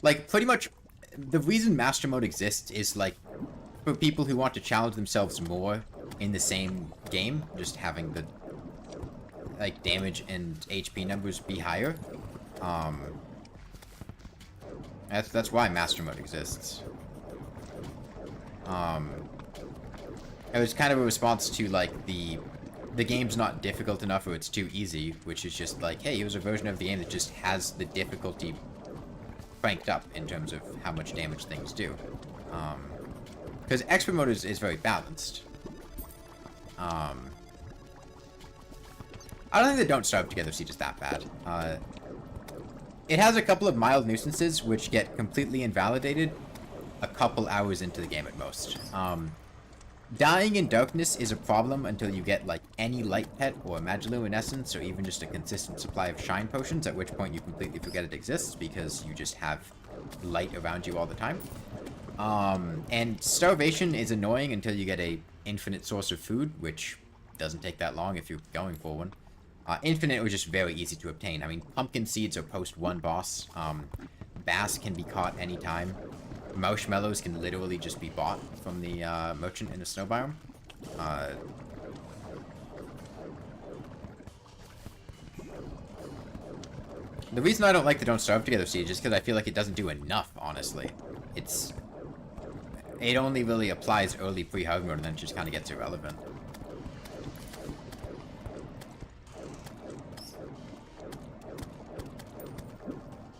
Like, pretty much, the reason Master Mode exists is, like, for people who want to challenge themselves more in the same game, just having the, like, damage and HP numbers be higher. That's why Master Mode exists. It was kind of a response to, like, the game's not difficult enough or it's too easy, which is just like, hey, here's a version of the game that just has the difficulty cranked up in terms of how much damage things do. Because Expert Mode is very balanced. I don't think the Don't Starve Together Siege is that bad. It has a couple of mild nuisances which get completely invalidated a couple hours into the game at most. Dying in darkness is a problem until you get, like, any light pet or magiluminescence or even just a consistent supply of shine potions, at which point you completely forget it exists because you just have light around you all the time. And starvation is annoying until you get a infinite source of food, which doesn't take that long if you're going for one. Infinite was just very easy to obtain. I mean, pumpkin seeds are post one boss. Bass can be caught anytime. Marshmallows can literally just be bought from the merchant in the snow biome. The reason I don't like the Don't Starve Together Siege is because I feel like it doesn't do enough, honestly. It only really applies early pre-hard mode and then it just kind of gets irrelevant.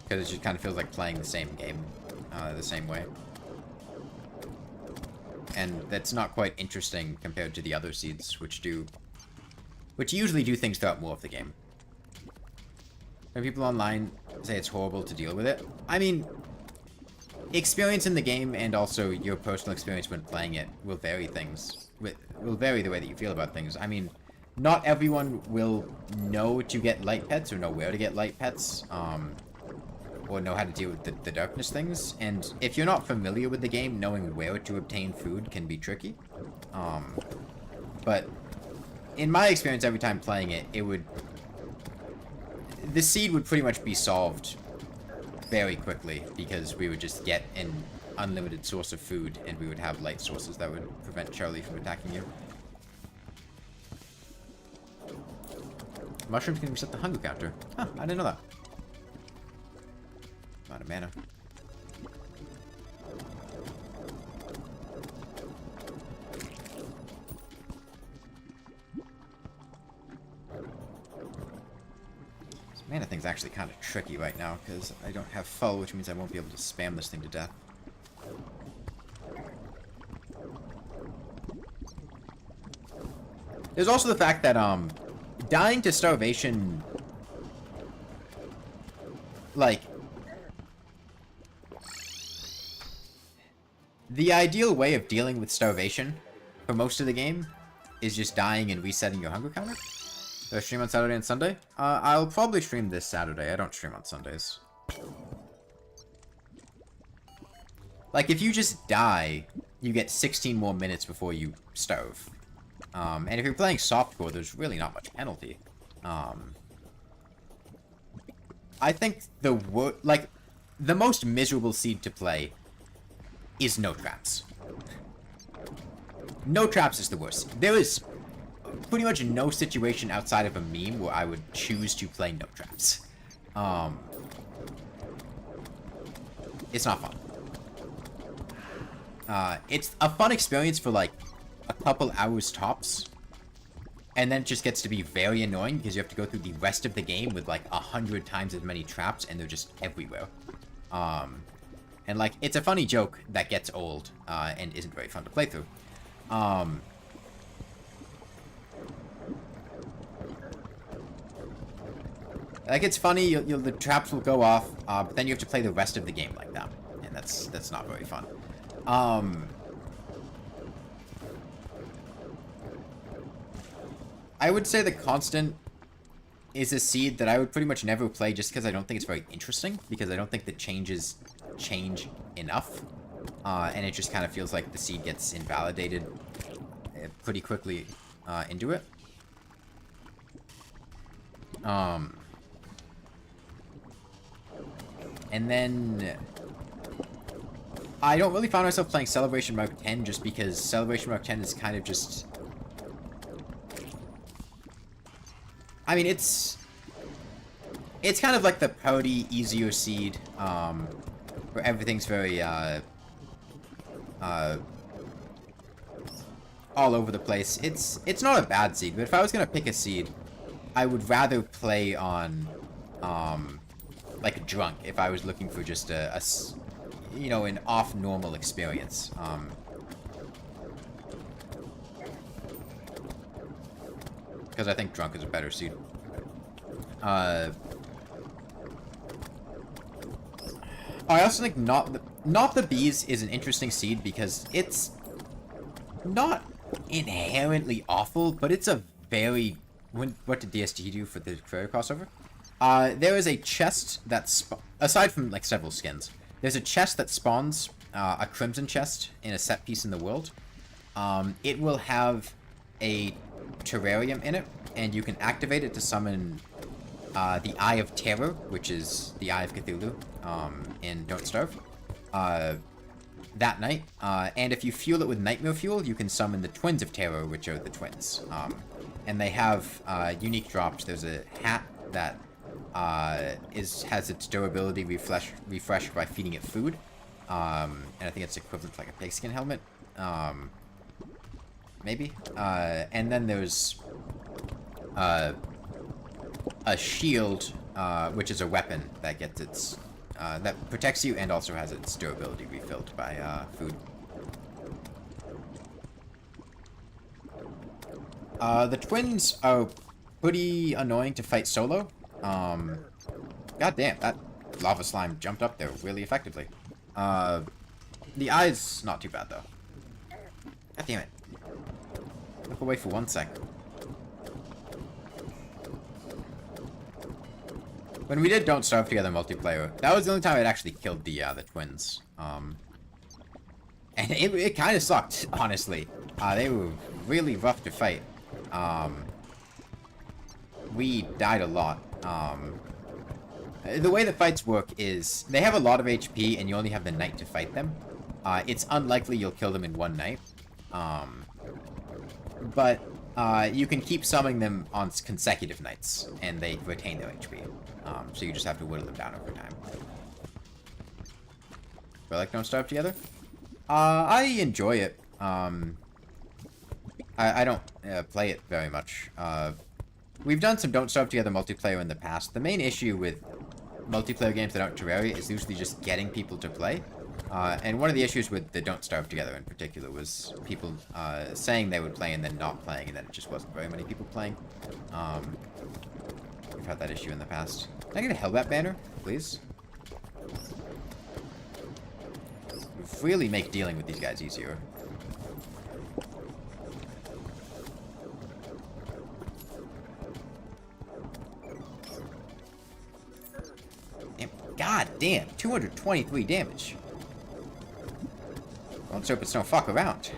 Because it just kind of feels like playing the same game the same way. And that's not quite interesting compared to the other seeds, which usually do things throughout more of the game. When people online say it's horrible to deal with it, I mean, experience in the game and also your personal experience when playing it will vary things. Will vary the way that you feel about things. I mean, not everyone will know to get light pets or know where to get light pets, or know how to deal with the darkness things. And if you're not familiar with the game, knowing where to obtain food can be tricky. But in my experience, every time playing it, the seed would pretty much be solved very quickly because we would just get an unlimited source of food and we would have light sources that would prevent Charlie from attacking you. Mushrooms can reset the hunger counter. Huh, I didn't know that. Out of mana. This mana thing's actually kind of tricky right now because I don't have foe, which means I won't be able to spam this thing to death. There's also the fact that, dying to starvation, like, the ideal way of dealing with starvation for most of the game is just dying and resetting your hunger counter. Do I stream on Saturday and Sunday? I'll probably stream this Saturday. I don't stream on Sundays. Like, if you just die, you get 16 more minutes before you starve. And if you're playing softcore, there's really not much penalty. I think the most miserable seed to play is no traps. No traps is the worst. There is pretty much no situation outside of a meme where I would choose to play no traps. It's not fun. It's a fun experience for like a couple hours tops, and then it just gets to be very annoying because you have to go through the rest of the game with like 100 times as many traps, and they're just everywhere. And like, it's a funny joke that gets old and isn't very fun to play through. Like, it's funny, the traps will go off, but then you have to play the rest of the game like that, and that's not very fun. I would say the constant is a seed that I would pretty much never play just because I don't think it's very interesting, because I don't think the changes change enough, and it just kind of feels like the seed gets invalidated pretty quickly into it. And then I don't really find myself playing Celebration Mark 10 just because Celebration Mark 10 is kind of just... I mean, it's kind of like the party, easier seed, where everything's very, all over the place. It's not a bad seed, but if I was gonna pick a seed, I would rather play on, like, Drunk, if I was looking for just you know, an off-normal experience. Because I think Drunk is a better seed. I also think Not the Bees is an interesting seed because it's not inherently awful, but it's a very... What did DST do for the Query crossover? There is a chest that's... Aside from, like, several skins, there's a chest that spawns, a Crimson chest in a set piece in the world. It will have a terrarium in it, and you can activate it to summon the Eye of Terror, which is the Eye of Cthulhu, in Don't Starve, that night. And if you fuel it with Nightmare Fuel, you can summon the Twins of Terror, which are the twins. And they have unique drops. There's a hat that has its durability refreshed by feeding it food. And I think it's equivalent to like a pigskin helmet. Maybe. And then there's a shield, which is a weapon that gets its that protects you and also has its durability refilled by food. The twins are pretty annoying to fight solo. God damn, that lava slime jumped up there really effectively. The eye's not too bad though. God damn it. Look away for 1 sec. When we did Don't Starve Together multiplayer, that was the only time I'd actually killed the twins. And it kind of sucked, honestly. They were really rough to fight. We died a lot. The way the fights work is, they have a lot of HP and you only have the night to fight them. It's unlikely you'll kill them in one night. But you can keep summoning them on consecutive nights, and they retain their HP. So you just have to whittle them down over time. But like Don't Starve Together? I enjoy it. I don't play it very much. We've done some Don't Starve Together multiplayer in the past. The main issue with multiplayer games that aren't Terraria is usually just getting people to play. And one of the issues with the Don't Starve Together in particular was people saying they would play and then not playing, and then it just wasn't very many people playing. We've had that issue in the past. Can I get a Hellbat banner, please? It would really make dealing with these guys easier. God damn, 223 damage. Let's hope it's no fuck around.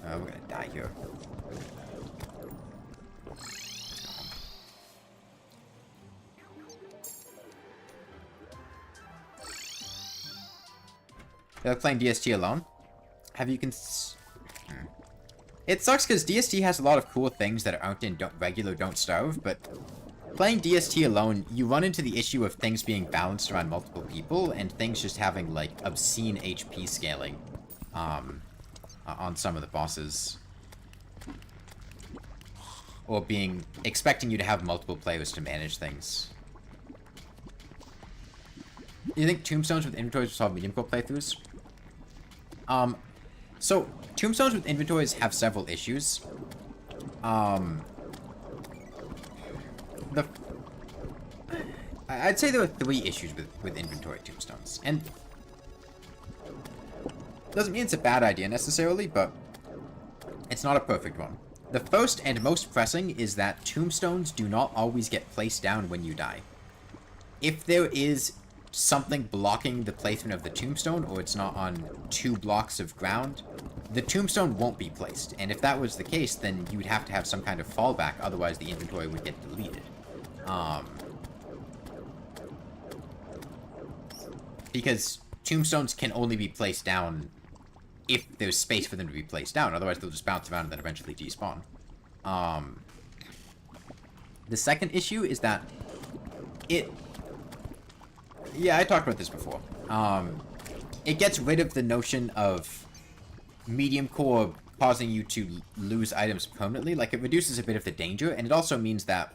We're gonna die here. They're playing DST alone? Have you It sucks because DST has a lot of cool things that aren't in regular Don't Starve, but playing DST alone, you run into the issue of things being balanced around multiple people, and things just having, like, obscene HP scaling, on some of the bosses. Or expecting you to have multiple players to manage things. You think Tombstones with inventories will solve Mediumcore playthroughs? So, Tombstones with inventories have several issues. I'd say there are 3 issues with inventory tombstones, and doesn't mean it's a bad idea necessarily, but it's not a perfect one. The first and most pressing is that tombstones do not always get placed down when you die. If there is something blocking the placement of the tombstone, or it's not on 2 blocks of ground, the tombstone won't be placed, and if that was the case, then you would have to have some kind of fallback, otherwise the inventory would get deleted. Because tombstones can only be placed down if there's space for them to be placed down. Otherwise, they'll just bounce around and then eventually despawn. The second issue is that yeah, I talked about this before. It gets rid of the notion of medium core causing you to lose items permanently. Like, it reduces a bit of the danger, and it also means that,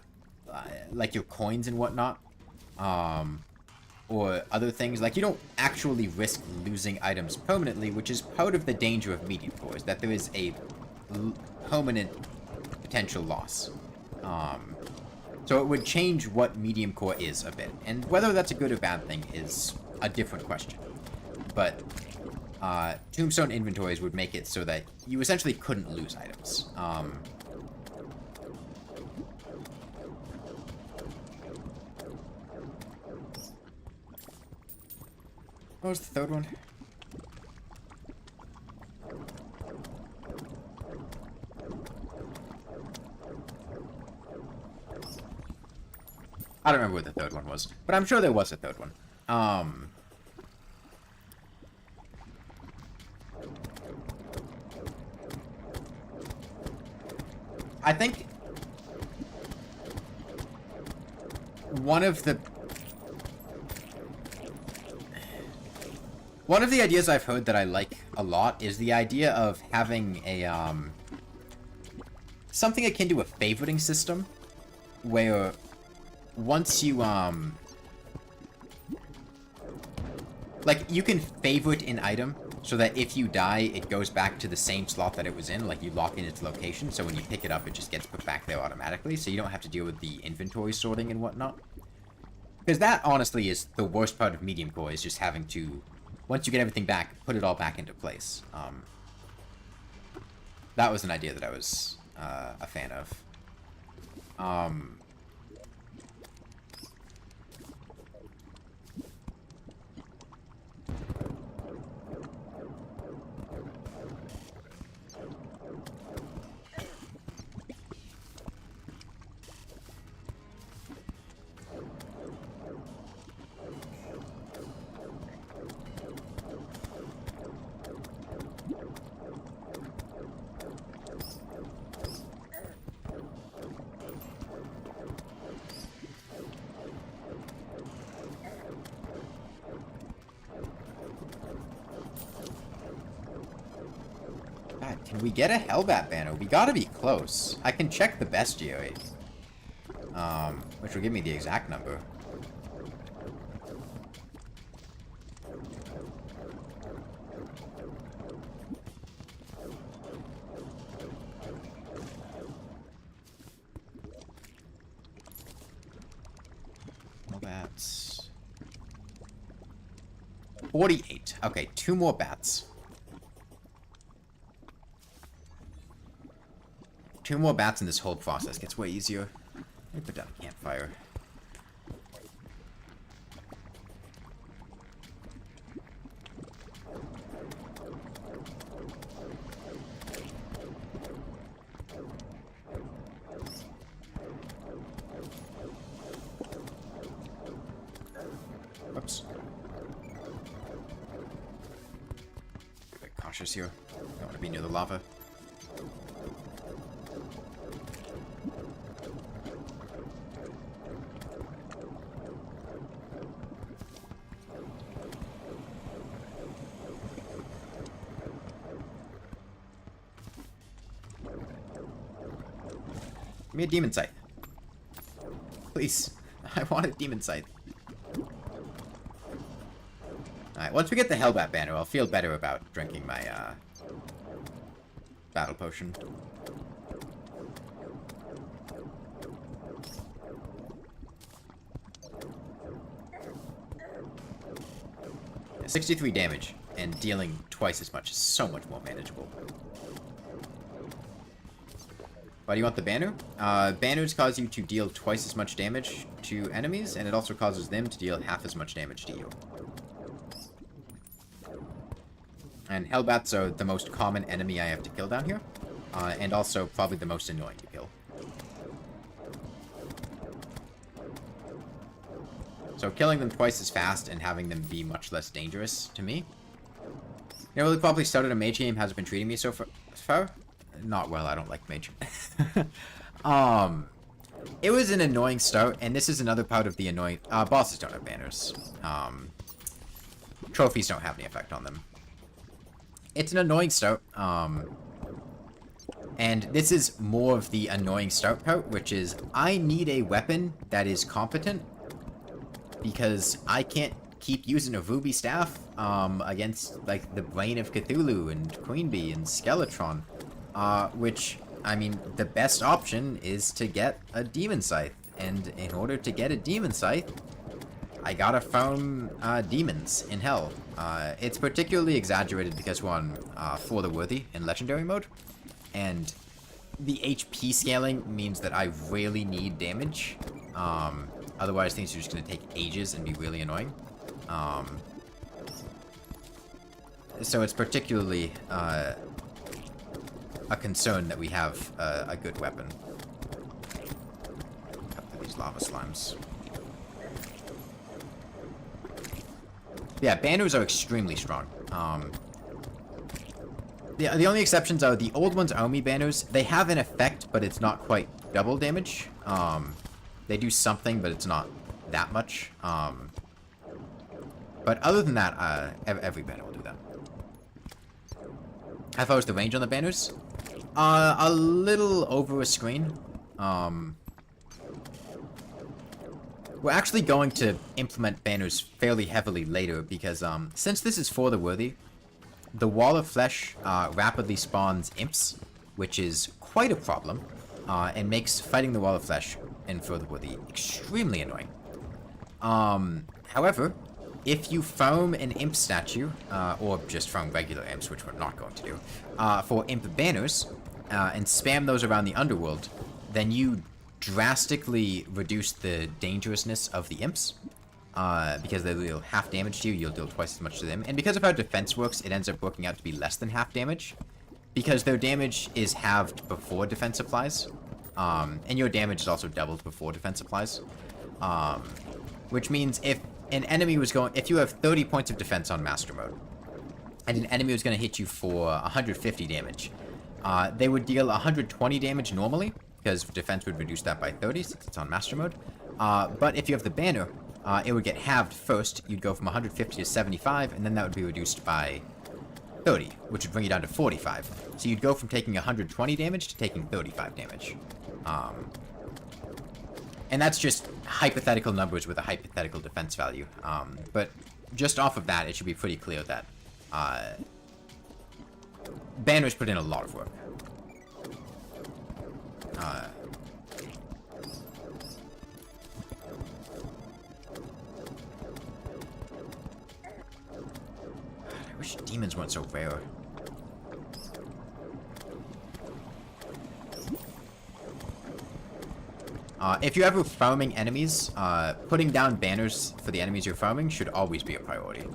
like, your coins and whatnot, or other things, like, you don't actually risk losing items permanently, which is part of the danger of medium core, is that there is a permanent potential loss. So it would change what medium core is a bit, and whether that's a good or bad thing is a different question. But tombstone inventories would make it so that you essentially couldn't lose items. What was the third one? I don't remember what the third one was, but I'm sure there was a third one. I think one of the ideas I've heard that I like a lot is the idea of having a something akin to a favoriting system, where once you like, you can favorite an item so that if you die, it goes back to the same slot that it was in. Like, you lock in its location, so when you pick it up, it just gets put back there automatically, so you don't have to deal with the inventory sorting and whatnot. Because that, honestly, is the worst part of medium core, is just having to, once you get everything back, put it all back into place. That was an idea that I was a fan of. Can we get a Hellbat banner? We gotta be close. I can check the bestiary, which will give me the exact number. bats. 48. Okay, 2 more bats. 2 more bats and this whole process gets way easier. Let me put down a campfire. Whoops. A bit cautious here. Don't want to be near the lava. Give me a demon scythe. Please. I want a demon scythe. Alright, once we get the Hellbat banner, I'll feel better about drinking my, battle potion. Yeah, 63 damage, and dealing twice as much is so much more manageable. Why do you want the banner? Banners cause you to deal twice as much damage to enemies, and it also causes them to deal half as much damage to you. And Hellbats are the most common enemy I have to kill down here, and also probably the most annoying to kill. So killing them twice as fast and having them be much less dangerous to me. You know, we probably started a Mage game, how's it been treating me so far? Not well, I don't like Mage. It was an annoying start, and this is another part of the annoying... bosses don't have banners. Trophies don't have any effect on them. It's an annoying start, and this is more of the annoying start part, which is I need a weapon that is competent, because I can't keep using a Ruby staff against, like, the Brain of Cthulhu and Queen Bee and Skeletron. Which, I mean, the best option is to get a Demon Scythe. And in order to get a Demon Scythe, I gotta farm demons in Hell. It's particularly exaggerated because we're on For the Worthy in Legendary mode. And the HP scaling means that I really need damage. Otherwise, things are just gonna take ages and be really annoying. So it's particularly... a concern that we have a good weapon. Cut through these lava slimes. Yeah, banners are extremely strong. The only exceptions are the old ones, Omi banners. They have an effect, but it's not quite double damage. They do something, but it's not that much. But other than that, every banner will do that. How far is the range on the banners? A little over a screen. We're actually going to implement banners fairly heavily later because, since this is For the Worthy, the Wall of Flesh rapidly spawns imps, which is quite a problem, and makes fighting the Wall of Flesh in For the Worthy extremely annoying. However, if you farm an imp statue, or just farm regular imps, which we're not going to do, for imp banners, and spam those around the underworld, then you drastically reduce the dangerousness of the imps, because they deal half damage to you, you'll deal twice as much to them. And because of how defense works, it ends up working out to be less than half damage, because their damage is halved before defense applies, and your damage is also doubled before defense applies, which means if an enemy was going... If you have 30 points of defense on Master Mode, and an enemy was going to hit you for 150 damage, they would deal 120 damage normally, because defense would reduce that by 30 since it's on Master Mode. But if you have the banner, it would get halved first. You'd go from 150 to 75, and then that would be reduced by 30, which would bring you down to 45. So you'd go from taking 120 damage to taking 35 damage. And that's just hypothetical numbers with a hypothetical defense value. But just off of that, it should be pretty clear that banners put in a lot of work. wish demons weren't so rare. If you're ever farming enemies, putting down banners for the enemies you're farming should always be a priority.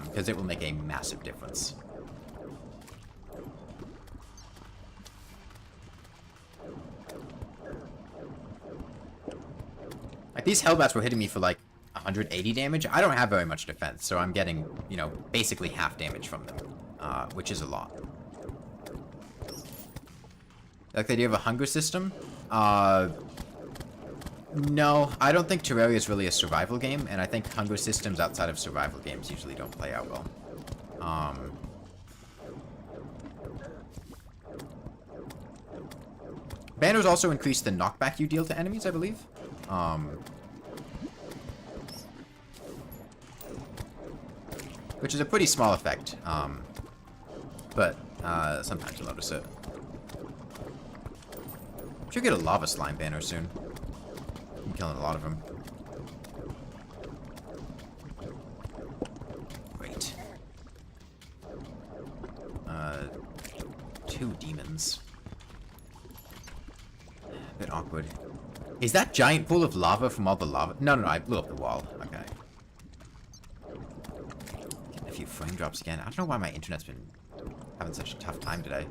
Because it will make a massive difference. Like, these Hellbats were hitting me for, like, 180 damage. I don't have very much defense, so I'm getting, you know, basically half damage from them. Which is a lot. Like the idea of a hunger system? No, I don't think Terraria is really a survival game, and I think hunger systems outside of survival games usually don't play out well. Banners also increase the knockback you deal to enemies, I believe. Which is a pretty small effect, but sometimes you'll notice it. Should get a lava slime banner soon. I'm killing a lot of them. Great. 2 demons. A bit awkward. Is that giant pool of lava from all the lava? No, I blew up the wall. Okay. Getting a few frame drops again. I don't know why my internet's been having such a tough time today.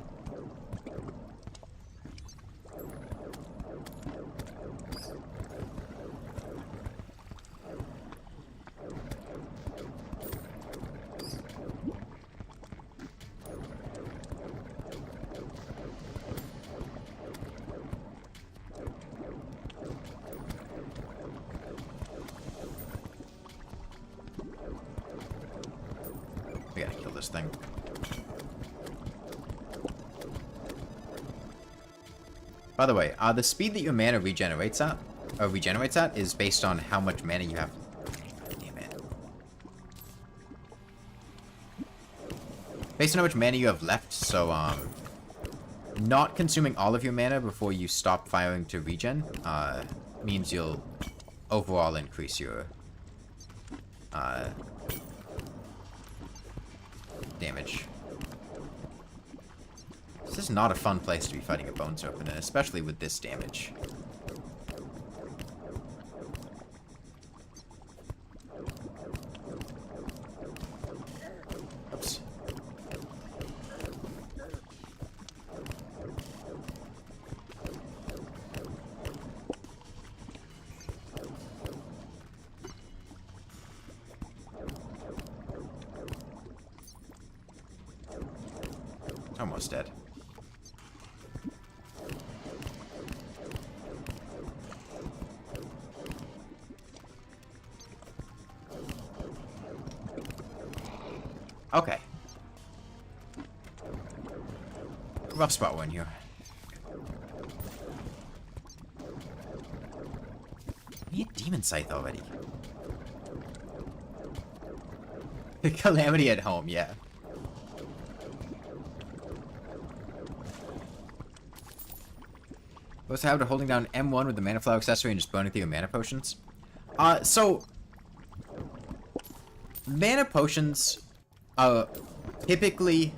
We gotta kill this thing. By the way, the speed that your mana regenerates at is based on how much mana you have. Damn it. Based on how much mana you have left, so not consuming all of your mana before you stop firing to regen means you'll overall increase your damage. This is not a fun place to be fighting a Bone Serpent, and especially with this damage. Oops. Almost dead. Okay. Rough spot we're in here. I need a demon scythe already. Calamity at home, yeah. What's the habit of holding down M1 with the mana flower accessory and just burning through your mana potions? So mana potions are typically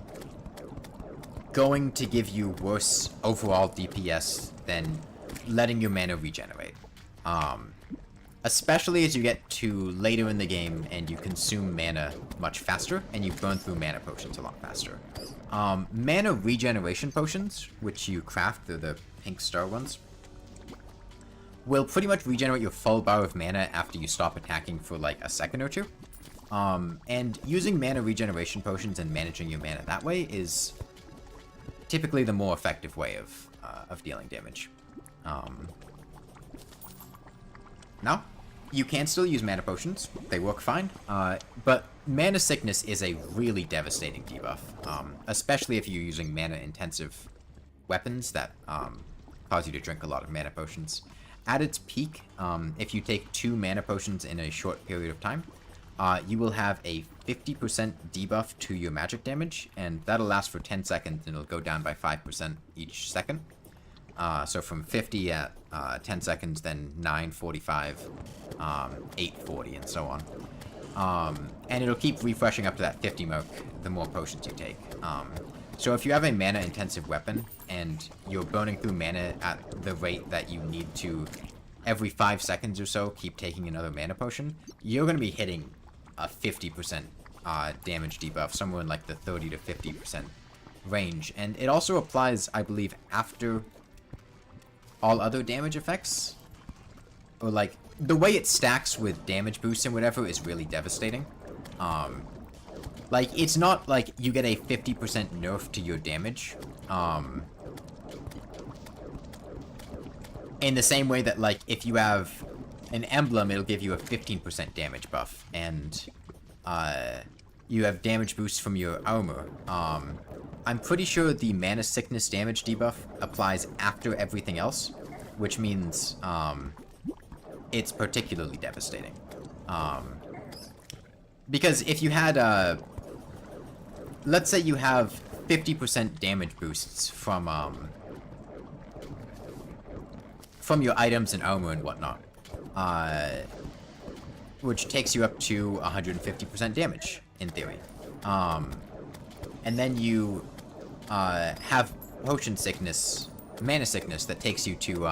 going to give you worse overall DPS than letting your mana regenerate. Especially as you get to later in the game and you consume mana much faster and you burn through mana potions a lot faster. Mana regeneration potions, which you craft, they're the pink star ones, will pretty much regenerate your full bar of mana after you stop attacking for like a second or two. And using mana regeneration potions and managing your mana that way is typically the more effective way of dealing damage. Now, you can still use mana potions. They work fine. But mana sickness is a really devastating debuff, especially if you're using mana-intensive weapons that cause you to drink a lot of mana potions. At its peak, if you take 2 mana potions in a short period of time, you will have a 50% debuff to your magic damage, and that'll last for 10 seconds, and it'll go down by 5% each second. So from 50 at 10 seconds, then 9:45, 8:40, and so on. And it'll keep refreshing up to that 50 mark the more potions you take. So if you have a mana-intensive weapon, and you're burning through mana at the rate that you need to every 5 seconds or so keep taking another mana potion, you're going to be hitting a 50% damage debuff, somewhere in like the 30 to 50% range. And it also applies, I believe, after all other damage effects. Or like, the way it stacks with damage boosts and whatever is really devastating. Like, it's not like you get a 50% nerf to your damage. In the same way that, like, if you have an emblem, it'll give you a 15% damage buff. And, you have damage boosts from your armor. I'm pretty sure the mana sickness damage debuff applies after everything else. Which means, it's particularly devastating. Because if you had, let's say you have 50% damage boosts from your items and armor and whatnot, which takes you up to 150% damage, in theory. And then you, have potion sickness, mana sickness, that takes you to,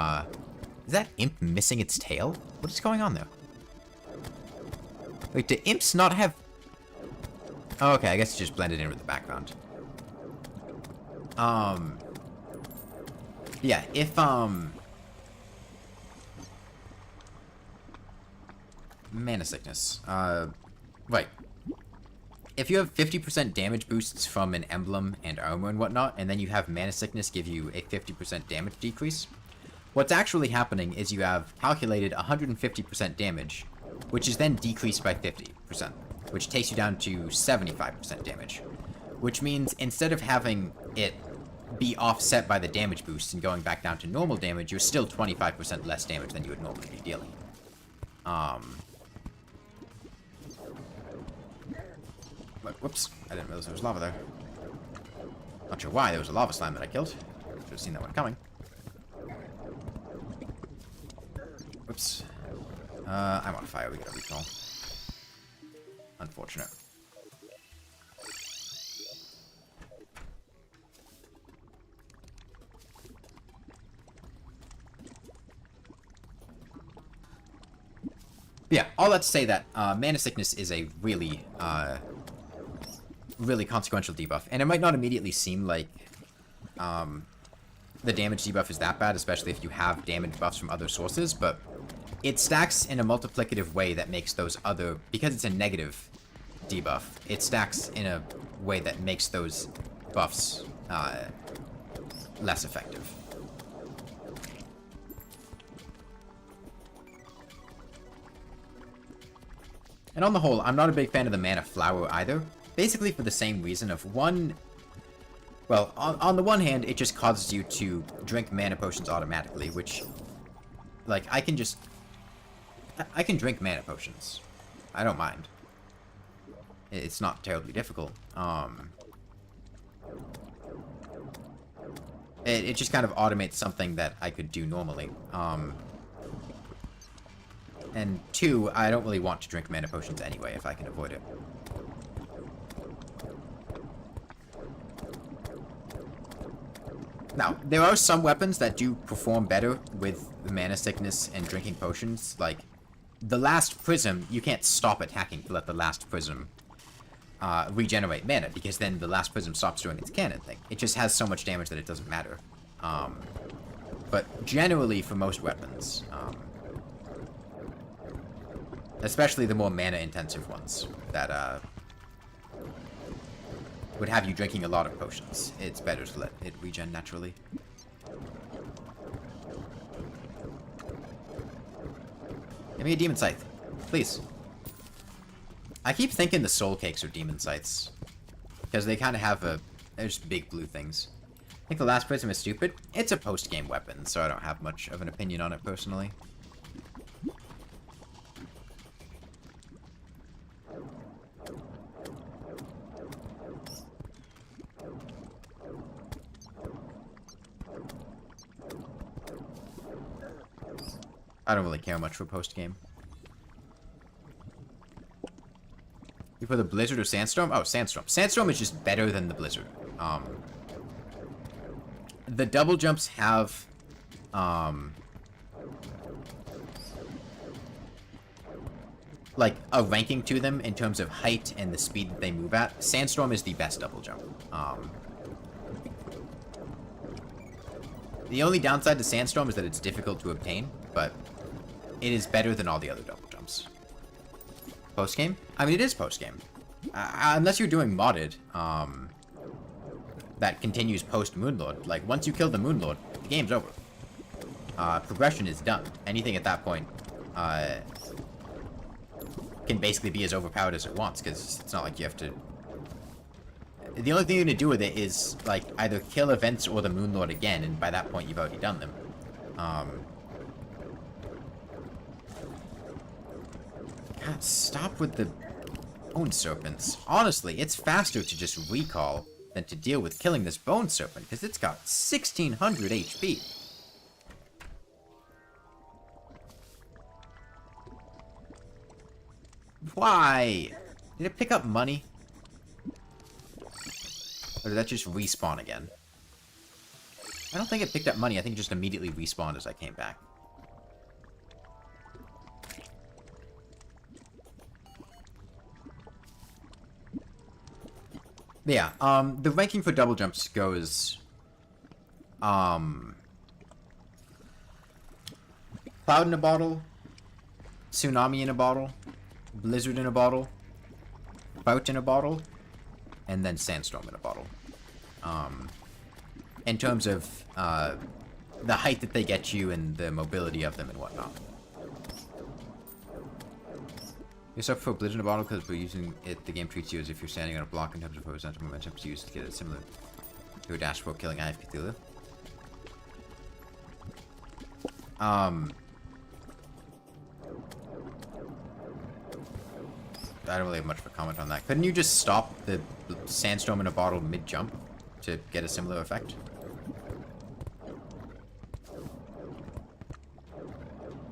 is that imp missing its tail? What is going on there? Wait, do imps not have... Oh, okay, I guess it just blended in with the background. Yeah, if, mana sickness. Right. If you have 50% damage boosts from an emblem and armor and whatnot, and then you have mana sickness give you a 50% damage decrease, what's actually happening is you have calculated 150% damage, which is then decreased by 50%, which takes you down to 75% damage. Which means instead of having it be offset by the damage boost and going back down to normal damage, you're still 25% less damage than you would normally be dealing. Whoops, I didn't realize there was lava there. Not sure why there was a lava slime that I killed. Should have seen that one coming. Whoops. I'm on fire, we gotta recall. Unfortunate. Yeah, all that to say that mana sickness is a really, really consequential debuff, and it might not immediately seem like the damage debuff is that bad, especially if you have damage buffs from other sources, but it stacks in a multiplicative way that makes those other, because it's a negative debuff, it stacks in a way that makes those buffs less effective. And on the whole, I'm not a big fan of the mana flower either. Basically for the same reason of one... Well, on the one hand, it just causes you to drink mana potions automatically, which... Like, I can drink mana potions. I don't mind. It's not terribly difficult. It just kind of automates something that I could do normally. And two, I don't really want to drink mana potions anyway, if I can avoid it. Now, there are some weapons that do perform better with mana sickness and drinking potions. Like, the last prism, you can't stop attacking to let the last prism regenerate mana, because then the last prism stops doing its cannon thing. It just has so much damage that it doesn't matter. But generally, for most weapons, especially the more mana-intensive ones that would have you drinking a lot of potions, it's better to let it regen naturally. Give me a demon scythe, please. I keep thinking the soul cakes are demon scythes, because they kind of have they're just big blue things. I think the last prism is stupid. It's a post-game weapon, so I don't have much of an opinion on it personally. I don't really care much for post-game. You put the Blizzard or Sandstorm? Oh, Sandstorm. Sandstorm is just better than the Blizzard. The double jumps have, like, a ranking to them in terms of height and the speed that they move at. Sandstorm is the best double jump. The only downside to Sandstorm is that it's difficult to obtain, but it is better than all the other double jumps. Post-game? I mean, it is post-game. Unless you're doing modded, that continues post-Moonlord. Like, once you kill the Moonlord, the game's over. Progression is done. Anything at that point, can basically be as overpowered as it wants, because it's not like you have to... The only thing you're going to do with it is, like, either kill events or the Moonlord again, and by that point you've already done them. God, stop with the Bone Serpents. Honestly, it's faster to just recall than to deal with killing this Bone Serpent, because it's got 1600 HP. Why? Did it pick up money? Or did that just respawn again? I don't think it picked up money. I think it just immediately respawned as I came back. But yeah, the ranking for double jumps goes, Cloud in a bottle, Tsunami in a bottle, Blizzard in a bottle, Bout in a bottle, and then Sandstorm in a bottle. In terms of, the height that they get you and the mobility of them and whatnot. You're up for Blizzard in a bottle because we're using it, the game treats you as if you're standing on a block in terms of horizontal momentum to use to get it similar to a dash for killing Eye of Cthulhu. I don't really have much of a comment on that. Couldn't you just stop the Sandstorm in a bottle mid-jump to get a similar effect?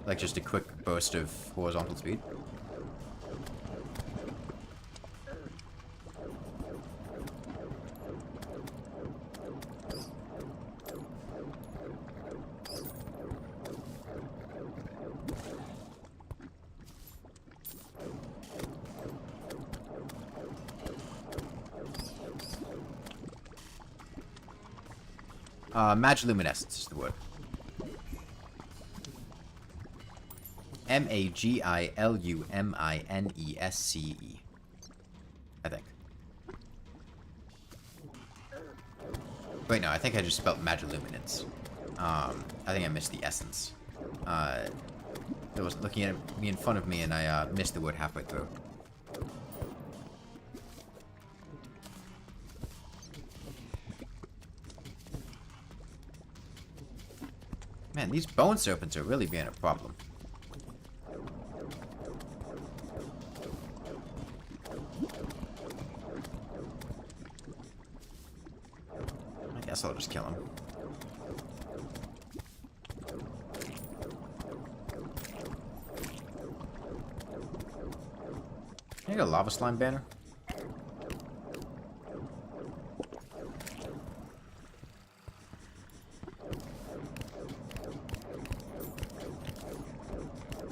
Like just a quick burst of horizontal speed? Magiluminescence is the word. Magiluminesce. I think. Wait, no, I think I just spelled Magiluminance. I think I missed the essence. It was looking at me in front of me and I missed the word halfway through. Man, these Bone Serpents are really being a problem. I guess I'll just kill him. Can I get a Lava Slime banner?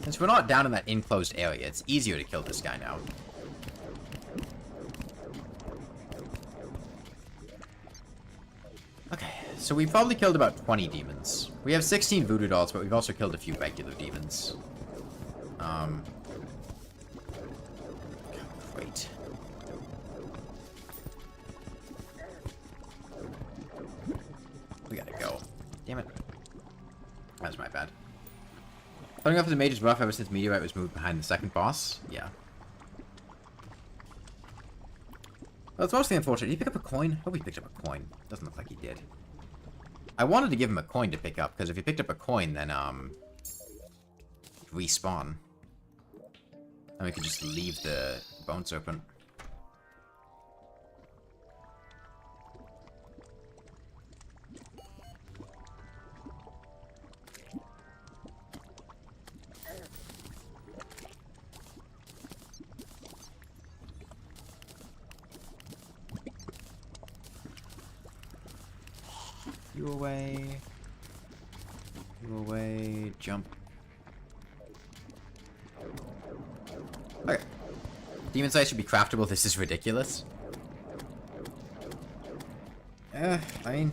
Since we're not down in that enclosed area, it's easier to kill this guy now. Okay, so we've probably killed about 20 demons. We have 16 voodoo dolls, but we've also killed a few regular demons. Great. We gotta go. Damn it. That was my bad. Starting off as a mage is rough ever since Meteorite was moved behind the second boss. Yeah. Well, it's mostly unfortunate. Did he pick up a coin? I hope he picked up a coin. Doesn't look like he did. I wanted to give him a coin to pick up, because if he picked up a coin, then, respawn. And we could just leave the Bone Serpent. You away. You away. Jump. Okay. Demon Scythe should be craftable. This is ridiculous. I mean,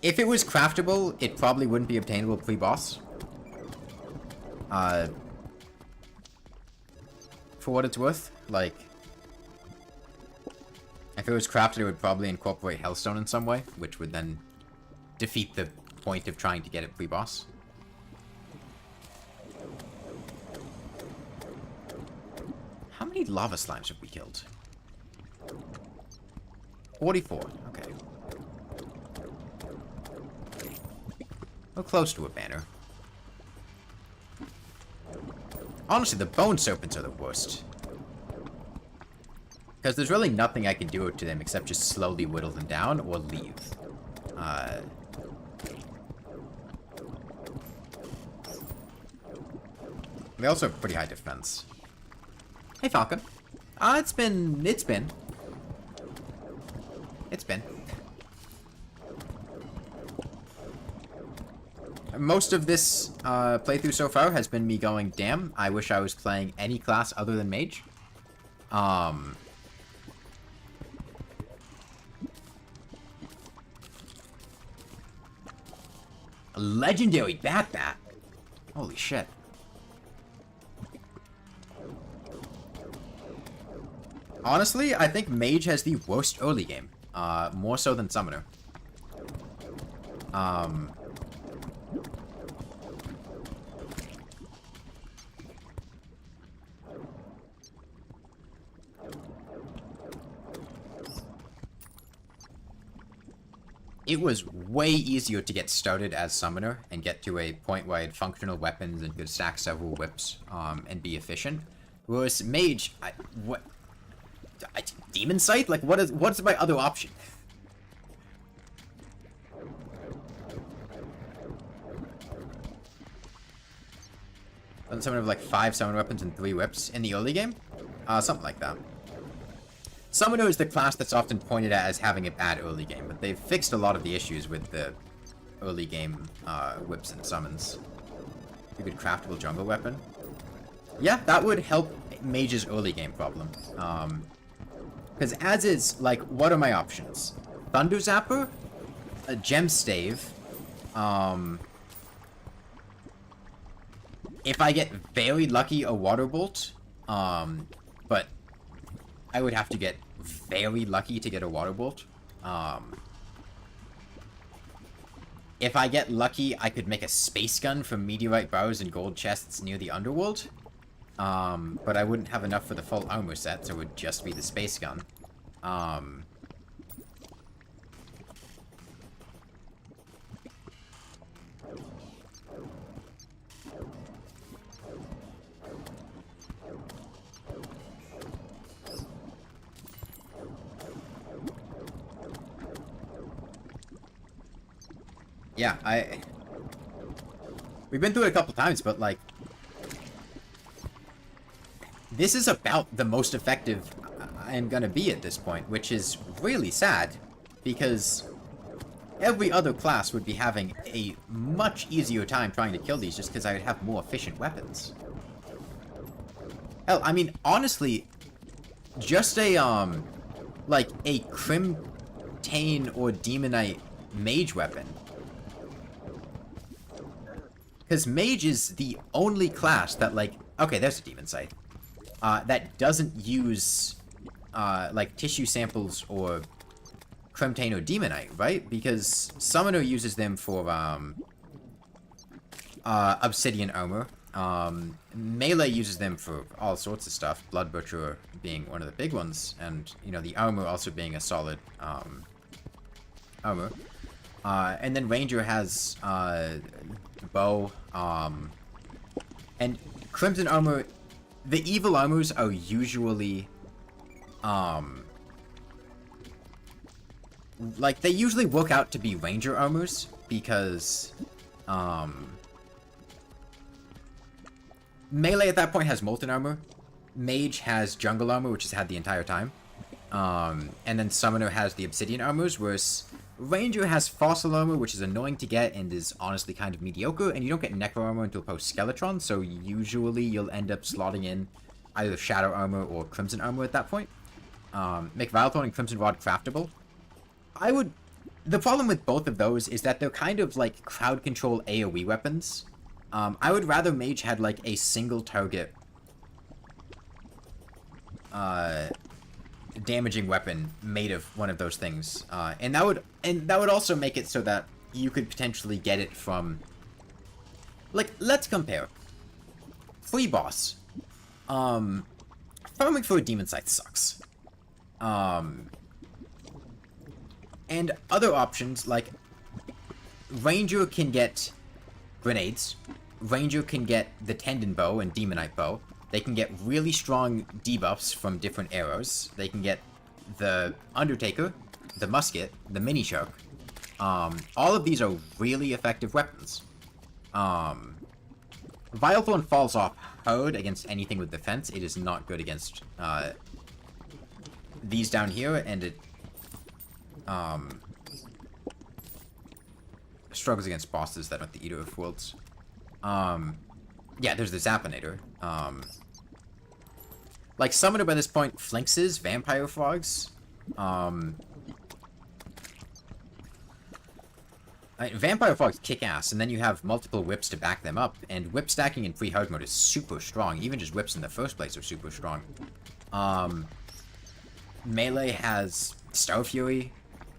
if it was craftable, it probably wouldn't be obtainable pre-boss. For what it's worth, like, if it was crafted, it would probably incorporate Hellstone in some way, which would then defeat the point of trying to get it pre-boss. How many lava slimes have we killed? 44, okay. We're close to a banner. Honestly, the bone serpents are the worst. Because there's really nothing I can do to them except just slowly whittle them down or leave. They also have pretty high defense. Hey, Falcon. It's been. Most of this playthrough so far has been me going, damn, I wish I was playing any class other than Mage. A legendary bat. Holy shit. Honestly, I think Mage has the worst early game. More so than Summoner. It was way easier to get started as Summoner and get to a point where I had functional weapons and could stack several whips and be efficient. Whereas Mage, Demon Scythe? Like, what's my other option? Doesn't someone have like 5 summon weapons and 3 whips in the early game? Something like that. Summoner is the class that's often pointed at as having a bad early game, but they've fixed a lot of the issues with the early game whips and summons. A good craftable jungle weapon. Yeah, that would help Mage's early game problem. Because as is, like, what are my options? Thunder Zapper, a Gem Stave, if I get very lucky, a Water Bolt, but I would have to get very lucky to get a Water Bolt. If I get lucky, I could make a Space Gun from meteorite bars and gold chests near the underworld. But I wouldn't have enough for the full armor set, so it would just be the Space Gun. Yeah, we've been through it a couple times, but, like, this is about the most effective I'm gonna be at this point, which is really sad, because every other class would be having a much easier time trying to kill these just because I would have more efficient weapons. Hell, I mean, honestly, just a, like, a Crimtane or Demonite Mage weapon. Because Mage is the only class that, like, okay, there's a Demon Scythe, that doesn't use, like, tissue samples or Crimtane or Demonite, right? Because Summoner uses them for, Obsidian Armor. Melee uses them for all sorts of stuff, Blood Butcher being one of the big ones, and, you know, the armor also being a solid, armor. And then Ranger has, bow, and Crimson Armor, the evil armors are usually, like, they usually work out to be Ranger armors, because, Melee at that point has Molten Armor, Mage has Jungle Armor, which has had the entire time, and then Summoner has the Obsidian armors, whereas Ranger has fossil armor, which is annoying to get and is honestly kind of mediocre, and you don't get necro armor until post-skeletron, so usually you'll end up slotting in either shadow armor or crimson armor at that point. Make Vilepthorn and Crimson Rod craftable. The problem with both of those is that they're kind of like crowd control AoE weapons. I would rather Mage had like a single target damaging weapon made of one of those things, and that would also make it so that you could potentially get it from, like, let's compare. Free boss. Farming for a demon scythe sucks. And other options like Ranger can get grenades. Ranger can get the Tendon Bow and Demonite Bow. They can get really strong debuffs from different arrows. They can get the Undertaker, the Musket, the Mini Shark. All of these are really effective weapons. Vilepthorn falls off hard against anything with defense. It is not good against these down here, and it struggles against bosses that aren't the Eater of Worlds. Yeah, there's the Zappinator. Like, Summoner by this point flinxes Vampire Frogs. Vampire Frogs kick ass, and then you have multiple whips to back them up, and whip stacking in pre-hard mode is super strong. Even just whips in the first place are super strong. Melee has Star Fury,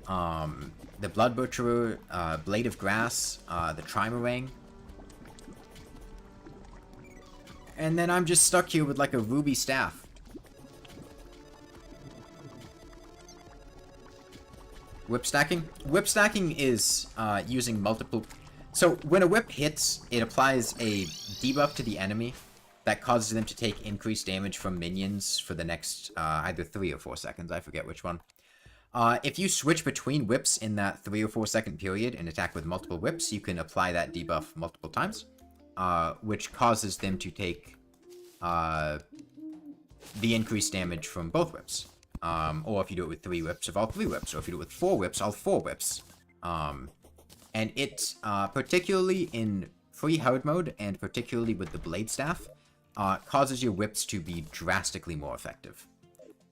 the Blood Butcherer, Blade of Grass, the Trimarang. And then I'm just stuck here with like a ruby staff. Whip stacking? Whip stacking is using multiple... So when a whip hits, it applies a debuff to the enemy that causes them to take increased damage from minions for the next either 3 or 4 seconds. I forget which one. If you switch between whips in that 3 or 4 second period and attack with multiple whips, you can apply that debuff multiple times, which causes them to take the increased damage from both whips. Or if you do it with 3 whips, of all 3 whips. Or if you do it with 4 whips, all 4 whips. And it, particularly in pre-hard mode, and particularly with the Blade Staff, causes your whips to be drastically more effective.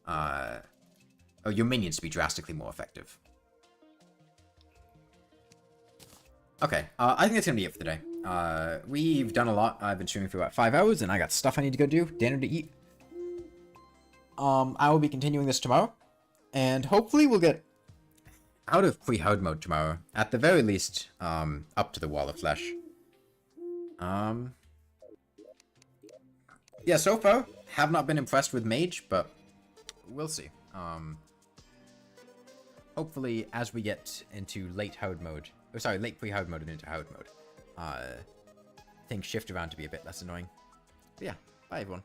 Or your minions to be drastically more effective. Okay, I think that's gonna be it for today. We've done a lot. I've been streaming for about 5 hours, and I got stuff I need to go do. Dinner to eat. I will be continuing this tomorrow, and hopefully we'll get out of pre-hard mode tomorrow. At the very least, up to the Wall of Flesh. Yeah, so far, have not been impressed with Mage, but we'll see. Hopefully, as we get into late hard mode, or sorry, late pre-hard mode and into hard mode, things shift around to be a bit less annoying. But yeah, bye everyone.